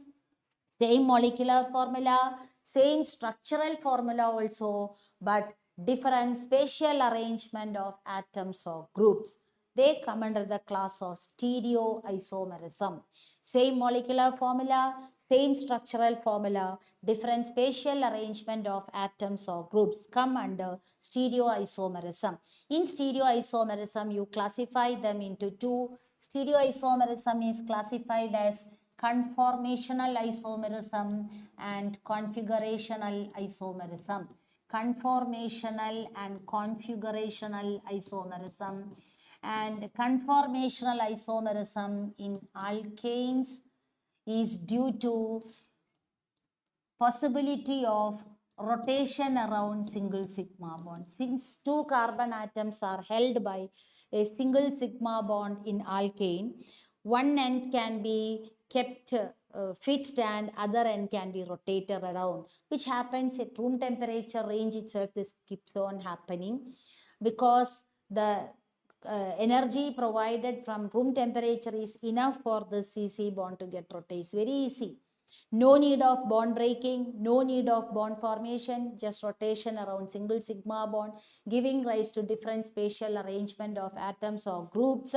same molecular formula, same structural formula also, but different spatial arrangement of atoms or groups. They come under the class of stereoisomerism. Same molecular formula, same structural formula, different spatial arrangement of atoms or groups come under stereoisomerism. In stereoisomerism, you classify them into two. Stereoisomerism is classified as conformational isomerism and configurational isomerism. Conformational and configurational isomerism. And conformational isomerism in alkanes is due to possibility of rotation around single sigma bond. Since 2 carbon atoms are held by a single sigma bond in alkane, one end can be kept fixed and other end can be rotated around, which happens at room temperature range itself. This keeps on happening because the energy provided from room temperature is enough for the CC bond to get rotated. It's very easy. No need of bond breaking, no need of bond formation, just rotation around single sigma bond, giving rise to different spatial arrangement of atoms or groups,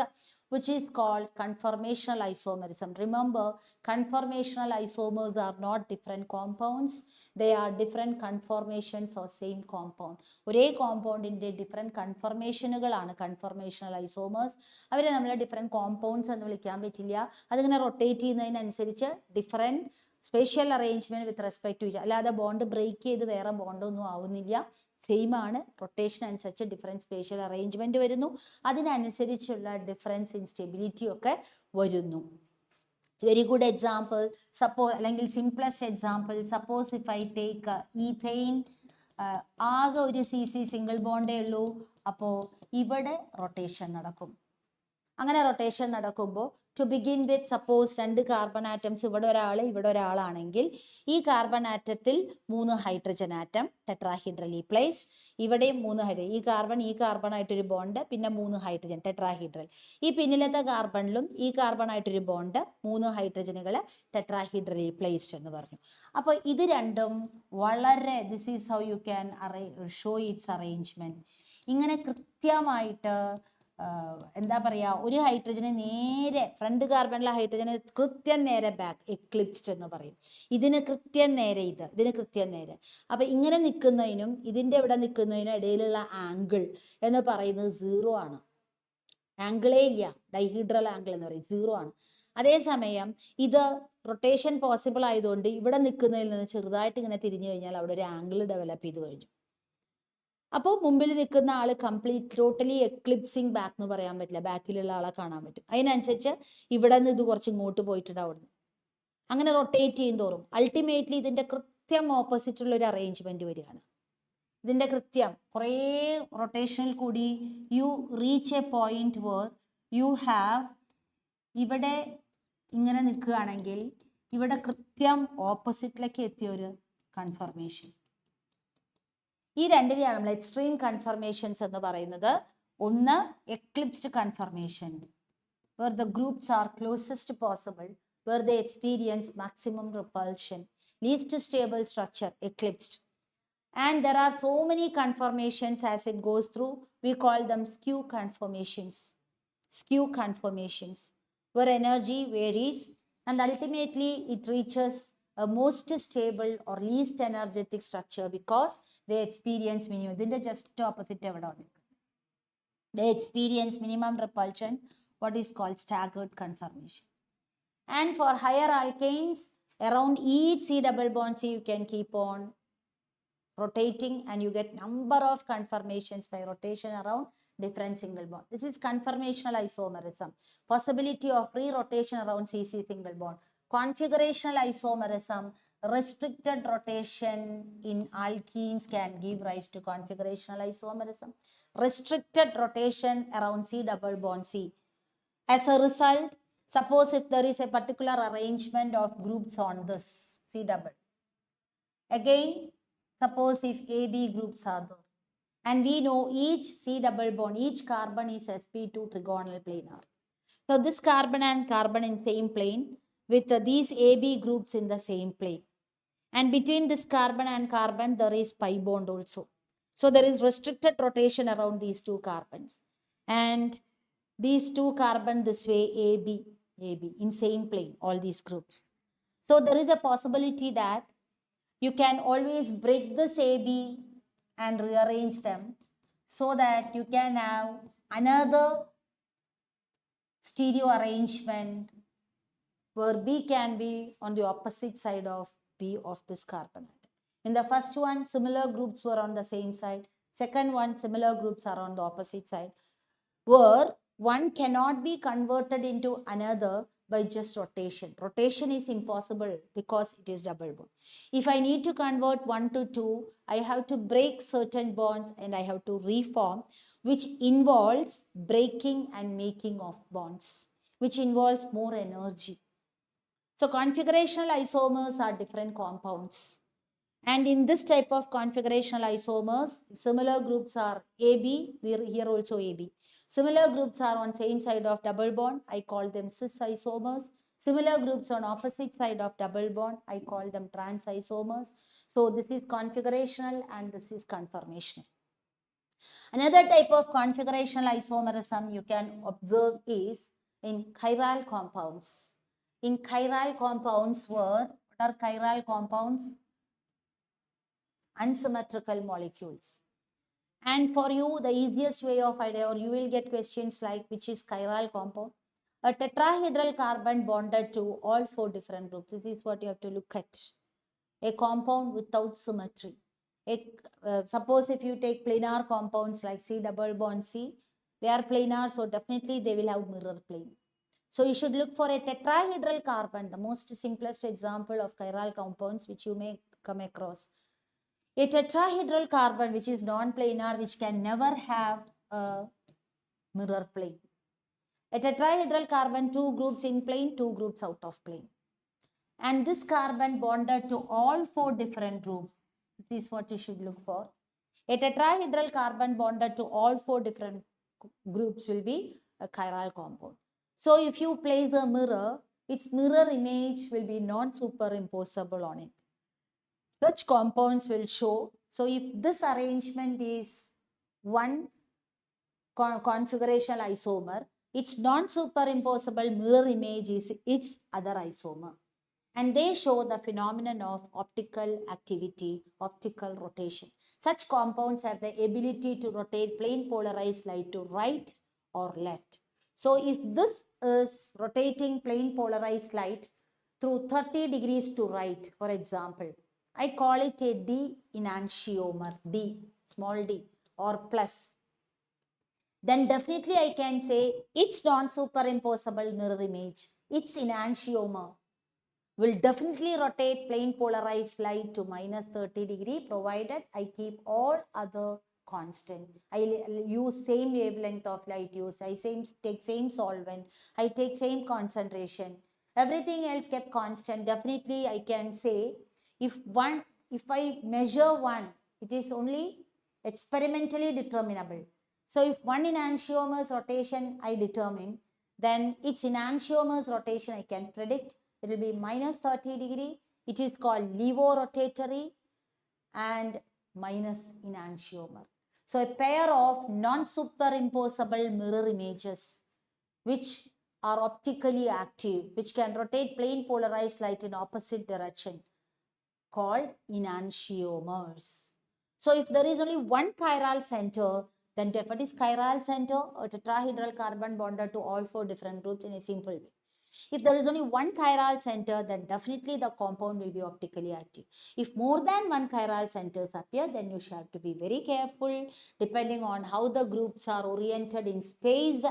which is called conformational isomerism. Remember, conformational isomers are not different compounds, they are different conformations of same compound. ഒരേ കോമ്പൗണ്ടിൻ്റെ different കൺഫർമേഷനുകളാണ് conformational isomers. അവരെ നമ്മൾ different compounds എന്ന് വിളിക്കാൻ പറ്റില്ല. അതിങ്ങനെ rotate ചെയ്യുന്നതിനനുസരിച്ച് different spatial arrangement with respect to അല്ലാതെ ബോണ്ട് ബ്രേക്ക് ചെയ്ത് വേറെ ബോണ്ടൊന്നും ആവുന്നില്ല. സെയിം ആണ്. റൊട്ടേഷൻ അനുസരിച്ച് ഡിഫറെൻറ്റ് സ്പേഷ്യൽ അറേഞ്ച്മെൻറ്റ് വരുന്നു. അതിനനുസരിച്ചുള്ള ഡിഫറൻസ് ഇൻ സ്റ്റെബിലിറ്റി ഒക്കെ വരുന്നു. Very good example, suppose അല്ലെങ്കിൽ simplest example, suppose if I take ethane, ആകെ ഒരു CC സിംഗിൾ ബോണ്ടേ ഉള്ളൂ. അപ്പോൾ ഇവിടെ റൊട്ടേഷൻ നടക്കും. അങ്ങനെ റൊട്ടേഷൻ നടക്കുമ്പോൾ to begin with suppose 2 carbon atoms, ഇവിടെ ഒരാൾ ഇവിടെ ഒരാളാണെങ്കിൽ ഈ കാർബൺ ആറ്റത്തിൽ 3 ഹൈഡ്രജൻ ആറ്റം ടെട്രാഹീഡ്രലി പ്ലേസ്ഡ്, ഇവിടെയും 3 ഹൈഡ്രജൻ, ഈ കാർബൺ ആയിട്ടൊരു ബോണ്ട്, പിന്നെ 3 ഹൈഡ്രജൻ ടെട്രാഹീഡ്രൽ. ഈ പിന്നിലത്തെ കാർബണിലും ഈ കാർബൺ ആയിട്ടൊരു ബോണ്ട്, 3 ഹൈഡ്രജനുകൾ ടെട്രാഹീഡ്രലി പ്ലേസ്ഡ് എന്ന് പറഞ്ഞു. അപ്പോൾ ഇത് രണ്ടും വളരെ, this is how you can show it's arrangement. ഇങ്ങനെ കൃത്യമായിട്ട് എന്താ പറയുക, ഒരു ഹൈഡ്രജന് നേരെ ഫ്രണ്ട് കാർബണിലെ ഹൈഡ്രജന് കൃത്യം നേരെ ബാക്ക് എക്ലിപ്സ്ഡ് എന്ന് പറയും. ഇതിന് കൃത്യം നേരെ ഇതിന് കൃത്യം നേരെ. അപ്പം ഇങ്ങനെ നിൽക്കുന്നതിനും ഇതിൻ്റെ ഇവിടെ നിൽക്കുന്നതിനും ഇടയിലുള്ള ആംഗിൾ എന്ന് പറയുന്നത് 0 ആണ്. ആംഗിളേ ഇല്ല, ഡൈഹീഡ്രൽ ആംഗിൾ എന്ന് പറയും, 0 ആണ്. അതേസമയം ഇത് റൊട്ടേഷൻ പോസിബിൾ ആയതുകൊണ്ട് ഇവിടെ നിൽക്കുന്നതിൽ നിന്ന് ചെറുതായിട്ട് ഇങ്ങനെ തിരിഞ്ഞു കഴിഞ്ഞാൽ അവിടെ ഒരു ആംഗിൾ ഡെവലപ്പ് ചെയ്ത് കഴിഞ്ഞു. അപ്പോൾ മുമ്പിൽ നിൽക്കുന്ന ആൾ കംപ്ലീറ്റ് ടോട്ടലി എക്ലിപ്സിങ് ബാക്ക് എന്ന് പറയാൻ പറ്റില്ല, ബാക്കിലുള്ള ആളെ കാണാൻ പറ്റും. അതിനനുസരിച്ച് ഇവിടെ നിന്ന് ഇത് കുറച്ച് ഇങ്ങോട്ട് പോയിട്ടുണ്ട് അവിടുന്ന്. അങ്ങനെ റൊട്ടേറ്റ് ചെയ്യും തോറും അൾട്ടിമേറ്റ്ലി ഇതിൻ്റെ കൃത്യം ഓപ്പോസിറ്റുള്ള ഒരു അറേഞ്ച്മെൻറ്റ് വരികയാണ്. ഇതിൻ്റെ കൃത്യം കുറേ റൊട്ടേഷനിൽ കൂടി you reach a point where you have, ഇവിടെ ഇങ്ങനെ നിൽക്കുകയാണെങ്കിൽ ഇവിടെ കൃത്യം ഓപ്പോസിറ്റിലേക്ക് എത്തിയ ഒരു കൺഫർമേഷൻ. ഈ രണ്ടിനെയാണ് നമ്മൾ എക്സ്ട്രീം കൺഫർമേഷൻസ് എന്ന് പറയുന്നത്. ഒന്ന് eclipsed conformation, where the groups are closest possible, where the experience maximum repulsion, least stable structure, eclipsed. And there are so many conformations as it goes through. We call them skew conformations. Skew conformations, where energy varies and ultimately it reaches a most stable or least energetic structure because they experience minimum. This is just opposite. They experience minimum repulsion, what is called staggered conformation. And for higher alkanes, around each C double bond C, you can keep on rotating and you get number of conformations by rotation around different single bond. This is conformational isomerism. Possibility of free rotation around CC single bond. Configurational isomerism, restricted rotation in alkenes can give rise to configurational isomerism. Restricted rotation around C double bond C. As a result, suppose if there is a particular arrangement of groups on this C double. Again, suppose if AB groups are there, and we know each C double bond, each carbon is sp2 trigonal planar. So this carbon and carbon in same plane with these AB groups in the same plane. And between this carbon and carbon, there is pi bond also. So there is restricted rotation around these 2 carbons. And these 2 carbon this way, AB in same plane, all these groups. So there is a possibility that you can always break this AB and rearrange them so that you can have another stereo arrangement where B can be on the opposite side of B of this carbon atom. In the first one, similar groups were on the same side. Second one, similar groups are on the opposite side, where one cannot be converted into another by just rotation. Rotation is impossible because it is double bond. If I need to convert 1 to 2, I have to break certain bonds and I have to reform, which involves breaking and making of bonds, which involves more energy. So configurational isomers are different compounds. And in this type of configurational isomers, similar groups are AB, here also AB. Similar groups are on same side of double bond, I call them cis isomers. Similar groups on opposite side of double bond, I call them trans isomers. So this is configurational and this is conformational. Another type of configurational isomerism you can observe is in chiral compounds. In chiral compounds, what are chiral compounds? Unsymmetrical molecules. And for you, the easiest way of idea, or you will get questions like which is chiral compound. A tetrahedral carbon bonded to all 4 different groups. This is what you have to look at. A compound without symmetry. Suppose if you take planar compounds like C double bond C, they are planar, so definitely they will have mirror plane. So you should look for a tetrahedral carbon, the most simplest example of chiral compounds which you may come across. A tetrahedral carbon which is non-planar, which can never have a mirror plane. A tetrahedral carbon, 2 groups in plane, 2 groups out of plane. And this carbon bonded to all 4 different groups. This is what you should look for. A tetrahedral carbon bonded to all 4 different groups will be a chiral compound. So if you place a mirror, its mirror image will be non-superimposable on it. Such compounds will show. So if this arrangement is one configurational isomer, its non-superimposable mirror image is its other isomer. And they show the phenomenon of optical activity, optical rotation. Such compounds have the ability to rotate plane polarized light to right or left. So if this is rotating plane polarized light through 30 degrees to right, for example, I call it a D enantiomer, D, small d, or plus. Then definitely I can say its non-superimposable mirror image, its enantiomer, will definitely rotate plane polarized light to minus 30 degree, provided I keep all other constant. I use same wavelength of light used, I take same solvent, I take same concentration. Everything else kept constant. Definitely I can say if I measure one, it is only experimentally determinable. So if one enantiomer's rotation I determine, then its enantiomer's rotation I can predict. It will be minus 30 degree. It is called levorotatory and minus enantiomer. So a pair of non-superimposable mirror images which are optically active, which can rotate plane polarized light in opposite direction, called enantiomers. So if there is only one chiral center, then what is chiral center? A tetrahedral carbon bonded to all 4 different groups in a simple way. If there is only one chiral center, then definitely the compound will be optically active. If more than one chiral centers appear, then you should have to be very careful depending on how the groups are oriented in space.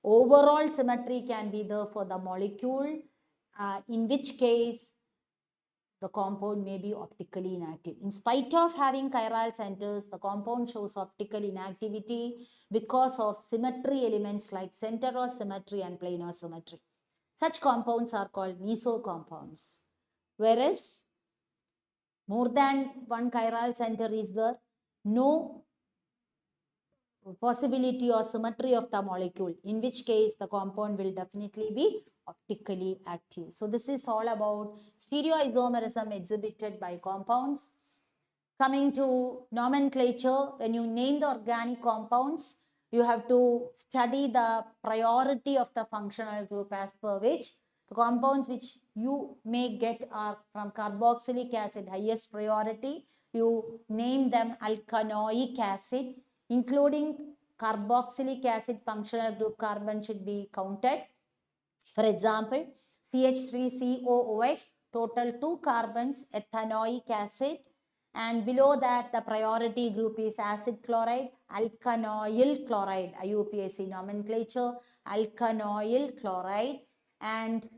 Overall symmetry can be there for the molecule, in which case the compound may be optically inactive. In spite of having chiral centers, the compound shows optical inactivity because of symmetry elements like center of symmetry and planar symmetry. Such compounds are called meso compounds. Whereas more than one chiral center is there, no possibility or symmetry of the molecule, in which case the compound will definitely be optically active. So this is all about stereoisomerism exhibited by compounds. Coming to nomenclature, when you name the organic compounds, you have to study the priority of the functional group as per which the compounds which you may get are from carboxylic acid, highest priority. You name them alkanoic acid, including carboxylic acid functional group carbon should be counted. For example, CH3COOH, total 2 carbons, ethanoic acid, and below that the priority group is acid chloride, alkanoyl chloride, IUPAC nomenclature, alkanoyl chloride, and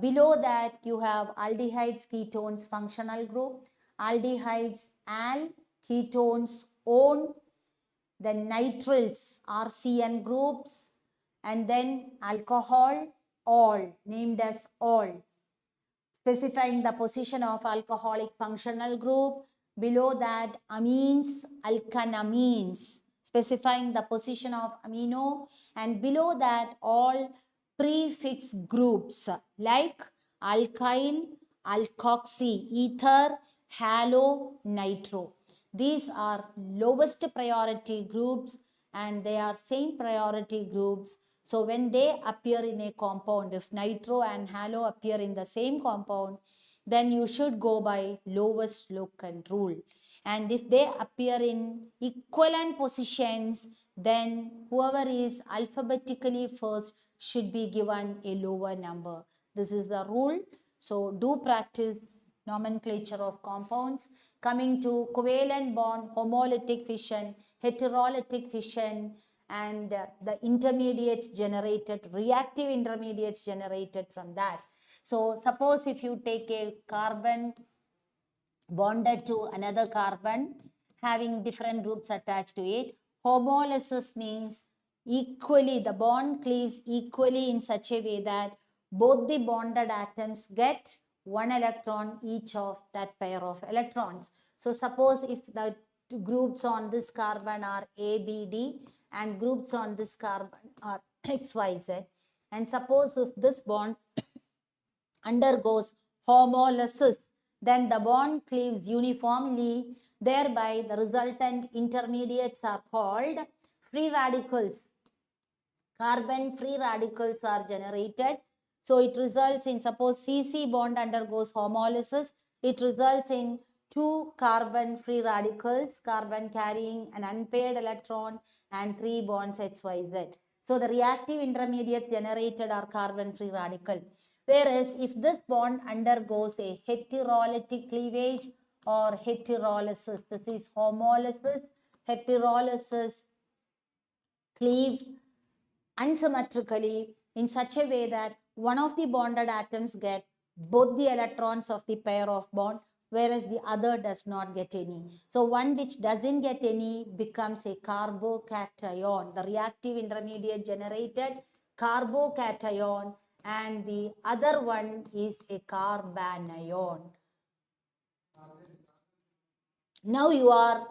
below that you have aldehydes, ketones, functional group, aldehydes, al, ketones, on, then nitriles, RCN groups, and then alcohol, all, named as all. specifying the position of alcoholic functional group. Below that, amines, alkanamines, specifying the position of amino. And below that, all prefix groups like alkyl, alkoxy, ether, halo, nitro. These are lowest priority groups and they are same priority groups. So when they appear in a compound, if nitro and halo appear in the same compound, then you should go by lowest locant rule. And if they appear in equivalent positions, then whoever is alphabetically first should be given a lower number. This is the rule. So do practice nomenclature of compounds. Coming to covalent bond, homolytic fission, heterolytic fission, and the intermediates generated, reactive intermediates generated from that. So suppose if you take a carbon bonded to another carbon having different groups attached to it, homolysis means equally, the bond cleaves equally in such a way that both the bonded atoms get one electron each of that pair of electrons. So suppose if the groups on this carbon are A, B, D and groups on this carbon are X, Y, Z, and suppose if this bond undergoes homolysis, then the bond cleaves uniformly, thereby the resultant intermediates are called free radicals. Carbon free radicals are generated. So it results in, suppose CC bond undergoes homolysis, it results in 2 carbon free radicals, carbon carrying an unpaired electron and 3 bonds XYZ. So the reactive intermediates generated are carbon free radical. Whereas if this bond undergoes a heterolytic cleavage or heterolysis, this is homolysis, heterolysis cleaved unsymmetrically in such a way that one of the bonded atoms get both the electrons of the pair of bond, whereas the other does not get any. So one which doesn't get any becomes a carbocation. The reactive intermediate generated carbocation, and the other one is a carbanion. Now you are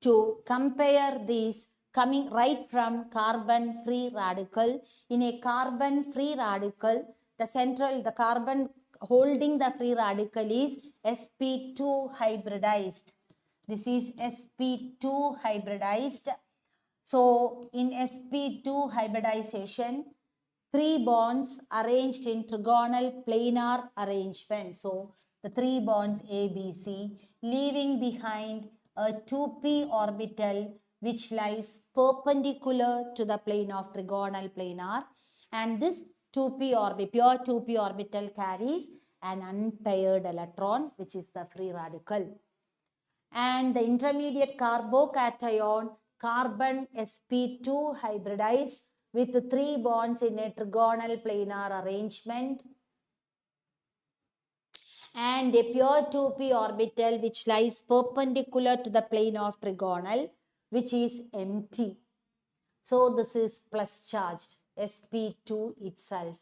to compare these coming right from carbon free radical. In a carbon free radical, the carbon holding the free radical is sp2 hybridized. This is sp2 hybridized. So in sp2 hybridization, 3 bonds arranged in trigonal planar arrangement. So the 3 bonds A, B, C, leaving behind a 2p orbital which lies perpendicular to the plane of trigonal planar, and this 2p orbital, pure 2p orbital carries an unpaired electron which is the free radical. And the intermediate carbocation, carbon sp2 hybridized with 3 bonds in a trigonal planar arrangement, and a pure 2p orbital which lies perpendicular to the plane of trigonal, which is empty. So this is plus charged, sp2 itself.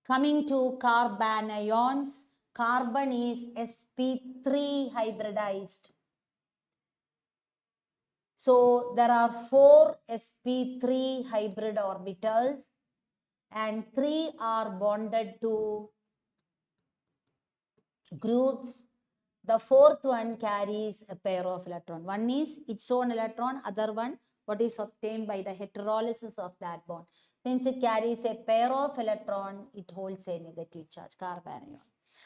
Coming to carbanions, carbon is sp3 hybridized. So there are 4 sp3 hybrid orbitals and 3 are bonded to groups. The 4th one carries a pair of electrons. One is its own electron, other one what is obtained by the heterolysis of that bond. Since it carries a pair of electron, it holds a negative charge, carbanion.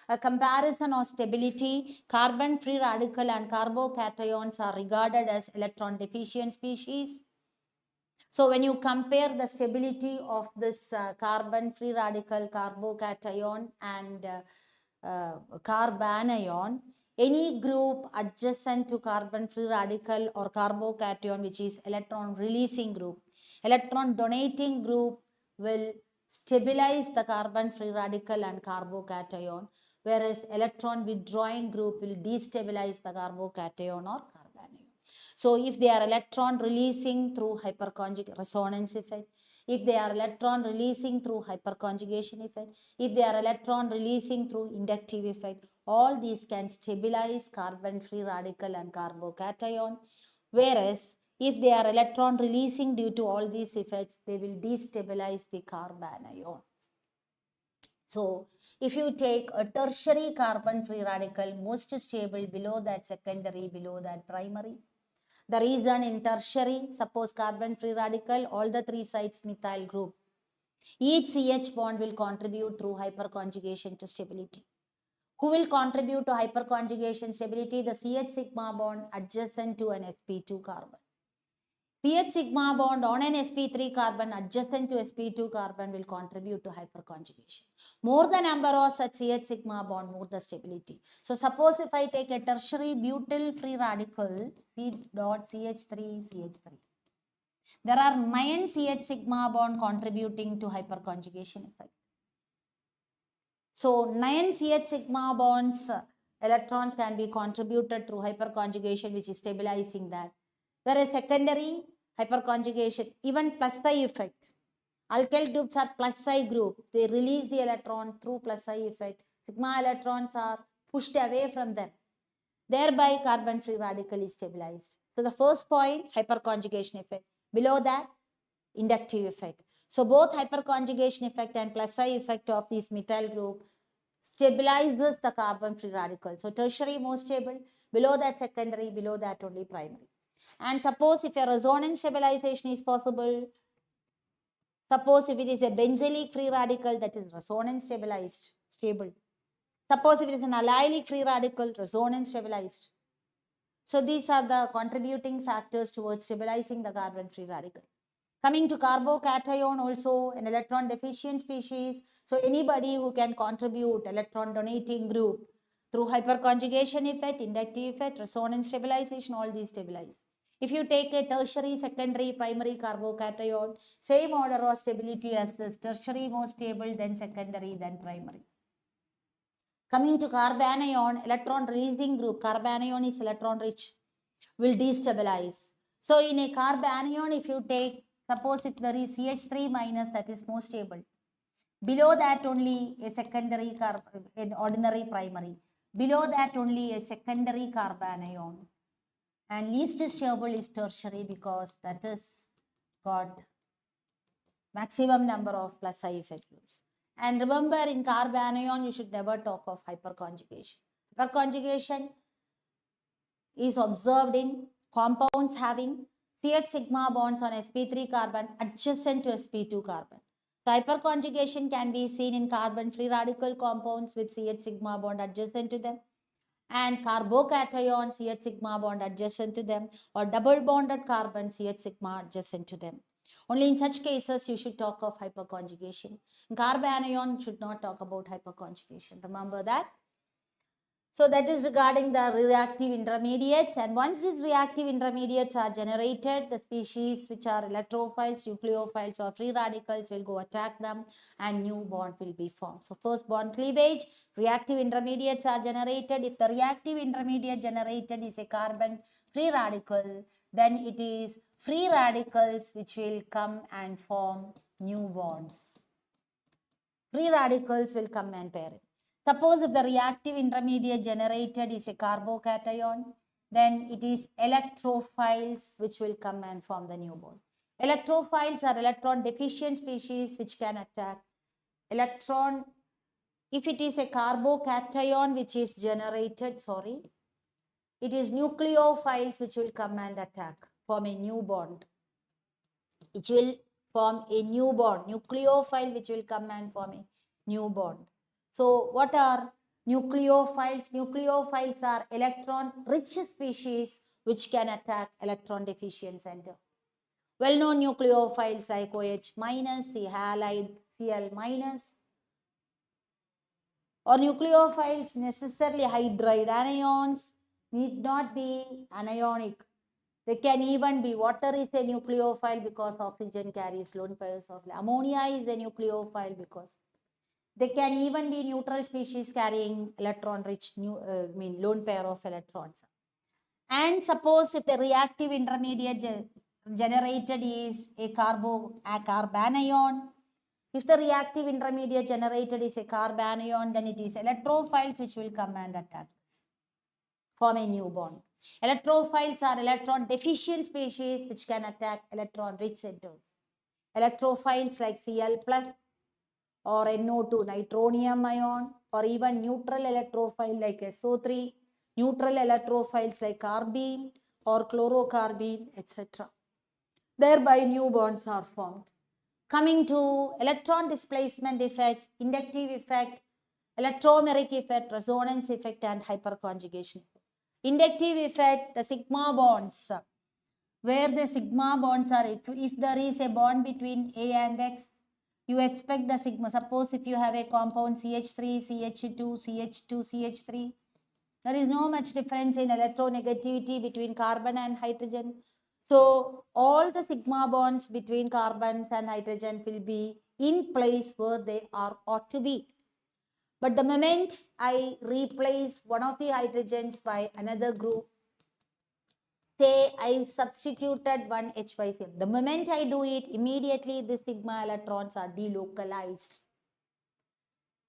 A comparison of stability, carbon free radical and carbocations are regarded as electron deficient species. So when you compare the stability of this carbon free radical, carbocation and carbanion, any group adjacent to carbon free radical or carbocation, which is electron releasing group, electron donating group will stabilize the carbon free radical and carbocation, whereas electron withdrawing group will destabilize the carbocation or carbanion. So if they are electron releasing through hyperconjugate resonance effect, if they are electron releasing through hyperconjugation effect, if they are electron releasing through inductive effect, all these can stabilize carbon free radical and carbocation. Whereas if they are electron releasing due to all these effects, they will destabilize the carbanion. So if you take a tertiary carbon free radical, most stable, below that secondary, below that primary. The reason in tertiary, suppose carbon free radical, all the three sides methyl group. Each CH bond will contribute through hyperconjugation to stability. Who will contribute to hyperconjugation stability? The CH sigma bond adjacent to an sp2 carbon. CH sigma bond on an sp3 carbon adjacent to sp2 carbon will contribute to hyperconjugation. More the number of such CH sigma bond, more the stability. So suppose if I take a tertiary butyl free radical, C.CH3, there are 9 CH sigma bond contributing to hyperconjugation effect. So 9 CH sigma bonds, electrons can be contributed through hyperconjugation, which is stabilizing that. Whereas secondary hyperconjugation, even plus I effect. Alkyl groups are plus I group. They release the electron through plus I effect. Sigma electrons are pushed away from them. Thereby carbon free radical is stabilized. So the first point, hyperconjugation effect. Below that, inductive effect. So both hyperconjugation effect and plus I effect of this methyl group stabilizes the carbon free radical. So tertiary more stable, below that secondary, below that only primary. And suppose if a resonance stabilization is possible, suppose if it is a benzylic free radical, that is resonance stabilized, stable. Suppose if it is an allylic free radical, resonance stabilized. So these are the contributing factors towards stabilizing the carbon free radical. Coming to carbocation, also an electron deficient species. So anybody who can contribute electron donating group through hyperconjugation effect, inductive effect, resonance stabilization, all these stabilize. If you take a tertiary, secondary, primary carbocation, same order of stability as this, tertiary more stable, then secondary, then primary. Coming to carbanion, electron releasing group, carbanion is electron rich, will destabilize. So in a carbanion, if you take, suppose if there is CH3 minus, that is more stable. Below that only a secondary, an ordinary primary. Below that only a secondary carbanion. And least stable is tertiary because that is got maximum number of plus I effect groups. And remember, in carbanion, you should never talk of hyperconjugation. Hyperconjugation is observed in compounds having CH sigma bonds on sp3 carbon adjacent to sp2 carbon. So hyperconjugation can be seen in carbon free radical compounds with CH sigma bond adjacent to them, and carbocation CH sigma bond adjacent to them, or double bonded carbon CH sigma adjacent to them. Only in such cases you should talk of hyperconjugation. In carbanion should not talk about hyperconjugation. Remember that. So that is regarding the reactive intermediates, and once these reactive intermediates are generated, the species which are electrophiles, nucleophiles or free radicals will go attack them and new bond will be formed. So first bond cleavage, reactive intermediates are generated. If the reactive intermediate generated is a carbon free radical, then it is free radicals which will come and form new bonds. Free radicals will come and pair it. Suppose if the reactive intermediate generated is a carbocation, then it is electrophiles which will come and form the new bond. Electrophiles are electron deficient species which can attack electron. If it is a carbocation which is generated, it is nucleophiles which will come and attack, form a new bond. It will form a new bond, nucleophile which will come and form a new bond. So what are nucleophiles? Nucleophiles are electron-rich species which can attack electron-deficient center. Well-known nucleophiles like OH minus, C halide, Cl minus, or nucleophiles necessarily hydride anions, need not be anionic. They can even be, water is a nucleophile because oxygen carries lone pairs of, ammonia is a nucleophile because they can even be neutral species carrying electron-rich lone pair of electrons. And suppose if the reactive intermediate generated is a carbanion. If the reactive intermediate generated is a carbanion, then it is electrophiles which will come and attack this, form a new bond. Electrophiles are electron deficient species which can attack electron rich centers. Electrophiles like Cl plus or NO2 nitronium ion, or even neutral electrophile like SO3, neutral electrophiles like carbene or chlorocarbene, etc. Thereby new bonds are formed. Coming to electron displacement effects, inductive effect, electromeric effect, resonance effect, and hyperconjugation. Inductive effect, the sigma bonds, where the sigma bonds are, if there is a bond between A and X, you expect the sigma. Suppose if you have a compound CH3, CH2, CH2, CH3, there is no much difference in electronegativity between carbon and hydrogen. So all the sigma bonds between carbons and hydrogen will be in place where they are ought to be. But the moment I replace one of the hydrogens by another group, say I substituted one H by C. The moment I do it, immediately the sigma electrons are delocalized.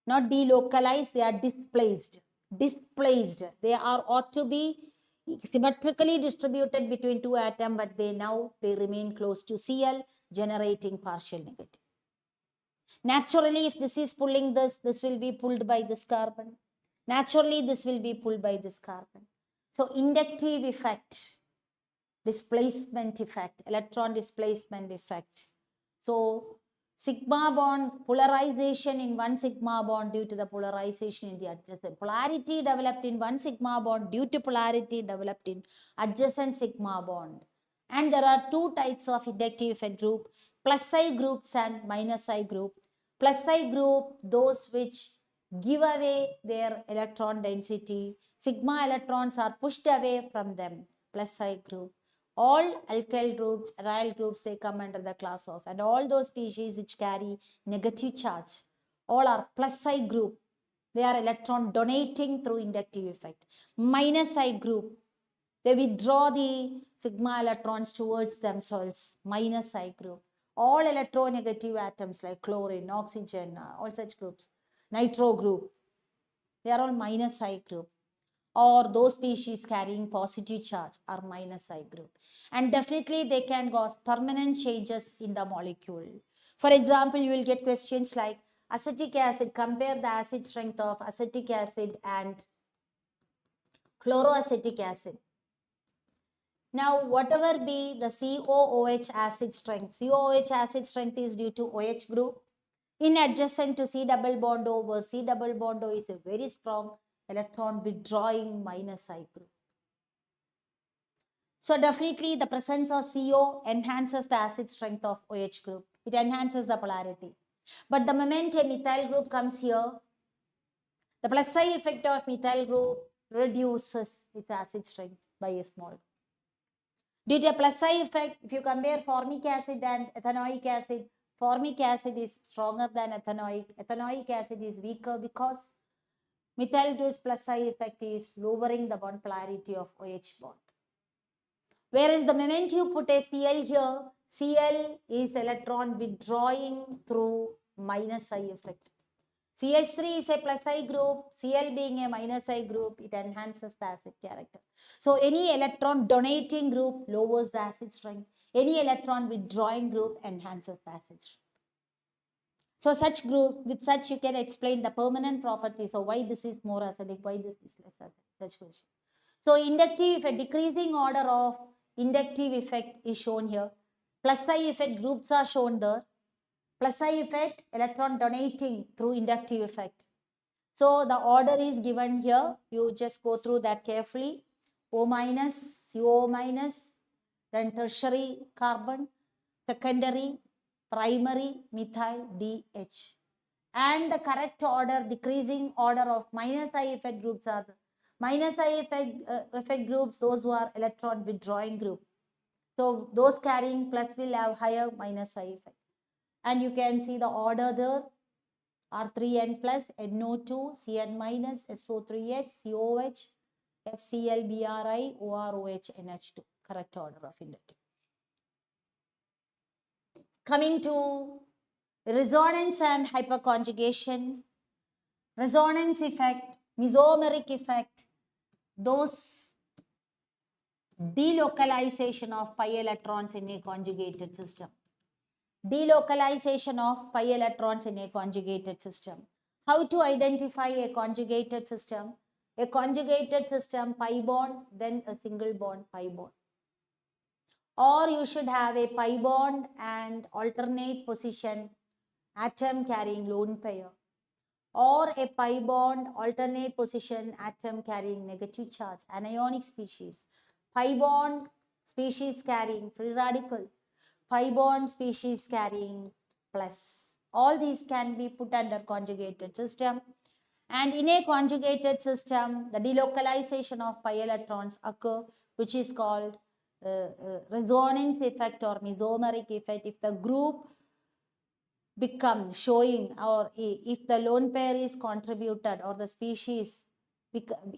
Not delocalized, they are displaced. Displaced. They are ought to be symmetrically distributed between two atoms, but they remain close to Cl, generating partial negative. Naturally, if this is pulling this will be pulled by this carbon. Naturally, this will be pulled by this carbon. So inductive effect, displacement effect, electron displacement effect. So sigma bond polarization in one sigma bond due to the polarization in the adjacent. Polarity developed in one sigma bond due to polarity developed in adjacent sigma bond. And there are two types of inductive effect group, plus I groups and minus I group. Plus I group, those which give away their electron density. Sigma electrons are pushed away from them, plus I group. All alkyl groups, aryl groups, they come under the class of, and all those species which carry negative charge, all are plus I group. They are electron donating through inductive effect. Minus I group, they withdraw the sigma electrons towards themselves, minus I group. All electronegative atoms like chlorine, oxygen, all such groups, nitro group, they are all minus I group. Or those species carrying positive charge are minus I group. And definitely they can cause permanent changes in the molecule. For example, you will get questions like acetic acid, compare the acid strength of acetic acid and chloroacetic acid. Now, whatever be the COOH acid strength, COOH acid strength is due to OH group. In adjacent to C double bond O, where C double bond O is a very strong electron withdrawing minus I group. So definitely the presence of CO enhances the acid strength of OH group. It enhances the polarity. But the moment a methyl group comes here, the plus I effect of methyl group reduces its acid strength by a small. Due to a plus I effect, if you compare formic acid and ethanoic acid, formic acid is stronger than ethanoic. Ethanoic acid is weaker because methyl group's plus I effect is lowering the bond polarity of OH bond. Whereas the moment you put a Cl here, Cl is electron withdrawing through minus I effect. CH3 is a plus I group, Cl being a minus I group, it enhances the acid character. So any electron donating group lowers the acid strength. Any electron withdrawing group enhances the acid strength. So such group, with such you can explain the permanent properties of why this is more acidic, why this is less acidic, such question. So inductive, a decreasing order of inductive effect is shown here. Plus I effect groups are shown there. Plus I effect, electron donating through inductive effect. So the order is given here. You just go through that carefully. O minus, CO minus, then tertiary carbon, secondary, primary, methyl, DH. And the correct order, decreasing order of minus I effect groups are the minus I effect groups, those who are electron withdrawing group. So those carrying plus will have higher minus I effect. And you can see the order there, R3N plus, NO2, CN minus, SO3H, COH, FCl, BRI, OROH, NH2. Correct order of inductive. Coming to resonance and hyperconjugation, resonance effect, mesomeric effect, those delocalization of pi electrons in a conjugated system. Delocalization of pi electrons in a conjugated system. How to identify a conjugated system? A conjugated system, pi bond, then a single bond, pi bond. Or you should have a pi bond and alternate position atom carrying lone pair. Or a pi bond, alternate position atom carrying negative charge, anionic species. Pi bond species carrying free radical. Pi bond species carrying plus. All these can be put under conjugated system. And in a conjugated system, the delocalization of pi electrons occur, which is called resonance effect or mesomeric effect. If the group become showing, or if the lone pair is contributed or the species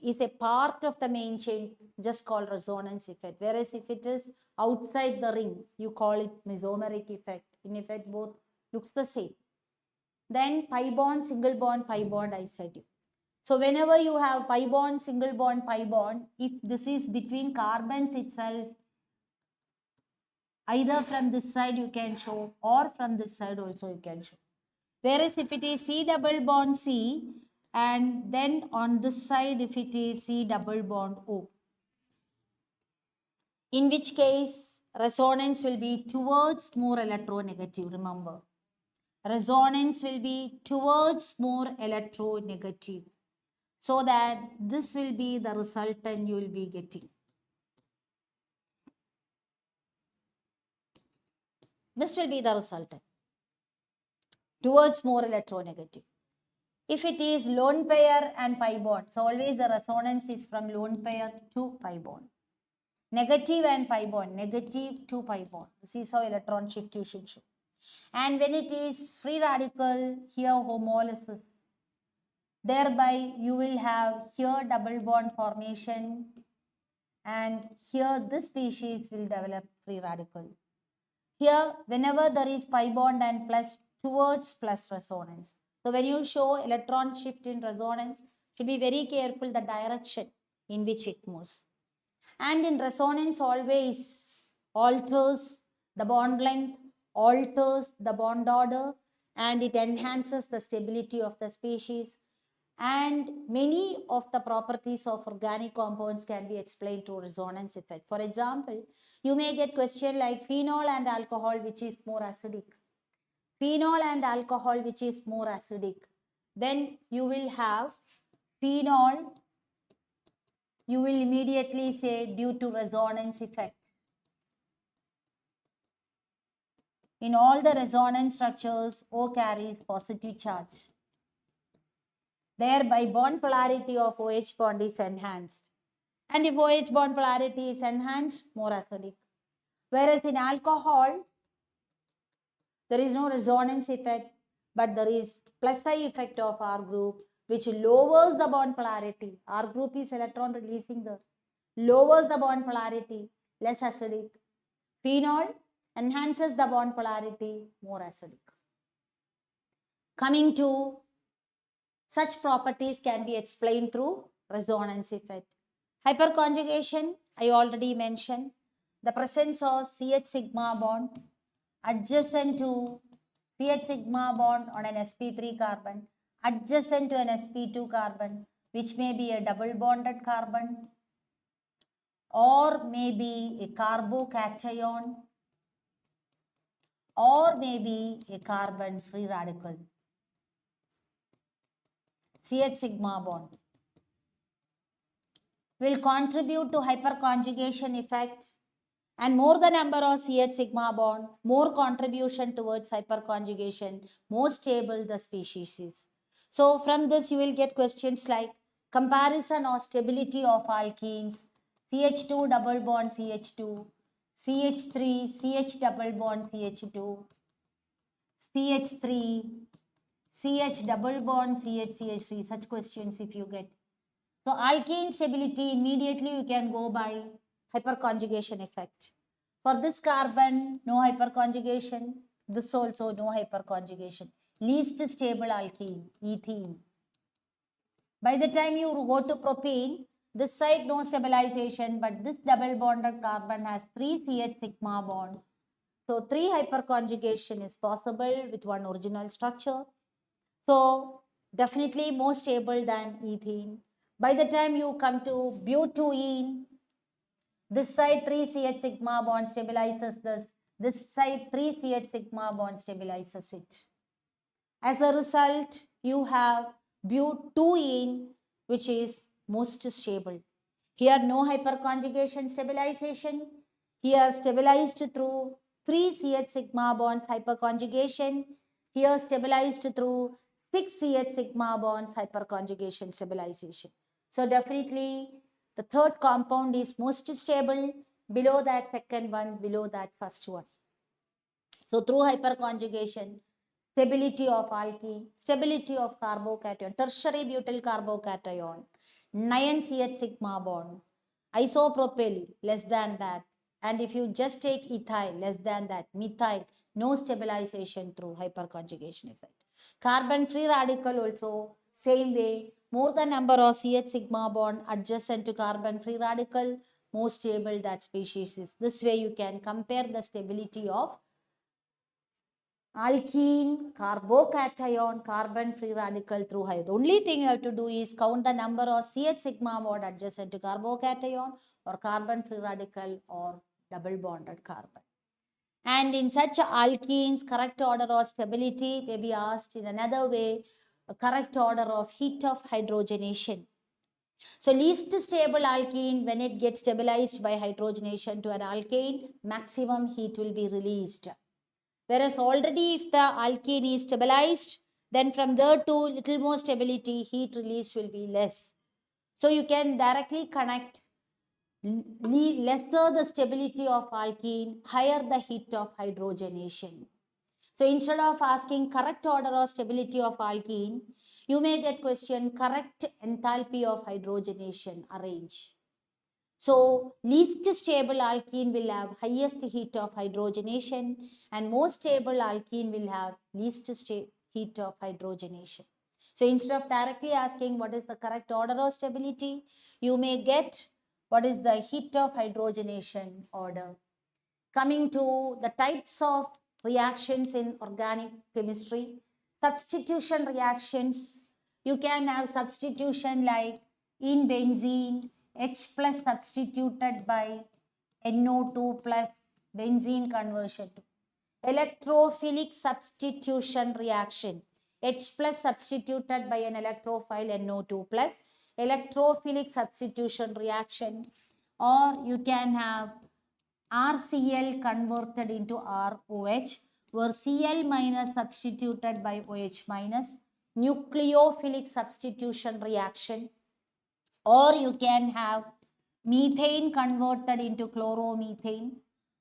is a part of the main chain, just called resonance effect. Whereas if it is outside the ring, you call it mesomeric effect. In effect, both looks the same. Then pi bond, single bond, pi bond, I said you. So whenever you have pi bond, single bond, pi bond, if this is between carbons itself, either from this side you can show or from this side also you can show. Whereas if it is C double bond C, and then on this side if it is C double bond O, in which case resonance will be towards more electronegative, remember. Resonance will be towards more electronegative. So that this will be the resultant you will be getting. This will be the resultant towards more electronegative. If it is lone pair and pi bond, so always the resonance is from lone pair to pi bond. Negative and pi bond, negative to pi bond. This is how electron shift you should show. And when it is free radical, here homolysis. Thereby you will have here double bond formation, and here this species will develop free radical. Here whenever there is pi bond and plus, towards plus resonance. So when you show electron shift in resonance, should be very careful the direction in which it moves. And in resonance always alters the bond length, alters the bond order, and it enhances the stability of the species. And many of the properties of organic compounds can be explained through resonance effect. For example, you may get question like phenol and alcohol, which is more acidic. Phenol and alcohol, which is more acidic. Then you will have phenol, you will immediately say due to resonance effect. In all the resonance structures, O carries positive charge. Thereby bond polarity of OH bond is enhanced. And if OH bond polarity is enhanced, more acidic. Whereas in alcohol, there is no resonance effect, but there is plus I effect of R group, which lowers the bond polarity. R group is electron releasing there. Lowers the bond polarity, less acidic. Phenol enhances the bond polarity, more acidic. Coming to such properties can be explained through resonance effect. Hyperconjugation, I already mentioned. The presence of CH sigma bond adjacent to CH sigma bond on an sp3 carbon, adjacent to an sp2 carbon, which may be a double bonded carbon or maybe a carbocation or maybe a carbon free radical. CH sigma bond will contribute to hyperconjugation effect, and more the number of CH sigma bond, more contribution towards hyperconjugation, more stable the species is. So from this you will get questions like comparison or stability of alkenes, CH2 double bond CH2, CH3, CH double bond CH2, CH3, CH double bond CH, CH3, such questions if you get. So alkene stability, immediately you can go by hyperconjugation effect. For this carbon, no hyperconjugation. This also no hyperconjugation. Least stable alkene, ethene. By the time you go to propene, this side no stabilization, but this double bonded carbon has 3 CH sigma bond. So 3 hyperconjugation is possible with one original structure. So definitely more stable than ethene. By the time you come to butene, this side 3 CH sigma bond stabilizes this. This side 3 CH sigma bond stabilizes it. As a result, you have butene, which is most stable. Here no hyperconjugation stabilization. Here stabilized through 3 CH sigma bonds hyperconjugation. Here stabilized through 6 CH sigma bonds hyperconjugation stabilization. So definitely the third compound is most stable, below that second one, below that first one. So through hyperconjugation, stability of alkene, stability of carbocation, tertiary butyl carbocation, 9 CH sigma bond, isopropyl less than that, and if you just take ethyl less than that, methyl, no stabilization through hyperconjugation effect. Carbon free radical also same way, more the number of CH sigma bond adjacent to carbon free radical, more stable that species is. This way you can compare the stability of alkene, carbocation, carbon free radical through high. The only thing you have to do is count the number of CH sigma bond adjacent to carbocation or carbon free radical or double bonded carbon. And in such alkenes, correct order of stability may be asked in another way, a correct order of heat of hydrogenation. So least stable alkene, when it gets stabilized by hydrogenation to an alkane, maximum heat will be released. Whereas already if the alkene is stabilized, then from there to little more stability, heat release will be less. So you can directly connect lesser the stability of alkene, higher the heat of hydrogenation. So instead of asking correct order of stability of alkene, you may get question correct enthalpy of hydrogenation, arrange. So least stable alkene will have highest heat of hydrogenation and most stable alkene will have least heat of hydrogenation. So instead of directly asking what is the correct order of stability, you may get what is the heat of hydrogenation order. Coming to the types of reactions in organic chemistry, substitution reactions, you can have substitution like in benzene, H plus substituted by NO2 plus benzene conversion to electrophilic substitution reaction, H plus substituted by an electrophile NO2 plus electrophilic substitution reaction, or you can have RCl converted into ROH, where Cl minus substituted by OH minus, nucleophilic substitution reaction, or you can have methane converted into chloromethane,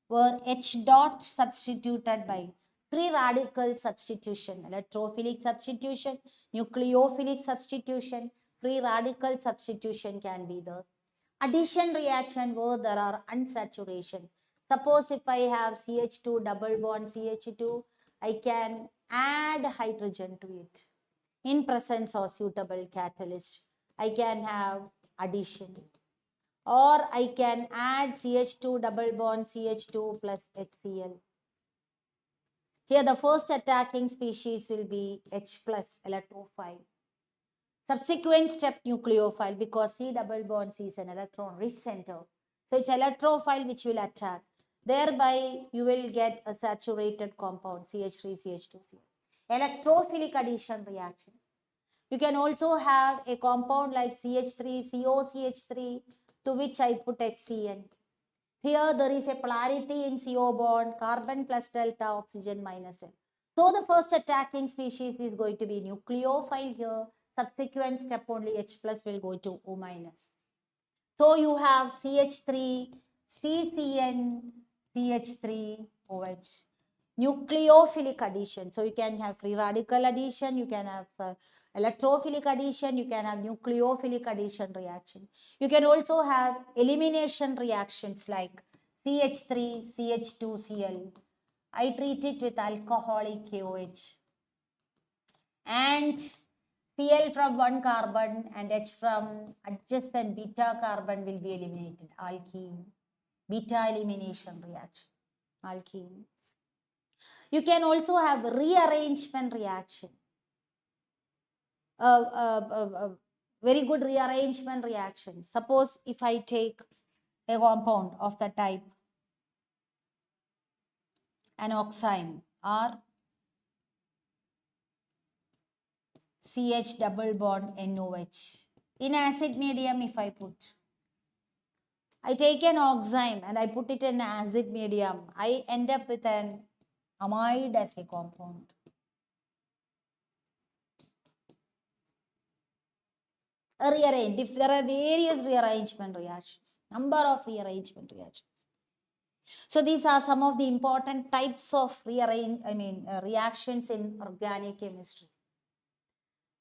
where H dot substituted by free radical substitution, electrophilic substitution, nucleophilic substitution, free radical substitution can be the addition reaction where there are unsaturation. Suppose if I have CH2 double bond CH2, I can add hydrogen to it. In presence of suitable catalyst, I can have addition. Or I can add CH2 double bond CH2 plus HCl. Here the first attacking species will be H plus electrophile. Subsequent step nucleophile, because C double bond C is an electron rich center. So it's electrophile which will attack. Thereby you will get a saturated compound CH3 CH2 CH. Electrophilic addition reaction. You can also have a compound like CH3 COCH3 to which I put HCN. Here there is a polarity in CO bond, carbon plus delta, oxygen minus delta. So the first attacking species is going to be nucleophile here. Subsequent step only H plus will go to O minus. So you have CH3, CCN, CH3, OH. Nucleophilic addition. So you can have free radical addition, you can have electrophilic addition, you can have nucleophilic addition reaction. You can also have elimination reactions like CH3, CH2Cl, I treat it with alcoholic KOH. And Cl from one carbon and H from adjacent beta carbon will be eliminated. Alkene. Beta elimination reaction. Alkene. You can also have rearrangement reaction. Very good rearrangement reaction. Suppose if I take a compound of the type an oxime or CH double bond NOH. In acid medium, if I take an oxime and I put it in acid medium, I end up with an amide as a compound. If there are various rearrangement reactions, number of rearrangement reactions. So these are some of the important types of reactions in organic chemistry.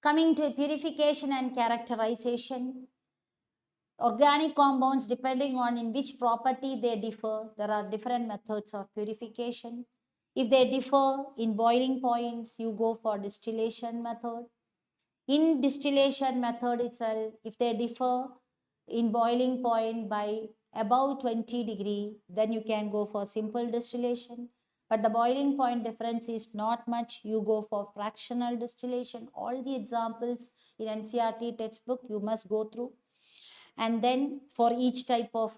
Coming to purification and characterization, organic compounds, depending on in which property they differ, there are different methods of purification. If they differ in boiling points, you go for distillation method. In distillation method itself, if they differ in boiling point by above 20 degree, then you can go for simple distillation. But the boiling point difference is not much, you go for fractional distillation. All the examples in NCERT textbook you must go through. And then for each type of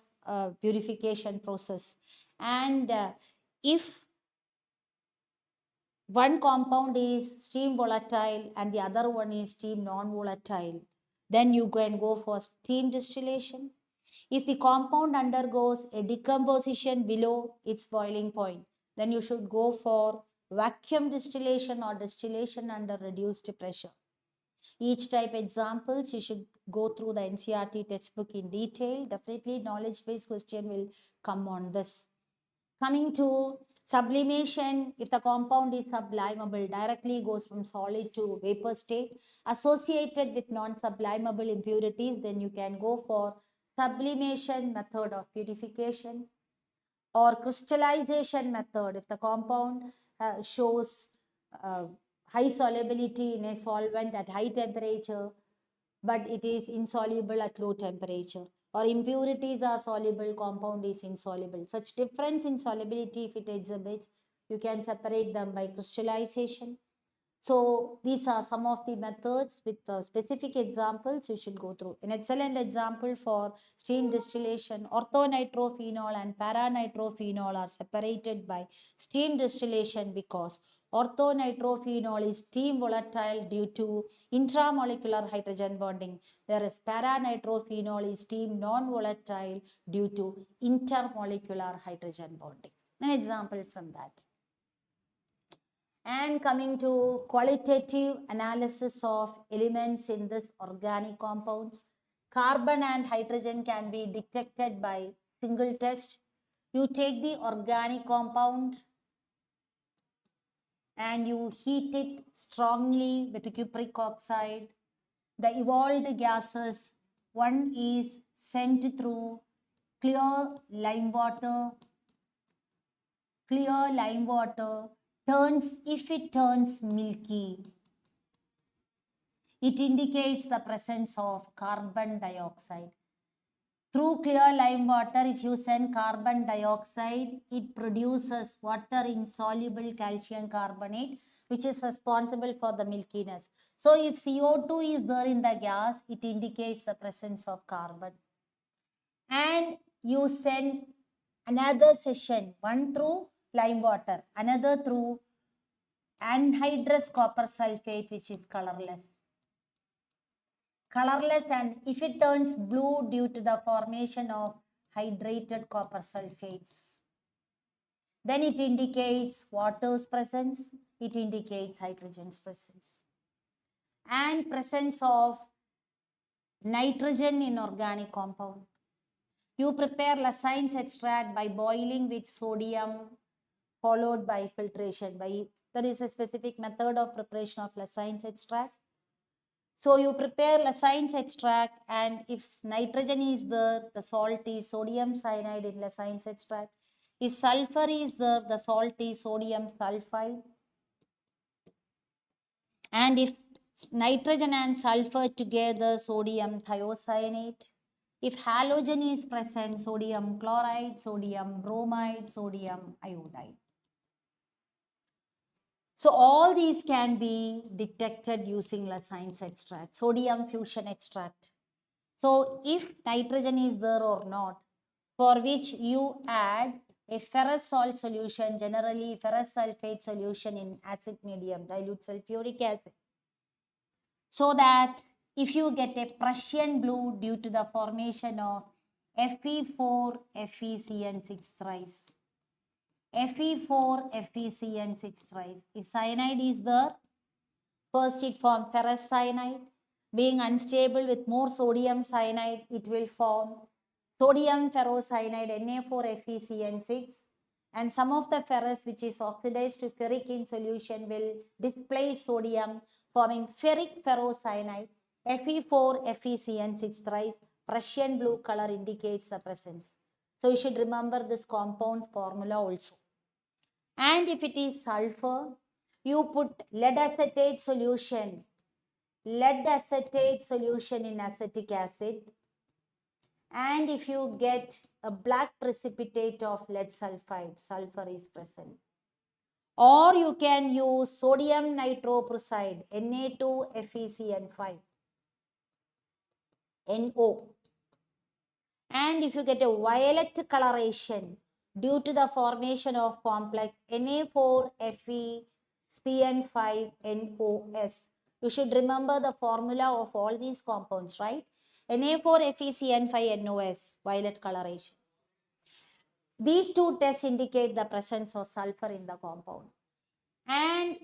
purification process. And if one compound is steam volatile and the other one is steam non-volatile, then you can go for steam distillation. If the compound undergoes a decomposition below its boiling point, then you should go for vacuum distillation or distillation under reduced pressure. Each type examples you should go through the NCERT textbook in detail. Definitely knowledge-based question will come on this. Coming to sublimation, if the compound is sublimable, directly goes from solid to vapor state. Associated with non-sublimable impurities, then you can go for sublimation method of purification or crystallization method. If the compound shows high solubility in a solvent at high temperature, but it is insoluble at low temperature, or impurities are soluble, compound is insoluble. Such difference in solubility, if it exhibits, you can separate them by crystallization. So these are some of the methods with specific examples you should go through. An excellent example for steam distillation, orthonitrophenol and paranitrophenol are separated by steam distillation because orthonitrophenol is steam volatile due to intramolecular hydrogen bonding, whereas paranitrophenol is steam non-volatile due to intermolecular hydrogen bonding. An example from that. And coming to qualitative analysis of elements in this organic compounds, carbon and hydrogen can be detected by single test. You take the organic compound and you heat it strongly with cupric oxide. The evolved gases, one is sent through clear lime water. If it turns milky, it indicates the presence of carbon dioxide. Through clear lime water, if you send carbon dioxide, it produces water insoluble calcium carbonate, which is responsible for the milkiness. So if CO2 is there in the gas, it indicates the presence of carbon. And you send another session, one through lime water, another through anhydrous copper sulfate, which is colorless. And if it turns blue due to the formation of hydrated copper sulfates, then it indicates water's presence, it indicates hydrogen's presence. And presence of nitrogen in organic compound. You prepare lysines extract by boiling with sodium followed by filtration. There is a specific method of preparation of lysines extract. So you prepare lysines extract, and if nitrogen is there, the salt is sodium cyanide in lysines extract. If sulfur is there, the salt is sodium sulfide. And if nitrogen and sulfur together, sodium thiocyanate. If halogen is present, sodium chloride, sodium bromide, sodium iodide. So all these can be detected using Lassane's extract, sodium fusion extract. So if nitrogen is there or not, for which you add a ferrous salt solution, generally ferrous sulfate solution in acid medium, dilute sulfuric acid. So that if you get a Prussian blue due to the formation of Fe4 FeCN6 thrice. Fe4 FeCN6 thrice. If cyanide is there, first it forms ferrous cyanide. Being unstable with more sodium cyanide, it will form sodium ferrocyanide Na4 FeCN6. And some of the ferrous which is oxidized to ferric in solution will displace sodium, forming ferric ferrocyanide. Fe4 FeCN6 thrice. Prussian blue color indicates the presence. So you should remember this compound formula also. And if it is sulfur, you put lead acetate solution in acetic acid. And if you get a black precipitate of lead sulfide, sulfur is present. Or you can use sodium nitroprusside, Na2 FeCN5, NO. And if you get a violet coloration due to the formation of complex Na4 FeCN5NOS. You should remember the formula of all these compounds, right? Na4 FeCN5NOS, violet coloration. These two tests indicate the presence of sulfur in the compound and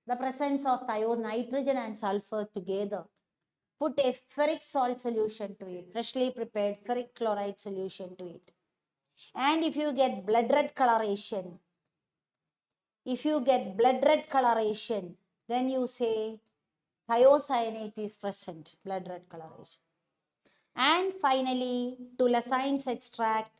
the presence of nitrogen and sulfur together. Put a ferric salt solution to it, freshly prepared ferric chloride solution to it. And if you get blood red coloration, then you say thiocyanate is present, blood red coloration. And finally, to Lassane's extract,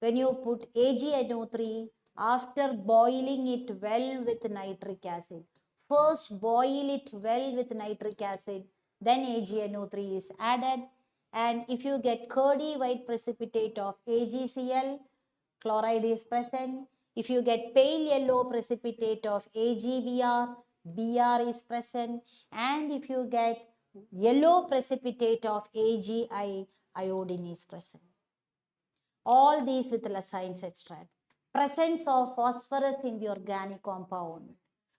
when you put AgNO3, after boiling it well with nitric acid, first boil it well with nitric acid, then AgNO3 is added. And if you get curdy white precipitate of AgCl, chloride is present. If you get pale yellow precipitate of AgBr, Br is present. And if you get yellow precipitate of AgI, iodine is present. All these with Lassane's extract. Presence of phosphorus in the organic compound.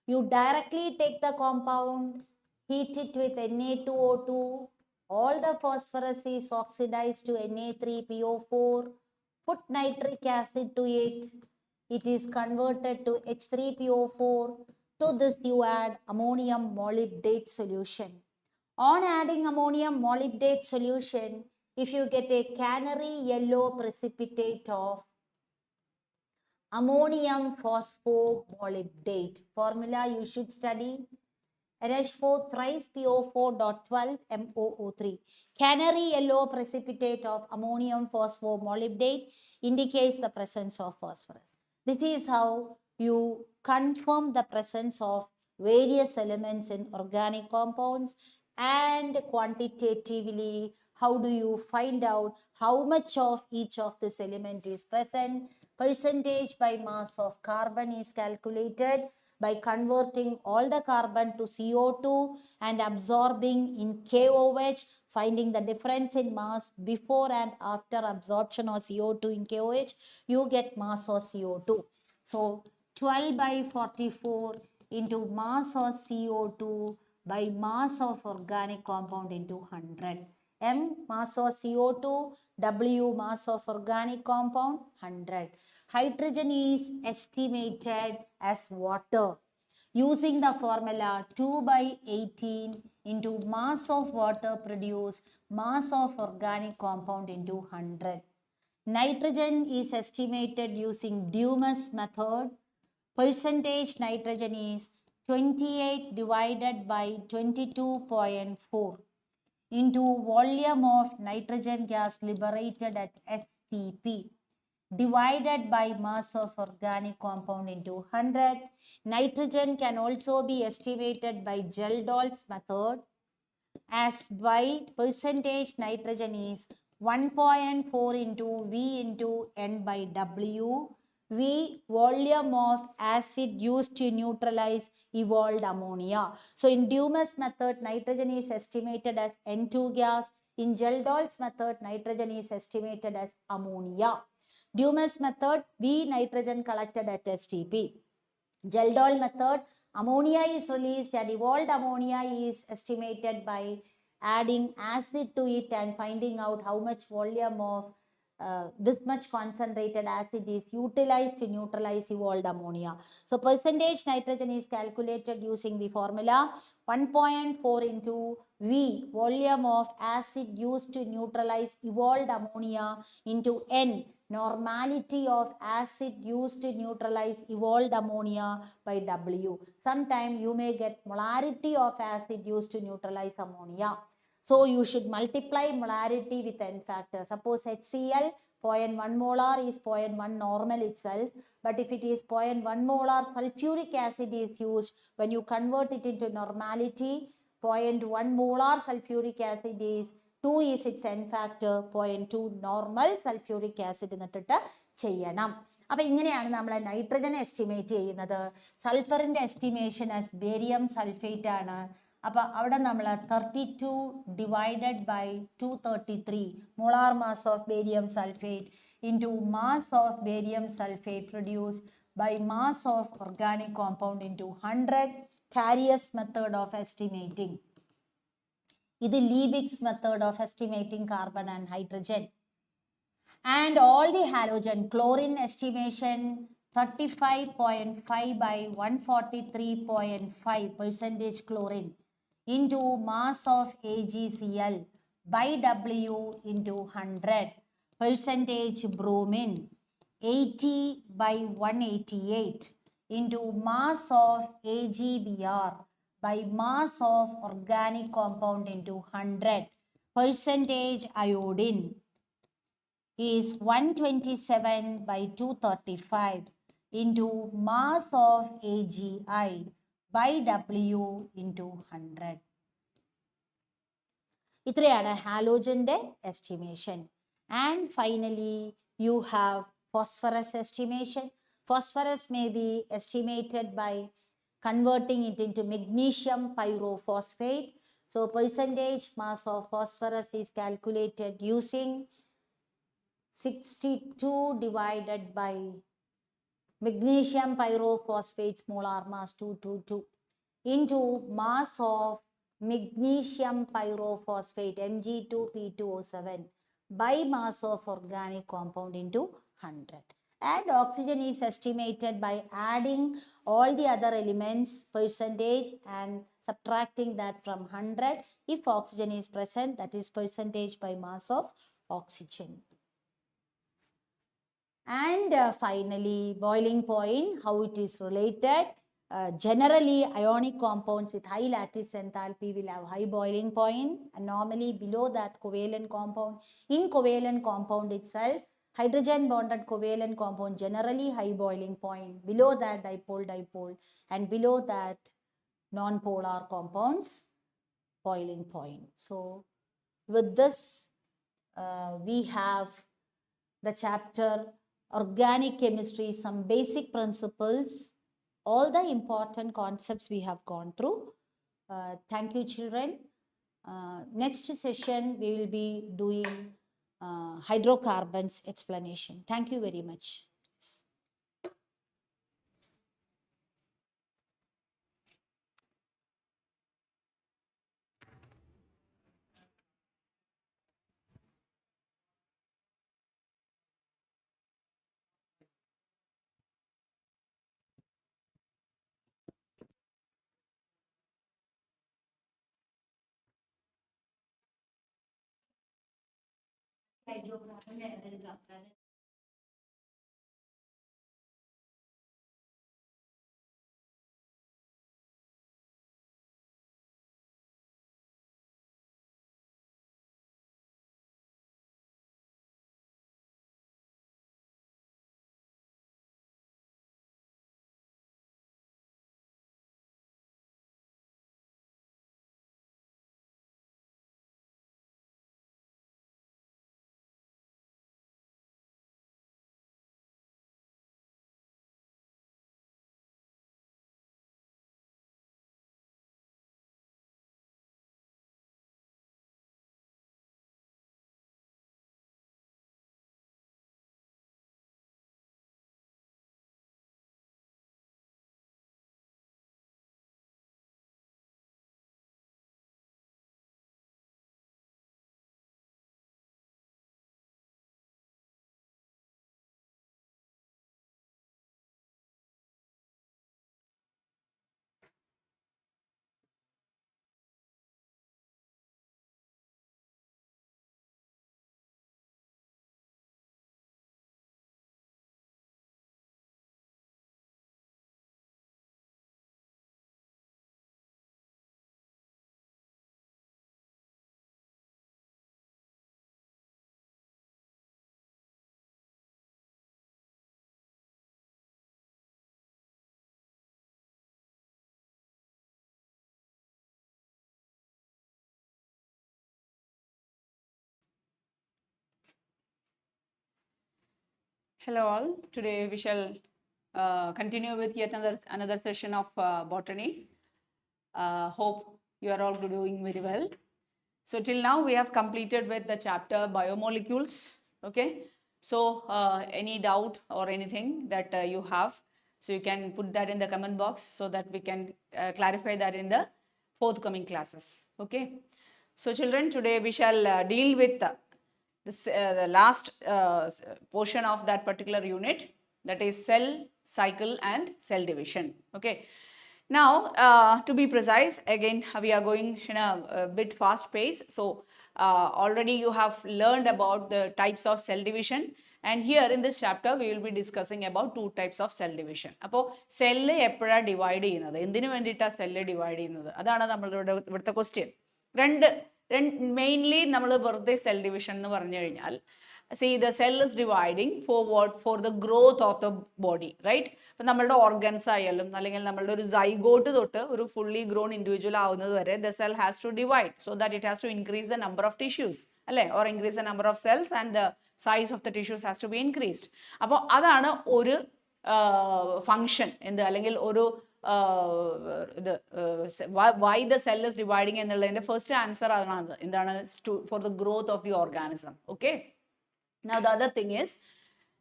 You directly take the compound, heat it with Na2O2. All the phosphorus is oxidized to Na3PO4. Put nitric acid to it. It is converted to H3PO4. To this you add ammonium molybdate solution. On adding ammonium molybdate solution, if you get a canary yellow precipitate of ammonium phosphomolybdate, formula you should study, NH4 thrice PO4.12 MOO3. Canary yellow precipitate of ammonium phosphomolybdate indicates the presence of phosphorus. This is how you confirm the presence of various elements in organic compounds, and quantitatively, how do you find out how much of each of this element is present? Percentage by mass of carbon is calculated by converting all the carbon to CO2 and absorbing in KOH, finding the difference in mass before and after absorption of CO2 in KOH, you get mass of CO2. So 12 by 44 into mass of CO2 by mass of organic compound into 100. M mass of CO2, W mass of organic compound 100. Hydrogen is estimated as water using the formula 2 by 18 into mass of water produced, mass of organic compound into 100. Nitrogen is estimated using Dumas method. Percentage nitrogen is 28 divided by 22.4 into volume of nitrogen gas liberated at STP. divided by mass of organic compound into 100. Nitrogen can also be estimated by Geldols method, as by percentage nitrogen is 1.4 into V into N by W. V, volume of acid used to neutralize evolved ammonia. So in Dumas method, nitrogen is estimated as N2 gas. In Geldols method, nitrogen is estimated as ammonia. Dumas method, V nitrogen collected at STP. Geldol method, ammonia is released and evolved ammonia is estimated by adding acid to it and finding out how much volume of this much concentrated acid is utilized to neutralize evolved ammonia. So percentage nitrogen is calculated using the formula 1.4 into V, volume of acid used to neutralize evolved ammonia, into N, normality of acid used to neutralize evolved ammonia, by W. Sometime you may get molarity of acid used to neutralize ammonia. So you should multiply molarity with N factor. Suppose HCl 0.1 molar is 0.1 normal itself, but if it is 0.1 molar sulfuric acid is used, when you convert it into normality, 0.1 molar sulfuric acid is 2 is its N factor, 0.2 normal sulfuric acid എന്നിട്ടിട്ട് ചെയ്യണം. അപ്പോൾ ഇങ്ങനെയാണ് നമ്മൾ nitrogen estimate ചെയ്യുന്നത്. സൾഫറിന്റെ estimation as barium sulphate ആണ്. അപ്പോൾ അവിടെ നമ്മൾ 32 divided by 233 molar mass of barium sulphate into mass of barium sulphate produced by mass of organic compound into 100, Carius method of estimating. ഇത് Liebig's method of estimating carbon and hydrogen. And all the halogen, chlorine estimation 35.5 by 143.5 percentage chlorine into mass of AgCl by W into 100. Percentage bromine 80 by 188 into mass of AgBr by mass of organic compound into 100. Percentage iodine is 127 by 235 into mass of AgI by W into 100. ഇത്രയാണ് ഹാലോജന്റെ estimation. And finally you have phosphorus estimation. Phosphorus may be estimated by converting it into magnesium pyrophosphate. So percentage mass of phosphorus is calculated using 62 divided by magnesium pyrophosphate's molar mass 222 into mass of magnesium pyrophosphate Mg2P2O7 by mass of organic compound into 100. And oxygen is estimated by adding all the other elements percentage and subtracting that from 100. If oxygen is present, that is percentage by mass of oxygen. And finally, boiling point, how it is related. Generally, ionic compounds with high lattice enthalpy will have high boiling point, and normally below that covalent compound. In covalent compound itself, hydrogen bonded covalent compound generally high boiling point. Below that dipole, and below that non-polar compounds boiling point. So with this, we have the chapter organic chemistry, some basic principles, all the important concepts we have gone through. Thank you, children. Next session, we will be doing hydrocarbons explanation. Thank you very much. Hydrocarbon Hello all. Today we shall continue with yet another session of botany. Hope you are all doing very well. So till now we have completed with the chapter biomolecules. Okay. So any doubt or anything that you have, so you can put that in the comment box so that we can clarify that in the forthcoming classes. Okay. So children, today we shall deal with the last portion of that particular unit, that is cell cycle and cell division. Okay. Now, to be precise, again we are going in a bit fast pace. So already you have learned about the types of cell division, and here in this chapter we will be discussing about two types of cell division. അപ്പോൾ cell എപ്പോഴാണ് divide ചെയ്യുന്നത്, എന്തിനു വേണ്ടിയിട്ടാണ് cell divide ചെയ്യുന്നത്, അതാണ് നമ്മളുടെ ഇവിടുത്തെ question. Mainly നമ്മൾ വെറുതെ സെൽ ഡിവിഷൻ എന്ന് പറഞ്ഞു കഴിഞ്ഞാൽ, see the cell is dividing for what? For the growth of the body, right? ഇപ്പം നമ്മളുടെ ഓർഗൻസ് ആയാലും അല്ലെങ്കിൽ നമ്മളുടെ ഒരു സൈഗോട്ട് തൊട്ട് ഒരു ഫുള്ളി ഗ്രോൺ ഇൻഡിവിജ്വൽ ആവുന്നത് വരെ the cell has to divide so that it has to increase the number of tissues, അല്ലേ, or increase the number of cells and the size of the tissues has to be increased. അപ്പോൾ അതാണ് ഒരു function എന്ത്, അല്ലെങ്കിൽ ഒരു why the cell is dividing എന്നുള്ളതിന്റെ first answer അതാണ്. എന്താണ്? For the growth of the organism. Okay. Now the other thing is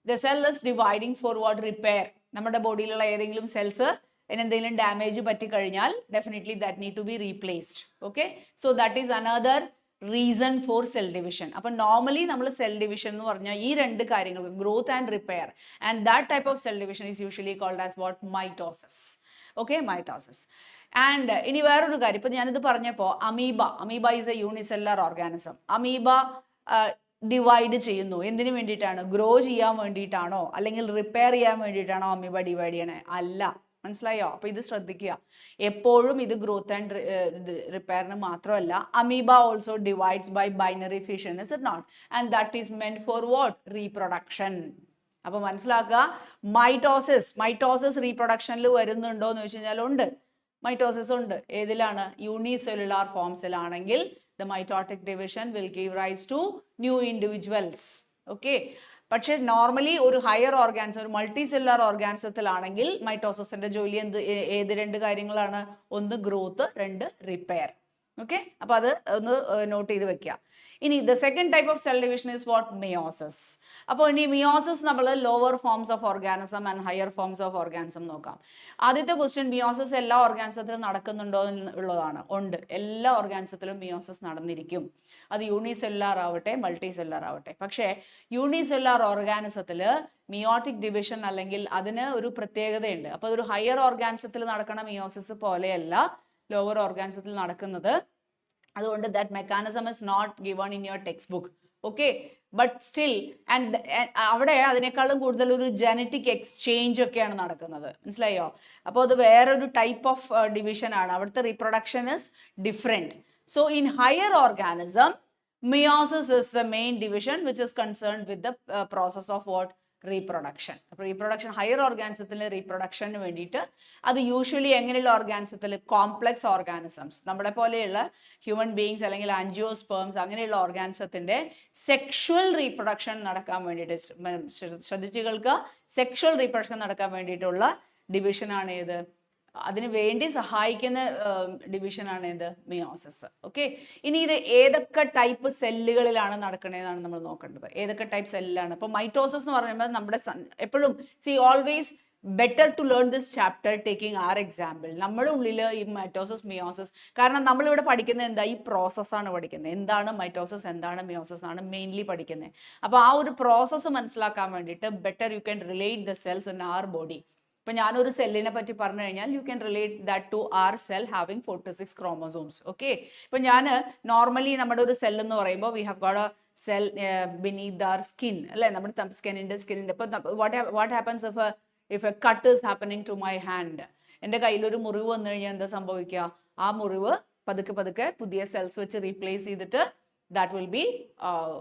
the cell is dividing for what? Repair. നമ്മുടെ ബോഡിയിലുള്ള ഏതെങ്കിലും സെൽസ് എന്തെങ്കിലും ഡാമേജ് പറ്റിക്കഴിഞ്ഞാൽ definitely that need to be replaced. Okay. So that is another reason for cell division. അപ്പം normally നമ്മൾ cell division എന്ന് പറഞ്ഞാൽ ഈ രണ്ട് കാര്യങ്ങൾ, growth and repair, and that type of cell division is usually called as what? Mitosis. Okay, mitosis. And ഇനി വേറൊരു കാര്യം, ഇപ്പം ഞാനിത് പറഞ്ഞപ്പോൾ amoeba is a unicellular organism. Amoeba divide ചെയ്യുന്നു എന്തിനു വേണ്ടിയിട്ടാണ്? ഗ്രോ ചെയ്യാൻ വേണ്ടിയിട്ടാണോ അല്ലെങ്കിൽ റിപ്പയർ ചെയ്യാൻ വേണ്ടിയിട്ടാണോ അമീബ ഡിവൈഡ് ചെയ്യണേ? അല്ല. മനസ്സിലായോ? അപ്പൊ ഇത് ശ്രദ്ധിക്കുക. എപ്പോഴും ഇത് ഗ്രോത്ത് ആൻഡ് റിപ്പയറിന് മാത്രമല്ല. Amoeba also divides by binary fission, is it not? And that is meant for what? Reproduction. അപ്പൊ മനസ്സിലാക്കുക, മൈറ്റോസിസ് റീപ്രൊഡക്ഷനിൽ വരുന്നുണ്ടോ എന്ന് ചോദിച്ചു കഴിഞ്ഞാൽ ഉണ്ട്. മൈറ്റോസിസ് ഉണ്ട്. ഏതിലാണ്? യൂണിസെല്ലുലാർ ഫോംസിലാണെങ്കിൽ the mitotic division will give rise to new individuals. Okay. പക്ഷെ നോർമലി ഒരു ഹയർ ഓർഗാനിസം, ഒരു മൾട്ടി സെല്ലുലാർ ഓർഗാനിസത്തിലാണെങ്കിൽ മൈറ്റോസിന്റെ ജോലി ഏത് രണ്ട് കാര്യങ്ങളാണ്? ഒന്ന് ഗ്രോത്ത്, രണ്ട് റിപ്പയർ. ഓക്കെ. അപ്പൊ അത് ഒന്ന് നോട്ട് ചെയ്ത് വെക്കുക. ഇനി the second type of cell division is what? Meiosis. അപ്പോൾ ഇനി മിയോസിസ് നമ്മൾ lower forms of organism and higher forms of organism നോക്കാം. ആദ്യത്തെ ക്വസ്റ്റ്യൻ, മിയോസിസ് എല്ലാ ഓർഗാനിസത്തിലും നടക്കുന്നുണ്ടോ എന്നുള്ളതാണ്. ഉണ്ട്. എല്ലാ ഓർഗാനിസത്തിലും മിയോസിസ് നടന്നിരിക്കും. അത് യൂണിസെല്ലുലാർ ആവട്ടെ, മൾട്ടി സെല്ലുലാർ ആവട്ടെ. പക്ഷേ യൂണിസെല്ലുലാർ ഓർഗാനിസത്തിൽ മിയോട്ടിക് ഡിവിഷൻ അല്ലെങ്കിൽ അതിന് ഒരു പ്രത്യേകതയുണ്ട്. അപ്പോൾ അതൊരു ഹയർ ഓർഗാനിസത്തിൽ നടക്കണ മിയോസിസ് പോലെയല്ല ലോവർ ഓർഗാനിസത്തിൽ നടക്കുന്നത്. അതുകൊണ്ട് that mechanism is not given in your text book. Okay. But still and അവിടെ അതിനേക്കാളും കൂടുതൽ ഒരു ജനറ്റിക് എക്സ്ചേഞ്ച് ഒക്കെയാണ് നടക്കുന്നത്. മനസ്സിലായോ? അപ്പോൾ അത് വേറൊരു ടൈപ്പ് ഓഫ് ഡിവിഷൻ ആണ്. അവിടുത്തെ reproduction is different. So in higher organism meiosis is the main division which is concerned with the process of what? Reproduction. അപ്പോൾ റീപ്രൊഡക്ഷൻ ഹയർ ഓർഗാനിസത്തിൽ റീപ്രൊഡക്ഷന് വേണ്ടിയിട്ട് അത് യൂഷ്വലി എങ്ങനെയുള്ള ഓർഗാനിസത്തിൽ? കോംപ്ലക്സ് ഓർഗാനിസംസ്, നമ്മുടെ പോലെയുള്ള ഹ്യൂമൻ ബീയിങ്സ് അല്ലെങ്കിൽ angiosperms അങ്ങനെയുള്ള ഓർഗാനിസത്തിന്റെ സെക്ഷുവൽ റീപ്രൊഡക്ഷൻ നടക്കാൻ വേണ്ടിയിട്ട്, ശ്രദ്ധിച്ചുകൾക്ക്, സെക്ഷുവൽ റീപ്രൊഡക്ഷൻ നടക്കാൻ വേണ്ടിയിട്ടുള്ള ഡിവിഷനാണ് ഏത്? അതിന് വേണ്ടി സഹായിക്കുന്ന ഡിവിഷനാണ് ഏത്? മിയോസിസ്. ഓക്കെ. ഇനി ഇത് ഏതൊക്കെ ടൈപ്പ് സെല്ലുകളിലാണ് നടക്കണേന്നാണ് നമ്മൾ നോക്കേണ്ടത്. ഏതൊക്കെ ടൈപ്പ് സെല്ലാണ്? ഇപ്പോൾ മൈറ്റോസിസ് എന്ന് പറയുമ്പോൾ നമ്മുടെ എപ്പോഴും always better to learn this chapter taking our example. നമ്മുടെ ഉള്ളിൽ ഈ മൈറ്റോസിസ്, മിയോസിസ്, കാരണം നമ്മളിവിടെ പഠിക്കുന്നത് എന്താ? ഈ പ്രോസസ്സാണ് പഠിക്കുന്നത്. എന്താണ് മൈറ്റോസിസ്, എന്താണ് മിയോസിസ് ആണ് മെയിൻലി പഠിക്കുന്നത്. അപ്പോൾ ആ ഒരു പ്രോസസ്സ് മനസ്സിലാക്കാൻ വേണ്ടിയിട്ട് better you can relate the cells in our body. ഇപ്പം ഞാനൊരു സെല്ലിനെ പറ്റി പറഞ്ഞു കഴിഞ്ഞാൽ you can relate that to our cell having 46 chromosomes. Okay. ഇപ്പം ഞാൻ നോർമലി നമ്മുടെ ഒരു സെൽ എന്ന് പറയുമ്പോൾ we have got a cell beneath our skin, അല്ലേ? നമ്മുടെ സ്കിന്നിൻ്റെ ഇപ്പം what happens if a cut is happening to my hand? എൻ്റെ കയ്യിലൊരു മുറിവ് വന്നു കഴിഞ്ഞാൽ എന്താ സംഭവിക്കുക? ആ മുറിവ് പതുക്കെ പുതിയ സെൽസ് വെച്ച് റീപ്ലേസ് ചെയ്തിട്ട് that will be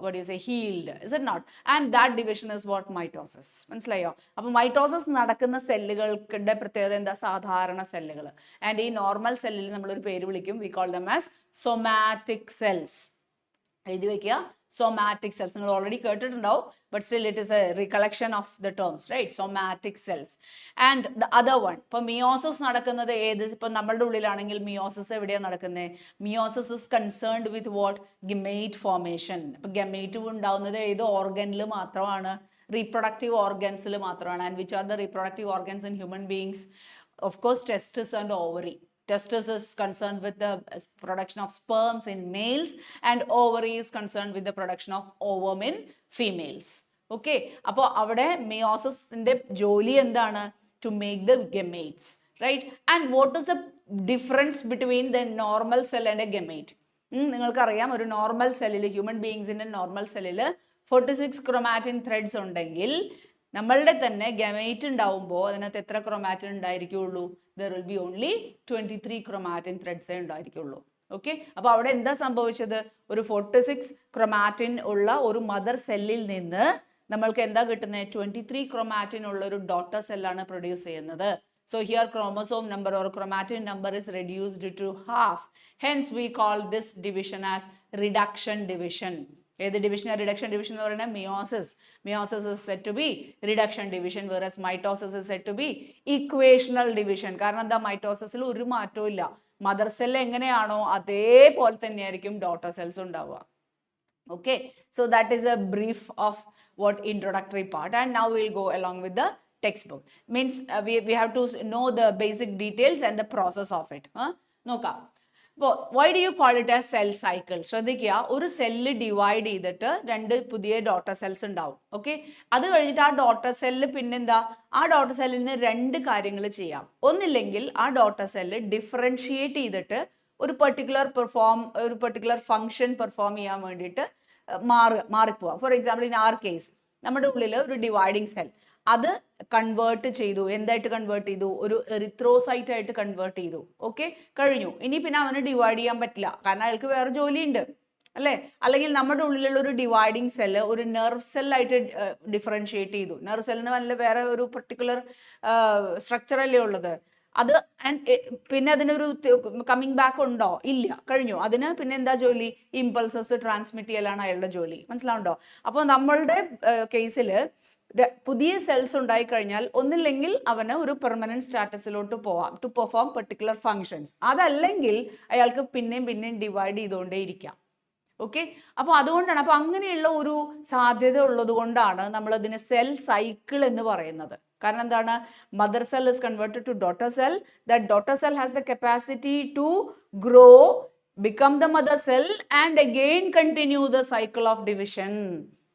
what do you say, healed, is it not? And that division is what? Mitosis. മനസ്സിലായോ? അപ്പോൾ മൈറ്റോസിസ് നടക്കുന്ന സെല്ലുകളുടെ പ്രത്യേകത എന്താ? സാധാരണ സെല്ലുകൾ. ആൻഡ് ഈ നോർമൽ സെല്ലിൽ നമ്മളൊരു പേര് വിളിക്കും, we call them as somatic cells. എഴുതി വെക്കുക, somatic cells. നിങ്ങൾ already കേട്ടിട്ടുണ്ടാവും, but still it is a recollection of the terms, right? Somatic cells. And the other one, ഇപ്പോൾ meiosis നടക്കുന്നത് ഏത്, ഇപ്പോൾ നമ്മളുടെ ഉള്ളിലാണെങ്കിൽ meiosis എവിടെയാണ് നടക്കുന്നത്? Meiosis is concerned with what? Gamete formation. ഇപ്പോൾ gamete ഉണ്ടാവുന്നത് ഏത് ഓർഗനിൽ മാത്രമാണ്? Reproductive organs മാത്രമാണ്. And which are the reproductive organs in human beings? Of course, testis and ovary. Testis is concerned with the production of sperms in males, and ovary is concerned with the production of ovum in females. Okay, അപ്പോൾ അവിടെ meiosis-ന്റെ ജോലി എന്താണ്? To make the gametes, right? And what is the difference between the normal cell and a gamete? നിങ്ങൾക്കറിയാം, ഒരു normal സെല്ലിൽ, human ബീയിങ്സിന്റെ normal സെല്ലിൽ 46 chromatin threads ഉണ്ടെങ്കിൽ നമ്മളുടെ തന്നെ ഗമേറ്റ് ഉണ്ടാവുമ്പോൾ അതിനകത്ത് എത്ര ക്രോമാറ്റിൻ ഉണ്ടായിരിക്കുള്ളൂ? There will be only 23 chromatin threads ഉണ്ടായിരിക്കുള്ളൂ. ഓക്കെ, അപ്പോൾ അവിടെ എന്താ സംഭവിച്ചത്? ഒരു 46 ക്രോമാറ്റിൻ ഉള്ള ഒരു മദർ സെല്ലിൽ നിന്ന് നമ്മൾക്ക് എന്താ കിട്ടുന്നത്? 23 ക്രോമാറ്റിൻ ഉള്ള ഒരു ഡോട്ടർ സെല്ലാണ് പ്രൊഡ്യൂസ് ചെയ്യുന്നത്. So here chromosome number or chromatin number is reduced to half. Hence we call this division as reduction division. ഏത് ഡിവിഷൻ? റിഡക്ഷൻ ഡിവിഷൻ എന്ന് പറയുന്നത് meiosis. Meiosis is said to be reduction division, whereas mitosis is said to be equational division. കാരണം എന്താ? മൈറ്റോസിസിൽ ഒരു മാറ്റവും ഇല്ല. Mother cell എങ്ങനെയാണോ അതേപോലെ തന്നെയായിരിക്കും ഡോട്ടർ സെൽസ് ഉണ്ടാവുക. Okay, so that is a brief of what introductory part, and now we'll go along with the textbook. Means we have to know the basic details and the process of it. നോക്കാം. Why do you call it a cell cycle? ശ്രദ്ധിക്കുക, ഒരു cell divide ചെയ്തിട്ട് 2 പുതിയ daughter cells ഉണ്ടാവും. Okay, അത് കഴിഞ്ഞിട്ട് ആ daughter cell പിന്നെന്താ? ആ ഡോട്ടർ സെല്ലിന് 2 കാര്യങ്ങൾ ചെയ്യാം. ഒന്നില്ലെങ്കിൽ ആ ഡോട്ടർ സെല്ല് ഡിഫറൻഷിയേറ്റ് ചെയ്തിട്ട് ഒരു പെർട്ടിക്കുലർ ഫംഗ്ഷൻ പെർഫോം ചെയ്യാൻ വേണ്ടിയിട്ട് മാറിപ്പോവാം. For example, in our case നമ്മുടെ ഉള്ളിൽ ഒരു ഡിവൈഡിങ് സെൽ, അത് കൺവേർട്ട് ചെയ്തു. എന്തായിട്ട് കൺവേർട്ട് ചെയ്തു? ഒരു എറിത്രോസൈറ്റ് ആയിട്ട് കൺവേർട്ട് ചെയ്തു. ഓക്കെ, കഴിഞ്ഞു. ഇനി പിന്നെ അവന് ഡിവൈഡ് ചെയ്യാൻ പറ്റില്ല, കാരണം അയാൾക്ക് വേറെ ജോലിയുണ്ട്, അല്ലേ? അല്ലെങ്കിൽ നമ്മുടെ ഉള്ളിലുള്ള ഒരു ഡിവൈഡിങ് സെല്ല് ഒരു നെർവ് സെല്ലായിട്ട് ഡിഫറൻഷിയേറ്റ് ചെയ്തു. നെർവ് സെല്ലിന് വല്ല വേറെ ഒരു പെർട്ടിക്കുലർ സ്ട്രക്ചർ അല്ലേ ഉള്ളത്. അത് പിന്നെ അതിനൊരു കമ്മിങ് ബാക്ക് ഉണ്ടോ? ഇല്ല, കഴിഞ്ഞു. അതിന് പിന്നെ എന്താ ജോലി? ഇമ്പൾസസ് ട്രാൻസ്മിറ്റ് ചെയ്യലാണ് അയാളുടെ ജോലി. മനസ്സിലാവുണ്ടോ? അപ്പോൾ നമ്മളുടെ കേസിൽ പുതിയ സെൽസ് ഉണ്ടായി കഴിഞ്ഞാൽ ഒന്നില്ലെങ്കിൽ അവന് ഒരു പെർമനന്റ് സ്റ്റാറ്റസിലോട്ട് പോവാം, ടു പെർഫോം പെർട്ടിക്കുലർ ഫങ്ഷൻസ്. അതല്ലെങ്കിൽ അയാൾക്ക് പിന്നെയും ഡിവൈഡ് ചെയ്തുകൊണ്ടേ ഇരിക്കാം. ഓക്കെ, അപ്പോൾ അതുകൊണ്ടാണ്, അപ്പോൾ അങ്ങനെയുള്ള ഒരു സാധ്യത ഉള്ളത് കൊണ്ടാണ് നമ്മൾ അതിനെ സെൽ സൈക്കിൾ എന്ന് പറയുന്നത്. കാരണം എന്താണ്? Mother cell is converted to daughter cell. That daughter cell has the capacity to grow, become the mother cell, and again continue the cycle of division.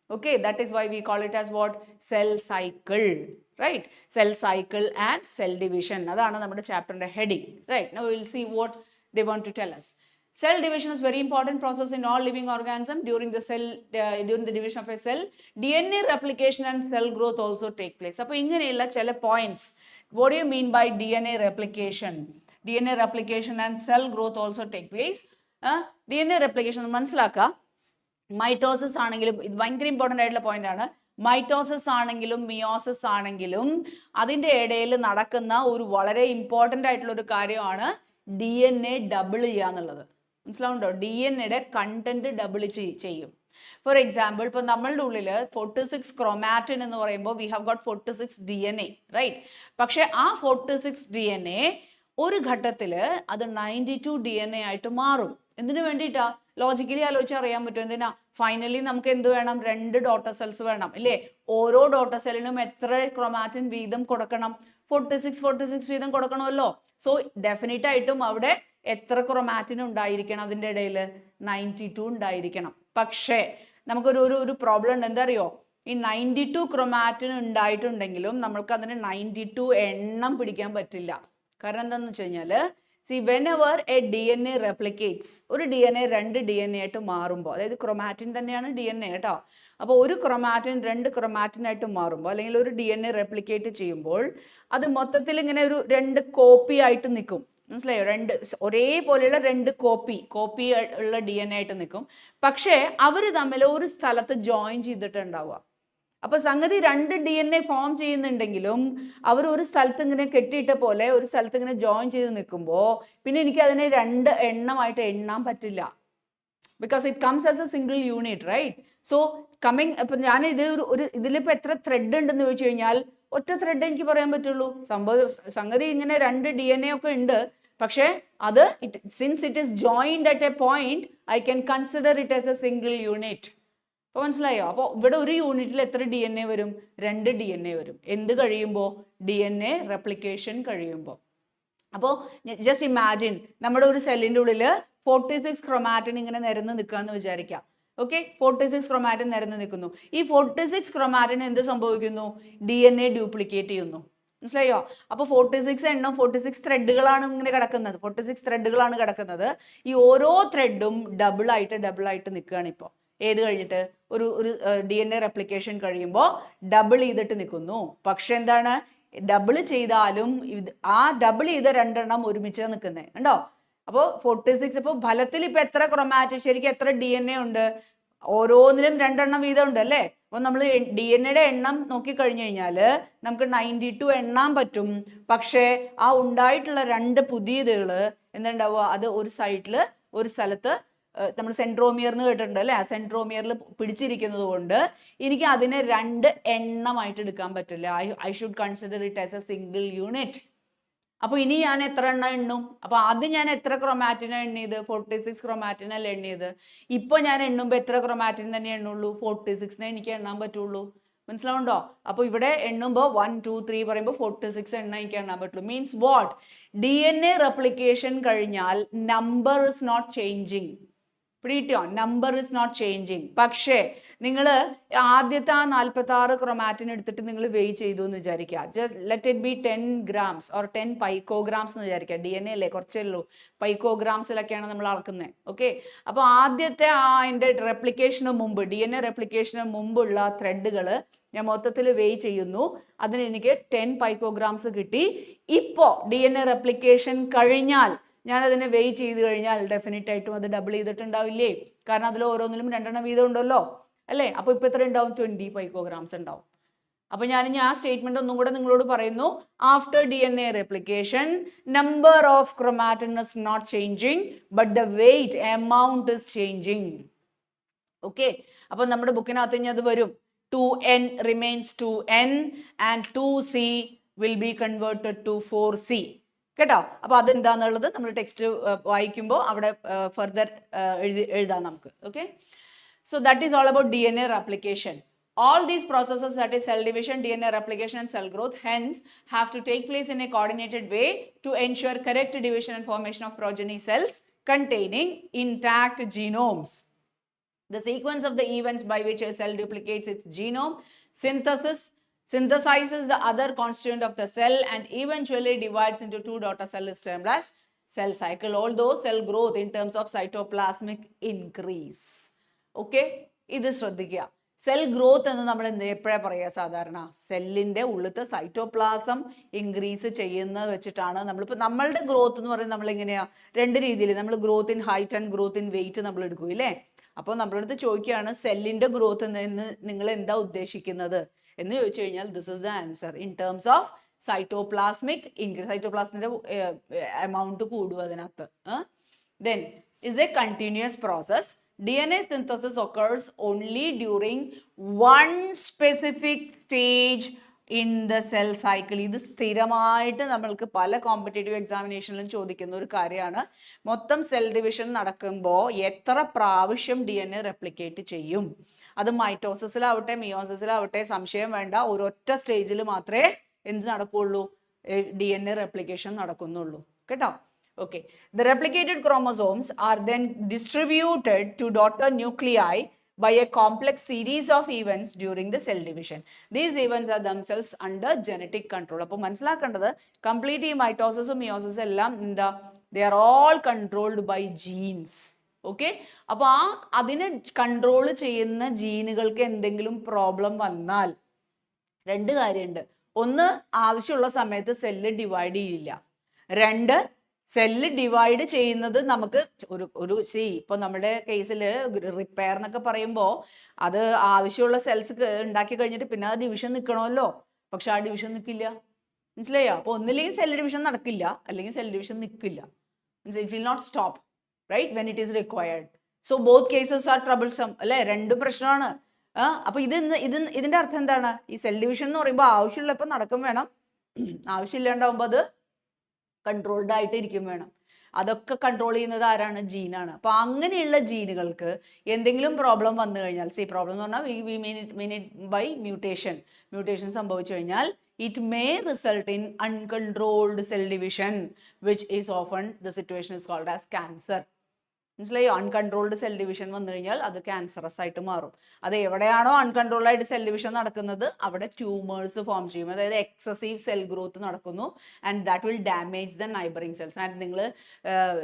Okay, that is why we call it as what? Cell cycle, right? Cell cycle and cell division. Adana nammade chapter inde heading, right? Now we will see what they want to tell us. Cell division is very important process in all living organism. During the division of a cell, DNA replication and cell growth also take place. Appo inganeyulla chela points. What do you mean by DNA replication? DNA replication and cell growth also take place. DNA replication മനസ്സിലാക്കുക. Mitosis ആണെങ്കിലും ഇത് ഭയങ്കര important ആയിട്ടുള്ള point ആണ്. Mitosis ആണെങ്കിലും meiosis ആണെങ്കിലും അതിൻ്റെ ഇടയിൽ നടക്കുന്ന ഒരു വളരെ ഇമ്പോർട്ടൻ്റ് ആയിട്ടുള്ള ഒരു കാര്യമാണ് DNA ഡബിൾ ചെയ്യുക എന്നുള്ളത്. മനസ്സിലാവുണ്ടോ? DNAയുടെ കണ്ടന്റ് ഡബിൾ ചെയ്യും. ഫോർ എക്സാമ്പിൾ, ഇപ്പോൾ നമ്മളുടെ ഉള്ളിൽ 46 ക്രോമാറ്റിൻ എന്ന് പറയുമ്പോൾ we have got 46 DNA, right? പക്ഷെ ആ 46 DNA ഒരു ഘട്ടത്തിൽ അത് 92 DNA ആയിട്ട് മാറും. എന്തിനു വേണ്ടിയിട്ടാ? ലോജിക്കലി ആലോചിച്ച് അറിയാൻ പറ്റും. എന്തിനാ? ഫൈനലി നമുക്ക് എന്ത് വേണം? 2 ഡോട്ടർ സെൽസ് വേണം, ഇല്ലേ? ഓരോ ഡോട്ടർ സെല്ലിനും എത്ര ക്രോമാറ്റിൻ വീതം കൊടുക്കണം? 46 വീതം കൊടുക്കണമല്ലോ. സോ ഡെഫിനറ്റ് ആയിട്ടും അവിടെ എത്ര ക്രോമാറ്റിൻ ഉണ്ടായിരിക്കണം? അതിൻ്റെ ഇടയിൽ 92 ഉണ്ടായിരിക്കണം. പക്ഷേ നമുക്കൊരു പ്രോബ്ലം ഉണ്ട്. എന്താ അറിയോ? ഈ 92 ക്രോമാറ്റിൻ ഉണ്ടായിട്ടുണ്ടെങ്കിലും നമ്മൾക്ക് അതിന് 92 എണ്ണം പിടിക്കാൻ പറ്റില്ല. കാരണം എന്താണെന്ന് വെച്ച് കഴിഞ്ഞാൽ, see, whenever a DNA replicates, ഒരു DNA 2 DNA ആയിട്ട് മാറുമ്പോൾ, അതായത് ക്രോമാറ്റിൻ തന്നെയാണ് DNA കേട്ടോ. അപ്പോൾ ഒരു ക്രോമാറ്റിൻ 2 ക്രോമാറ്റിൻ ആയിട്ട് മാറുമ്പോൾ, അല്ലെങ്കിൽ ഒരു DNA റെപ്ലിക്കേറ്റ് ചെയ്യുമ്പോൾ അത് മൊത്തത്തിൽ ഇങ്ങനെ ഒരു 2 കോപ്പി ആയിട്ട് നിൽക്കും. മനസ്സിലായോ? 2 ഒരേപോലെയുള്ള 2 കോപ്പി ഉള്ള DNA ആയിട്ട് നിൽക്കും. പക്ഷേ അവർ തമ്മിൽ ഒരു സ്ഥലത്ത് ജോയിൻ ചെയ്തിട്ടുണ്ടാവുക. അപ്പൊ സംഗതി 2 DNA ഫോം ചെയ്യുന്നുണ്ടെങ്കിലും അവർ ഒരു സ്ഥലത്ത് ഇങ്ങനെ കെട്ടിയിട്ട പോലെ ഒരു സ്ഥലത്ത് ഇങ്ങനെ ജോയിൻ ചെയ്ത് നിൽക്കുമ്പോൾ പിന്നെ എനിക്ക് അതിനെ 2 എണ്ണമായിട്ട് എണ്ണാൻ പറ്റില്ല. because it comes as a single unit, right? So coming അപ്പം ഞാൻ ഇതിലിപ്പോൾ എത്ര ത്രെഡ് ഉണ്ടെന്ന് ചോദിച്ചു കഴിഞ്ഞാൽ ഒറ്റ ത്രെഡ് എനിക്ക് പറയാൻ പറ്റുള്ളൂ. സംഗതി ഇങ്ങനെ 2 DNA ഒക്കെ ഉണ്ട്, പക്ഷേ അത് since it is joined at A point I can consider it as a single unit. അപ്പോൾ മനസ്സിലായോ? അപ്പോൾ ഇവിടെ ഒരു യൂണിറ്റിൽ എത്ര DNA വരും? 2 DNA വരും. എന്ത് കഴിയുമ്പോൾ? DNA റെപ്ലിക്കേഷൻ കഴിയുമ്പോൾ. അപ്പോൾ ജസ്റ്റ് ഇമാജിൻ നമ്മുടെ ഒരു സെല്ലിൻ്റെ ഉള്ളിൽ 46 ക്രൊമാറ്റിൻ ഇങ്ങനെ നിരന്ന് നിൽക്കുകയെന്ന് വിചാരിക്കാം. ഓക്കെ, 46 ക്രൊമാറ്റിൻ നിരന്ന് നിൽക്കുന്നു. ഈ 46 ക്രൊമാറ്റിൻ എന്ത് സംഭവിക്കുന്നു? DNA ഡ്യൂപ്ലിക്കേറ്റ് ചെയ്യുന്നു. മനസ്സിലായോ? അപ്പോൾ 46 എണ്ണം 46 ത്രെഡുകളാണ് ഇങ്ങനെ കിടക്കുന്നത്. 46 ത്രെഡുകളാണ് കിടക്കുന്നത്. ഈ ഓരോ ത്രെഡും ഡബിൾ ആയിട്ട് നിൽക്കുകയാണ് ഇപ്പോൾ. ഏത് കഴിഞ്ഞിട്ട്? ഒരു DNA റെപ്ലിക്കേഷൻ കഴിയുമ്പോൾ ഡബിൾ ചെയ്തിട്ട് നിൽക്കുന്നു. പക്ഷെ എന്താണ്? ഡബിൾ ചെയ്താലും ആ ഡബിൾ ചെയ്ത 2 എണ്ണം ഒരുമിച്ച് നിൽക്കുന്നത് ഉണ്ടോ? അപ്പോൾ 46 ഇപ്പോൾ ഫലത്തിൽ ഇപ്പോൾ എത്ര ക്രൊമാറ്റിൻ, ശരിക്കും എത്ര DNA ഉണ്ട്? ഓരോന്നിലും 2 എണ്ണം വീതം ഉണ്ട് അല്ലേ? അപ്പോൾ നമ്മൾ DNAയുടെ എണ്ണം നോക്കിക്കഴിഞ്ഞു കഴിഞ്ഞാൽ നമുക്ക് 92 എണ്ണാൻ പറ്റും. പക്ഷേ ആ ഉണ്ടായിട്ടുള്ള 2 പുതിയതുകൾ എന്തുണ്ടാവുക? അത് ഒരു സൈഡിൽ ഒരു സ്ഥലത്ത് നമ്മൾ സെൻട്രോമിയർ എന്ന് കേട്ടിട്ടുണ്ട് അല്ലേ? ആ സെൻട്രോമിയറിൽ പിടിച്ചിരിക്കുന്നത് കൊണ്ട് എനിക്ക് അതിനെ 2 എണ്ണമായിട്ട് എടുക്കാൻ പറ്റില്ല. I should consider it as a single unit. അപ്പോൾ ഇനി ഞാൻ എത്ര എണ്ണം എണ്ണും? അപ്പോൾ ആദ്യം ഞാൻ എത്ര ക്രൊമാറ്റിനാണ് എണ്ണിയത്? 46 ക്രൊമാറ്റിനല്ല എണ്ണിയത്. ഇപ്പോൾ ഞാൻ എണ്ണുമ്പോൾ എത്ര ക്രൊമാറ്റിൻ തന്നെ എണ്ണുള്ളൂ? 46 എനിക്ക് എണ്ണാൻ പറ്റുള്ളൂ. മനസ്സിലാവുണ്ടോ? അപ്പോൾ ഇവിടെ എണ്ണുമ്പോൾ 1 2 3 പറയുമ്പോൾ 46 എണ്ണ എനിക്ക് എണ്ണാൻ പറ്റുള്ളൂ. Means what? DNA റെപ്ലിക്കേഷൻ കഴിഞ്ഞാൽ നമ്പർ ഇസ് നോട്ട് ചേഞ്ചിങ്. പിടികിട്ടിയോ? Number is not changing. പക്ഷേ നിങ്ങൾ ആദ്യത്തെ ആ 46 ക്രൊമാറ്റിൻ എടുത്തിട്ട് നിങ്ങൾ വെയ് ചെയ്തു എന്ന് വിചാരിക്കുക. Just let it be 10 grams or 10 പൈക്കോഗ്രാംസ് എന്ന് വിചാരിക്കുക. DNA അല്ലേ, കുറച്ചേ ഉള്ളൂ. പൈക്കോഗ്രാംസിലൊക്കെയാണ് നമ്മൾ അളക്കുന്നത്. ഓക്കെ, അപ്പോൾ ആദ്യത്തെ അതിൻ്റെ റെപ്ലിക്കേഷന് മുമ്പ്, DNA റെപ്ലിക്കേഷന് മുമ്പുള്ള ത്രെഡുകൾ ഞാൻ മൊത്തത്തിൽ വെയ് ചെയ്യുന്നു. അതിന് എനിക്ക് 10 പൈക്കോഗ്രാംസ് കിട്ടി. ഇപ്പോൾ DNA റെപ്ലിക്കേഷൻ കഴിഞ്ഞാൽ ഞാൻ അതിനെ വെയ് ചെയ്ത് കഴിഞ്ഞാൽ ഡെഫിനറ്റ് ആയിട്ടും അത് ഡബിൾ ചെയ്തിട്ടുണ്ടാവില്ലേ? കാരണം അതിൽ ഓരോന്നിലും 2 എണ്ണം വീതം ഉണ്ടല്ലോ അല്ലേ? അപ്പോൾ ഇപ്പോൾ എത്ര ഉണ്ടാവും? 20 പൈക്കോഗ്രാംസ് ഉണ്ടാവും. അപ്പോൾ ഞാൻ ആ സ്റ്റേറ്റ്മെന്റ് ഒന്നും കൂടെ നിങ്ങളോട് പറയുന്നു. After DNA replication number of chromatin is not changing but the weight amount is changing. Okay, അപ്പോൾ നമ്മുടെ ബുക്കിനകത്ത് ഇനി അത് വരും. 2n remains 2n and 2c will be converted to 4c. കേട്ടോ? അപ്പോൾ അതെന്താന്നുള്ളത് നമ്മൾ ടെക്സ്റ്റ് വായിക്കുമ്പോൾ അവിടെ ഫർദർ എഴുതാം നമുക്ക്. Okay, so that is all about DNA replication. All these processes, that is cell division, DNA replication and cell growth, hence have to take place in a coordinated way to ensure correct division and formation of progeny cells containing intact genomes. The sequence of the events by which a cell duplicates its genome, synthesizes the other constituent of the cell and eventually divides into 2 daughter cells is termed as cell cycle, although cell growth in terms of cytoplasmic increase. Okay, ഇത് ശ്രദ്ധിക്കുക. Cell growth എന്ന് നമ്മൾ എപ്പോഴാണ് പറയുക? സാധാരണ സെല്ലിൻ്റെ ഉള്ളിലത്തെ cytoplasm increase ചെയ്യുന്നത് വെച്ചിട്ടാണ് നമ്മളിപ്പോൾ നമ്മളുടെ ഗ്രോത്ത് എന്ന് പറയുന്നത് നമ്മളെങ്ങനെയാണ്? 2 രീതിയിൽ. നമ്മൾ growth in height and growth in weight നമ്മൾ എടുക്കും ഇല്ലേ? അപ്പോൾ നമ്മളടുത്ത് ചോദിക്കുകയാണ് സെല്ലിൻ്റെ ഗ്രോത്ത് എന്ന് നിങ്ങൾ എന്താ ഉദ്ദേശിക്കുന്നത് എന്ന് ചോദിച്ചു കഴിഞ്ഞാൽ this is the answer. In terms of cytoplasmic increase, സൈറ്റോപ്ലാസ്മിൻ്റെ എമൗണ്ട് കൂടുക അതിനകത്ത്. Then is a continuous process. DNA synthesis occurs only during one specific stage in the cell cycle. ഇത് സ്ഥിരമായിട്ട് നമ്മൾക്ക് പല കോമ്പറ്റേറ്റീവ് എക്സാമിനേഷനിലും ചോദിക്കുന്ന ഒരു കാര്യമാണ്. മൊത്തം സെൽ ഡിവിഷൻ നടക്കുമ്പോൾ എത്ര പ്രാവശ്യം DNA റെപ്ലിക്കേറ്റ് ചെയ്യും? അത് മൈറ്റോസിസിലാവട്ടെ മിയോസിസിലാവട്ടെ സംശയം വേണ്ട, ഒരൊറ്റ സ്റ്റേജിൽ മാത്രമേ എന്ത് നടക്കുള്ളൂ? DNA റെപ്ലിക്കേഷൻ നടക്കുന്നുള്ളൂ. കേട്ടോ? Okay, the replicated chromosomes are then distributed to daughter nuclei by a complex series of events during the cell division. These events are themselves under genetic control. അപ്പോൾ മനസ്സിലാക്കേണ്ടത് കംപ്ലീറ്റ് ഈ മൈറ്റോസിസും മിയോസിസും എല്ലാം എന്താ? they are all controlled by genes. Okay, അപ്പോൾ അതിനെ control ചെയ്യുന്ന ജീനുകൾക്ക് എന്തെങ്കിലും problem വന്നാൽ 2 കാര്യമുണ്ട്. ഒന്ന്, ആവശ്യമുള്ള സമയത്ത് സെല്ല് ഡിവൈഡ് ചെയ്യില്ല. 2, സെല്ല് ഡിവൈഡ് ചെയ്യുന്നത് നമുക്ക് ഒരു ഇപ്പോൾ നമ്മുടെ കേസിൽ റിപ്പയർ എന്നൊക്കെ പറയുമ്പോൾ അത് ആവശ്യമുള്ള സെൽസ് ഉണ്ടാക്കി കഴിഞ്ഞിട്ട് പിന്നെ ആ ഡിവിഷൻ നിൽക്കണമല്ലോ. പക്ഷെ ആ ഡിവിഷൻ നിൽക്കില്ല. മനസ്സിലായോ? അപ്പോൾ ഒന്നില്ലെങ്കിൽ സെൽ ഡിവിഷൻ നടക്കില്ല, അല്ലെങ്കിൽ സെൽ ഡിവിഷൻ നിൽക്കില്ല. It will not stop, right, when it is required. So both cases are troublesome അല്ലെ, രണ്ടും പ്രശ്നമാണ്. അപ്പൊ ഇതിന്റെ അർത്ഥം എന്താണ്? ഈ സെൽ ഡിവിഷൻ എന്ന് പറയുമ്പോൾ ആവശ്യമുള്ളപ്പോൾ നടക്കും വേണം, ആവശ്യമില്ലാണ്ടാവുമ്പോൾ അത് കൺട്രോൾഡ് ആയിട്ട് ഇരിക്കും വേണം. അതൊക്കെ കൺട്രോൾ ചെയ്യുന്നത് ആരാണ്? ജീനാണ്. അപ്പൊ അങ്ങനെയുള്ള ജീനുകൾക്ക് എന്തെങ്കിലും പ്രോബ്ലം വന്നു കഴിഞ്ഞാൽ, പ്രോബ്ലം എന്ന് പറഞ്ഞാൽ ബൈ മ്യൂട്ടേഷൻ സംഭവിച്ചു കഴിഞ്ഞാൽ it may result in uncontrolled cell division which is often the situation is called as cancer. മനസ്സിലായോ? അൺകൺട്രോൾഡ് സെൽ ഡിവിഷൻ വന്നു കഴിഞ്ഞാൽ അത് ക്യാൻസറസ് ആയിട്ട് മാറും. അത് എവിടെയാണോ അൺകൺട്രോൾഡ് ആയിട്ട് സെൽ ഡിവിഷൻ നടക്കുന്നത് അവിടെ ട്യൂമേഴ്സ് ഫോം ചെയ്യും. അതായത് എക്സസീവ് സെൽ ഗ്രോത്ത് നടക്കുന്നു and that will damage the neighbouring cells. And നിങ്ങൾ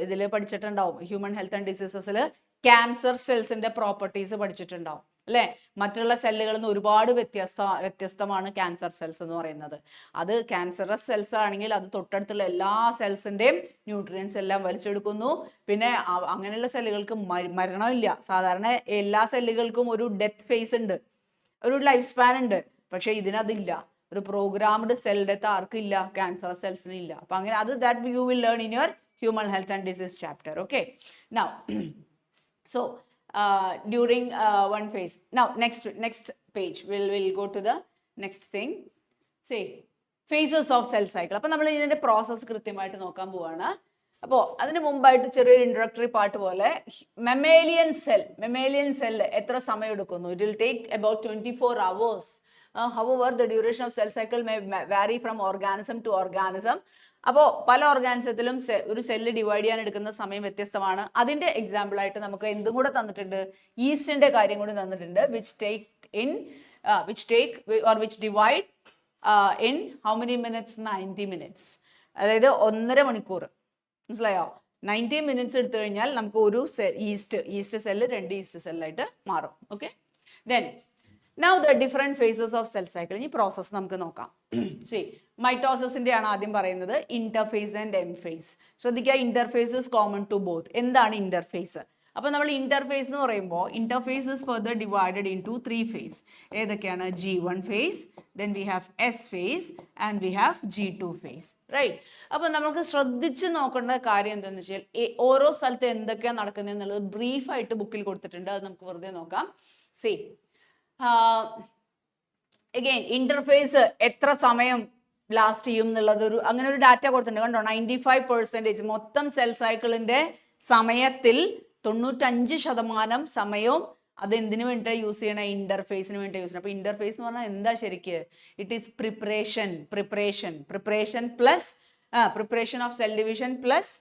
ഇതിൽ പഠിച്ചിട്ടുണ്ടാവും, ഹ്യൂമൻ ഹെൽത്ത് ആൻഡ് ഡിസീസസിൽ ക്യാൻസർ സെൽസിന്റെ പ്രോപ്പർട്ടീസ് പഠിച്ചിട്ടുണ്ടാവും അല്ലെ. മറ്റുള്ള സെല്ലുകളിൽ നിന്ന് ഒരുപാട് വ്യത്യസ്തമാണ് ക്യാൻസർ സെൽസ് എന്ന് പറയുന്നത്. അത് ക്യാൻസറസ് സെൽസ് ആണെങ്കിൽ അത് തൊട്ടടുത്തുള്ള എല്ലാ സെൽസിന്റെയും ന്യൂട്രിയൻസ് എല്ലാം വലിച്ചെടുക്കുന്നു. പിന്നെ അങ്ങനെയുള്ള സെല്ലുകൾക്ക് മരണമില്ല. സാധാരണ എല്ലാ സെല്ലുകൾക്കും ഒരു ഡെത്ത് ഫേസ് ഉണ്ട്, ഒരു ലൈഫ് സ്പാൻ ഉണ്ട്. പക്ഷെ ഇതിനതില്ല. ഒരു പ്രോഗ്രാംഡ് സെൽ ഡെത്ത് ആർക്കില്ല? ക്യാൻസറസ് സെൽസിന് ഇല്ല. അപ്പൊ അങ്ങനെ അത് that you will learn in your human health and disease chapter. Okay, now so during one phase, now next page we'll go to the next thing. See, phases of cell cycle. അപ്പോൾ നമ്മൾ ഇതിന്റെ process കൃത്യമായിട്ട് നോക്കാൻ പോവാണ്. അപ്പോൾ അതിന് മുമ്പായിട്ട് ചെറിയൊരു ഇൻട്രൊഡക്ടറി പാർട്ട് പോലെ മെമ്മേലിയൻ സെൽ എത്ര സമയം എടുക്കുന്നു? It will take about 24 hours. However, the duration of cell cycle may vary from organism to organism. അപ്പോൾ പല ഓർഗാനിസത്തിലും ഒരു സെല്ല് ഡിവൈഡ് ചെയ്യാൻ എടുക്കുന്ന സമയം വ്യത്യസ്തമാണ്. അതിന്റെ എക്സാമ്പിൾ ആയിട്ട് നമുക്ക് എന്തും കൂടെ തന്നിട്ടുണ്ട്? ഈസ്റ്റിന്റെ കാര്യം കൂടി തന്നിട്ടുണ്ട്. which divide in how many minutes? 90 minutes. അതായത് 1.5 മണിക്കൂർ. മനസ്സിലായോ? 90 മിനിറ്റ്സ് എടുത്തു കഴിഞ്ഞാൽ നമുക്ക് ഒരു ഈസ്റ്റ് സെല്ല് 2 ഈസ്റ്റ് സെല്ലായിട്ട് മാറും. Okay, then now the different phases of cell cycle. ഈ പ്രോസസ് നമുക്ക് നോക്കാം. മൈറ്റോസിന്റെ ആണ് ആദ്യം പറയുന്നത്, ഇന്റർഫേസ് ആൻഡ് എം ഫേസ്. ശ്രദ്ധിക്കുക, interphase is common to both. എന്താണ് ഇന്റർഫേസ്? അപ്പൊ നമ്മൾ ഇന്റർഫേസ് എന്ന് പറയുമ്പോൾ interphase is further divided into 3 phase. ഏതൊക്കെയാണ്? G1 phase, then we have S phase and we have G2 phase, right? അപ്പൊ നമുക്ക് ശ്രദ്ധിച്ച് നോക്കേണ്ട കാര്യം എന്താണെന്ന് വെച്ചാൽ ഓരോ സ്ഥലത്ത് എന്തൊക്കെയാണ് നടക്കുന്നത് എന്നുള്ളത് ബ്രീഫ് ആയിട്ട് ബുക്കിൽ കൊടുത്തിട്ടുണ്ട്. അത് നമുക്ക് വെറുതെ നോക്കാം. അഗൈൻ ഇന്റർഫേസ് എത്ര സമയം ലാസ്റ്റ് ചെയ്യും എന്നുള്ളത് അങ്ങനെ ഒരു ഡാറ്റ കൊടുത്തിട്ടുണ്ട്. കണ്ടോ, 95% മൊത്തം സെൽ സൈക്കിളിന്റെ സമയത്തിൽ 95% സമയവും അത് എന്തിനു വേണ്ടി യൂസ് ചെയ്യണം? ഇന്റർഫേസിന് വേണ്ടി യൂസ് ചെയ്യണം. അപ്പൊ ഇന്റർഫേസ് എന്ന് പറഞ്ഞാൽ എന്താ ശരിക്ക്? It is preparation plus preparation of cell division plus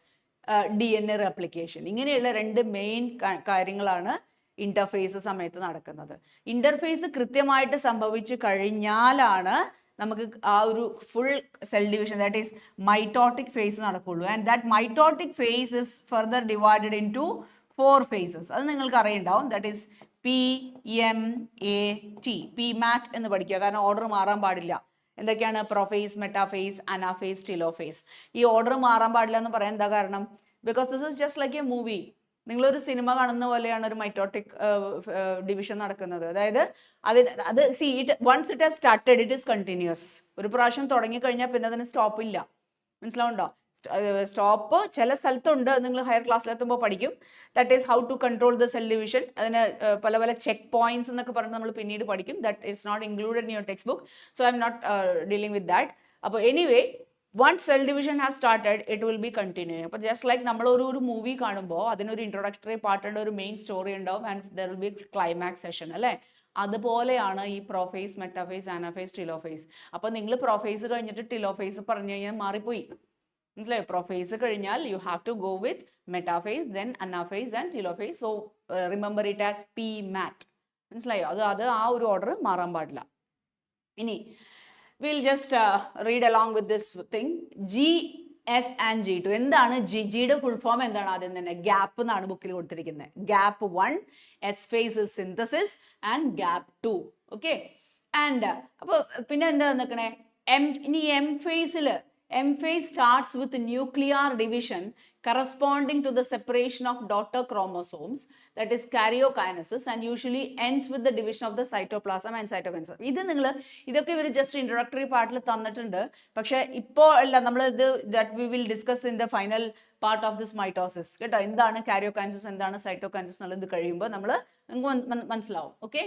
DNA replication. ഇങ്ങനെയുള്ള 2 മെയിൻ കാര്യങ്ങളാണ് ഇന്റർഫേസ് സമയത്ത് നടക്കുന്നത്. ഇന്റർഫേസ് കൃത്യമായിട്ട് സംഭവിച്ചു കഴിഞ്ഞാലാണ് നമുക്ക് ആ ഒരു full cell division, that is mitotic phase നടക്കുള്ളൂ. And that mitotic phase is further divided into 4 phases. അത് നിങ്ങൾക്ക് അറിയുണ്ടാവും. ദാറ്റ് ഈസ് PMAT. PMAT എന്ന് പഠിക്കുക, കാരണം ഓർഡർ മാറാൻ പാടില്ല. എന്തൊക്കെയാണ്? Prophase, metaphase, anaphase, telophase. ഈ ഓർഡർ മാറാൻ പാടില്ല എന്ന് പറയാൻ എന്താ കാരണം? Because this is just like a movie. നിങ്ങളൊരു സിനിമ കാണുന്ന പോലെയാണ് ഒരു മൈറ്റോട്ടിക് ഡിവിഷൻ നടക്കുന്നത്. അതായത് once it has started it is continuous. ഒരു പ്രാവശ്യം തുടങ്ങിക്കഴിഞ്ഞാൽ പിന്നെ അതിന് സ്റ്റോപ്പ് ഇല്ല. മനസ്സിലാവുണ്ടോ? സ്റ്റോപ്പ് ചില സ്ഥലത്തുണ്ട്, നിങ്ങൾ ഹയർ ക്ലാസ്സിലെത്തുമ്പോൾ പഠിക്കും. That is how to control the cell division. അതിന് പല ചെക്ക് പോയിന്റ്സ് എന്നൊക്കെ പറഞ്ഞ് നമ്മൾ പിന്നീട് പഠിക്കും. That is not included in your text book, so I'm not dealing with that. അപ്പോൾ anyway, once cell division has started, it will be continuing. അപ്പോൾ just like നമ്മൾ ഒരു മൂവി കാണുമ്പോൾ അതിനൊരു ഇൻട്രൊഡക്ടറി പാർട്ട് ഉണ്ട്, ഒരു മെയിൻ സ്റ്റോറി ഉണ്ടാവും, and there will B climax session അല്ലേ? അതുപോലെയാണ് ഈ പ്രൊഫേസ്, മെറ്റാഫേസ്, അനാഫേസ്, ടിലോഫേസ്. അപ്പോൾ നിങ്ങൾ പ്രൊഫേസ് കഴിഞ്ഞിട്ട് ടിലോഫേസ് പറഞ്ഞു കഴിഞ്ഞാൽ മാറിപ്പോയി. മനസ്സിലായോ? പ്രൊഫേസ് കഴിഞ്ഞാൽ you have to go with metaphase, then anaphase and telophase. So remember it as PMAT. മനസ്സിലായോ? അത് ആ ഒരു ഓർഡർ മാറാൻ പാടില്ല. ഇനി we'll just read along with this thing. GS and G2. എന്താണ് ജിയുടെ ഫുൾ ഫോം? എന്താണ്? ആദ്യം തന്നെ ഗ്യാപ്പ് എന്നാണ് ബുക്കിൽ കൊടുത്തിരിക്കുന്നത്. Gap 1, S phase is synthesis and gap 2. Okay, and അപ്പോൾ പിന്നെ എന്താ നിൽക്കണേ? ഇനി M ഫേസിൽ M phase starts with nuclear division corresponding to the separation of daughter chromosomes, that is karyokinesis, and usually ends with the division of the cytoplasm and cytokinesis. ഇതൊക്കെ ഇവർ just introductory പാർട്ടിൽ തന്നിട്ടുണ്ട്. പക്ഷേ ഇപ്പോൾ അല്ല, നമ്മൾ ഇത് that we will discuss in the final part of this mitosis. കേട്ടോ, എന്താണ് karyokinesis, എന്താണ് cytokinesis എന്നുള്ളത് കഴിയുമ്പോൾ നമ്മൾ മനസ്സിലാവും. Okay.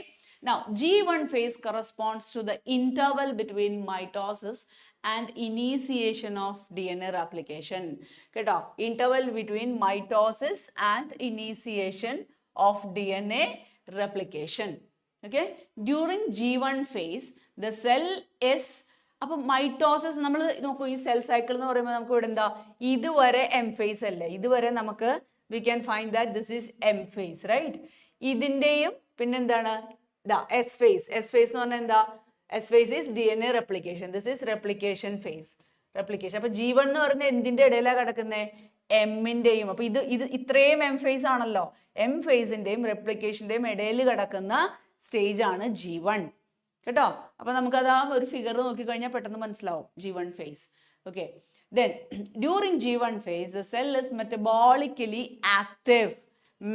Now, G1 phase corresponds to the interval between mitosis and initiation of DNA replication. കേട്ടോ, interval between mitosis and initiation of DNA replication. Okay, during G1 phase, the cell is, അപ്പോൾ mitosis നമ്മൾ നോക്കൂ, ഈ cell cycle എന്ന് പറയുമ്പോൾ നമുക്ക് ഇവിടെ എന്താ, ഇതുവരെ എം ഫേസ് അല്ലേ, ഇതുവരെ നമുക്ക് we can find that this is M phase, right. ഇതിൻ്റെയും പിന്നെന്താണ് എസ് ഫേസ്. എസ് ഫേസ് എന്ന് പറഞ്ഞാൽ എന്താ, S phase is DNA replication. This is replication phase, replication. അപ്പൊ G1 എന്ന് പറയുന്നത് എന്തിന്റെ ഇടയിലാണ് കിടക്കുന്നത്, എമ്മിന്റെയും. അപ്പൊ ഇത് ഇത്രയും എം ഫേസ് ആണല്ലോ, എം ഫേസിന്റെയും റെപ്ലിക്കേഷന്റെയും ഇടയിൽ കിടക്കുന്ന സ്റ്റേജ് ആണ് G1. കേട്ടോ, അപ്പൊ നമുക്കത് ആ ഒരു ഫിഗർ നോക്കിക്കഴിഞ്ഞാൽ പെട്ടെന്ന് മനസ്സിലാവും G1 phase. Okay, then during G1 phase the cell is metabolically active.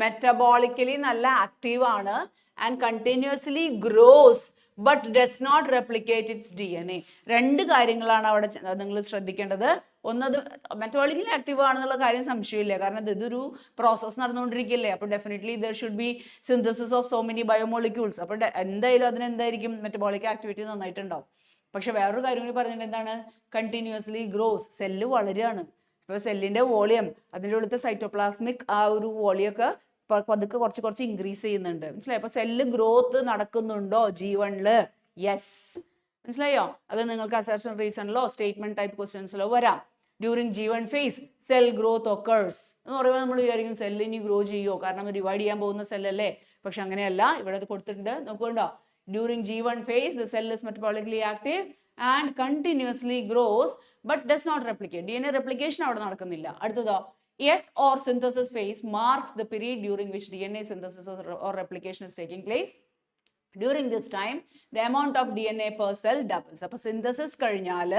Metabolically നല്ല ആക്റ്റീവ് ആണ് and continuously grows but does not replicate its DNA. രണ്ട് കാര്യങ്ങളാണ് അവിടെ നിങ്ങൾ ശ്രദ്ധിക്കേണ്ടത്. ഒന്നത് മെറ്റബോളിക്കലി ആക്റ്റീവ് ആണെന്നുള്ള കാര്യം സംശയമില്ല, കാരണം ഇതൊരു പ്രോസസ് നടന്നുകൊണ്ടിരിക്കില്ലേ. അപ്പോൾ definitely there should B synthesis of so many biomolecules. അപ്പോൾ എന്തായാലും അതിനെന്തായിരിക്കും മെറ്റബോളിക് ആക്ടിവിറ്റി നന്നായിട്ടുണ്ടാവും. പക്ഷെ വേറൊരു കാര്യം കൂടി പറഞ്ഞിട്ട് എന്താണ്, കണ്ടിന്യൂസ്ലി ഗ്രോസ്. സെല്ല് വളരുകയാണ്. ഇപ്പോൾ സെല്ലിന്റെ വോളിയം, അതിൻ്റെ ഉള്ളിലത്തെ സൈറ്റോപ്ലാസ്മിക് ആ ഒരു വോളിയൊക്കെ പതുക്കെ കുറച്ച് ഇൻക്രീസ് ചെയ്യുന്നുണ്ട്. മനസ്സിലായോ? അപ്പൊ സെല്ല് ഗ്രോത്ത് നടക്കുന്നുണ്ടോ G1? യെസ്. മനസ്സിലായോ? അത് നിങ്ങൾക്ക് അസർഷൻ റീസണിലോ സ്റ്റേറ്റ്മെന്റ് ടൈപ്പ് ക്വസ്റ്റ്യൻസിലോ വരാം. During G1 phase cell growth occurs എന്ന് പറയുമ്പോൾ നമ്മൾ വിചാരിക്കും സെല്ല് ഇനി ഗ്രോ ചെയ്യോ, കാരണം ഡിവൈഡ് ചെയ്യാൻ പോകുന്ന സെല്ലല്ലേ. പക്ഷെ അങ്ങനെയല്ല, ഇവിടെ അത് കൊടുത്തിട്ടുണ്ട്, നോക്കുന്നുണ്ടോ. During G1 phase the cell is metabolically active and continuously grows but does not replicate. DNA replication അവിടെ നടക്കുന്നില്ല. അടുത്തതോ, S or synthesis phase marks the period during which DNA synthesis or replication is taking place. During this time, the amount of DNA per cell doubles. അപ്പോൾ synthesis കഴിഞ്ഞാൽ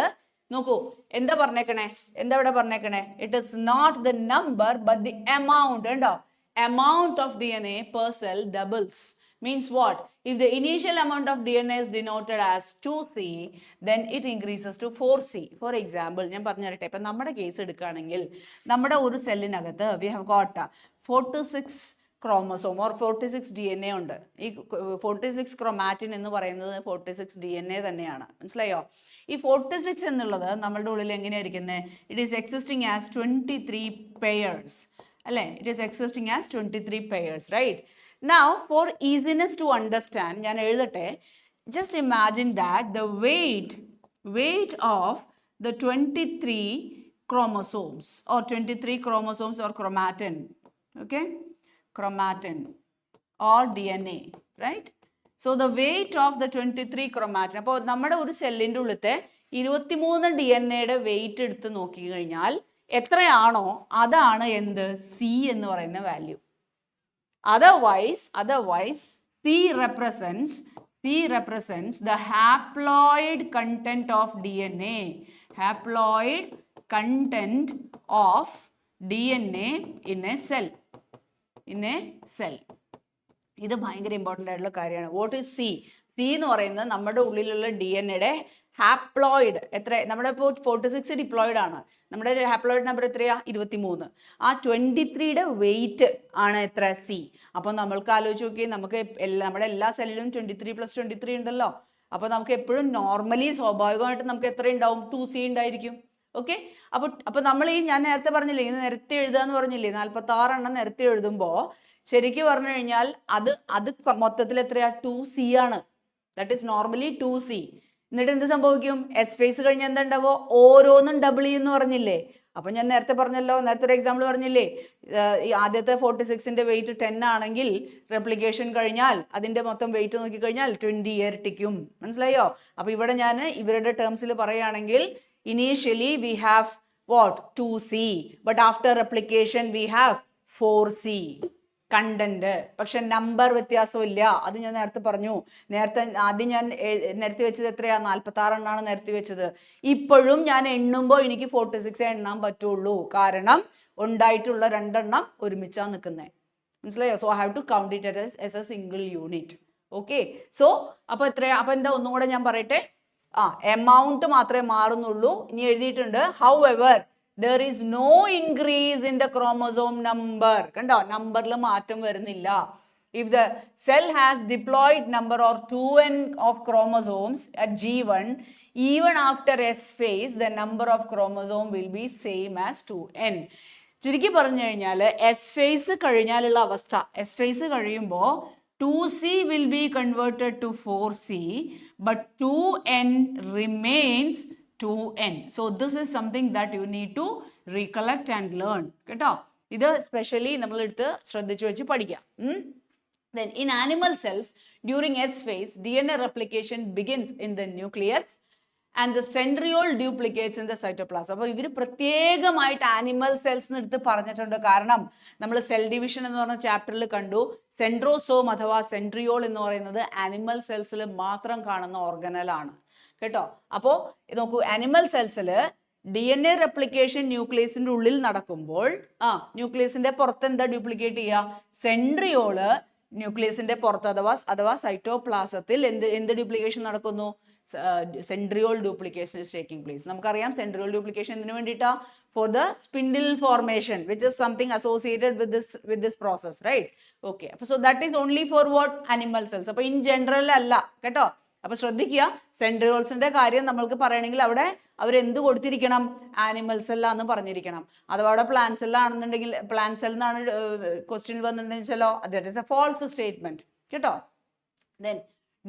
നോക്കൂ എന്താ പറഞ്ഞേക്കണേ, എന്താ ഇവിടെ പറഞ്ഞേക്കണേ, it is not the number but the amount. ഉണ്ടോ, amount of DNA per cell doubles. Means what? If the initial amount of DNA is denoted as 2C, then it increases to 4C. For example, ഞാൻ പറഞ്ഞു തരട്ടെ. ഇപ്പം നമ്മുടെ case എടുക്കുകയാണെങ്കിൽ നമ്മുടെ ഒരു സെല്ലിനകത്ത് we have got 46 chromosome or 46 DNA ഉണ്ട്. ഈ 46 ക്രോമാറ്റിൻ എന്ന് പറയുന്നത് 46 DNA തന്നെയാണ്. മനസ്സിലായോ? ഈ 46 എന്നുള്ളത് നമ്മളുടെ ഉള്ളിൽ എങ്ങനെയായിരിക്കുന്നത്, it is existing as 23 pairs അല്ലേ, it is existing as 23 pairs, right? Now, for easiness to understand, ഞാൻ എഴുതട്ടെ. Just imagine that the weight of the 23 chromosomes or 23 chromosomes or chromatin, okay, chromatin or DNA, right? So the weight of the 23 chromatin, അപ്പോൾ നമ്മുടെ ഒരു സെല്ലിൻ്റെ ഉള്ളിലത്തെ 23 DNA wait എടുത്ത് നോക്കി കഴിഞ്ഞാൽ എത്രയാണോ അതാണ് എന്ത്, C എന്ന് പറയുന്ന value. Otherwise, C represents the haploid content of DNA. Haploid content of DNA in a cell. ഇത് ഭയങ്കര ഇമ്പോർട്ടൻ്റ് ആയിട്ടുള്ള കാര്യമാണ്. What is C? C എന്ന് പറയുന്നത് നമ്മുടെ ഉള്ളിലുള്ള DNA ഹാപ്ലോയിഡ് എത്ര, നമ്മുടെ ഇപ്പോൾ 46 ഡിപ്ലോയിഡ് ആണ്, നമ്മുടെ ഹാപ്ലോയിഡ് നമ്പർ എത്രയാ, 23. ആ 23യുടെ വെയിറ്റ് ആണ് എത്ര, C. അപ്പോൾ നമ്മൾക്ക് ആലോചിച്ച് നോക്കി, നമുക്ക് നമ്മുടെ എല്ലാ സെല്ലിലും 23 + 23 ഉണ്ടല്ലോ. അപ്പോൾ നമുക്ക് എപ്പോഴും നോർമലി സ്വാഭാവികമായിട്ട് നമുക്ക് എത്ര ഉണ്ടാവും, 2C ഉണ്ടായിരിക്കും. ഓക്കെ, അപ്പോൾ നമ്മൾ ഈ ഞാൻ നേരത്തെ പറഞ്ഞില്ലേ, ഇത് നിരത്തി എഴുതുക എന്ന് പറഞ്ഞില്ലേ, 46 എണ്ണം നിരത്തി എഴുതുമ്പോൾ ശരിക്കും പറഞ്ഞു കഴിഞ്ഞാൽ അത് മൊത്തത്തിൽ എത്രയാ, 2C ആണ്. That is normally 2C. എന്നിട്ട് എന്ത് സംഭവിക്കും, എസ് ഫേസ് കഴിഞ്ഞാൽ എന്താ ഉണ്ടാവോ, ഓരോന്നും ഡബിൾ എന്ന് പറഞ്ഞില്ലേ. അപ്പം ഞാൻ നേരത്തെ പറഞ്ഞല്ലോ, നേരത്തെ ഒരു എക്സാമ്പിൾ പറഞ്ഞില്ലേ, ഈ ആദ്യത്തെ 46ന്റെ വെയിറ്റ് 10 ആണെങ്കിൽ റെപ്ലിക്കേഷൻ കഴിഞ്ഞാൽ അതിൻ്റെ മൊത്തം വെയിറ്റ് നോക്കിക്കഴിഞ്ഞാൽ 20 ഇരട്ടിക്കും. മനസ്സിലായോ? അപ്പോൾ ഇവിടെ ഞാൻ ഇവരുടെ ടേംസിൽ പറയുകയാണെങ്കിൽ initially V have what, 2C, but after replication we have 4C. Content. പക്ഷെ നമ്പർ വ്യത്യാസമില്ല. അത് ഞാൻ നേരത്തെ പറഞ്ഞു. ആദ്യം ഞാൻ നിരത്തി വെച്ചത് എത്രയാ? 46 എണ്ണാണ് നിരത്തി വെച്ചത്. ഇപ്പോഴും ഞാൻ എണ്ണുമ്പോൾ എനിക്ക് 46 എണ്ണാൻ പറ്റുള്ളൂ. കാരണം ഉണ്ടായിട്ടുള്ള 2 എണ്ണം ഒരുമിച്ചാണ് നിൽക്കുന്നത്. മനസ്സിലായോ? So I have to count it as a single unit. Okay. So അപ്പൊ എത്രയാ? അപ്പൊ എന്താ? ഒന്നും കൂടെ ഞാൻ പറയട്ടെ. എമൗണ്ട് മാത്രമേ മാറുന്നുള്ളൂ. ഇനി എഴുതിയിട്ടുണ്ട് however there is no increase in the chromosome number. കണ്ടോ? നമ്പറിൽ മാറ്റം വരുന്നില്ല. If the cell has diploid number or 2n of chromosomes at G1, even after S phase, the number of chromosome will be same as 2n. ചുരുക്കി പറഞ്ഞു കഴിഞ്ഞാൽ S face കഴിഞ്ഞാലുള്ള അവസ്ഥ, S face കഴിയുമ്പോൾ 2C will be converted to 4C, but 2n remains 2n. So this is something that you need to recollect and learn. കേട്ടോ? ഇത് specially നമ്മൾ എടുത്ത് ശ്രദ്ധിച്ചു വെച്ച് പഠിക്കാം. Then in animal cells, during S phase, DNA replication begins in the nucleus and the centriole duplicates in the cytoplasm. അപ്പോൾ ഇവർ പ്രത്യേകമായിട്ട് ആനിമൽ സെൽസ് എടുത്ത് പറഞ്ഞിട്ടുണ്ട്. കാരണം നമ്മൾ സെൽ ഡിവിഷൻ എന്ന് പറഞ്ഞ ചാപ്റ്ററിൽ കണ്ടു, സെൻട്രോസോം അഥവാ സെൻട്രിയോൾ എന്ന് പറയുന്നത് ആനിമൽ സെൽസിൽ മാത്രം കാണുന്ന ഓർഗനലാണ്. കേട്ടോ? അപ്പോൾ നോക്കൂ, ആനിമൽ സെൽസിൽ DNA റെപ്ലിക്കേഷൻ ന്യൂക്ലിയസിന്റെ ഉള്ളിൽ നടക്കുമ്പോൾ ന്യൂക്ലിയസിന്റെ പുറത്ത് എന്താ ഡ്യൂപ്ലിക്കേറ്റ് ചെയ്യുക? സെൻട്രിയോള് ന്യൂക്ലിയസിന്റെ പുറത്ത് അഥവാ സൈറ്റോപ്ലാസത്തിൽ എന്ത് ഡ്യൂപ്ലിക്കേഷൻ നടക്കുന്നു? Centriole duplication is taking place. നമുക്കറിയാം സെൻട്രിയോൾ ഡ്യൂപ്ലിക്കേഷൻ എന്തിനു വേണ്ടിയിട്ടാ? For the spindle formation, which is something associated with this process, right? Okay. അപ്പൊ so that is only for what? Animal cells. അപ്പൊ ഇൻ ജനറൽ അല്ല. കേട്ടോ? അപ്പൊ ശ്രദ്ധിക്കുക, സെൻട്രിയോൾസിന്റെ കാര്യം നമ്മൾക്ക് പറയണമെങ്കിൽ അവിടെ അവരെന്ത് കൊടുത്തിരിക്കണം? ആനിമൽ സെല്ലാന്ന് പറഞ്ഞിരിക്കണം. അഥവാ അവിടെ പ്ലാൻ സെല്ലാണെന്നുണ്ടെങ്കിൽ, പ്ലാൻ സെൽ എന്നാണ് ക്വസ്റ്റ്യൻ വന്നിട്ടുണ്ടെങ്കിലോ that is a false statement. കേട്ടോ? Then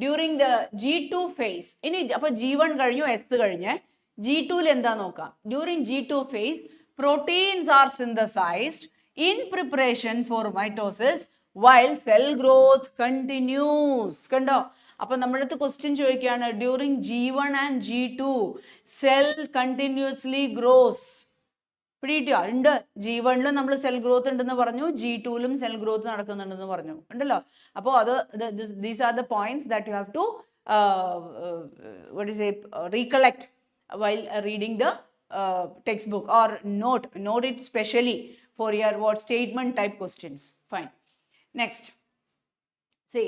during the G2 phase, ഇനി അപ്പൊ G1 കഴിഞ്ഞു, S കഴിഞ്ഞ് G2ൽ എന്താ നോക്കാം. During G2 phase, proteins are synthesized in preparation for mitosis while cell growth continues. കണ്ടോ? അപ്പൊ നമ്മുടെ അടുത്ത് ക്വസ്റ്റ്യൻ ചോദിക്കുകയാണ്, during G1 and G2 cell continuously grows. പിടികിട്ടിയോ? ഉണ്ട്. G1ലും നമ്മൾ സെൽ ഗ്രോത്ത് ഉണ്ടെന്ന് പറഞ്ഞു, G2ലും സെൽ ഗ്രോത്ത് നടക്കുന്നുണ്ടെന്ന് പറഞ്ഞു. ഉണ്ടല്ലോ? അപ്പോൾ അത് these are the points that you have to recollect while reading the textbook or note it specially for your statement type questions. Fine. Next, see,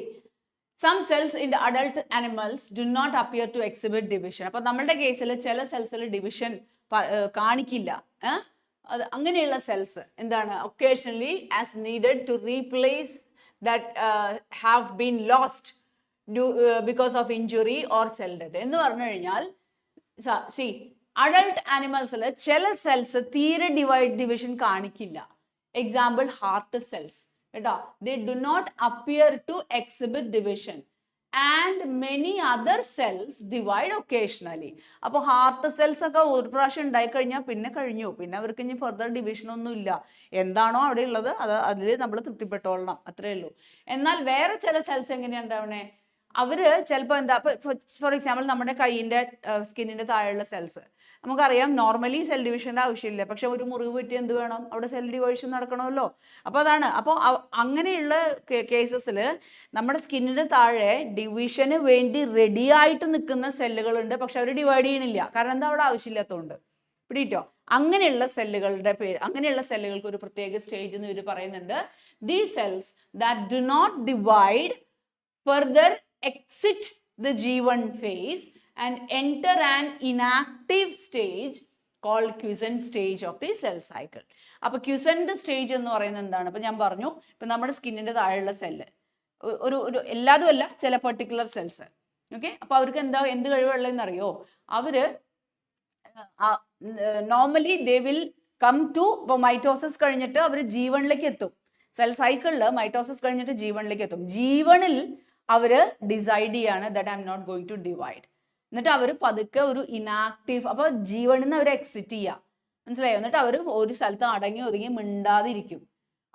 some cells in the adult animals do not appear to exhibit division. അപ്പോൾ നമ്മുടെ കേസിൽ ചില സെൽസിൽ division കാണിക്കില്ല. അത് അങ്ങനെയുള്ള cells എന്താണ്? occasionally as needed to replace that have been lost because of injury or cell death. എന്ന് പറഞ്ഞു കഴിഞ്ഞാൽ see, അഡൾട്ട് ആനിമൽസിൽ ചില സെൽസ് തീരെ ഡിവിഷൻ കാണിക്കില്ല. Example heart cells. കേട്ടോ? they do not appear to exhibit division and many other cells divide occasionally. അപ്പോൾ heart cells ഒക്കെ ഒരു പ്രാവശ്യം ഉണ്ടായി കഴിഞ്ഞാൽ പിന്നെ കഴിഞ്ഞു, പിന്നെ അവർക്ക് ഇനി ഫർദർ ഡിവിഷൻ ഒന്നും ഇല്ല. എന്താണോ അവിടെ ഉള്ളത് അതിൽ നമ്മൾ തൃപ്തിപ്പെട്ടോളണം, അത്രേ ഉള്ളൂ. എന്നാൽ വേറെ ചില സെൽസ് എങ്ങനെയാണ് ഉണ്ടാവണേ? അവര് ചിലപ്പോൾ എന്താ, ഫോർ എക്സാമ്പിൾ നമ്മുടെ കൈയിന്റെ സ്കിന്നിന്റെ താഴെയുള്ള സെൽസ് നമുക്കറിയാം നോർമലി സെൽ ഡിവിഷന്റെ ആവശ്യമില്ല, പക്ഷെ ഒരു മുറിവ് പറ്റി എന്ത് വേണം? അവിടെ സെൽ ഡിവിഷൻ നടക്കണമല്ലോ. അപ്പോൾ അതാണ്. അപ്പോൾ അങ്ങനെയുള്ള കേസസിൽ നമ്മുടെ സ്കിന്നിന്റെ താഴെ ഡിവിഷന് വേണ്ടി റെഡി ആയിട്ട് നിൽക്കുന്ന സെല്ലുകളുണ്ട്, പക്ഷെ അവർ ഡിവൈഡ് ചെയ്യണില്ല. കാരണം എന്താ? അവിടെ ആവശ്യമില്ലാത്തതുകൊണ്ട്. പിടിയിട്ടോ? അങ്ങനെയുള്ള സെല്ലുകളുടെ പേര്, അങ്ങനെയുള്ള സെല്ലുകൾക്ക് ഒരു പ്രത്യേക സ്റ്റേജ് എന്ന് ഇവർ പറയുന്നുണ്ട്. These cells that do not divide further exit the G1 phase and enter an inactive stage called quiescent stage of the cell cycle. അപ്പോൾ quiescent stage എന്ന് പറയുന്നത് എന്താണ്? ഇപ്പൊ ഞാൻ പറഞ്ഞു, ഇപ്പൊ നമ്മുടെ സ്കിന്നിന്റെ താഴെയുള്ള സെല്ല് ഒരു എല്ലാതും അല്ല, ചില പെർട്ടിക്കുലർ സെൽസ്. ഓക്കെ. അപ്പൊ അവർക്ക് എന്ത് കഴിവുള്ളതെന്ന് അറിയോ? അവര് normally they will come to, ഇപ്പൊ മൈറ്റോസിസ് കഴിഞ്ഞിട്ട് അവർ G1ലേക്ക് എത്തും. സെൽ സൈക്കിളിൽ മൈറ്റോസിസ് കഴിഞ്ഞിട്ട് G1ലേക്ക് എത്തും. G1ൽ അവര് ഡിസൈഡ് ചെയ്യാണ് that I'm not going to divide. എന്നിട്ട് അവർ പതുക്കെ ഒരു ഇനാക്റ്റീവ്, അപ്പൊ G1ൽ നിന്ന് അവർ എക്സിറ്റ് ചെയ്യാം. മനസ്സിലായോ? എന്നിട്ട് അവർ ഒരു സ്ഥലത്ത് അടങ്ങി ഒതുങ്ങി മിണ്ടാതിരിക്കും.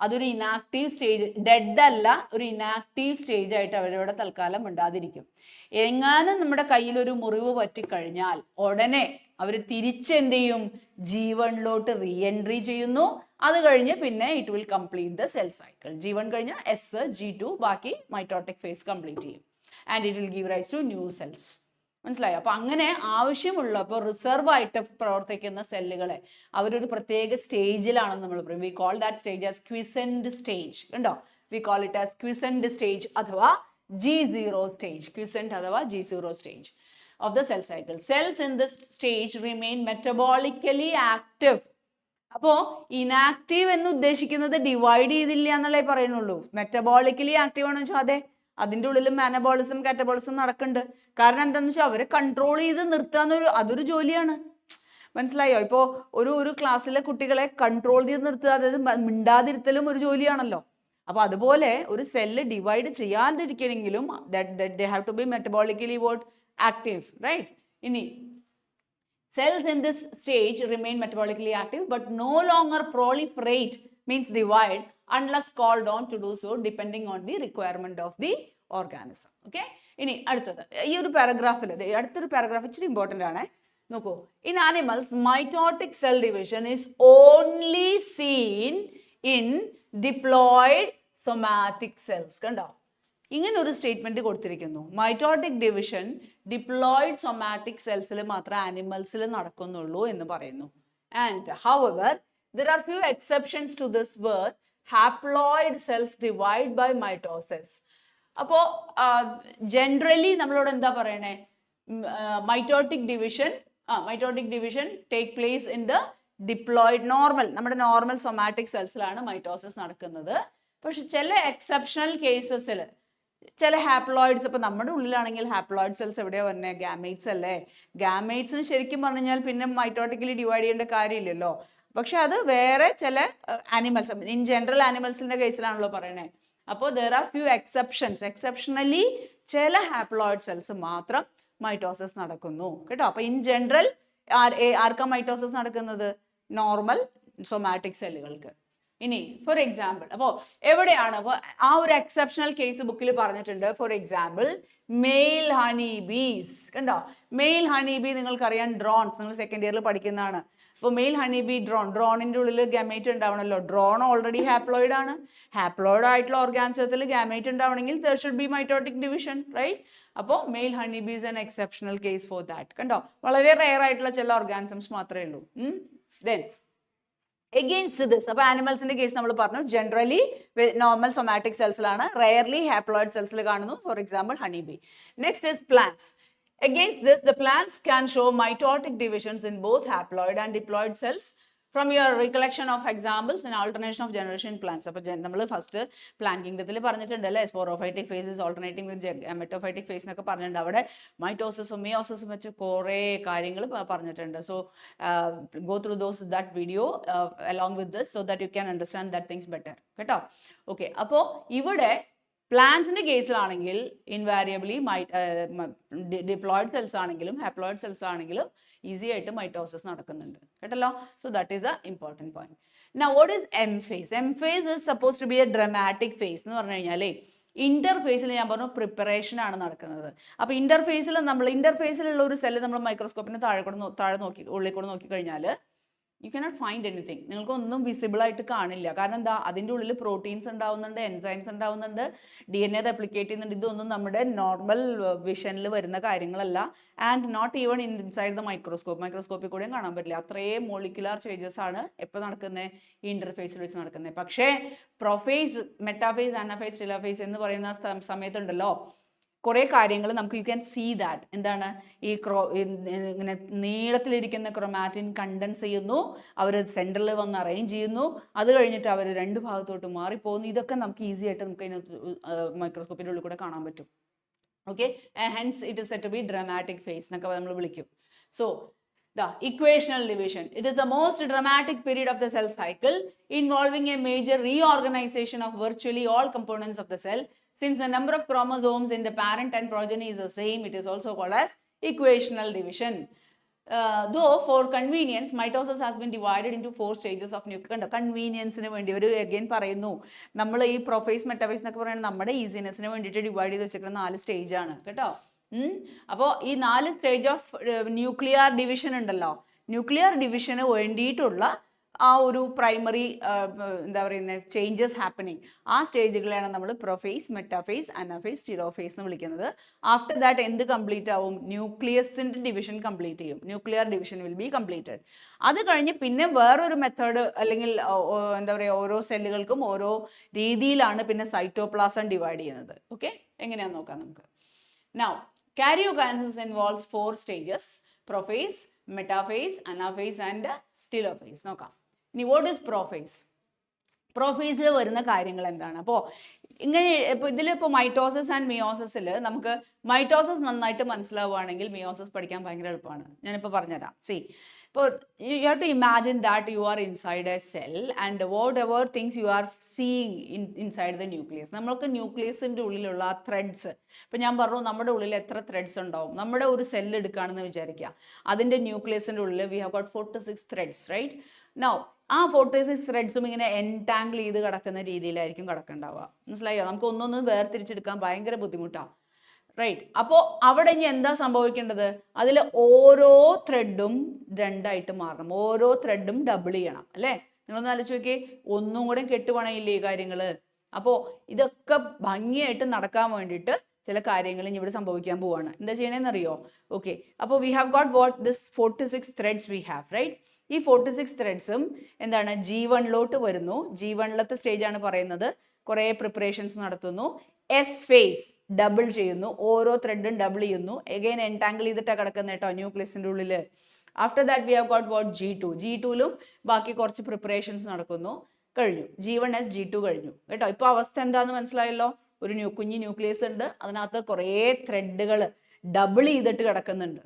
അതൊരു ഇനാക്റ്റീവ് സ്റ്റേജ്, ഡെഡ് അല്ല, ഒരു ഇനാക്റ്റീവ് സ്റ്റേജ് ആയിട്ട് അവരവിടെ തൽക്കാലം മിണ്ടാതിരിക്കും. എങ്ങാനും നമ്മുടെ കയ്യിൽ ഒരു മുറിവ് പറ്റിക്കഴിഞ്ഞാൽ ഉടനെ അവർ തിരിച്ചെന്ത് ചെയ്യും? G1ലോട്ട് റീ എൻട്രി ചെയ്യുന്നു. അത് കഴിഞ്ഞ് പിന്നെ it will complete the cell cycle. G1 കഴിഞ്ഞാൽ S, G2 ബാക്കി മൈറ്റോട്ടിക് ഫേസ് കംപ്ലീറ്റ് ചെയ്യും. And it will give rise to new cells. മനസ്സിലായോ? അപ്പൊ അങ്ങനെ ആവശ്യമുള്ളപ്പോൾ റിസർവ് ആയിട്ട് പ്രവർത്തിക്കുന്ന സെല്ലുകളെ അവരൊരു പ്രത്യേക സ്റ്റേജിലാണെന്ന് നമ്മൾ പറയും. We call that stage as quiescent stage. ഉണ്ടോ? We call it as quiescent stage അഥവാ G0 സ്റ്റേജ്. ക്വിസന്റ് അഥവാ G0 stage of the cell cycle. Cells in this stage remain metabolically active. അപ്പോ ഇനാക്റ്റീവ് എന്ന് ഉദ്ദേശിക്കുന്നത് ഡിവൈഡ് ചെയ്തില്ല എന്നുള്ളേ പറയുന്നുള്ളൂ. Metabolically active ആണെന്ന് വെച്ചാൽ അതെ, അതിൻ്റെ ഉള്ളിൽ മെനബോളിസം കാറ്റബോളിസം നടക്കുന്നുണ്ട്. കാരണം എന്താണെന്ന് വെച്ചാൽ അവരെ കൺട്രോൾ ചെയ്ത് നിർത്താന്നൊരു അതൊരു ജോലിയാണ്. മനസ്സിലായോ? ഇപ്പോൾ ഒരു ക്ലാസ്സിലെ കുട്ടികളെ കൺട്രോൾ ചെയ്ത് നിർത്തുക, അതായത് മിണ്ടാതിരുത്തലും ഒരു ജോലിയാണല്ലോ. അപ്പൊ അതുപോലെ ഒരു സെല്ല് ഡിവൈഡ് ചെയ്യാതിരിക്കണമെങ്കിലും they have to be metabolically what active, right? Ini cells in this stage remain metabolically active but no longer proliferate, means divide, unless called on to do so depending on the requirement of the organism. Okay? Ini അടുത്തത് ഈ ഒരു പാരഗ്രാഫിൽ അടുത്തൊരു paragraph ഇച്ചിരി important ആണ്. നോക്കൂ, in animals mitotic cell division is only seen in diploid somatic cells. കണ്ടോ? ഇങ്ങനെ ഒരു സ്റ്റേറ്റ്മെന്റ് കൊടുത്തിരിക്കുന്നു. മൈറ്റോട്ടിക് ഡിവിഷൻ ഡിപ്ലോയിഡ് സൊമാറ്റിക് സെൽസിൽ മാത്രമേ ആനിമൽസിൽ നടക്കുന്നുള്ളൂ എന്ന് പറയുന്നു. And however there are few exceptions to this where haploid cells divide by mitosis. അപ്പോൾ generally നമ്മളോട് എന്താ പറയണേ? Mitotic division take place in the diploid normal, നമ്മുടെ നോർമൽ സൊമാറ്റിക് സെൽസിലാണ് മൈറ്റോസിസ് നടക്കുന്നത്. പക്ഷെ ചില എക്സെപ്ഷണൽ കേസസിൽ ചില ഹാപ്ലോയിഡ്സ്, ഇപ്പൊ നമ്മുടെ ഉള്ളിലാണെങ്കിൽ ഹാപ്ലോയിഡ് സെൽസ് എവിടെയാ വരുന്നത്? ഗാമേറ്റ്സ് അല്ലേ? ഗാമേറ്റ്സിന് ശരിക്കും പറഞ്ഞു കഴിഞ്ഞാൽ പിന്നെ മൈറ്റോട്ടിക്കലി ഡിവൈഡ് ചെയ്യേണ്ട കാര്യമില്ലല്ലോ. പക്ഷെ അത് വേറെ ചില ആനിമൽസ്, ഇൻ ജനറൽ ആനിമൽസിന്റെ കേസിലാണല്ലോ പറയണേ. അപ്പോൾ there are few exceptions. Exceptionally ചില ഹാപ്ലോയിഡ് സെൽസ് മാത്രം മൈറ്റോസിസ് നടക്കുന്നു കേട്ടോ. അപ്പൊ ഇൻ ജനറൽ ആർക്കാ മൈറ്റോസിസ് നടക്കുന്നത്? നോർമൽ സൊമാറ്റിക് സെല്ലുകൾക്ക്. ഇനി ഫോർ എക്സാമ്പിൾ, അപ്പോൾ എവിടെയാണ്? അപ്പോൾ ആ ഒരു എക്സെപ്ഷണൽ കേസ് ബുക്കിൽ പറഞ്ഞിട്ടുണ്ട്. For example male honey bees. കണ്ടോ? മെയിൽ ഹണി ബീ നിങ്ങൾക്കറിയാം, ഡ്രോൺസ്, നിങ്ങൾ സെക്കൻഡ് ഇയറിൽ പഠിക്കുന്നതാണ്. അപ്പോൾ മെയിൽ ഹണി ബീ ഡ്രോണിൻ്റെ ഉള്ളിൽ ഗാമേറ്റ് ഉണ്ടാവണമല്ലോ. ഡ്രോൺ ഓൾറെഡി ഹാപ്ലോയിഡ് ആണ്. ഹാപ്ലോയിഡ് ആയിട്ടുള്ള ഓർഗാനിസത്തിൽ ഗാമേറ്റ് ഉണ്ടാവണമെങ്കിൽ there should be mitotic division, right? അപ്പോൾ male honey bee is an exceptional case for that. കണ്ടോ? വളരെ റെയർ ആയിട്ടുള്ള ചില ഓർഗാനിസംസ് മാത്രമേ ഉള്ളൂ. ദെൻ against this, അപ്പോൾ ആനിമൽസിന്റെ കേസ് നമ്മൾ പറഞ്ഞു ജനറലി നോർമൽ സൊമാറ്റിക് സെൽസിലാണ്, റെയർലി ഹാപ്ലോയിഡ് സെൽസിൽ കാണുന്നു. For example honey bee. Next is plants. Against this, the plants can show mitotic divisions in both haploid and diploid cells. From your recollection of examples in alternation of generation plants, അപ്പോൾ നമ്മൾ first plant കിങ്ഡത്തിൽ പറഞ്ഞിട്ടുണ്ട് അല്ലേ, sporophytic phases alternating with gametophytic phase എന്നൊക്കെ പറഞ്ഞിട്ടുണ്ട്. അവിടെ മൈറ്റോസിസും മിയോസിസും വെച്ച് കുറേ കാര്യങ്ങൾ പറഞ്ഞിട്ടുണ്ട്. So go through that video along with this so that you can understand that things better കേട്ടോ. ഓക്കെ, അപ്പോൾ ഇവിടെ പ്ലാന്റ്സിന്റെ കേസിലാണെങ്കിൽ ഇൻവാരിയബിളി ഡിപ്ലോയിഡ് സെൽസ് ആണെങ്കിലും ഹാപ്ലോയിഡ് സെൽസ് ആണെങ്കിലും ഈസി ആയിട്ട് മൈറ്റോസിസ് നടക്കുന്നുണ്ട് കേട്ടല്ലോ. So that is a important point. Now what is M phase? M phase is suppose to B A dramatic face എന്ന് പറഞ്ഞു കഴിഞ്ഞാലേ, ഇന്റർഫേസിൽ ഞാൻ പറഞ്ഞു പ്രിപ്പറേഷൻ ആണ് നടക്കുന്നത്. അപ്പോൾ ഇന്റർഫേസിലുള്ള ഒരു സെല്ല് നമ്മൾ മൈക്രോസ്കോപ്പിന് താഴെ നോക്കി ഉള്ളിൽ കൂടെ നോക്കിക്കഴിഞ്ഞാൽ യു കനോട്ട് ഫൈൻഡ് എനിത്തിങ്. നിങ്ങൾക്കൊന്നും വിസിബിൾ ആയിട്ട് കാണില്ല. കാരണം എന്താ? അതിൻ്റെ ഉള്ളിൽ പ്രോട്ടീൻസ് ഉണ്ടാവുന്നുണ്ട്, എൻസൈംസ് ഉണ്ടാവുന്നുണ്ട്, DNA റെപ്ലിക്കേറ്റ് ചെയ്യുന്നുണ്ട്. ഇതൊന്നും നമ്മുടെ നോർമൽ വിഷനിൽ വരുന്ന കാര്യങ്ങളല്ല. And not even inside the മൈക്രോസ്കോപ്പിൽ കൂടെയും കാണാൻ പറ്റില്ല. അത്രയും മോളിക്കുലാർ ചേഞ്ചസ് ആണ് എപ്പോൾ നടക്കുന്നത്? ഈ ഇന്റർഫേസിൽ വെച്ച് നടക്കുന്നത്. പക്ഷേ പ്രൊഫേസ്, മെറ്റാഫേസ്, അനാഫേസ്, ടെലോഫേസ് എന്ന് പറയുന്ന സമയത്തുണ്ടല്ലോ കുറേ കാര്യങ്ങൾ നമുക്ക് യു ക്യാൻ സീ ദാറ്റ്. എന്താണ്? ഈ ഇങ്ങനെ നീളത്തിലിരിക്കുന്ന ക്രൊമാറ്റിൻ കണ്ടൻസ് ചെയ്യുന്നു, അവർ സെൻറ്ററിൽ വന്ന് അറേഞ്ച് ചെയ്യുന്നു, അത് കഴിഞ്ഞിട്ട് അവർ രണ്ട് ഭാഗത്തോട്ട് മാറിപ്പോകുന്നു. ഇതൊക്കെ നമുക്ക് ഈസി ആയിട്ട് നമുക്ക് അതിനകത്ത് മൈക്രോസ്കോപ്പിൻ്റെ ഉള്ളിൽ കൂടെ കാണാൻ പറ്റും. Okay, hence it is said to be dramatic phase എന്നൊക്കെ നമ്മൾ വിളിക്കും. So the equational division, it is the most dramatic period of the cell cycle involving a major reorganization of virtually all components of the cell. Since the number of chromosomes in the parent and progeny is the same, it is also called as equational division. Though for convenience, mitosis has been divided into 4 stages of nuclear. കൺവീനിയൻസിന് വേണ്ടി ഒരു again പറയുന്നു, നമ്മൾ ഈ prophase metaphase എന്നൊക്കെ പറയുന്നത് നമ്മുടെ ഈസിനെസ്സിന് വേണ്ടിയിട്ട് divide ചെയ്ത് വെച്ചിരിക്കുന്ന 4 സ്റ്റേജ് ആണ് കേട്ടോ. അപ്പോൾ ഈ 4 സ്റ്റേജ് ഓഫ് ന്യൂക്ലിയർ ഡിവിഷൻ ഉണ്ടല്ലോ, ന്യൂക്ലിയർ ഡിവിഷന് വേണ്ടിയിട്ടുള്ള ആ ഒരു പ്രൈമറി എന്താ പറയുന്നത് ചേഞ്ചസ് ഹാപ്പനിങ്, ആ സ്റ്റേജുകളെയാണ് നമ്മൾ പ്രൊഫേസ്, മെറ്റാഫേസ്, അനാഫേസ്, സ്റ്റീറോഫേസ് എന്ന് വിളിക്കുന്നത്. ആഫ്റ്റർ ദാറ്റ് എന്ത് കംപ്ലീറ്റ് ആവും? ന്യൂക്ലിയസിന്റെ ഡിവിഷൻ കംപ്ലീറ്റ് ചെയ്യും. Nuclear division will be completed. അത് കഴിഞ്ഞ് പിന്നെ വേറൊരു മെത്തേഡ് അല്ലെങ്കിൽ എന്താ പറയുക, ഓരോ സെല്ലുകൾക്കും ഓരോ രീതിയിലാണ് പിന്നെ സൈറ്റോപ്ലാസം ഡിവൈഡ് ചെയ്യുന്നത്. ഓക്കെ, എങ്ങനെയാണെന്ന് നോക്കാം നമുക്ക്. Now, karyokinesis involves 4 stages: prophase, metaphase, anaphase and telophase. നോക്കാം. ഇനി what is prophase? പ്രൊഫേസിൽ വരുന്ന കാര്യങ്ങൾ എന്താണ്? അപ്പോൾ ഇങ്ങനെ ഇപ്പോൾ ഇതിലിപ്പോൾ മൈറ്റോസിസ് ആൻഡ് മിയോസിസിൽ നമുക്ക് മൈറ്റോസിസ് നന്നായിട്ട് മനസ്സിലാവുകയാണെങ്കിൽ മിയോസിസ് പഠിക്കാൻ ഭയങ്കര എളുപ്പമാണ്. ഞാനിപ്പോൾ പറഞ്ഞുതരാം. സി, ഇപ്പോൾ you have to imagine that you are inside a cell and whatever things you are seeing inside the nucleus. നമ്മൾക്ക് ന്യൂക്ലിയസിൻ്റെ ഉള്ളിലുള്ള ത്രെഡ്സ്, ഇപ്പം ഞാൻ പറഞ്ഞു നമ്മുടെ ഉള്ളിൽ എത്ര ത്രെഡ്സ് ഉണ്ടാവും. നമ്മുടെ ഒരു സെല്ല് എടുക്കുകയാണെന്ന് വിചാരിക്കുക, അതിൻ്റെ ന്യൂക്ലിയസിൻ്റെ ഉള്ളിൽ we have got 46 threads, right? Now ആ 46 ത്രെഡ്സും ഇങ്ങനെ എൻടാങ്കിൾ ചെയ്ത് കിടക്കുന്ന രീതിയിലായിരിക്കും കിടക്കുന്നുണ്ടാവുക. മനസ്സിലായോ? നമുക്ക് ഒന്നൊന്ന് വേർതിരിച്ചെടുക്കാൻ ഭയങ്കര ബുദ്ധിമുട്ടാണ്, റൈറ്റ്? അപ്പോൾ അവിടെ ഇനി എന്താ സംഭവിക്കേണ്ടത്? അതിൽ ഓരോ ത്രെഡും 2 ആയിട്ട് മാറണം, ഓരോ ത്രെഡും ഡബിൾ ചെയ്യണം, അല്ലേ? നിങ്ങളൊന്ന് ആലോചിച്ച് നോക്കിയേ, ഒന്നും കൂടെ കെട്ടുപണയില്ലേ ഈ കാര്യങ്ങൾ? അപ്പോൾ ഇതൊക്കെ ഭംഗിയായിട്ട് നടക്കാൻ വേണ്ടിയിട്ട് ചില കാര്യങ്ങൾ ഇനി ഇവിടെ സംഭവിക്കാൻ പോവാണ്. എന്താ ചെയ്യണേന്ന് അറിയോ? ഓക്കെ, അപ്പോൾ we have got what this 46 threads we have, right? ഈ 46 ത്രെഡ്സും എന്താണ്, G1 വരുന്നു. G1 സ്റ്റേജാണ് പറയുന്നത്. കുറേ പ്രിപ്പറേഷൻസ് നടത്തുന്നു. എസ് ഫേസ് ഡബിൾ ചെയ്യുന്നു, ഓരോ ത്രെഡും ഡബിൾ ചെയ്യുന്നു. എഗെയിൻ എൻടാങ്കിൾ ചെയ്തിട്ടാണ് കിടക്കുന്നത് കേട്ടോ ന്യൂക്ലിയസിൻ്റെ ഉള്ളിൽ. After that we have got what G2. G2ലും ബാക്കി കുറച്ച് പ്രിപ്പറേഷൻസ് നടക്കുന്നു. കഴിഞ്ഞു. G1S G2 കഴിഞ്ഞു കേട്ടോ. ഇപ്പോൾ അവസ്ഥ എന്താണെന്ന് മനസ്സിലായല്ലോ? ഒരു കുഞ്ഞു ന്യൂക്ലിയസ് ഉണ്ട്, അതിനകത്ത് കുറേ ത്രെഡുകൾ ഡബിൾ ചെയ്തിട്ട് കിടക്കുന്നുണ്ട്.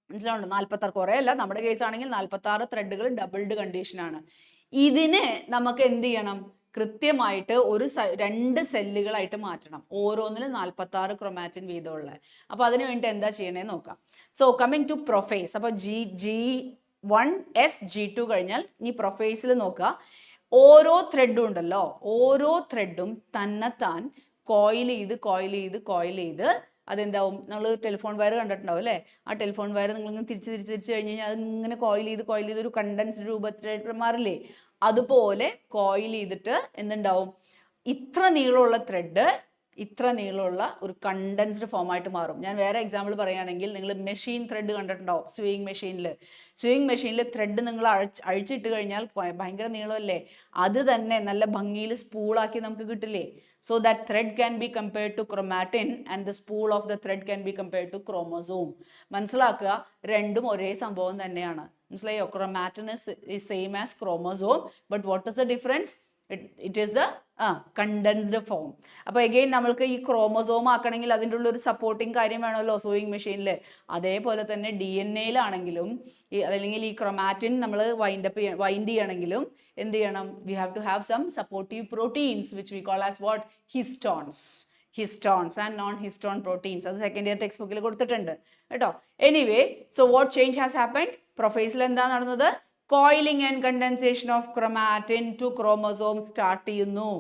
മനസ്സിലാവുണ്ട്? 46, കുറേ അല്ല, നമ്മുടെ കേസ് ആണെങ്കിൽ 46 ത്രെഡുകൾ ഡബിൾഡ് കണ്ടീഷനാണ്. ഇതിനെ നമുക്ക് എന്ത് ചെയ്യണം? കൃത്യമായിട്ട് 2 സെല്ലുകളായിട്ട് മാറ്റണം. ഓരോന്നിലും 46 ക്രൊമാറ്റിൻ വീതമുള്ള. അപ്പോൾ അതിന് വേണ്ടി എന്താ ചെയ്യണേന്ന് നോക്കാം. So coming to prophase. അപ്പോൾ G1S G2 കഴിഞ്ഞാൽ ഈ പ്രൊഫേസിൽ നോക്കുക. ഓരോ ത്രെഡും ഉണ്ടല്ലോ, ഓരോ ത്രെഡും തന്നെത്താൻ കോയിൽ ചെയ്ത് അതെന്താവും? നമ്മൾ ടെലിഫോൺ വയർ കണ്ടിട്ടുണ്ടാവും അല്ലേ? ആ ടെലിഫോൺ വയർ നിങ്ങളിങ്ങനെ തിരിച്ച് കഴിഞ്ഞ് കഴിഞ്ഞാൽ അത് ഇങ്ങനെ കോയിൽ ചെയ്ത് ഒരു കണ്ടൻസ്ഡ് രൂപത്തിലായിട്ട് മാറില്ലേ? അതുപോലെ കോയിൽ ചെയ്തിട്ട് എന്തുണ്ടാവും? ഇത്ര നീളമുള്ള ത്രെഡ് ഇത്ര നീളമുള്ള ഒരു കണ്ടൻസ്ഡ് ഫോമായിട്ട് മാറും. ഞാൻ വേറെ എക്സാമ്പിൾ പറയുകയാണെങ്കിൽ, നിങ്ങൾ മെഷീൻ ത്രെഡ് കണ്ടിട്ടുണ്ടാവും. സ്വിങ് മെഷീനിൽ ത്രെഡ് നിങ്ങൾ അഴിച്ചിട്ട് കഴിഞ്ഞാൽ ഭയങ്കര നീളമല്ലേ? അത് തന്നെ നല്ല ഭംഗിയിൽ സ്പൂളാക്കി നമുക്ക് കിട്ടില്ലേ? So that thread can be compared to chromatin and the spool of the thread can be compared to chromosome. മനസ്സിലാക്കുക, രണ്ടും ഒരേ സംഭവം തന്നെയാണ്. മനസ്സിലായോ? Chromatin is same as chromosome, but what is the difference? It is the condensed form. അപ്പോൾ again നമ്മൾക്ക് ഈ chromosome ആക്കണമെങ്കിൽ അതിൻ്റെ ഉള്ള ഒരു സപ്പോർട്ടിങ് കാര്യം വേണമല്ലോ സൂയിങ് മെഷീനിൽ. അതേപോലെ തന്നെ DNA-യിലാണെങ്കിലും അല്ലെങ്കിൽ ഈ ക്രൊമാറ്റിൻ നമ്മൾ വൈൻഡ് ചെയ്യണമെങ്കിലും എന്ത് ചെയ്യണം? We have to have some supportive proteins which we call as what? Histones and non histone proteins. അത് സെക്കൻഡ് ഇയർ ടെക്സ്റ്റ് ബുക്കിൽ കൊടുത്തിട്ടുണ്ട് കേട്ടോ. Anyway, so what change has happened? പ്രൊഫേസിൽ എന്താ നടന്നത്? Coiling and condensation of chromatin to chromosome start ചെയ്യുന്നു.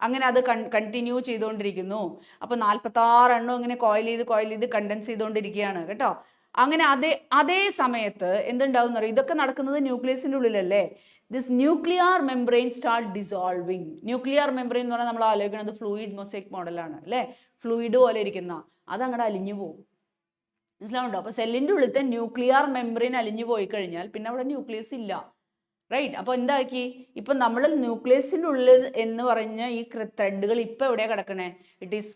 അങ്ങനെ അത് കണ്ടിന്യൂ ചെയ്തുകൊണ്ടിരിക്കുന്നു. അപ്പോൾ 46 എണ്ണം ഇങ്ങനെ കോയിൽ ചെയ്ത് കണ്ടൻസ് ചെയ്തുകൊണ്ടിരിക്കുകയാണ് കേട്ടോ. അങ്ങനെ അതേ സമയത്ത് എന്തുണ്ടാവും അറിയാം? ഇതൊക്കെ നടക്കുന്നത് ന്യൂക്ലിയസിൻ്റെ ഉള്ളിലല്ലേ? This nuclear membrane start dissolving. Nuclear membrane എന്ന് പറഞ്ഞാൽ നമ്മൾ ആലോചിക്കുന്നത് ഫ്ലൂയിഡ് മൊസൈക് മോഡലാണ് അല്ലേ? ഫ്ലൂയിഡ് പോലെ ഇരിക്കുന്ന അതങ്ങോട്ട് അലിഞ്ഞു പോകും. മനസ്സിലാവുണ്ടോ? അപ്പോൾ സെല്ലിൻ്റെ ഉള്ളിലത്തെ ന്യൂക്ലിയർ മെംബ്രെയിൻ അലിഞ്ഞു പോയി കഴിഞ്ഞാൽ പിന്നെ അവിടെ ന്യൂക്ലിയസ് ഇല്ല, റൈറ്റ്? അപ്പോൾ എന്താക്കി? ഇപ്പം നമ്മൾ ന്യൂക്ലിയസിൻ്റെ ഉള്ളിൽ എന്ന് പറഞ്ഞ ഈ ത്രെഡുകൾ ഇപ്പോൾ എവിടെയാണ് കിടക്കണേ? It is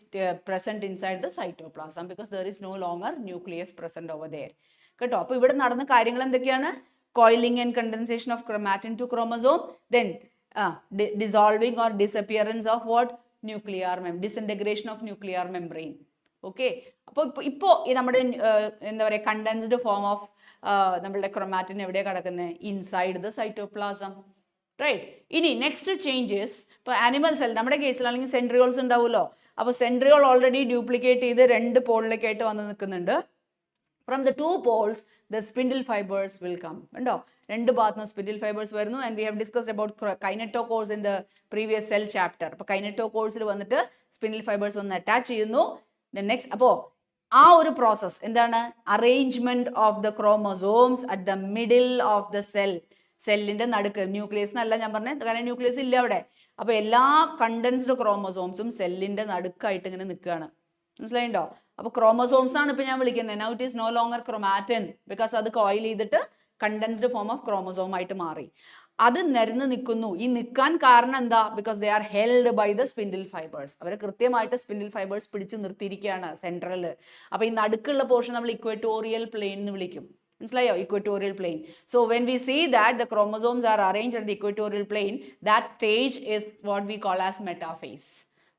present inside the cytoplasm because there is no longer nucleus present over there കേട്ടോ. അപ്പോൾ ഇവിടെ നടന്ന കാര്യങ്ങൾ എന്തൊക്കെയാണ്? Coiling and condensation of chromatin to chromosome, then dissolving or disappearance of what? Nuclear disintegration of nuclear membrane. Okay, അപ്പോൾ ഇപ്പോൾ നമ്മുടെ എന്താ പറയുക കണ്ടൻസ്ഡ് ഫോം ഓഫ് നമ്മളുടെ ക്രൊമാറ്റിൻ എവിടെയാണ് കിടക്കുന്നത്? Inside the cytoplasm, right? ഇനി നെക്സ്റ്റ് ചേഞ്ചസ്, ഇപ്പോൾ ആനിമൽ സെൽ നമ്മുടെ കേസിലാണെങ്കിൽ സെൻട്രിയോൾസ് ഉണ്ടാവുമല്ലോ. അപ്പോൾ സെൻട്രിയോൾ ഓൾറെഡി ഡ്യൂപ്ലിക്കേറ്റ് ചെയ്ത് 2 പോളിലേക്കായിട്ട് വന്ന് നിൽക്കുന്നുണ്ട്. From the 2 poles, the spindle fibers will come. കണ്ടോ? 2 ഭാഗത്തുനിന്ന് spindle fibers വരുന്നു. And we have discussed about kinetochores in the previous cell chapter. അപ്പോൾ kinetochores വന്നിട്ട് spindle fibers വന്ന് അറ്റാച്ച് ചെയ്യുന്നു. Then next, അപ്പോൾ ആ ഒരു പ്രോസസ് എന്താണ്? Arrangement of the chromosomes at the middle of the cell. സെല്ലിന്റെ നടുക്ക്, ന്യൂക്ലിയസ് എന്നല്ല ഞാൻ പറഞ്ഞത്, കാരണം ന്യൂക്ലിയസ് ഇല്ല അവിടെ. അപ്പൊ എല്ലാ കണ്ടൻസ്ഡ് ക്രോമസോംസും സെല്ലിന്റെ നടുക്കായിട്ട് ഇങ്ങനെ നിൽക്കുകയാണ്. മനസ്സിലായിട്ടോ? അപ്പൊ ക്രോമസോംസ് ആണ് ഇപ്പൊ ഞാൻ വിളിക്കുന്നത്. Now it is no longer chromatin, because അത് കോയിൽ ചെയ്തിട്ട് കണ്ടൻസ്ഡ് ഫോം ഓഫ് ക്രോമസോം ആയിട്ട് മാറി. അത് നിരന്ന് നിൽക്കുന്നു. ഈ നിൽക്കാൻ കാരണം എന്താ? Because they are held by the spindle fibres. അവരെ കൃത്യമായിട്ട് സ്പിൻഡിൽ ഫൈബേഴ്സ് പിടിച്ച് നിർത്തിയിരിക്കുകയാണ് സെൻട്രല്. അപ്പൊ ഈ നടുക്കുള്ള പോർഷൻ നമ്മൾ ഇക്വറ്റോറിയൽ പ്ലെയിൻ എന്ന് വിളിക്കും. മനസ്സിലായോ? Equatorial plane. So when we see that the chromosomes are arranged at the equatorial plane, that stage is what we call as metaphase.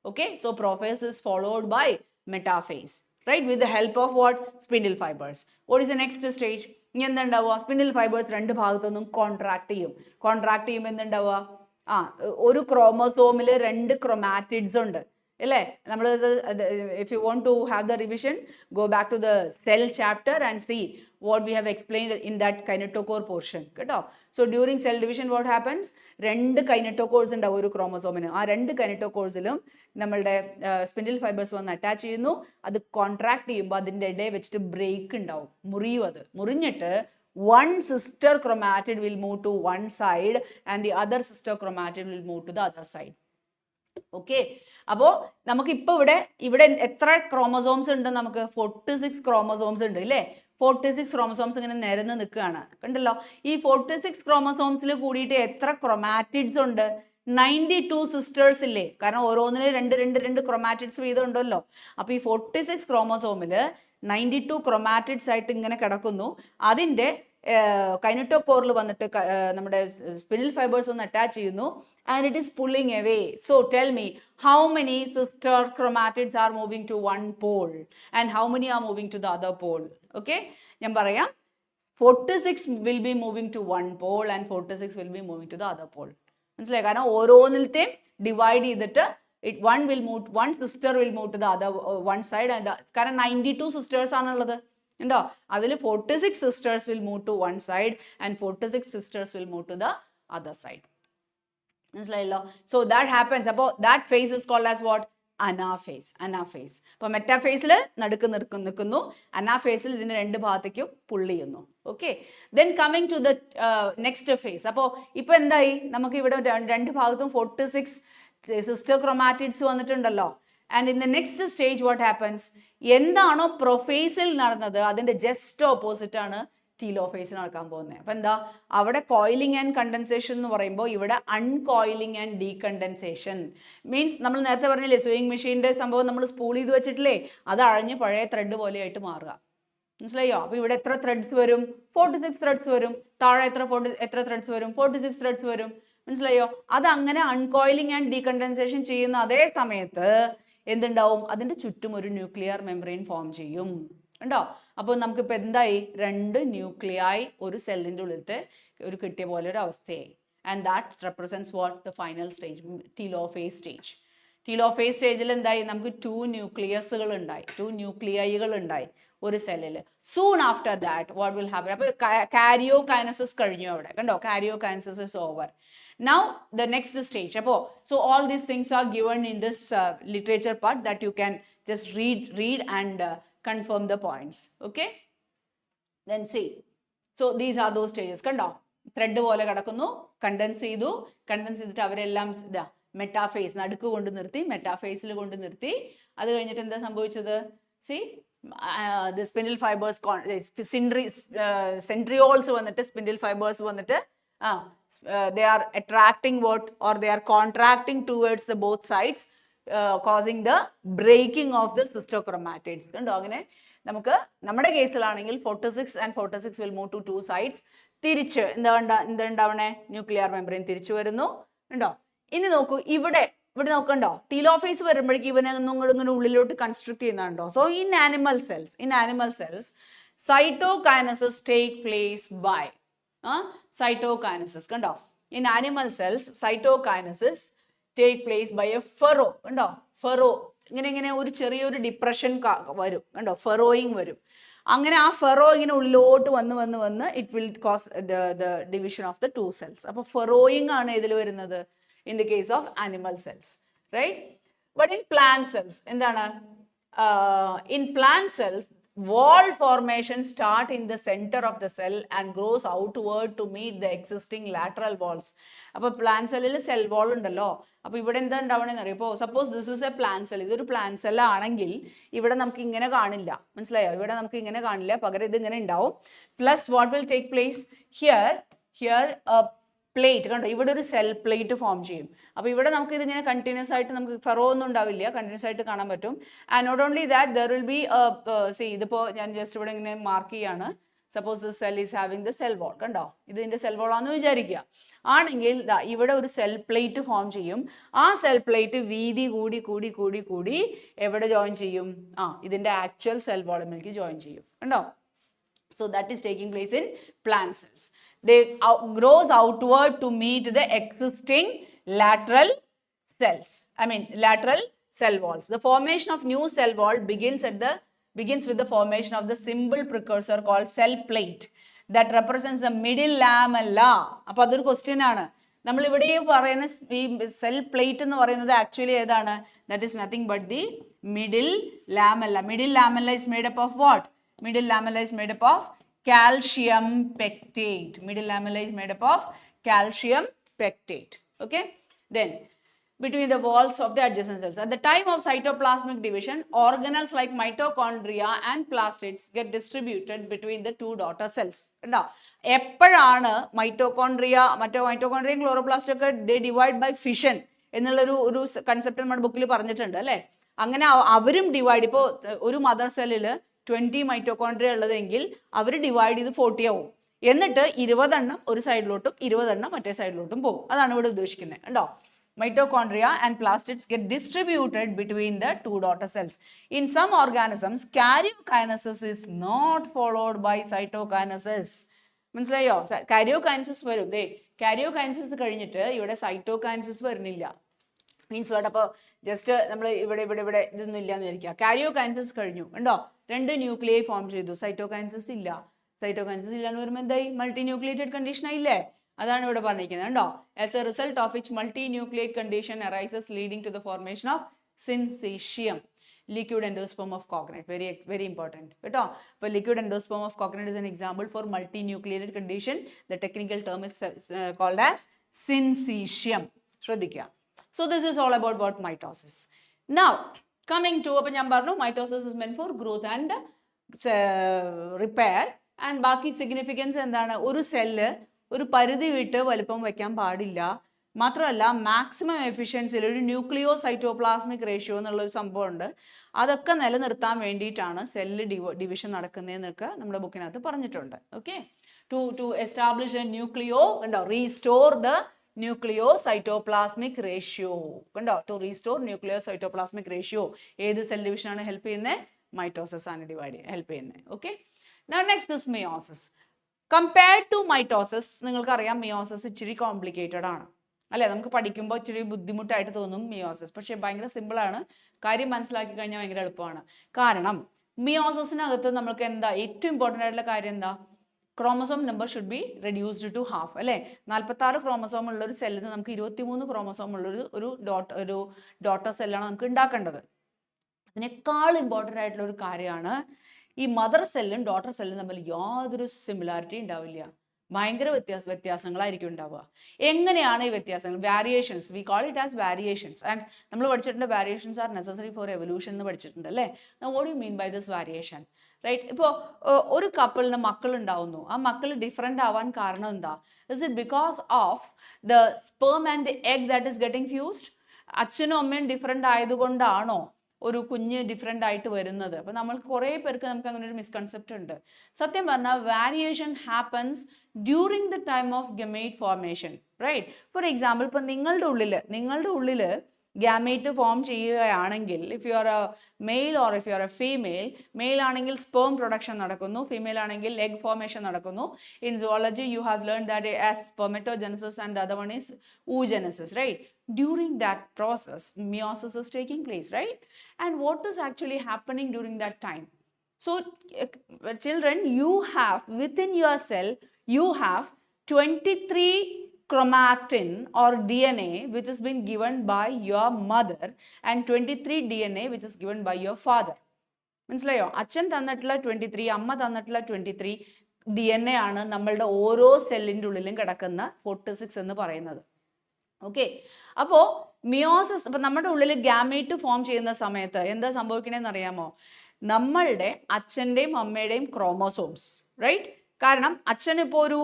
Okay, so prophase is followed by metaphase, right, with the help of what? Spindle fibers. What is the next stage? ഇനി എന്തുണ്ടാവുക? Spindle fibres രണ്ട് ഭാഗത്തുനിന്നും contract ചെയ്യും. Contract ചെയ്യുമ്പോൾ എന്തുണ്ടാവുക? ഒരു ക്രോമസോമിൽ 2 chromatids ഉണ്ട് അല്ലേ? നമ്മൾ if you want to have the revision, go back to the cell chapter and see what we have explained in that kinetochore portion. കേട്ടോ? So during cell division what happens? 2 kinetochores ഉണ്ടാവും ഒരു ക്രോമസോമിന്. ആ 2 kinetochoresലും നമ്മളുടെ spindle fibres വന്ന് attach ചെയ്യുന്നു. അത് contract ചെയ്യുമ്പോൾ അതിൻ്റെ ഇടയിൽ വെച്ചിട്ട് ബ്രേക്ക് ഉണ്ടാവും, മുറിയും. അത് മുറിഞ്ഞിട്ട് one sister chromatid will move to one side and the other sister chromatid will move to the other side. Okay, അപ്പോൾ നമുക്ക് ഇപ്പൊ ഇവിടെ എത്ര ക്രോമസോംസ് ഉണ്ട്? നമുക്ക് 46 ക്രോമസോംസ് ഉണ്ട് അല്ലേ? 46 ക്രോമസോംസ് ഇങ്ങനെ നിരന്ന് നിൽക്കുകയാണ്, കണ്ടല്ലോ. ഈ 46 ക്രോമസോംസിൽ കൂടിയിട്ട് എത്ര ക്രോമാറ്റിഡ്സ് ഉണ്ട്? 92 സിസ്റ്റേഴ്സ് ഇല്ലേ? കാരണം ഓരോന്നിലും 2 ക്രോമാറ്റിഡ്സ് വീതം ഉണ്ടല്ലോ. അപ്പൊ ഈ 46 ക്രോമസോമില് 92 ക്രോമാറ്റിഡ്സ് ആയിട്ട് ഇങ്ങനെ കിടക്കുന്നു. അതിന്റെ കൈനറ്റോകോറിൽ വന്നിട്ട് നമ്മുടെ സ്പിൻഡിൽ ഫൈബേഴ്സ് വന്ന് അറ്റാച്ച് ചെയ്യുന്നു. And it is pulling away. So tell me, how many sister chromatids are moving to one pole and how many are moving to the other pole? Okay, ഞാൻ പറയാം. 46 will be moving to one pole and 46 will be moving to the other pole. മനസ്സിലായി? കാരണം ഓരോന്നിലത്തെയും divide ചെയ്തിട്ട് one sister will move to the other one side, and കാരണം 92 sisters ആണുള്ളത് ഉണ്ടോ? അതിൽ 46 sisters will move to one side and 46 sisters will move to the other side. മനസ്സിലായല്ലോ? So that happens. അപ്പോൾ that phase is called as what? Anaphase. Anaphase. അപ്പോൾ മെറ്റാഫേസിൽ നടുക്ക് നിൽക്കുന്നു. അനാഫേസിൽ ഇതിന് 2 ഭാഗത്തേക്കും പുള്ളി ചെയ്യുന്നു. Okay, then coming to the next phase. അപ്പോൾ ഇപ്പൊ എന്തായി? നമുക്ക് ഇവിടെ 2 ഭാഗത്തും 46 സിസ്റ്റർ ക്രോമാറ്റിഡ്സ് വന്നിട്ടുണ്ടല്ലോ. And in the next stage what happens? എന്താണോ പ്രൊഫേസിൽ നടന്നത് അതിന്റെ ജസ്റ്റ് ഓപ്പോസിറ്റ് ആണ് ടീലോഫേസിൽ നടക്കാൻ പോകുന്നത്. അപ്പൊ എന്താ? അവിടെ കോയിലിംഗ് ആൻഡ് കണ്ടൻസേഷൻ എന്ന് പറയുമ്പോൾ ഇവിടെ അൺകോയിലിംഗ് ആൻഡ് ഡീകണ്ടൻസേഷൻ. മീൻസ് നമ്മൾ നേരത്തെ പറഞ്ഞില്ലേ, സ്വിങ് മെഷീൻ്റെ സംഭവം നമ്മൾ സ്പൂൾ ചെയ്ത് വെച്ചിട്ടില്ലേ, അത് അഴഞ്ഞ് പഴയ ത്രെഡ് പോലെയായിട്ട് മാറുക. മനസ്സിലായോ? അപ്പൊ ഇവിടെ എത്ര ത്രെഡ്സ് വരും? 46 ത്രെഡ്സ് വരും. താഴെ എത്ര ത്രെഡ്സ് വരും? 46 ത്രെഡ്സ് വരും. മനസ്സിലായോ? അത് അങ്ങനെ അൺകോയിലിംഗ് ആൻഡ് ഡീകണ്ടൻസേഷൻ ചെയ്യുന്ന അതേ സമയത്ത് എന്തുണ്ടാവും? അതിന്റെ ചുറ്റും ഒരു ന്യൂക്ലിയർ മെംബ്രെയിൻ ഫോം ചെയ്യും. ഉണ്ടോ? അപ്പോൾ നമുക്കിപ്പോൾ എന്തായി? 2 ന്യൂക്ലിയായി ഒരു സെല്ലിൻ്റെ ഉള്ളിലത്തെ ഒരു കിട്ടിയ പോലെ ഒരു അവസ്ഥയായി. And that represents what? The final stage, telophase stage. Telophase സ്റ്റേജിൽ എന്തായി? നമുക്ക് 2 ന്യൂക്ലിയസുകൾ ഉണ്ടായി, 2 ന്യൂക്ലിയൈകൾ ഉണ്ടായി ഒരു സെല്ലിൽ. Soon after that what will happen? അപ്പോൾ കാരിയോകൈനസിസ് കഴിഞ്ഞു അവിടെ. കണ്ടോ? Karyokinesis is over. Now the next stage. So all these things are given in this literature part that you can just read and confirm the points. Okay, then see. So these are those stages. കണ്ടോ? Thread പോലെ കിടക്കുന്നു, contents ചെയ്തിട്ട് അവരെല്ലാം ഇതാ metaphase നടുക്ക് കൊണ്ട് നിർത്തി, മെറ്റാഫേസിൽ കൊണ്ട് നിർത്തി. അത് കഴിഞ്ഞിട്ട് എന്താ സംഭവിച്ചത്? See, the spindle fibers, centrioles വന്നിട്ട് spindle fibers വന്നിട്ട് they are attracting what, or they are contracting towards the both sides, causing the breaking of the sister chromatids. കണ്ടോ? അങ്ങനെ നമുക്ക് നമ്മുടെ കേസിലാണെങ്കിൽ 46 and 46 will move to 2 sides. തിരിച്ച് എന്താണ്ടാവണേ? Nuclear membrane തിരിച്ചു വരുന്നു. ഉണ്ടോ? ഇനി നോക്കൂ, ഇവിടെ നോക്കണ്ടോ? ടീലോഫേസ് വരുമ്പോഴേക്കും ഇവനെ ഇങ്ങനെ ഉള്ളിലോട്ട് കൺസ്ട്രക്ട് ചെയ്യുന്നുണ്ടോ? So in animal cells cytokinesis take place by cytokinesis. കണ്ടോ? In animal cells cytokinesis take place by a furrow. കണ്ടോ? ഫെറോ ഇങ്ങനെ ഒരു ചെറിയൊരു ഡിപ്രഷൻ വരും. കണ്ടോ? ഫെറോയിങ് വരും. അങ്ങനെ ആ ഫെറോ ഇങ്ങനെ ഉള്ളിലോട്ട് വന്ന് it will cause the division of the 2 cells. അപ്പോൾ ഫെറോയിങ് ആണ് ഇതിൽ വരുന്നത് in the case of animal cells, right? But in plant cells എന്താണ്? In plant cells wall formation start in the center of the cell and grows outward to meet the existing lateral walls. അപ്പോൾ plan സെല്ലിൽ cell wall ഉണ്ടല്ലോ, അപ്പോൾ ഇവിടെ എന്താ ഉണ്ടാവണമെന്ന് അറിയാം. ഇപ്പോൾ suppose this is A plan cell, ഇതൊരു പ്ലാൻ സെൽ ആണെങ്കിൽ ഇവിടെ നമുക്ക് ഇങ്ങനെ കാണില്ല, മനസ്സിലായോ? ഇവിടെ നമുക്ക് ഇങ്ങനെ കാണില്ല, പകരം ഇത് ഇങ്ങനെ ഉണ്ടാവും. Plus what will take place here plate, കണ്ടോ ഇവിടെ ഒരു സെൽ പ്ലേറ്റ് ഫോം ചെയ്യും. അപ്പോൾ ഇവിടെ നമുക്ക് ഇതിങ്ങനെ കണ്ടിന്യൂസ് ആയിട്ട് നമുക്ക് ഫെറോ ഒന്നും ഉണ്ടാവില്ല, കണ്ടിന്യൂസ് ആയിട്ട് കാണാൻ പറ്റും. And not only that there will be ഇതിപ്പോൾ ഞാൻ ജസ്റ്റ് ഇവിടെ ഇങ്ങനെ മാർക്ക് ചെയ്യാണ്. Suppose this cell is having the cell wall, കണ്ടോ ഇതിന്റെ സെൽ വാൾ ആണെന്ന് വിചാരിക്കുക. ആണെങ്കിൽ ഇവിടെ ഒരു സെൽ പ്ലേറ്റ് ഫോം ചെയ്യും. ആ സെൽ പ്ലേറ്റ് വീതി കൂടി കൂടി കൂടി കൂടി എവിടെ ജോയിൻ ചെയ്യും? ഇതിന്റെ ആക്ച്വൽ സെൽ വാളിലേക്ക് ജോയിൻ ചെയ്യും, കണ്ടോ? So that is taking place in plant cells. They grows outward to meet the existing lateral cells. Lateral cell walls. The formation of new cell wall begins with the formation of the simple precursor called cell plate that represents the middle lamella. അപ്പോൾ അതൊരു question ആണ്. നമ്മൾ ഇവിടെ പറയുന്ന ഈ cell plate എന്ന് പറയുന്നത് actually ഏതാണ്? That is nothing but the middle lamella. Middle lamella is made up of what? Middle lamella is made up of calcium pectate. Middle lamella is made up of calcium pectate. Okay. Then between the walls of the adjacent cells. At the time of cytoplasmic division, organelles like mitochondria and plastids get distributed between the two daughter cells. കണ്ടോ? എപ്പോഴാണ് മൈറ്റോകോൺഡ്രിയയും chloroplast ഒക്കെ they divide by fission എന്നുള്ളൊരു concept നമ്മുടെ ബുക്കിൽ പറഞ്ഞിട്ടുണ്ട് അല്ലേ? അങ്ങനെ അവരും ഡിവൈഡ്, ഇപ്പോൾ ഒരു മദർ സെല്ലിൽ 20 മൈറ്റോകോൺഡ്രിയ ഉള്ളതെങ്കിൽ അവർ ഡിവൈഡ് ചെയ്ത് 40 ആവും. എന്നിട്ട് 20 എണ്ണം ഒരു സൈഡിലോട്ടും 20 എണ്ണം മറ്റേ സൈഡിലോട്ടും പോകും. അതാണ് ഇവിടെ ഉദ്ദേശിക്കുന്നത്, കണ്ടോ? Mitochondria and plastids get distributed between the two daughter cells. In some organisms, karyokinesis is not followed by cytokinesis. മനസ്സിലായോ? കാരിയോകൈനസിസ് വരും. കാരിയോകൈനസിസ് കഴിഞ്ഞിട്ട് ഇവിടെ സൈറ്റോകൈനസിസ് വരുന്നില്ല. മീൻസ് വേണ്ട. അപ്പോൾ ജസ്റ്റ് നമ്മൾ ഇവിടെ ഇതൊന്നും ഇല്ല എന്ന് വിചാരിക്കുക. കാരിയോകൈനസിസ് കഴിഞ്ഞു, കണ്ടോ? 2 ന്യൂക്ലിയൈ ഫോം ചെയ്തു. സൈറ്റോകൈനസിസ് ഇല്ല. സൈറ്റോകൈനസിസ് ഇല്ലാന്ന് വരുമ്പോൾ എന്തായി? മൾട്ടി ന്യൂക്ലിയേറ്റഡ് കണ്ടീഷൻ ആയില്ലേ? അതാണ് ഇവിടെ പറഞ്ഞിരിക്കുന്നത്, കണ്ടോ? As a result of which multi nucleate condition arises leading to the formation of syncytium, liquid endosperm of cognate. Very important, കേട്ടോ? അപ്പോൾ liquid endosperm of cognate is an example for multi-nucleated condition. The technical term is called as syncytium. ശ്രദ്ധിക്കുക. So this is all about what mitosis. Now coming to, അപ്പോൾ ഞാൻ പറഞ്ഞു mitosis is meant for growth and repair. And ബാക്കി significance എന്താണ്? ഒരു cell ഒരു പരിധി വിട്ട് വലുപ്പം വയ്ക്കാൻ പാടില്ല. മാത്രമല്ല മാക്സിമം എഫിഷ്യൻസിയിൽ ഒരു ന്യൂക്ലിയോ സൈറ്റോപ്ലാസ്മിക് റേഷ്യോ എന്നുള്ളൊരു സംഭവം ഉണ്ട്. അതൊക്കെ നിലനിർത്താൻ വേണ്ടിയിട്ടാണ് സെല്ല് ഡിവിഷൻ നടക്കുന്നതെന്നൊക്കെ നമ്മുടെ ബുക്കിനകത്ത് പറഞ്ഞിട്ടുണ്ട്. ഓക്കെ. ടു എസ്റ്റാബ്ലിഷ് എ ന്യൂക്ലിയോ, കണ്ടോ? റീസ്റ്റോർ ദ ന്യൂക്ലിയോ സൈറ്റോപ്ലാസ്മിക് റേഷ്യോ, കണ്ടോ? ടു റീസ്റ്റോർ ന്യൂക്ലിയോ സൈറ്റോപ്ലാസ്മിക് റേഷ്യോ ഏത് സെൽ ഡിവിഷനാണ് ഹെൽപ്പ് ചെയ്യുന്നത്? മൈറ്റോസിസ് ആണ് ഹെൽപ്പ് ചെയ്യുന്നത്. Okay. Now next is meiosis. Compared to mitosis, നിങ്ങൾക്കറിയാം മിയോസിസ് ഇച്ചിരി കോംപ്ലിക്കേറ്റഡ് ആണ് അല്ലേ? നമുക്ക് പഠിക്കുമ്പോൾ ഇച്ചിരി ബുദ്ധിമുട്ടായിട്ട് തോന്നും മിയോസിസ്. പക്ഷേ ഭയങ്കര സിമ്പിളാണ്. കാര്യം മനസ്സിലാക്കി കഴിഞ്ഞാൽ ഭയങ്കര എളുപ്പമാണ്. കാരണം മിയോസിസിനകത്ത് നമ്മൾക്ക് എന്താ ഏറ്റവും ഇമ്പോർട്ടൻ്റ് ആയിട്ടുള്ള കാര്യം എന്താ? Chromosome number should be reduced to half അല്ലേ? 46 ക്രോമസോം ഉള്ള ഒരു സെല്ലിൽ നിന്ന് നമുക്ക് 23 ക്രോമസോം ഉള്ള ഒരു ഡോട്ടർ സെല്ലാണ് നമുക്ക് ഉണ്ടാക്കേണ്ടത്. അതിനേക്കാൾ ഇമ്പോർട്ടൻ്റ് ആയിട്ടുള്ള ഒരു കാര്യമാണ് ഈ മദർ സെല്ലും ഡോട്ടർ സെല്ലും തമ്മിൽ യാതൊരു സിമിലാരിറ്റി ഉണ്ടാവില്ല. ഭയങ്കര വ്യത്യാസങ്ങളായിരിക്കും ഉണ്ടാവുക. എങ്ങനെയാണ് ഈ വ്യത്യാസങ്ങൾ? Variations, we call it as variations. And നമ്മൾ പഠിച്ചിട്ടുണ്ട് variations are necessary for evolution എന്ന് പഠിച്ചിട്ടുണ്ട് അല്ലേ? What you mean by this variation? Right. ഇപ്പോൾ ഒരു കപ്പിളിന് മക്കൾ ഉണ്ടാവുന്നു. ആ മക്കൾ ഡിഫറെൻ്റ് ആവാൻ കാരണം എന്താ? Is it because of the sperm and the egg that is getting fused? അച്ഛനും അമ്മയും ഡിഫറെൻ്റ് ആയതുകൊണ്ടാണോ ഒരു കുഞ്ഞ് ഡിഫറെൻ്റ് ആയിട്ട് വരുന്നത്? അപ്പം നമ്മൾക്ക് കുറേ പേർക്ക് നമുക്ക് അങ്ങനെ ഒരു മിസ്കൺസെപ്റ്റ് ഉണ്ട്. സത്യം പറഞ്ഞാൽ variation happens during the time of gamete formation, right? For example, ഇപ്പം നിങ്ങളുടെ ഉള്ളിൽ ഗാമേറ്റ് ഫോം ചെയ്യുകയാണെങ്കിൽ, if you are a male or if you are a female, male ആണെങ്കിൽ സ്പേം പ്രൊഡക്ഷൻ നടക്കുന്നു, ഫീമെയിൽ ആണെങ്കിൽ എഗ് ഫോർമേഷൻ നടക്കുന്നു. In zoology you have learn that as spermatogenesis and the other one is oogenesis, right? During that process, meiosis is taking place, right? And what is actually happening during that time? So, children, you have within your cell, you have 23 chromatin or DNA which has been given by your mother and 23 DNA which is given by your father. മനസ്സിലായോ? അച്ഛൻ തന്നിട്ടുള്ള 23, അമ്മ തന്നിട്ടുള്ള 23 DNA ആണ് നമ്മളുടെ ഓരോ സെല്ലിൻ്റെ ഉള്ളിലും കിടക്കുന്ന 46 എന്ന് പറയുന്നത്. ഓക്കെ, അപ്പോൾ മിയോസിസ്, ഇപ്പം നമ്മുടെ ഉള്ളിൽ ഗാമേറ്റ് ഫോം ചെയ്യുന്ന സമയത്ത് എന്താ സംഭവിക്കണേന്ന് അറിയാമോ? നമ്മളുടെ അച്ഛൻ്റെയും അമ്മയുടെയും ക്രോമോസോംസ്, റൈറ്റ്? കാരണം അച്ഛൻ ഇപ്പോൾ ഒരു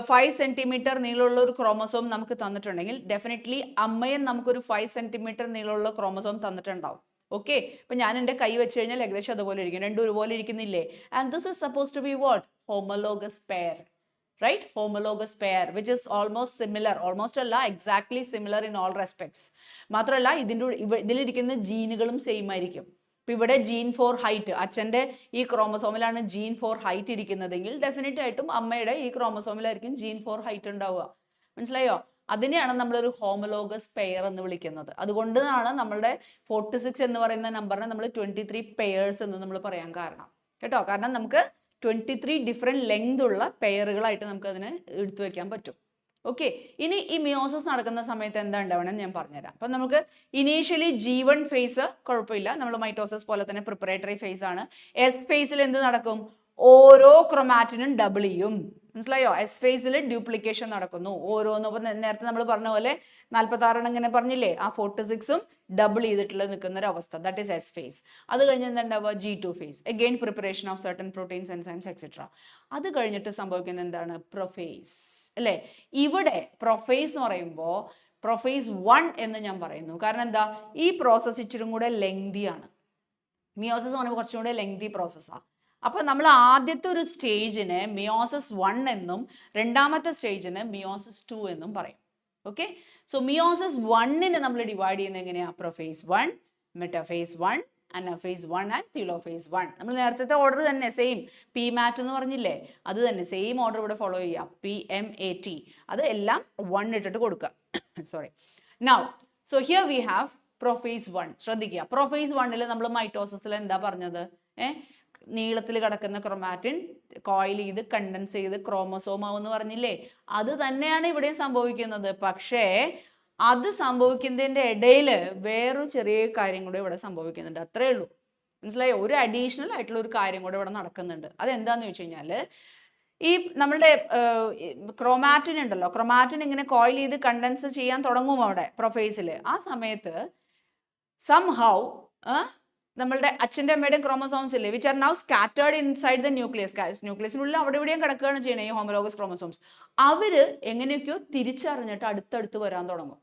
5 സെന്റിമീറ്റർ നീളമുള്ള ഒരു ക്രോമോസോം നമുക്ക് തന്നിട്ടുണ്ടെങ്കിൽ ഡെഫിനറ്റ്ലി അമ്മയും നമുക്കൊരു 5 സെന്റിമീറ്റർ നീളമുള്ള ക്രോമോസോം തന്നിട്ടുണ്ടാവും. ഓക്കെ, ഇപ്പം ഞാൻ എൻ്റെ കൈ വെച്ച് കഴിഞ്ഞാൽ ഏകദേശം അതുപോലെ ഇരിക്കും, രണ്ടും ഒരുപോലെ ഇരിക്കുന്നില്ലേ? And this is suppose to be what? Homologous pair, right? Homologous pair, which is almost similar, almost അല്ല, exactly similar in all respects. മാത്രമല്ല ഇതിലിരിക്കുന്ന ജീനുകളും സെയിം ആയിരിക്കും. ഇപ്പം ഇവിടെ ജീൻ ഫോർ ഹൈറ്റ്, അച്ഛൻ്റെ ഈ ക്രോമസോമിലാണ് ജീൻ ഫോർ ഹൈറ്റ് ഇരിക്കുന്നതെങ്കിൽ ഡെഫിനറ്റ് ആയിട്ടും അമ്മയുടെ ഈ ക്രോമസോമിലായിരിക്കും ജീൻ ഫോർ ഹൈറ്റ് ഉണ്ടാവുക. മനസ്സിലായോ? അതിനെയാണ് നമ്മളൊരു ഹോമലോഗസ് പെയർ എന്ന് വിളിക്കുന്നത്. അതുകൊണ്ടാണ് നമ്മളുടെ 46 എന്ന് പറയുന്ന നമ്പറിനെ നമ്മൾ 23 പെയേഴ്സ് എന്ന് നമ്മൾ പറയാൻ കാരണം കേട്ടോ. കാരണം നമുക്ക് 23 ഡിഫറെൻറ്റ് ലെങ്ത് ഉള്ള പെയറുകളായിട്ട് നമുക്ക് അതിനെ എടുത്തു വെക്കാൻ പറ്റും. ഓക്കെ, ഇനി ഈ മിയോസിസ് നടക്കുന്ന സമയത്ത് എന്താ ഉണ്ടാവണമെന്ന് ഞാൻ പറഞ്ഞുതരാം. അപ്പം നമുക്ക് ഇനീഷ്യലി G1 ഫേസ് കുഴപ്പമില്ല, നമ്മൾ മൈറ്റോസിസ് പോലെ തന്നെ പ്രിപ്പറേറ്ററി ഫേസ് ആണ്. എസ് ഫേസിൽ എന്ത് നടക്കും? ഓരോ ക്രൊമാറ്റിനും ഡബിൾ ചെയ്യും. മനസ്സിലായോ? എസ് ഫേസിൽ ഡ്യൂപ്ലിക്കേഷൻ നടക്കുന്നു ഓരോന്നും. അപ്പം നേരത്തെ നമ്മൾ പറഞ്ഞ പോലെ 46 ഇങ്ങനെ പറഞ്ഞില്ലേ, ആ 46ഉം ഡബിൾ ചെയ്തിട്ടുള്ള നിൽക്കുന്ന ഒരു അവസ്ഥ, ദാറ്റ് ഈസ് എസ് ഫേസ്. അത് കഴിഞ്ഞ് എന്താ ഉണ്ടാവുക? G2 phase, again preparation of certain proteins, enzymes etcetera. അത് കഴിഞ്ഞിട്ട് സംഭവിക്കുന്നത് എന്താണ്? പ്രൊഫേസ്, അല്ലേ? ഇവിടെ പ്രൊഫേസ് എന്ന് പറയുമ്പോൾ പ്രൊഫേസ് 1 എന്ന് ഞാൻ പറയുന്നു. കാരണം എന്താ? ഈ പ്രോസസ്സ് ഇച്ചിരി കൂടെ ലെങ്തിയാണ്. മിയോസിസ് എന്ന് പറയുമ്പോൾ കുറച്ചും കൂടെ ലെങ്തി പ്രോസസ്സാണ്. അപ്പോൾ നമ്മൾ ആദ്യത്തെ ഒരു സ്റ്റേജിന് മിയോസിസ് 1 എന്നും രണ്ടാമത്തെ സ്റ്റേജിന് മിയോസിസ് 2 എന്നും പറയും. ഓക്കെ, സോ മിയോസിസ് 1നെ നമ്മൾ ഡിവൈഡ് ചെയ്യുന്നത് എങ്ങനെയാണ്? Prophase 1, metaphase 1, anaphase 1 and telophase 1. നമ്മൾ നേരത്തെ ഓർഡർ തന്നെ സെയിം, പി മാറ്റ് എന്ന് പറഞ്ഞില്ലേ, അത് തന്നെ സെയിം ഓർഡർ ഇവിടെ ഫോളോ ചെയ്യുക. PMAT, അത് എല്ലാം 1 ഇട്ടിട്ട് കൊടുക്കുക. Sorry. Now so here we have prophase 1. ശ്രദ്ധിക്കുക, പ്രൊഫേസ് 1ൽ നമ്മൾ മൈറ്റോസിസിൽ എന്താ പറഞ്ഞത്? നീളത്തിൽ കിടക്കുന്ന ക്രൊമാറ്റിൻ കോയിൽ ചെയ്ത് കണ്ടൻസ് ചെയ്ത് ക്രോമോസോം ആവുമെന്ന് പറഞ്ഞില്ലേ? അത് തന്നെയാണ് ഇവിടെ സംഭവിക്കുന്നത്. പക്ഷേ അത് സംഭവിക്കുന്നതിൻ്റെ ഇടയിൽ വേറൊരു ചെറിയ കാര്യം കൂടെ ഇവിടെ സംഭവിക്കുന്നുണ്ട്, അത്രേ ഉള്ളൂ. മനസ്സിലായോ? ഒരു അഡീഷണൽ ആയിട്ടുള്ള ഒരു കാര്യം കൂടെ ഇവിടെ നടക്കുന്നുണ്ട്. അതെന്താന്ന് വെച്ച് കഴിഞ്ഞാൽ, ഈ നമ്മളുടെ ക്രോമാറ്റിൻ ഉണ്ടല്ലോ, ക്രോമാറ്റിൻ ഇങ്ങനെ കോയിൽ ചെയ്ത് കണ്ടൻസ് ചെയ്യാൻ തുടങ്ങും അവിടെ പ്രൊഫേസിൽ. ആ സമയത്ത് സംഹൗ നമ്മളുടെ അച്ഛൻ്റെ അമ്മയുടെയും ക്രോമോസോംസ് ഇല്ലേ, which are now scattered inside the nucleus. ന്യൂക്ലിയസിനുള്ളിൽ അവിടെ ഇവിടെയും കിടക്കുകയാണ് ചെയ്യണേ ഈ ഹോമോലോഗസ് ക്രോമോസോംസ്. അവർ എങ്ങനെയൊക്കെയോ തിരിച്ചറിഞ്ഞിട്ട് അടുത്തടുത്ത് വരാൻ തുടങ്ങും.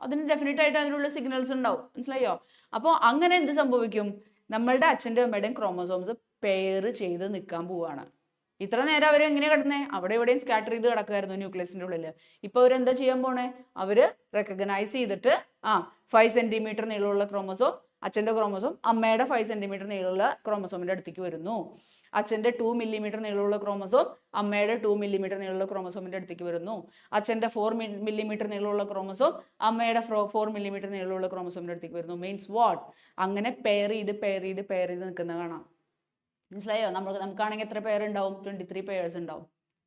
അതിന് ഡെഫിനറ്റ് ആയിട്ട് അതിനുള്ള സിഗ്നൽസ് ഉണ്ടാവും. മനസ്സിലായോ? അപ്പോൾ അങ്ങനെ എന്ത് സംഭവിക്കും? നമ്മളുടെ അച്ഛൻ്റെ അമ്മയുടെയും ക്രോമോസോംസ് പെയർ ചെയ്ത് നിൽക്കാൻ പോവുകയാണ്. ഇത്ര നേരം അവർ എങ്ങനെയാണ് കിടന്നേ? അവിടെ ഇവിടെയും സ്കാറ്റർ ചെയ്ത് കിടക്കുമായിരുന്നു ന്യൂക്ലിയസിൻ്റെ ഉള്ളിൽ. ഇപ്പോൾ അവരെന്താ ചെയ്യാൻ പോണേ? അവർ റെക്കഗ്നൈസ് ചെയ്തിട്ട് 5 സെന്റിമീറ്റർ നീളമുള്ള ക്രോമോസോം അച്ഛൻ്റെ ക്രോമോസോം അമ്മയുടെ 5 സെന്റിമീറ്റർ നീളമുള്ള ക്രോമോസോമിൻ്റെ അടുത്തേക്ക് വരുന്നു. അച്ഛൻ്റെ 2 മില്ലിമീറ്റർ നീളമുള്ള ക്രോമോസോം അമ്മയുടെ 2 മില്ലിമീറ്റർ നീളമുള്ള ക്രോമോസോമിൻ്റെ അടുത്തേക്ക് വരുന്നു. അച്ഛൻ്റെ 4 മില്ലിമീറ്റർ നീളമുള്ള ക്രോമോസോം അമ്മയുടെ 4 മില്ലിമീറ്റർ നീളമുള്ള ക്രോമോസോമിൻ്റെ അടുത്തേക്ക് വരുന്നു. Means what? അങ്ങനെ പെയർ ചെയ്ത് നിൽക്കുന്ന കാണാം. മനസ്സിലായോ? നമുക്കാണെങ്കിൽ എത്ര പെയർ ഉണ്ടാവും? 23 പെയർസ് ഉണ്ടാവും.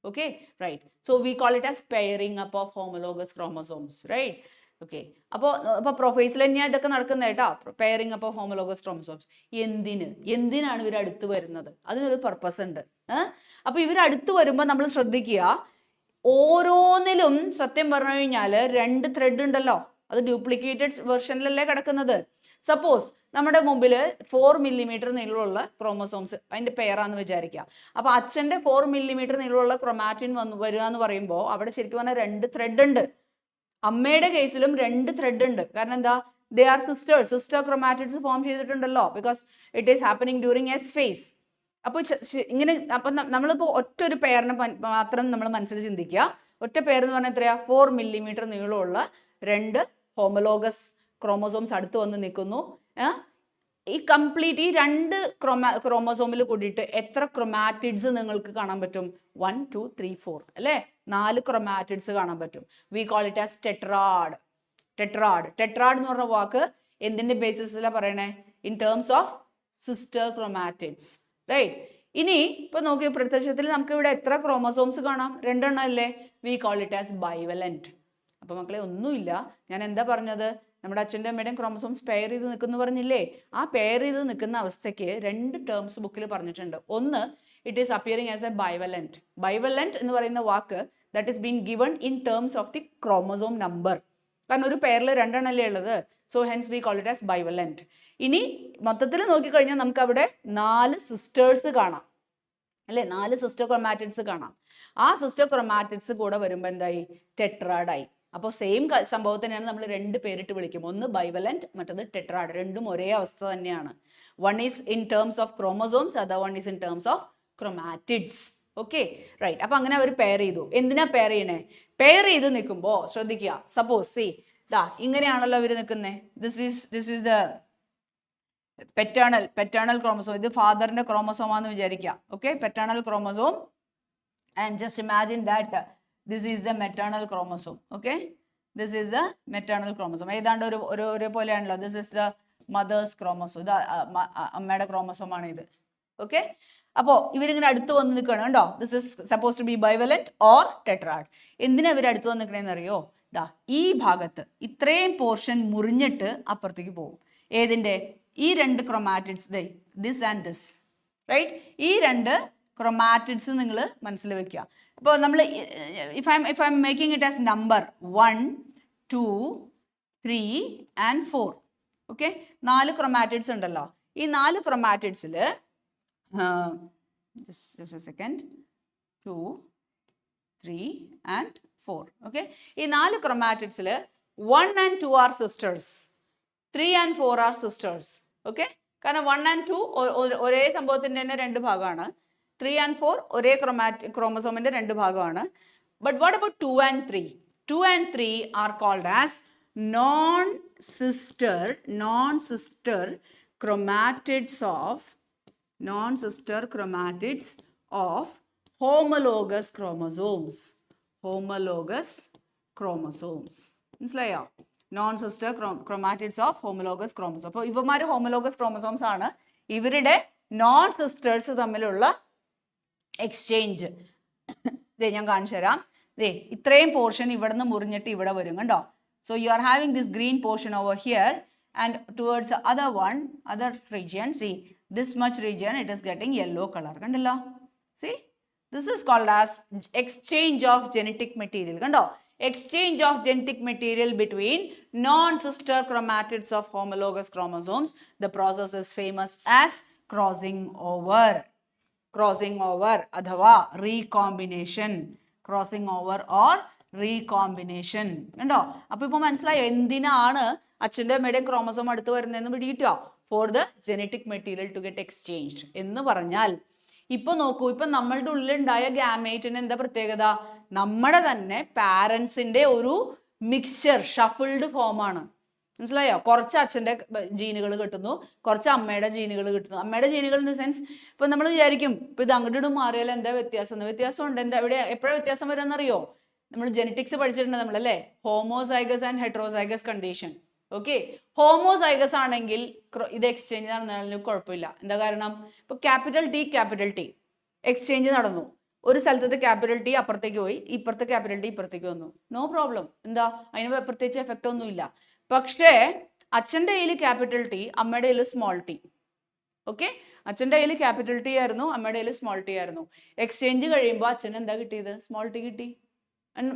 Okay, right. So we call it as pairing up of homologous chromosomes, right? Okay, അപ്പോൾ പ്രൊഫേസിൽ തന്നെയാണ് ഇതൊക്കെ നടക്കുന്നത് കേട്ടോ, pairing up of homologous chromosomes. എന്തിനാണ് ഇവർ അടുത്ത് വരുന്നത്? അതിനൊരു പർപ്പസ് ഉണ്ട്. അപ്പോൾ ഇവർ അടുത്ത് വരുമ്പോൾ നമ്മൾ ശ്രദ്ധിക്കുക, ഓരോന്നിലും സത്യം പറഞ്ഞു കഴിഞ്ഞാൽ 2 ത്രെഡ് ഉണ്ടല്ലോ, അത് ഡ്യൂപ്ലിക്കേറ്റഡ് വെർഷനിലല്ലേ കിടക്കുന്നത്. സപ്പോസ് നമ്മുടെ മുമ്പിൽ 4 മില്ലിമീറ്റർ നീളമുള്ള ക്രോമോസോംസ് അതിൻ്റെ പെയറാന്ന് വിചാരിക്കുക. അപ്പോൾ അച്ഛൻ്റെ 4 മില്ലിമീറ്റർ നീളമുള്ള ക്രൊമാറ്റിൻ വരിക എന്ന് പറയുമ്പോൾ അവിടെ ശരിക്കും പറഞ്ഞാൽ 2 ത്രെഡ് ഉണ്ട്. അമ്മയുടെ കേസിലും 2 ത്രെഡ് ഉണ്ട്. കാരണം എന്താ? They are sister chromatids form ചെയ്തിട്ടുണ്ടല്ലോ, because it is happening during S phase. അപ്പോൾ ഇങ്ങനെ അപ്പം നമ്മളിപ്പോൾ ഒറ്റൊരു പെയറിനെ മാത്രം നമ്മൾ മനസ്സിൽ ചിന്തിക്കുക. ഒറ്റ പെയർ എന്ന് പറഞ്ഞാൽ എത്രയാ? 4 മില്ലിമീറ്റർ നീളമുള്ള 2 ഹോമോലോഗസ് ക്രോമോസോംസ് അടുത്ത് വന്ന് നിൽക്കുന്നു. ഈ കംപ്ലീറ്റ് ഈ 2 ക്രോമോസോമിൽ കൂടിയിട്ട് എത്ര ക്രൊമാറ്റിഡ്സ് നിങ്ങൾക്ക് കാണാൻ പറ്റും? 1, 2, 3, 4 അല്ലേ? 4 ക്രൊമാറ്റിഡ്സ് കാണാൻ പറ്റും. We call it as tetrad. Tetrad എന്ന് പറഞ്ഞ വാക്ക് എന്തിന്റെ ബേസിസിലാണ് പറയണേ? In terms of sister chromatids, right? ഇനി ഇപ്പൊ നോക്കിയ പ്രത്യക്ഷത്തിൽ നമുക്ക് ഇവിടെ എത്ര ക്രോമോസോംസ് കാണാം? 2 എണ്ണം അല്ലേ? We call it as bivalent. അപ്പൊ മക്കളെ ഒന്നുമില്ല, ഞാൻ എന്താ പറഞ്ഞത്? നമ്മുടെ അച്ഛൻ്റെ അമ്മയുടെയും ക്രോമസോംസ് പെയർ ചെയ്ത് നിൽക്കുന്നു പറഞ്ഞില്ലേ? ആ പെയർ ചെയ്ത് നിൽക്കുന്ന അവസ്ഥയ്ക്ക് 2 ടേംസ് ബുക്കിൽ പറഞ്ഞിട്ടുണ്ട്. ഒന്ന്, it is appearing as a bivalent. Bivalent എന്ന് പറയുന്ന വാക്ക് that is been given in terms of the chromosome number. കാരണം ഒരു പെയറിൽ 2 എണ്ണല്ലേ ഉള്ളത്. So hence we call it as bivalent. ഇനി മൊത്തത്തിൽ നോക്കിക്കഴിഞ്ഞാൽ നമുക്ക് അവിടെ 4 സിസ്റ്റേഴ്സ് കാണാം അല്ലേ? 4 സിസ്റ്റർ ക്രോമാറ്റിഡ്സ് കാണാം. ആ സിസ്റ്റർ ക്രോമാറ്റിഡ്സ് കൂടെ വരുമ്പോൾ എന്തായി? ടെട്രാഡായി. അപ്പോൾ സെയിം സംഭവത്തിനാണ് നമ്മൾ 2 പേരിട്ട് വിളിക്കും. ഒന്ന് ബൈവലന്റ്, മറ്റത് ടെട്രാഡ്. രണ്ടും ഒരേ അവസ്ഥ തന്നെയാണ്. One is in terms of chromosomes, other one is in terms of chromatids. Okay, right. അപ്പൊ അങ്ങനെ അവർ പെയർ ചെയ്തു. എന്തിനാ പെയർ ചെയ്യണേ? പെയർ ചെയ്ത് നിൽക്കുമ്പോൾ ശ്രദ്ധിക്കുക. സപ്പോസ് സി ഇങ്ങനെയാണല്ലോ അവർ നിൽക്കുന്നത്. This is the paternal chromosome. ഇത് ഫാദറിന്റെ ക്രോമസോമാന്ന് വിചാരിക്കുക. Okay, paternal chromosome. And just imagine that this is the maternal chromosome. Okay, this is the maternal chromosome. ഏതാണ്ട് ഒരേപോലെയാണല്ലോ. This is the mother's chromosome. ഇത് അമ്മയുടെ ക്രോമസോമാണ് ഇത്. ഓക്കെ, അപ്പോൾ ഇവരിങ്ങനെ അടുത്ത് വന്ന് നിൽക്കണം കണ്ടോ. This is suppose to be bivalent or tetrad. എന്തിനാ ഇവർ അടുത്ത് വന്ന് നിൽക്കണേന്ന് അറിയോ? ഈ ഭാഗത്ത് ഇത്രയും പോർഷൻ മുറിഞ്ഞിട്ട് അപ്പുറത്തേക്ക് പോകും. ഏതിൻ്റെ? ഈ 2 chromatids, this and this, right? ഈ 2 ക്രോമാറ്റിഡ്സ് നിങ്ങൾ മനസ്സിൽ വെക്കുക. ഇപ്പോൾ നമ്മൾ if I'm making it as number 1, 2, 3 and 4. Okay, 4 chromatids ഉണ്ടല്ലോ. ഈ 4 ക്രോമാറ്റിഡ്സിൽ just a second, 2, 3 and 4. Okay, ഈ 4 ക്രോമാറ്റിഡ്സിൽ 1 and 2 are sisters, 3 and 4 are sisters. Okay, കാരണം 1 and 2 ഒരേ സംഭവത്തിന്റെ തന്നെ 2 ഭാഗമാണ്. 3 and 4 ഒരേ ക്രോമസോമിന്റെ 2 ഭാഗമാണ്. But what about 2 and 3? 2 and 3 are called as non-sister chromatids of homologous chromosomes. മനസ്സിലായോ? Non sister chromatids of homologous chromosome. അപ്പോൾ ഇവന്മാർ ഹോമോലോഗസ് ക്രോമസോംസ് ആണ്. ഇവരുടെ നോൺ സിസ്റ്റേഴ്സ് തമ്മിലുള്ള എക്സ്ചേഞ്ച് ഞാൻ കാണിച്ചു തരാം. ഇത്രയും പോർഷൻ ഇവിടെ നിന്ന് മുറിഞ്ഞിട്ട് ഇവിടെ വരും കണ്ടോ. So you are having this green portion over here and towards other region, see this much region it is getting yellow color. കണ്ടല്ലോ, see this is called as exchange of genetic material. കണ്ടോ, exchange of genetic material between non-sister chromatids of homologous chromosomes. The process is famous as crossing over അഥവാ recombination. Crossing over or recombination. കണ്ടോ, അപ്പൊ ഇപ്പൊ മനസ്സിലായോ എന്തിനാണ് അച്ഛൻ്റെ അമ്മയുടെയും chromosome അടുത്ത് വരുന്നതെന്ന് പിടികിട്ടോ? For the genetic material to get exchanged എന്ന് പറഞ്ഞാൽ. ഇപ്പൊ നോക്കൂ, ഇപ്പൊ നമ്മളുടെ ഉള്ളിലുണ്ടായ ഗാമേറ്റിന് എന്താ പ്രത്യേകത? നമ്മുടെ തന്നെ പാരൻസിന്റെ ഒരു മിക്സ്ചർ, ഷഫിൾഡ് ഫോമാണ്. മനസ്സിലായോ? കുറച്ച് അച്ഛൻ്റെ ജീനുകൾ കിട്ടുന്നു, കുറച്ച് അമ്മയുടെ ജീനുകൾ കിട്ടുന്നു. അമ്മയുടെ ജീനുകൾ ഇൻ ദ സെൻസ് ഇപ്പൊ നമ്മൾ വിചാരിക്കും ഇപ്പൊ ഇത് അങ്ങോട്ട് മാറിയാൽ എന്താ വ്യത്യാസം ഉണ്ട്. എന്താ ഇവിടെ എപ്പോഴാണ് വ്യത്യാസം വരുമെന്നറിയോ? നമ്മൾ ജെനറ്റിക്സ് പഠിച്ചിട്ടുണ്ട് നമ്മളല്ലേ, homozygous and heterozygous condition. Okay, homozygous ആണെങ്കിൽ ഇത് എക്സ്ചേഞ്ച് നടന്നാലും കുഴപ്പമില്ല. എന്താ കാരണം? ഇപ്പൊ ക്യാപിറ്റൽ ടി എക്സ്ചേഞ്ച് നടന്നു. ഒരു സ്ഥലത്തെ ക്യാപിറ്റൽ ടി അപ്പുറത്തേക്ക് പോയി, ഇപ്പുറത്തെ ക്യാപിറ്റൽ ടി ഇപ്പുറത്തേക്ക് വന്നു. No problem. എന്താ, അതിന് പ്രത്യേകിച്ച് എഫക്റ്റ് ഒന്നുമില്ല. പക്ഷേ അച്ഛൻ്റെ കയ്യിൽ ക്യാപിറ്റൽ ടി, അമ്മയുടെ കയ്യിൽ സ്മോൾ ടി. ഓക്കെ, അച്ഛൻ്റെ കയ്യിൽ ക്യാപിറ്റൽ ടി ആയിരുന്നു, അമ്മയുടെ കയ്യിൽ സ്മോൾ ടി ആയിരുന്നു. എക്സ്ചേഞ്ച് കഴിയുമ്പോൾ അച്ഛൻ എന്താ കിട്ടിയത്? സ്മോൾ ടി കിട്ടി.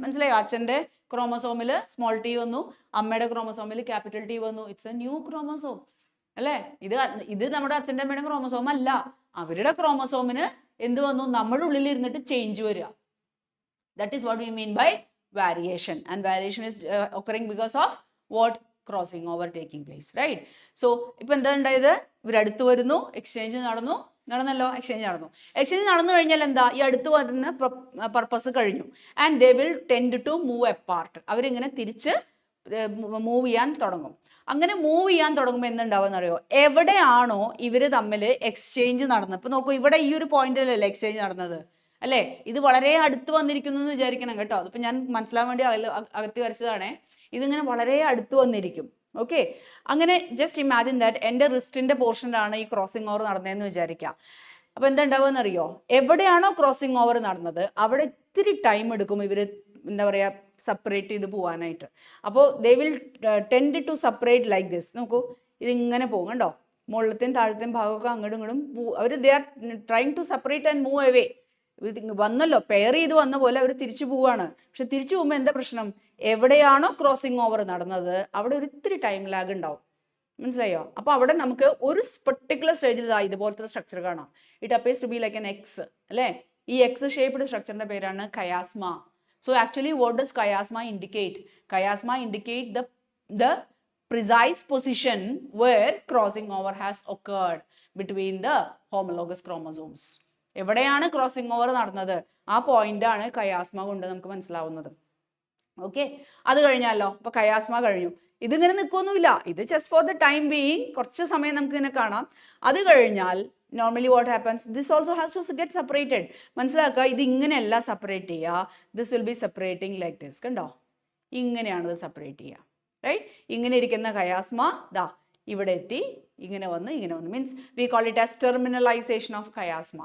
മനസ്സിലായോ? അച്ഛൻ്റെ ക്രോമസോമിൽ സ്മോൾ ടി വന്നു, അമ്മയുടെ ക്രോമസോമിൽ ക്യാപിറ്റൽ ടി വന്നു. ഇറ്റ്സ് എ ന്യൂ ക്രോമസോം അല്ലേ? ഇത് നമ്മുടെ അച്ഛൻ്റെ അമ്മയുടെ ക്രോമസോം അല്ല. അവരുടെ ക്രോമസോമിന് എന്ത് വന്നു? നമ്മുടെ ഉള്ളിൽ ഇരുന്നിട്ട് ചേഞ്ച് വരിക. That is what we mean by variation. And variation is occurring because of what? Crossing over taking place, right? So ഇപ്പൊ എന്താ ഉണ്ടായത്? ഇവരടുത്ത് വരുന്നു, എക്സ്ചേഞ്ച് നടന്നല്ലോ, എക്സ്ചേഞ്ച് നടന്നു കഴിഞ്ഞാൽ എന്താ? ഈ അടുത്ത് വരുന്ന പർപ്പസ് കഴിഞ്ഞു. And they will tend to move apart. അവരിങ്ങനെ തിരിച്ച് മൂവ് ചെയ്യാൻ തുടങ്ങും. അങ്ങനെ മൂവ് ചെയ്യാൻ തുടങ്ങുമ്പോൾ എന്തുണ്ടാവുമെന്ന് അറിയോ? എവിടെയാണോ ഇവര് തമ്മിൽ എക്സ്ചേഞ്ച് നടന്നത്, ഇപ്പൊ നോക്കൂ, ഇവിടെ ഈ ഒരു പോയിന്റിലല്ലേ എക്സ്ചേഞ്ച് നടന്നത് അല്ലേ? ഇത് വളരെ അടുത്ത് വന്നിരിക്കുന്നു എന്ന് വിചാരിക്കണം കേട്ടോ. അതിപ്പോൾ ഞാൻ മനസ്സിലാവാൻ വേണ്ടി അകത്തി വരച്ചതാണേ. ഇതിങ്ങനെ വളരെ അടുത്ത് വന്നിരിക്കും. ഓക്കെ, അങ്ങനെ ജസ്റ്റ് ഇമാജിൻ ദാറ്റ് എൻ്റെ റിസ്റ്റിൻ്റെ പോർഷനിലാണ് ഈ ക്രോസിംഗ് ഓവർ നടന്നതെന്ന് വിചാരിക്കാം. അപ്പോൾ എന്താ ഉണ്ടാവുമെന്ന് അറിയോ? എവിടെയാണോ ക്രോസിംഗ് ഓവർ നടന്നത് അവിടെ ഇത്തിരി ടൈം എടുക്കും ഇവർ എന്താ പറയുക സെപ്പറേറ്റ് ചെയ്ത് പോകാനായിട്ട്. അപ്പോൾ they will tend to separate like this. നോക്കൂ, ഇതിങ്ങനെ പോകും കണ്ടോ, മുകളിലത്തെയും താഴത്തെയും ഭാഗമൊക്കെ അങ്ങോട്ടും ഇങ്ങോട്ടും അവർ they are trying to separate and move away. വന്നല്ലോ, പെയർ ചെയ്ത് വന്ന പോലെ അവർ തിരിച്ചു പോവാണ്. പക്ഷെ തിരിച്ചു പോകുമ്പോൾ എന്താ പ്രശ്നം, എവിടെയാണോ ക്രോസിംഗ് ഓവർ നടന്നത് അവിടെ ഒരു ഇത്തിരി ടൈം ലാഗ് ഉണ്ടാവും. മനസ്സിലായോ? അപ്പോൾ അവിടെ നമുക്ക് ഒരു പെർട്ടിക്കുലർ സ്റ്റേജിൽ ഇതുപോലത്തെ സ്ട്രക്ചർ കാണാം. It appears to be like an X അല്ലേ. ഈ എക്സ് ഷേപ്ഡ് സ്ട്രക്ചറിന്റെ പേരാണ് chiasma. So actually what does chiasma indicate? Chiasma indicate the precise position where crossing over has occurred between the homologous chromosomes. എവിടെയാണ് crossing over നടന്നത് ആ point ആണ് കയാസ്മ കൊണ്ട് നമുക്ക് മനസ്സിലാവുന്നത്. ഓക്കെ, അത് കഴിഞ്ഞാലോ, അപ്പൊ കയാസ്മ കഴിഞ്ഞു. ഇതിങ്ങനെ നിൽക്കൊന്നുമില്ല, ഇത് just for the time being, കുറച്ച് സമയം നമുക്ക് ഇങ്ങനെ കാണാം. അത് കഴിഞ്ഞാൽ normally what happens, this also has to get separated. മനസ്സിലാക്കുക, ഇത് ഇങ്ങനെയല്ല സെപ്പറേറ്റ് ചെയ്യുക, this will be separating like this. കണ്ടോ, ഇങ്ങനെയാണ് ഇത് സെപ്പറേറ്റ് ചെയ്യുക. റൈറ്റ്, ഇങ്ങനെ ഇരിക്കുന്ന കയാസ്മ ദാ ഇവിടെ എത്തി, ഇങ്ങനെ വന്ന് means we call it as terminalisation of chiasma.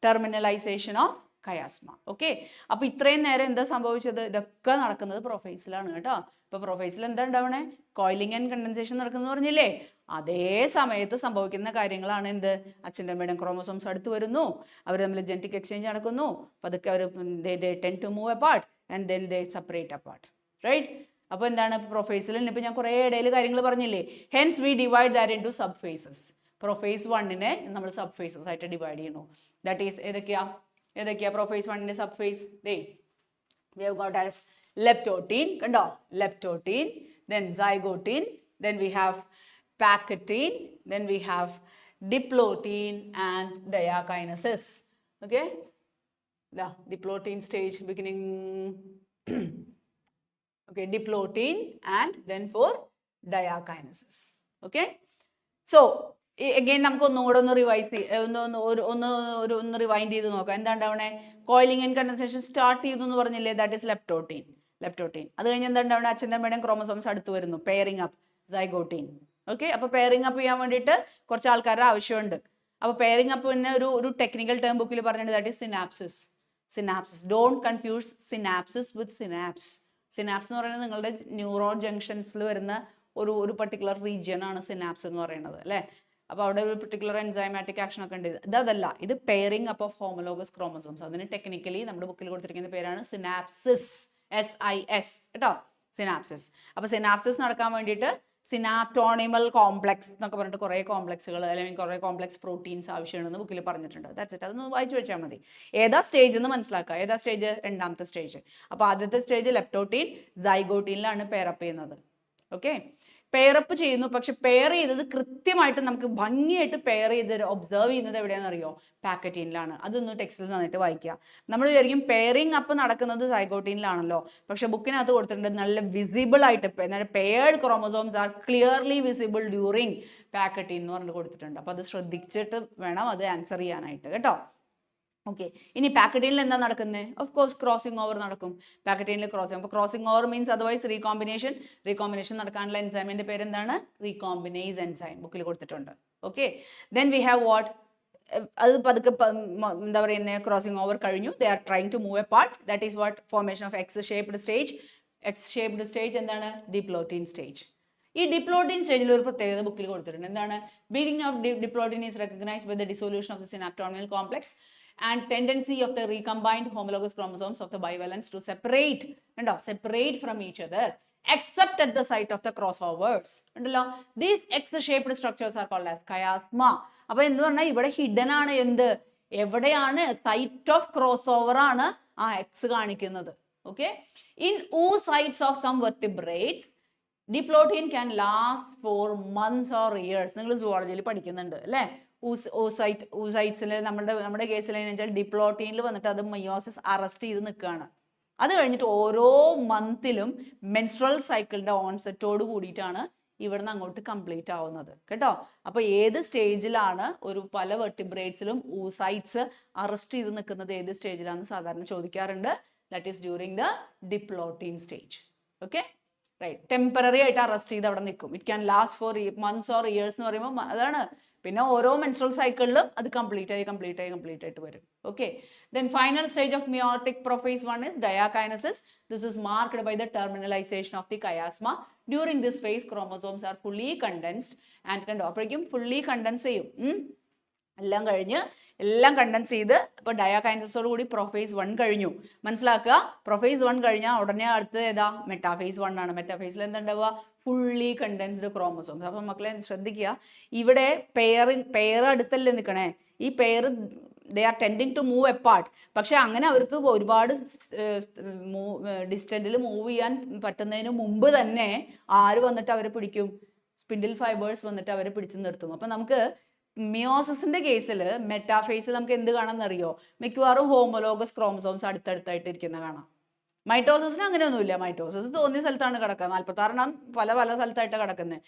Terminalisation of chiasma. Okay, അപ്പൊ ഇത്രയും നേരം എന്താ സംഭവിച്ചത്? ഇതൊക്കെ നടക്കുന്നത് പ്രൊഫേസിലാണ് കേട്ടോ. ഇപ്പൊ പ്രൊഫേസിൽ എന്താ ഉണ്ടാവണേ? കോയിലിംഗ് ആൻഡ് കണ്ടൻസേഷൻ നടക്കുന്നു പറഞ്ഞില്ലേ? അതേ സമയത്ത് സംഭവിക്കുന്ന കാര്യങ്ങളാണ് എന്ത്? അച്ഛൻ്റെ അമ്മയുടെ ക്രോമോസോംസ് അടുത്ത് വരുന്നു, അവർ തമ്മിൽ ജനറ്റിക് എക്സ്ചേഞ്ച് നടക്കുന്നു, പതുക്കെ അവർ tend to move apart and then they separate apart. Right, അപ്പോൾ എന്താണ് പ്രൊഫേസിൽ? ഇപ്പം ഞാൻ കുറേ ഇടയിൽ കാര്യങ്ങൾ പറഞ്ഞില്ലേ. Hence we divide that into sub phases. Prophase 1നെ നമ്മൾ സബ് ഫേസസ് ആയിട്ട് ഡിവൈഡ് ചെയ്യണു. ദാറ്റ് ഈസ് ഏതൊക്കെയാ പ്രൊഫേസ് 1ന്റെ sub phase? We have got as leptotene, കണ്ടോ, leptotene, then zygote, then we have pachytene, then we have diplotene and diakinesis. Okay, the diplotene stage beginning okay, diplotene and then for diakinesis. Okay, so again നമുക്ക് ഒന്നുകൂടെ ഒന്ന് revise ഒന്ന് rewind ചെയ്ത് നോക്കാം. എന്താ ഉണ്ടാവണേ? Coiling and condensation start ചെയ്തു എന്ന് പറഞ്ഞില്ലേ? That is leptotene. അത് കഴിഞ്ഞ് എന്താ ഉണ്ടാവണേ? അച്ഛൻ്റെ അമ്മയുടെയും ക്രോമസോംസ് അടുത്ത് വരുന്നു, പെയറിംഗ് അപ്പ്, സൈഗോട്ടീൻ. ഓക്കെ, അപ്പോൾ പെയറിംഗ് അപ്പ് ചെയ്യാൻ വേണ്ടിയിട്ട് കുറച്ച് ആൾക്കാരുടെ ആവശ്യമുണ്ട്. അപ്പോൾ പെയറിംഗ് അപ്പിന് ഒരു ടെക്നിക്കൽ ടേം ബുക്കിൽ പറഞ്ഞിട്ട് that is synapses. Don't confuse synapses with synapse. Synapse എന്ന് പറയുന്നത് നിങ്ങളുടെ ന്യൂറോ ജംഗ്ഷൻസിൽ വരുന്ന ഒരു പർട്ടിക്കുലർ റീജിയൻ ആണ് സിനാപ്സ് എന്ന് പറയുന്നത് അല്ലേ. അപ്പോൾ അവിടെ ഒരു പെർട്ടിക്കുലർ എൻസൈമാറ്റിക് ആക്ഷൻ ഒക്കെ ഉണ്ട്. ഇതല്ല, ഇത് pairing up of homologous chromosomes. അതിന് ടെക്നിക്കലി നമ്മുടെ ബുക്കിൽ കൊടുത്തിരിക്കുന്ന പേരാണ് സിനാപ്സിസ്. SIS കേട്ടോ, സിനാപ്സിസ്. അപ്പോൾ സിനാപ്സിസ് നടക്കാൻ വേണ്ടിയിട്ട് സിനാപ്റ്റോണിമൽ കോംപ്ലക്സ് എന്നൊക്കെ പറഞ്ഞിട്ട് കുറേ കോംപ്ലക്സുകൾ അല്ലെങ്കിൽ കുറേ കോംപ്ലക്സ് പ്രോട്ടീൻസ് ആവശ്യമുണ്ടെന്ന് ബുക്കിൽ പറഞ്ഞിട്ടുണ്ട്. That's it. അതൊന്ന് വായിച്ചു വെച്ചാൽ മതി. ഏതാ സ്റ്റേജ് എന്ന് മനസ്സിലാക്കുക. ഏതാ സ്റ്റേജ്? രണ്ടാമത്തെ സ്റ്റേജ്. അപ്പോൾ ആദ്യത്തെ സ്റ്റേജ് leptotene, സൈഗോട്ടീനിലാണ് പെയറപ്പ് ചെയ്യുന്നത്. ഓക്കെ, പെയറപ്പ് ചെയ്യുന്നു. പക്ഷെ പെയർ ചെയ്തത് കൃത്യമായിട്ട് നമുക്ക് ഭംഗിയായിട്ട് പെയർ ചെയ്ത് ഒബ്സർവ് ചെയ്യുന്നത് എവിടെയാണെന്ന് അറിയോ? പാക്കറ്റീനിലാണ്. അതൊന്ന് ടെക്സ്റ്റിൽ നന്നായിട്ട് വായിക്കുക. നമ്മൾ വിചാരിക്കും പെയറിംഗ് അപ്പ് നടക്കുന്നത് സൈഗോട്ടീനിലാണല്ലോ, പക്ഷെ ബുക്കിനകത്ത് കൊടുത്തിട്ടുണ്ട് നല്ല വിസിബിൾ ആയിട്ട് paired chromosomes are clearly visible during pachytene എന്ന് പറഞ്ഞിട്ട് കൊടുത്തിട്ടുണ്ട്. അപ്പോൾ അത് ശ്രദ്ധിച്ചിട്ട് വേണം അത് ആൻസർ ചെയ്യാനായിട്ട് കേട്ടോ. ഓക്കെ, ഇനി പാക്കറ്റീനിൽ എന്താ നടക്കുന്നത്? ഓഫ് കോഴ്സ് ക്രോസിംഗ് ഓവർ നടക്കും. പാക്കറ്റീനിൽ ക്രോസിംഗ്. അപ്പോൾ crossing over means otherwise recombination നടക്കാനുള്ള എൻസൈമിന്റെ പേര് എന്താണ്? റീകോമ്പിനേസ് എൻസൈം ബുക്കിൽ കൊടുത്തിട്ടുണ്ട്. Okay, then we have what? അത് പതുക്കെ എന്താ പറയുന്നത്? ക്രോസിംഗ് ഓവർ കഴിഞ്ഞു. They are trying to move apart. That is what? Formation of X shaped stage. എന്താണ്? Diplotene stage. ഈ ഡിപ്ലോട്ടീൻ സ്റ്റേജിൽ ഒരു പ്രത്യേകത ബുക്കിൽ കൊടുത്തിട്ടുണ്ട്. എന്താണ്? Beginning of diplotene is recognised by the dissolution of the synaptonemal complex and tendency of the recombined homologous chromosomes of the bivalents to separate from each other except at the site of the crossovers. ഉണ്ടല്ലോ, these X-shaped structures are called as chiasma. അപ്പോൾ എന്ന് പറഞ്ഞാൽ ഇവിടെ hidden ആണ്. എവിടെയാണ്? Site of cross over ആണ് ആ X കാണിക്കുന്നത്. Okay, in oocytes of some vertebrates diplotene can last for months or years. നിങ്ങൾ സുവോളജിയിൽ പഠിക്കുന്നുണ്ട് അല്ലേ? ഊസൈറ്റ്സിൽ നമ്മുടെ കേസിൽ എന്ന് വെച്ചാൽ ഡിപ്ലോട്ടീനിൽ വന്നിട്ട് അത് മയോസിസ് അറസ്റ്റ് ചെയ്ത് നിൽക്കുകയാണ്. അത് കഴിഞ്ഞിട്ട് ഓരോ മന്തിലും മെൻസ്ട്രൽ സൈക്കിളിന്റെ ഓൺസെറ്റോട് കൂടിയിട്ടാണ് ഇവിടുന്ന് അങ്ങോട്ട് കംപ്ലീറ്റ് ആവുന്നത് കേട്ടോ. അപ്പോൾ ഏത് സ്റ്റേജിലാണ് പല വെർട്ടിബ്രേറ്റ്സിലും ഊസൈറ്റ്സ് അറസ്റ്റ് ചെയ്ത് നിൽക്കുന്നത് ഏത് സ്റ്റേജിലാണെന്ന് സാധാരണ ചോദിക്കാറുണ്ട്. That is during the diplotene stage. Okay, right. Temporary ആയിട്ട് അറസ്റ്റ് ചെയ്ത് അവിടെ നിൽക്കും. It can last for months or years എന്ന് പറയുമ്പോൾ അതാണ് പിന്നെ ഓരോ മെൻസ്ട്രൽ സൈക്കിളിലും അത് കംപ്ലീറ്റ് ആയിട്ട് വരും. Okay, then final stage of meiotic prophase 1 is diakinesis. This is marked by the terminalization of the chiasma. During this phase, chromosomes are fully condensed and കണ്ടോ അപ്പോഴേക്കും fully condense ചെയ്യും. എല്ലാം കണ്ടൻസ് ചെയ്ത് ഇപ്പോൾ ഡയാകൈനസിസോട് കൂടി പ്രൊഫേസ് 1 കഴിഞ്ഞു. മനസ്സിലാക്കുക, പ്രൊഫേസ് 1 കഴിഞ്ഞാൽ ഉടനെ അടുത്ത് ഏതാ മെറ്റാഫേസ് 1 ആണ്. മെറ്റാഫേസിൽ എന്താ ഫുള്ളി കണ്ടൻസ്ഡ് ക്രോമസോംസ്. അപ്പം മക്കളെ ശ്രദ്ധിക്കുക, ഇവിടെ പെയർ അടുത്തല്ലേ നിൽക്കണേ, ഈ pair they are tending to move apart. പക്ഷെ അങ്ങനെ അവർക്ക് ഒരുപാട് ഡിസ്റ്റൻറ്റിൽ മൂവ് ചെയ്യാൻ പറ്റുന്നതിന് മുമ്പ് തന്നെ ആര് വന്നിട്ട് അവരെ പിടിക്കും? സ്പിൻഡിൽ ഫൈബേഴ്സ് വന്നിട്ട് അവരെ പിടിച്ചു നിർത്തും. അപ്പം നമുക്ക് മിയോസിന്റെ കേസിൽ മെറ്റാഫേസിൽ നമുക്ക് എന്ത് കാണാമെന്നറിയോ? മിക്കവാറും ഹോമോലോഗസ് ക്രോമസോംസ് അടുത്തടുത്തായിട്ട് ഇരിക്കുന്ന കാണാം. മൈറ്റോസിന് അങ്ങനെയൊന്നുമില്ല. മൈറ്റോസിസ് തോന്നിയ സ്ഥലത്താണ് കിടക്കുക. 46 പല സ്ഥലത്തായിട്ട് കിടക്കുന്നത്.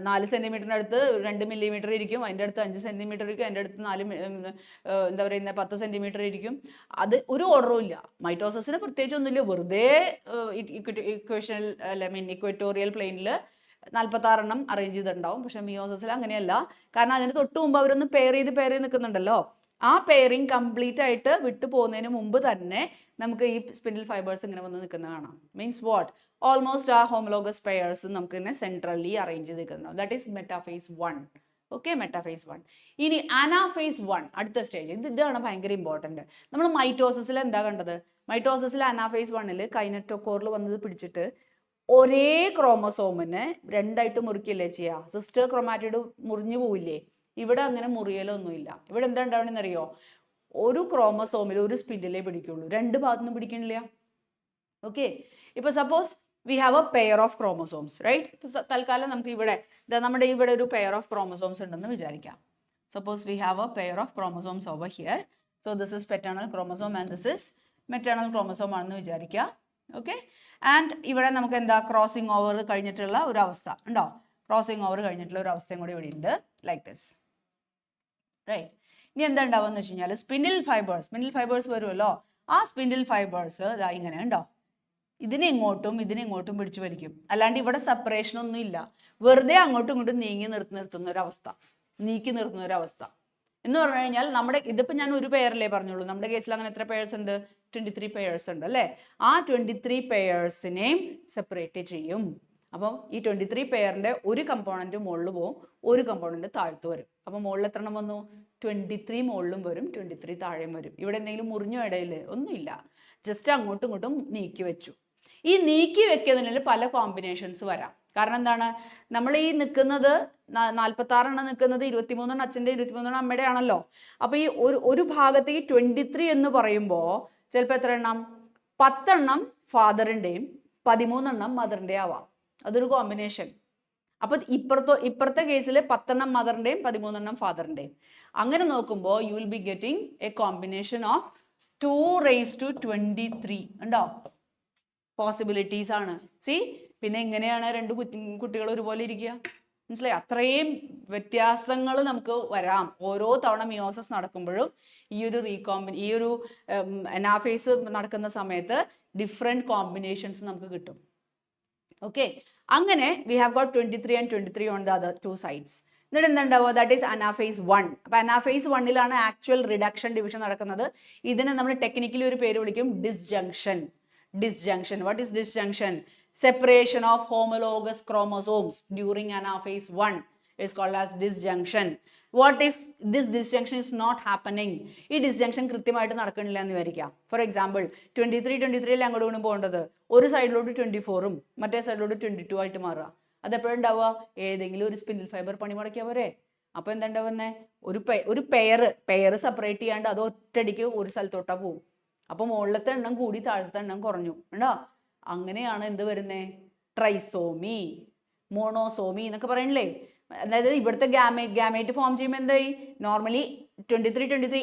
4 സെന്റിമീറ്ററിന് അടുത്ത് 2 മില്ലിമീറ്റർ ഇരിക്കും, അതിൻ്റെ അടുത്ത് 5 സെന്റിമീറ്റർ ഇരിക്കും, അതിൻ്റെ അടുത്ത് 10 സെന്റിമീറ്റർ ഇരിക്കും. അത് ഒരു ഓർഡറും ഇല്ല. മൈറ്റോസിന് പ്രത്യേകിച്ച് ഒന്നുമില്ല, വെറുതെ ഇക്വറ്റോറിയൽ പ്ലെയിനിൽ 46 അറേഞ്ച് ചെയ്തിട്ടുണ്ടാവും. പക്ഷെ മിയോസിസിൽ അങ്ങനെയല്ല. കാരണം അതിന് തൊട്ട് മുമ്പ് അവരൊന്ന് പെയർ ചെയ്ത് നിൽക്കുന്നുണ്ടല്ലോ. ആ പെയറിങ് കംപ്ലീറ്റ് ആയിട്ട് വിട്ടു പോകുന്നതിന് മുമ്പ് തന്നെ നമുക്ക് ഈ സ്പിൻഡിൽ ഫൈബേഴ്സ് ഇങ്ങനെ വന്ന് നിൽക്കുന്നത് കാണാം. Means what? ഓൾമോസ്റ്റ് ആ ഹോമോലോഗസ് പെയർസ് നമുക്ക് ഇങ്ങനെ സെൻട്രലി അറേഞ്ച് ചെയ്ത് നിൽക്കുന്നുണ്ടാവും. That is metaphase 1. Okay, metaphase 1. ഇനി അനാഫേസ് 1 അടുത്ത സ്റ്റേജ്. ഇതാണ് ഭയങ്കര ഇമ്പോർട്ടൻറ്റ്. നമ്മൾ മൈറ്റോസിസിൽ എന്താ കണ്ടത്? മൈറ്റോസിസിൽ അനാഫേസ് 1 കൈനറ്റോകോറിൽ വന്നത് പിടിച്ചിട്ട് ഒരേ ക്രോമസോമിനെ 2ആയിട്ട് മുറിക്കില്ലേ ചെയ്യുക? സിസ്റ്റർ ക്രോമാറ്റിഡ് മുറിഞ്ഞു പോവില്ലേ? ഇവിടെ അങ്ങനെ മുറിയലൊന്നുമില്ല. ഇവിടെ എന്താ ഉണ്ടാവണമെന്ന് അറിയോ? ഒരു ക്രോമസോമിൽ ഒരു സ്പിൻഡിലേ പിടിക്കുള്ളൂ, 2 ഭാഗത്തുനിന്നും പിടിക്കണില്ല. ഓക്കെ, ഇപ്പൊ suppose we have a pair of chromosomes, right? ഇപ്പൊ തൽക്കാലം നമുക്ക് നമ്മുടെ ഇവിടെ ഒരു പെയർ ഓഫ് ക്രോമസോംസ് ഉണ്ടെന്ന് വിചാരിക്കാം. Suppose we have a pair of chromosomes over here. So this is paternal chromosome and this is maternal chromosome ആണെന്ന് വിചാരിക്കുക. ഓക്കെ, ആൻഡ് ഇവിടെ നമുക്ക് എന്താ ക്രോസിംഗ് ഓവർ കഴിഞ്ഞിട്ടുള്ള ഒരു അവസ്ഥ ഉണ്ടോ? ക്രോസിംഗ് ഓവർ കഴിഞ്ഞിട്ടുള്ള ഒരു അവസ്ഥയും കൂടി ഇവിടെ ഉണ്ട്, ലൈക്ക് ദിസ്, റൈറ്റ്? ഇനി എന്താ ഉണ്ടാവുക വെച്ച് കഴിഞ്ഞാൽ സ്പിൻഡിൽ ഫൈബേഴ്സ് വരുമല്ലോ. ആ സ്പിൻഡിൽ ഫൈബേഴ്സ് ഇതാ ഇങ്ങനെ ഉണ്ടോ, ഇതിനെ ഇങ്ങോട്ടും പിടിച്ചു വലിക്കും. അല്ലാണ്ട് ഇവിടെ സെപ്പറേഷൻ ഒന്നും ഇല്ല. വെറുതെ അങ്ങോട്ടും ഇങ്ങോട്ടും നീക്കി നിർത്തുന്ന ഒരു അവസ്ഥ എന്ന് പറഞ്ഞു കഴിഞ്ഞാൽ നമ്മുടെ ഇതിപ്പോൾ ഞാൻ ഒരു പെയറിലേ പറഞ്ഞുള്ളൂ. നമ്മുടെ കേസിൽ അങ്ങനെ എത്ര പെയർസ് ഉണ്ട്? 23 പെയർസ് ഉണ്ട് അല്ലേ? ആ 23 പെയർസിനെയും സെപ്പറേറ്റ് ചെയ്യും. അപ്പം ഈ 23 പെയറിന്റെ ഒരു കമ്പോണന്റ് മുകളിൽ പോവും, ഒരു കമ്പോണന്റ് താഴ്ത്തു വരും. അപ്പം മുകളിൽ എത്ര എണ്ണം വന്നു? 23 മുകളിലും വരും, 23 താഴെയും വരും. ഇവിടെ എന്തെങ്കിലും മുറിഞ്ഞോ ഇടയിൽ? ഒന്നുമില്ല, ജസ്റ്റ് അങ്ങോട്ടും ഇങ്ങോട്ടും നീക്കി വെച്ചു. ഈ നീക്കി വെക്കുന്നതിൽ പല കോമ്പിനേഷൻസ് വരാം. കാരണം എന്താണ്? നമ്മൾ ഈ നിൽക്കുന്നത് 46 നിൽക്കുന്നത് 23 അച്ഛൻ്റെ 23 അമ്മയുടെ ആണല്ലോ. അപ്പൊ ഈ ഒരു ഭാഗത്തേക്ക് 23 എന്ന് പറയുമ്പോൾ ചിലപ്പോൾ എത്ര എണ്ണം? 10 എണ്ണം ഫാദറിൻ്റെയും 13 എണ്ണം മദറിൻ്റെയും ആവാം. അതൊരു കോമ്പിനേഷൻ. അപ്പൊ ഇപ്പുറത്തെ കേസിൽ 10 എണ്ണം മദറിൻ്റെയും 13 എണ്ണം ഫാദറിൻ്റെയും. അങ്ങനെ നോക്കുമ്പോൾ you will be getting A combination of 2⁻23 ഉണ്ടോ? പോസിബിലിറ്റീസ് ആണ്. പിന്നെ എങ്ങനെയാണ് 2 കുട്ടികൾ ഒരുപോലെ ഇരിക്കുക? മനസ്സിലായി? അത്രയും വ്യത്യാസങ്ങൾ നമുക്ക് വരാം. ഓരോ തവണ മിയോസിസ് നടക്കുമ്പോഴും ഈ ഒരു അനാഫേസ് നടക്കുന്ന സമയത്ത് ഡിഫറെൻറ്റ് കോമ്പിനേഷൻസ് നമുക്ക് കിട്ടും. ഓക്കെ, അങ്ങനെ V have got 23 and 23 on the other 2 sides. എന്നിട്ട് എന്തുണ്ടാവുക? That is anaphase 1. അപ്പൊ അനാഫേസ് 1 ആക്ച്വൽ റിഡക്ഷൻ ഡിവിഷൻ നടക്കുന്നത്. ഇതിനെ നമ്മൾ ടെക്നിക്കലി ഒരു പേര് വിളിക്കും disjunction. What is disjunction? Separation of homologous chromosomes during anaphase 1 is called as disjunction. What if this disjunction is not happening? ഈ disjunction കൃത്യമായിട്ട് നടക്കണില്ല എന്ന് വിചാരിക്കാം. ഫോർ എക്സാമ്പിൾ 23 അങ്ങോട്ട് കൊണ്ട് പോകേണ്ടത് ഒരു സൈഡിലോട്ട് 24 മറ്റേ സൈഡിലോട്ട് 22 ആയിട്ട് മാറുക. അതെപ്പോഴും ഉണ്ടാവുക? ഏതെങ്കിലും ഒരു സ്പിൻഡിൽ ഫൈബർ പണിമുടക്കിയാൽ പോരെ. അപ്പോൾ എന്താ ഉണ്ടാവുന്നത്? ഒരു പെയർ സെപ്പറേറ്റ് ചെയ്യാണ്ട് അത് ഒറ്റയടിക്ക് ഒരു സ്ഥലത്തോട്ടാ പോകും. അപ്പോൾ മുകളിലത്തെ എണ്ണം കൂടി താഴത്തെ എണ്ണം കുറഞ്ഞു ഉണ്ടോ? അങ്ങനെയാണ് എന്ത് വരുന്നേ? ട്രൈസോമി, മോണോസോമി എന്നൊക്കെ പറയണില്ലേ? അതായത് ഇവിടുത്തെ ഗാമേറ്റ് ഫോം ചെയ്യുമ്പോൾ എന്തായി? നോർമലി 23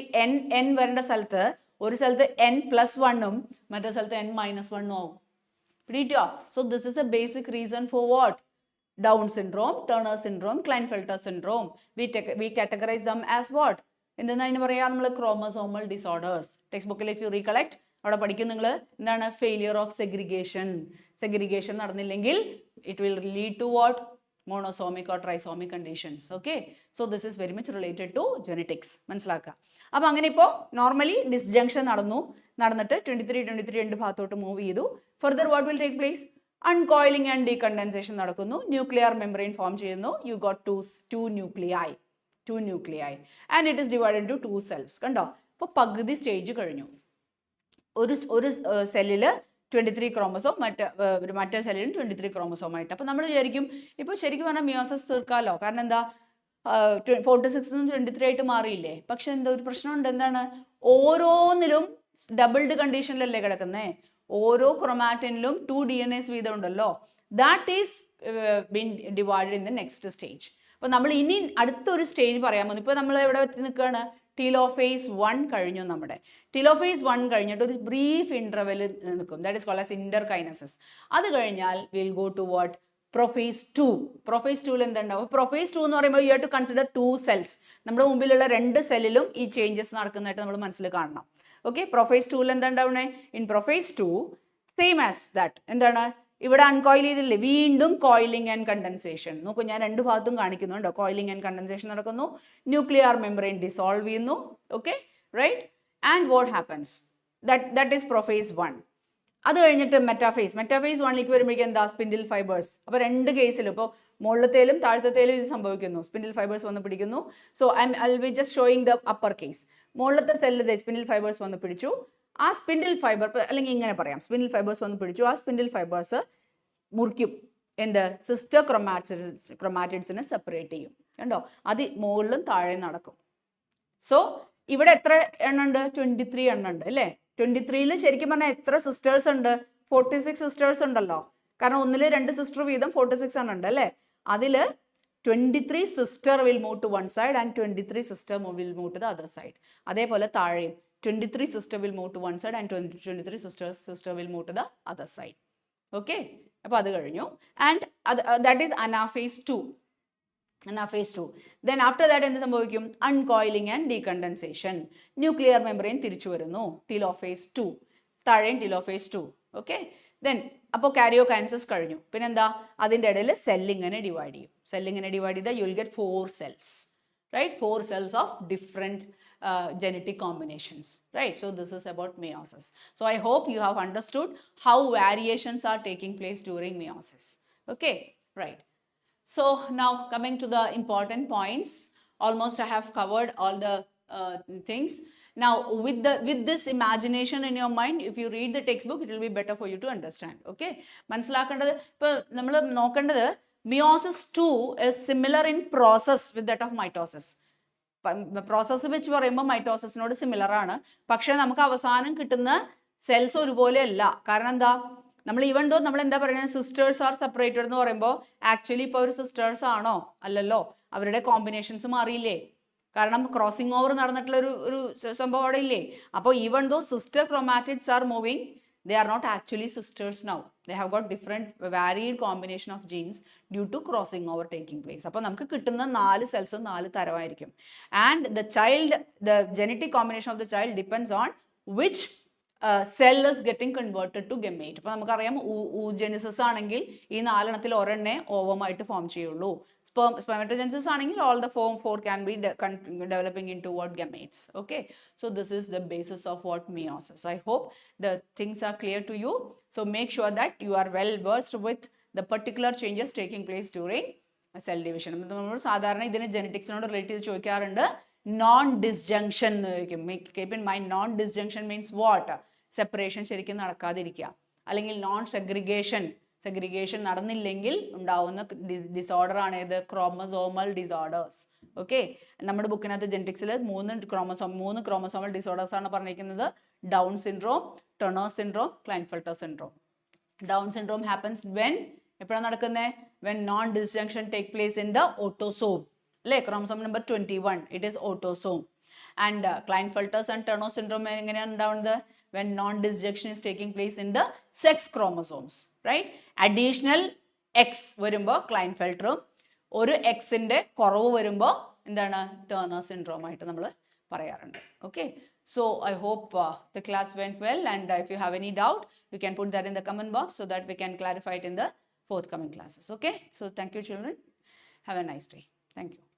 n വരേണ്ട സ്ഥലത്ത് ഒരു സ്ഥലത്ത് n+1 മറ്റേ സ്ഥലത്ത് n-1 ആവും. പിടിയോ? So this is a basic reason for what? Down syndrome, Turner syndrome, Klinefelter syndrome. We categorize them as what? എന്തെന്നാ അതിന് പറയാം? നമ്മൾ ക്രോമസോമൽ ഡിസോർഡേഴ്സ്. ടെക്സ്റ്റ് ബുക്കിൽ ഇഫ് യു റീകളക്ട് അവിടെ പഠിക്കും നിങ്ങൾ എന്താണ്? ഫെയിലിയർ ഓഫ് സെഗ്രിഗേഷൻ നടന്നില്ലെങ്കിൽ it will lead to what? monosomic or trisomic conditions. Okay, so this is very much related to genetics. മനസ്സിലാക്കുക. അപ്പോൾ അങ്ങനെ ഇപ്പോൾ നോർമലി ഡിസ്ജങ്ഷൻ നടന്നിട്ട് 23 രണ്ട് ഭാഗത്തോട്ട് മൂവ് ചെയ്തു. Further what will take place? Uncoiling and decondensation നടക്കുന്നു. ന്യൂക്ലിയർ മെംബ്രെയിൻ ഫോം ചെയ്യുന്നു. You got two nuclei and it is divided into 2 cells. കണ്ടോ? അപ്പോൾ പകുതി സ്റ്റേജ് കഴിഞ്ഞു. ഒരു സെല്ലിൽ 23 ക്രോമസോം, മറ്റേ സെല്ലിലും 23 ക്രോമസോം ആയിട്ട്. അപ്പോൾ നമ്മൾ വിചാരിക്കും ഇപ്പോൾ ശരിക്കും പറഞ്ഞാൽ മിയോസിസ് തീർക്കാമല്ലോ. കാരണം എന്താ 46 23 ആയിട്ട് മാറിയില്ലേ? പക്ഷെ എന്താ ഒരു പ്രശ്നമുണ്ട്. എന്താണ്? ഓരോന്നിലും ഡബിൾഡ് കണ്ടീഷനിലല്ലേ കിടക്കുന്നേ. ഓരോ ക്രൊമാറ്റിനിലും 2 DNAs വീതം ഉണ്ടല്ലോ. That is been divided in the next stage. അപ്പോൾ നമ്മൾ ഇനി അടുത്തൊരു സ്റ്റേജ് പറയാൻ പോകുന്നു. ഇപ്പോൾ നമ്മൾ എവിടെ നിൽക്കുകയാണ്? ടീലോഫേസ് 1 കഴിഞ്ഞു. നമ്മുടെ ടീലോഫേസ് 1 കഴിഞ്ഞിട്ട് ഒരു ബ്രീഫ് ഇന്റർവെൽ നിൽക്കും. That is called as interkinesis. അത് കഴിഞ്ഞാൽ will go to what? Prophase 2. Prophase 2ൽ എന്തുണ്ടാവും? പ്രൊഫേസ് 2 എന്ന് പറയുമ്പോൾ you have to consider 2 cells. നമ്മുടെ മുമ്പിലുള്ള 2 സെല്ലിലും ഈ ചേഞ്ചസ് നടക്കുന്നതായിട്ട് നമ്മൾ മനസ്സിൽ കാണണം. ഓക്കെ, പ്രൊഫേസ് 2ൽ എന്തുണ്ടാവണേ? In prophase 2 same as that. എന്താണ്? ഇവിടെ അൺകോയിൽ ചെയ്തില്ലേ? വീണ്ടും കോയിലിംഗ് ആൻഡ് കണ്ടൻസേഷൻ. നോക്കൂ, ഞാൻ 2 ഭാഗത്തും കാണിക്കുന്നുണ്ടോ? കോയിലിംഗ് ആൻഡ് കണ്ടൻസേഷൻ നടക്കുന്നു. ന്യൂക്ലിയർ മെംബ്രെയിൻ ഡിസോൾവ് ചെയ്യുന്നു. Okay, right. And what happens? That is prophase 1. അത് കഴിഞ്ഞിട്ട് മെറ്റാഫേസ് 1ലേക്ക് വരുമ്പോഴേക്കും എന്താ? Spindle fibres. അപ്പോൾ 2 കേസിലും ഇപ്പോൾ മുകളിലത്തേലും താഴത്തേലും ഇത് സംഭവിക്കുന്നു. സ്പിൻഡിൽ ഫൈബേഴ്സ് വന്ന് പിടിക്കുന്നു. So I will be just showing the upper case. മുകളിലത്തെ സെല്ലിൽ സ്പിൻഡിൽ ഫൈബേഴ്സ് വന്ന് പിടിച്ചു. ആ സ്പിൻഡിൽ ഫൈബർ, അല്ലെങ്കിൽ ഇങ്ങനെ പറയാം, സ്പിൻഡിൽ ഫൈബേഴ്സ് വന്ന് പിടിച്ചു. ആ സ്പിൻഡിൽ ഫൈബേഴ്സ് മുറിക്കും. എന്ത്? സിസ്റ്റർ ക്രൊമാറ്റിഡ്സിനെ സെപ്പറേറ്റ് ചെയ്യും. കണ്ടോ? അത് മുകളിലും താഴെ നടക്കും. സോ ഇവിടെ എത്ര എണ്ണം ഉണ്ട്? 23 എണ്ണം ഉണ്ട് അല്ലേ? 23ൽ ശരിക്കും പറഞ്ഞാൽ എത്ര സിസ്റ്റേഴ്സ് ഉണ്ട്? 46 സിസ്റ്റേഴ്സ് ഉണ്ടല്ലോ. കാരണം ഒന്നിൽ 2 സിസ്റ്റർ വീതം 46 എണ്ണം ഉണ്ട് അല്ലേ? അതിൽ 23 sister will move to one side and 23 sister will move to the other side. അതേപോലെ താഴെയും 23 sister will move to one side and 23 sister will move to the other side. Okay, അപ്പോൾ അത് കഴിഞ്ഞു. And that is anaphase 2. Then after that എന്ത് സംഭവിക്കും? അൺകോയിലിംഗ് and ഡീകണ്ടൻസേഷൻ. Nuclear membrane തിരിച്ചു വരുന്നു. Telophase 2. താഴെയും ടീലോഫേസ് 2. ഓക്കെ, ദെൻ അപ്പോൾ കാരിയോകൈനസിസ് കഴിഞ്ഞു. പിന്നെന്താ? അതിൻ്റെ ഇടയിൽ സെല്ലിങ്ങനെ ഡിവൈഡ് ചെയ്താൽ you will get 4 cells. Right? 4 cells of different genetic combinations, right? So this is about meiosis. So I hope you have understood how variations are taking place during meiosis. Okay, right. So now coming to the important points, almost I have covered all the things. Now with this imagination in your mind, if you read the textbook, it will be better for you to understand. Okay, മനസ്സിലാക്കേണ്ടത് ഇപ്പോൾ നമ്മൾ നോക്കേണ്ടത് meiosis 2 is similar in process with that of mitosis. Process വെച്ച് പറയുമ്പോൾ മൈറ്റോസിസിനോട് similar ആണ്. പക്ഷേ നമുക്ക് അവസാനം കിട്ടുന്ന സെൽസ് ഒരുപോലെ അല്ല. കാരണം എന്താ? നമ്മൾ ഈവൻ ദോ നമ്മൾ എന്താ പറയുന്നത്? സിസ്റ്റേഴ്സ് ആർ സെപ്പറേറ്റഡ് എന്ന് പറയുമ്പോൾ ആക്ച്വലി ഇപ്പോൾ ഒരു സിസ്റ്റേഴ്സ് ആണോ? അല്ലല്ലോ. അവരുടെ കോമ്പിനേഷൻസ് മാറിയില്ലേ? കാരണം ക്രോസിംഗ് ഓവർ നടന്നിട്ടുള്ള ഒരു സംഭവം അവിടെ ഇല്ലേ? അപ്പോൾ even though sister chromatids are moving, they are not actually sisters now. They have got different varied combination of genes due to crossing over taking place. അപ്പോൾ നമുക്ക് കിട്ടുന്ന 4 സെൽസും 4 തരമായിരിക്കും. And the genetic combination of the child depends on which cell is getting converted to gamete. അപ്പോൾ നമുക്കറിയാം oogenesis ആണെങ്കിൽ ഈ 4 എണ്ണത്തിൽ ഒരെണ്ണേ ഓവമായിട്ട് ഫോം ചെയ്യുള്ളൂ. Spermatogenesis ആണെങ്കിൽ all the 4 can be developing into what? Gametes. Okay, so this is the basis of what meiosis. I hope the things are clear to you. So make sure that you are well versed with the particular changes taking place during cell division. നമ്മൾ സാധാരണ ഇതിനെ ജെനറ്റിക്സിനോട് relate ചെയ്ത് ചോദിക്കാറുണ്ട്. Non disjunction എന്ന് ചോദിക്കും. Keep in mind, non disjunction means what? Separation ശരിക്കും നടക്കാതിരിക്കുക, അല്ലെങ്കിൽ non segregation നടന്നില്ലെങ്കിൽ ഉണ്ടാവുന്ന ഡിസോർഡർ ആണ് ഏത്? Chromosomal disorders. ഓക്കെ, നമ്മുടെ ബുക്കിനകത്ത് ജെനറ്റിക്സിൽ 3 ക്രോമസോമൽ ഡിസോർഡേഴ്സ് ആണ് പറഞ്ഞിരിക്കുന്നത്. Down syndrome, Turner syndrome, Klinefelter syndrome. Down syndrome happens when, എപ്പോഴാണ് നടക്കുന്നത്? When non disjunction take place in the autosome അല്ലേ? Chromosome number 21, it is autosome. And Klinefelter's and Turner syndrome എങ്ങനെയാണ് ഉണ്ടാവുന്നത്? when non-disjunction is taking place in the sex chromosomes, right? Additional X വരുമ്പോൾ ക്ലൈൻഫെൽട്ടറും ഒരു എക്സിന്റെ കുറവ് വരുമ്പോൾ എന്താണ്? ടേർണർ സിൻഡ്രോം ആയിട്ട് നമ്മൾ പറയാറുണ്ട്. Okay, so I hope the class went well, and if you have any doubt, you can put that in the comment box so that we can clarify it in the forthcoming classes. Okay, so thank you children. Have a nice day. Thank you.